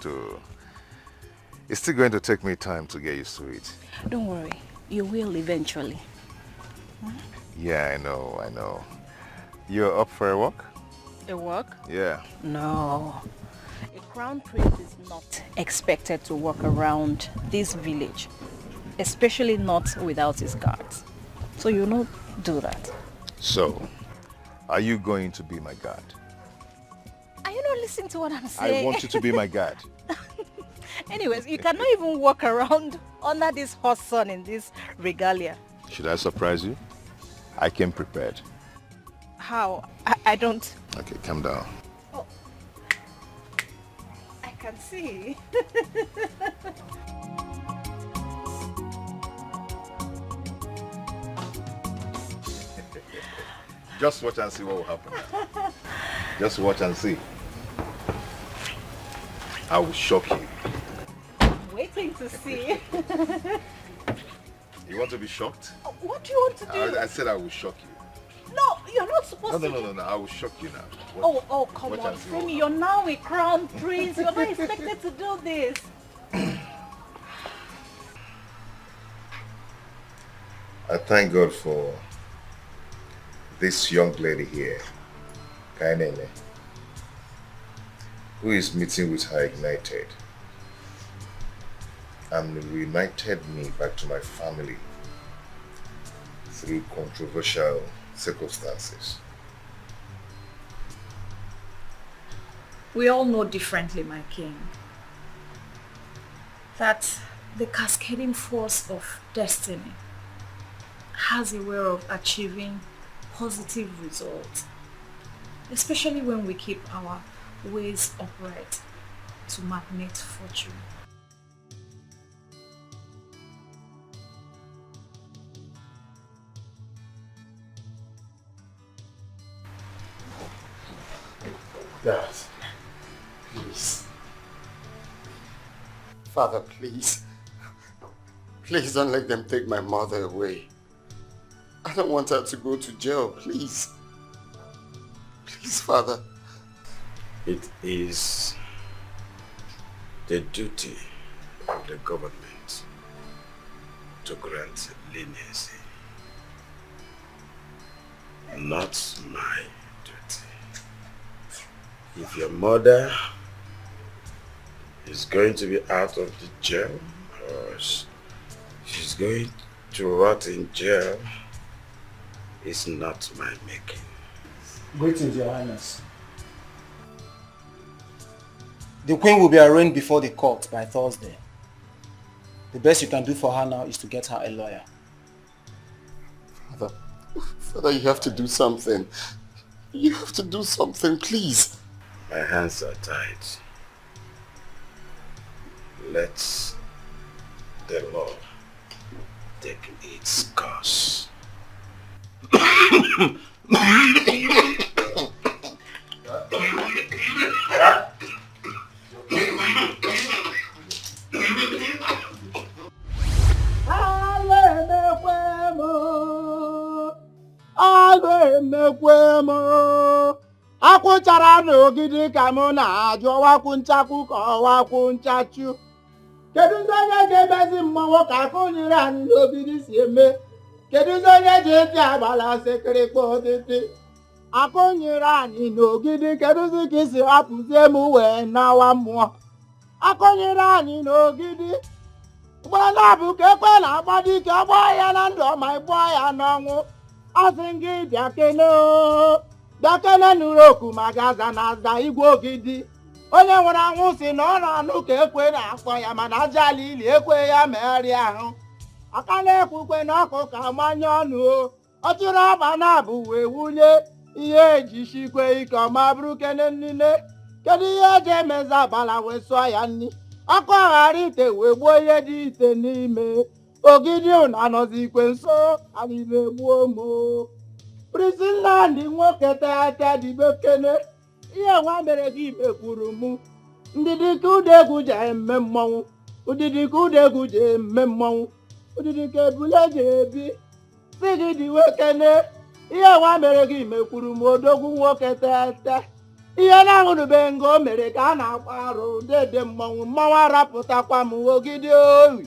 to take me time to get used to it. Don't worry, you will eventually. Yeah, I know. You're up for a walk? A walk? Yeah. No. A crown prince is not expected to walk around this village, especially not without his guards. So you don't do that. So, are you going to be my guard? Are you not listening to what I'm saying? I want you to be my guard. Anyways, you cannot even walk around under this hot sun in this regalia. Should I surprise you? I came prepared. How? I don't... Okay, calm down. Oh. I can see. Just watch and see what will happen. Just watch and see. I will shock you. Waiting to see. You want to be shocked? What do you want to do? I said I will shock you. No, you're not supposed to. No. I will shock you now. Oh, come on, Femi. You're now a crown prince. You're not expected to do this. I thank God for this young lady here, Kainene, who is meeting with her ignited and reunited me back to my family through controversial circumstances. We all know differently, my king, that the cascading force of destiny has a way of achieving positive results, especially when we keep our ways upright to magnate fortune. Dad, please. Father, please. Please don't let them take my mother away. I don't want her to go to jail, please. Please, Father. It is the duty of the government to grant leniency, not my duty. If your mother is going to be out of the jail, or she's going to rot in jail, it's not my making. Greetings, Your Highness. The Queen will be arraigned before the court by Thursday. The best you can do for her now is to get her a lawyer. Father, you have to do something. You have to do something, please. My hands are tied. Let the law take its course. Akwụchara n'ogidi ka mụ na-ajụ ọwakwụ nchakwu ka ọwakwụ nchachu. Kedụzi onye ga-ebezi mmọnwụ ka akụnyere anyị n'ogidi si eme? Kedụzi onye ji eti agbala sekịrịkpa otiti? Akụnyere anyị n'ogidi, kedụzi ka isi hapụzie m wee nawa mmụọ? Akụnyere anyị n'ogidi, gbana bụ ka ekwe na-agba dike, ọgbọ ya na ndụ ọma ịgbọ ya n'ọnwụ. Asị gị bịa kene o, bịa kene nụrụ oku maka aza na aza igwe ogidi. Onye nwere anwụ si na ọ na-anụ ka ekwe na-akpọ ya, mana aja ala ili ekwe ya megharịa ahụ. Aka na-ekwukwe na ọkụ ka manye ọnụ o, ọ chịrị ọba na-abụ wee wulie ihe ejichikwe ike ọma bụrụ kene nile. Kedu ihe eji emezi abala wee sụọ ya nni? Ọkụ aghara ite wee gbuo ihe dị ite n'ime. Ogidi ụna anọzi ikwe nso, anyị na-egbuo mo. Priscilland nwoke tete dịbe kene, ihe nwa mere gị mekwuru mụ. Ndidi ka udegwu ji eme mmọnwụ, udidi ka udegwu ji eme mmọnwụ, udidi ka ebule ji ebi. Si gị dịwe kene, ihe nwa mere gị mekwuru m odogwu nwoke tete. Ihe na-ahụrụbe nga o mere ka a na-akpa arụ dede mmọnwụ, mmọnwụ arapụtakwa m ogidi oyi.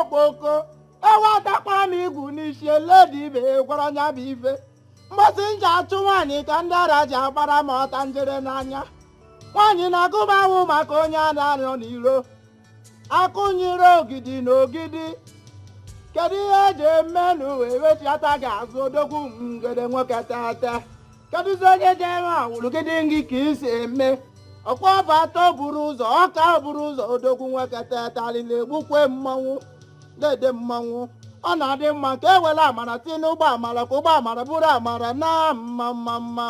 Okpoko ewetakwa m igwu n'isi eledi ibe gwara nya bụ ife. Mgbọsị nji achụ nwaanyị ka ndị ara ji agbara m ọta njere n'anya. Nwaanyị na-agụba ahụ maka onye a na-arịọ n'iro. Akụnyere ogidi na ogidi. Kedu ihe eji eme n'uwe ewechiata ga-azụ odogwu ngede nwoke tete? Kedụzi onye ji eme awụrụgide ngị ka isi eme? Ọkwa bụ atọ buru ụzọ, ọka buru ụzọ odogwu nwoke tete alịla egbukwe mmọnwụ. Dede mmọnwụ, ọ na-adị mma ka e were amara tinye n'ụgbọ amara ka ụgbọ amara bụrụ amara na mma.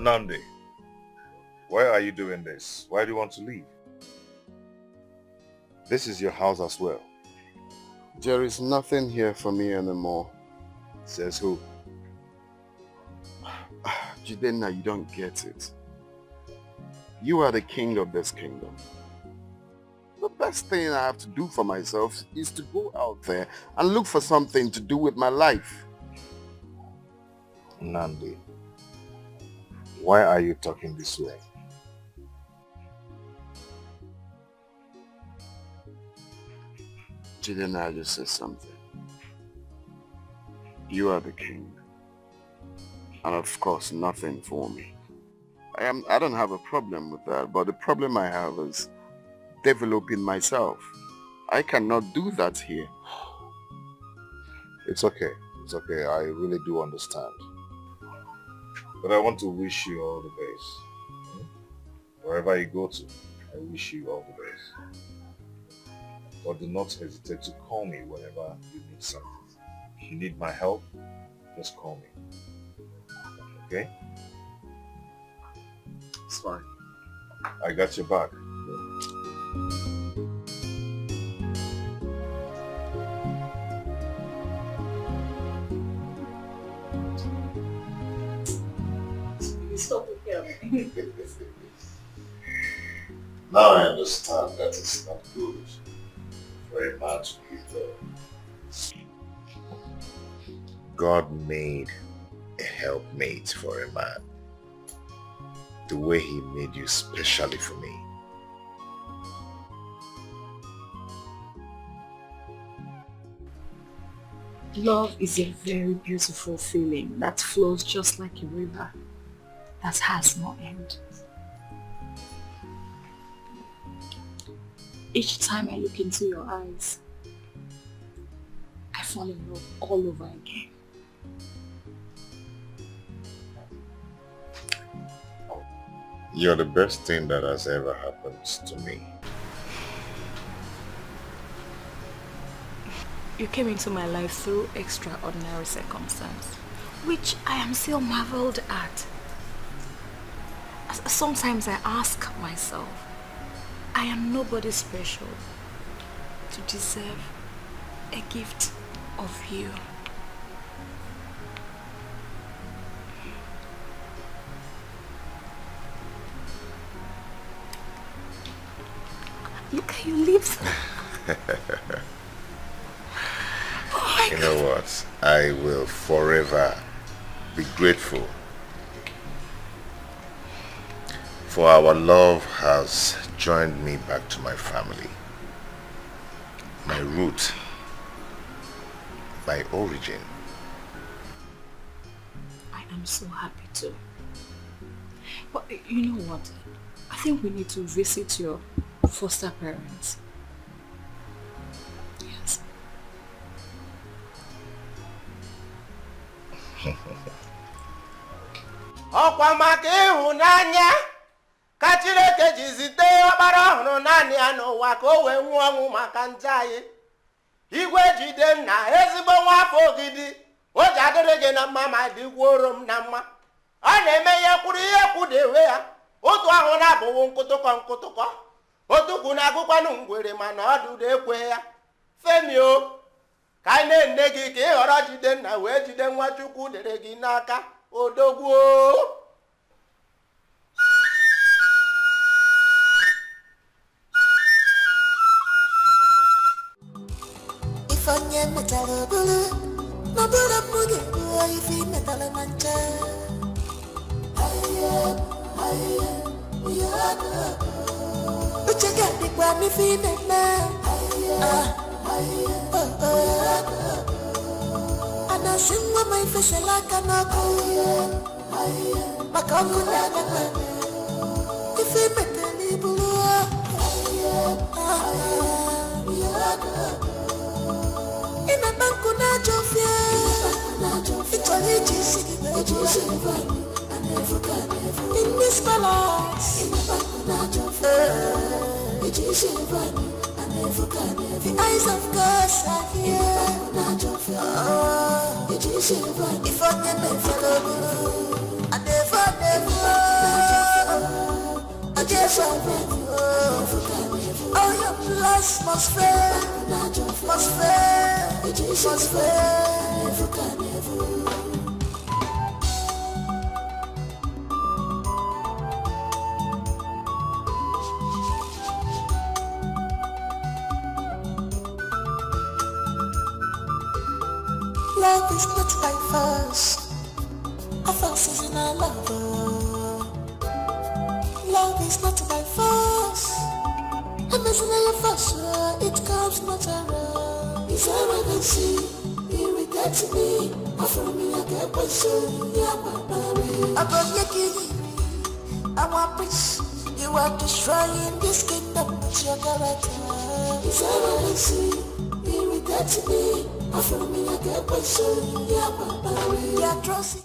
Nandi, why are you doing this? Why do you want to leave? This is your house as well. There is nothing here for me anymore. Says who? Jidenna, you don't get it. You are the king of this kingdom. The best thing I have to do for myself is to go out there and look for something to do with my life. Nandi, why are you talking this way? Jidenna just said something. You are the king. And of course, nothing for me. I don't have a problem with that, but the problem I have is developing myself. I cannot do that here. It's okay. It's okay. I really do understand. But I want to wish you all the best. Wherever you go to, I wish you all the best. But do not hesitate to call me whenever you need something. If you need my help, just call me. Okay? It's fine. I got your back. Stop with me. Now I understand that it's not good for a man to be alone. God made a helpmate for a man. The way he made you specially for me. Love is a very beautiful feeling that flows just like a river that has no end. Each time I look into your eyes, I fall in love all over again. You're the best thing that has ever happened to me. You came into my life through extraordinary circumstance, which I am still marveled at. Sometimes I ask myself, I am nobody special to deserve a gift of you. Look at your lips. You know what? I will forever be grateful. For our love has joined me back to my family. My root. My origin. I am so happy too. But you know what? I think we need to visit your foster parents. Yes. Ọkwa maka ịhụnanya ka Chineke ji zite ọkpara ọhụrụ naanị ya n'ụwa ka o wee nwụọ ọnwụ maka njọ anyị. Igwe Jidenna ezigbo nwafọ ogidi o ji adịrị gị na mma ma dịkwuoro m na mma. Ọ na-eme ihe kwuru ihe kwudewe ya otu ahụ na-abụwo nkụtụkọ nkụtụkọ otukwu na-agụkwanụ ngwere mana ọdụdụ ekwe ya. Femi o ka anyị na-ene gị ka ị ghọrọ Jidenna wee jide Nwachukwu dere gị n'aka odogwu. Ifanye metalo bulu, no bulu mugi bulu ifi metalo mancha. Uchega dikwa mi fi metna. Ana singwa mai fesela kanako. Makamu na na. Ifi metali bulu. Ina banku na jofia, itali jisi in this palace. The eyes of God are here. If I can never, I never. All your plans must fail, must fail, must fail. Love is not by force. A force is in our lover. Love is not by force. A mercenary force, it comes natural. It's arrogancy, irritates me. Offer me a good person, yeah, baby. About your kidney, I want peace. You are destroying this kingdom with your character. It's arrogancy, irritates me. Offer me a good person, yeah, baby. Yeah, trust.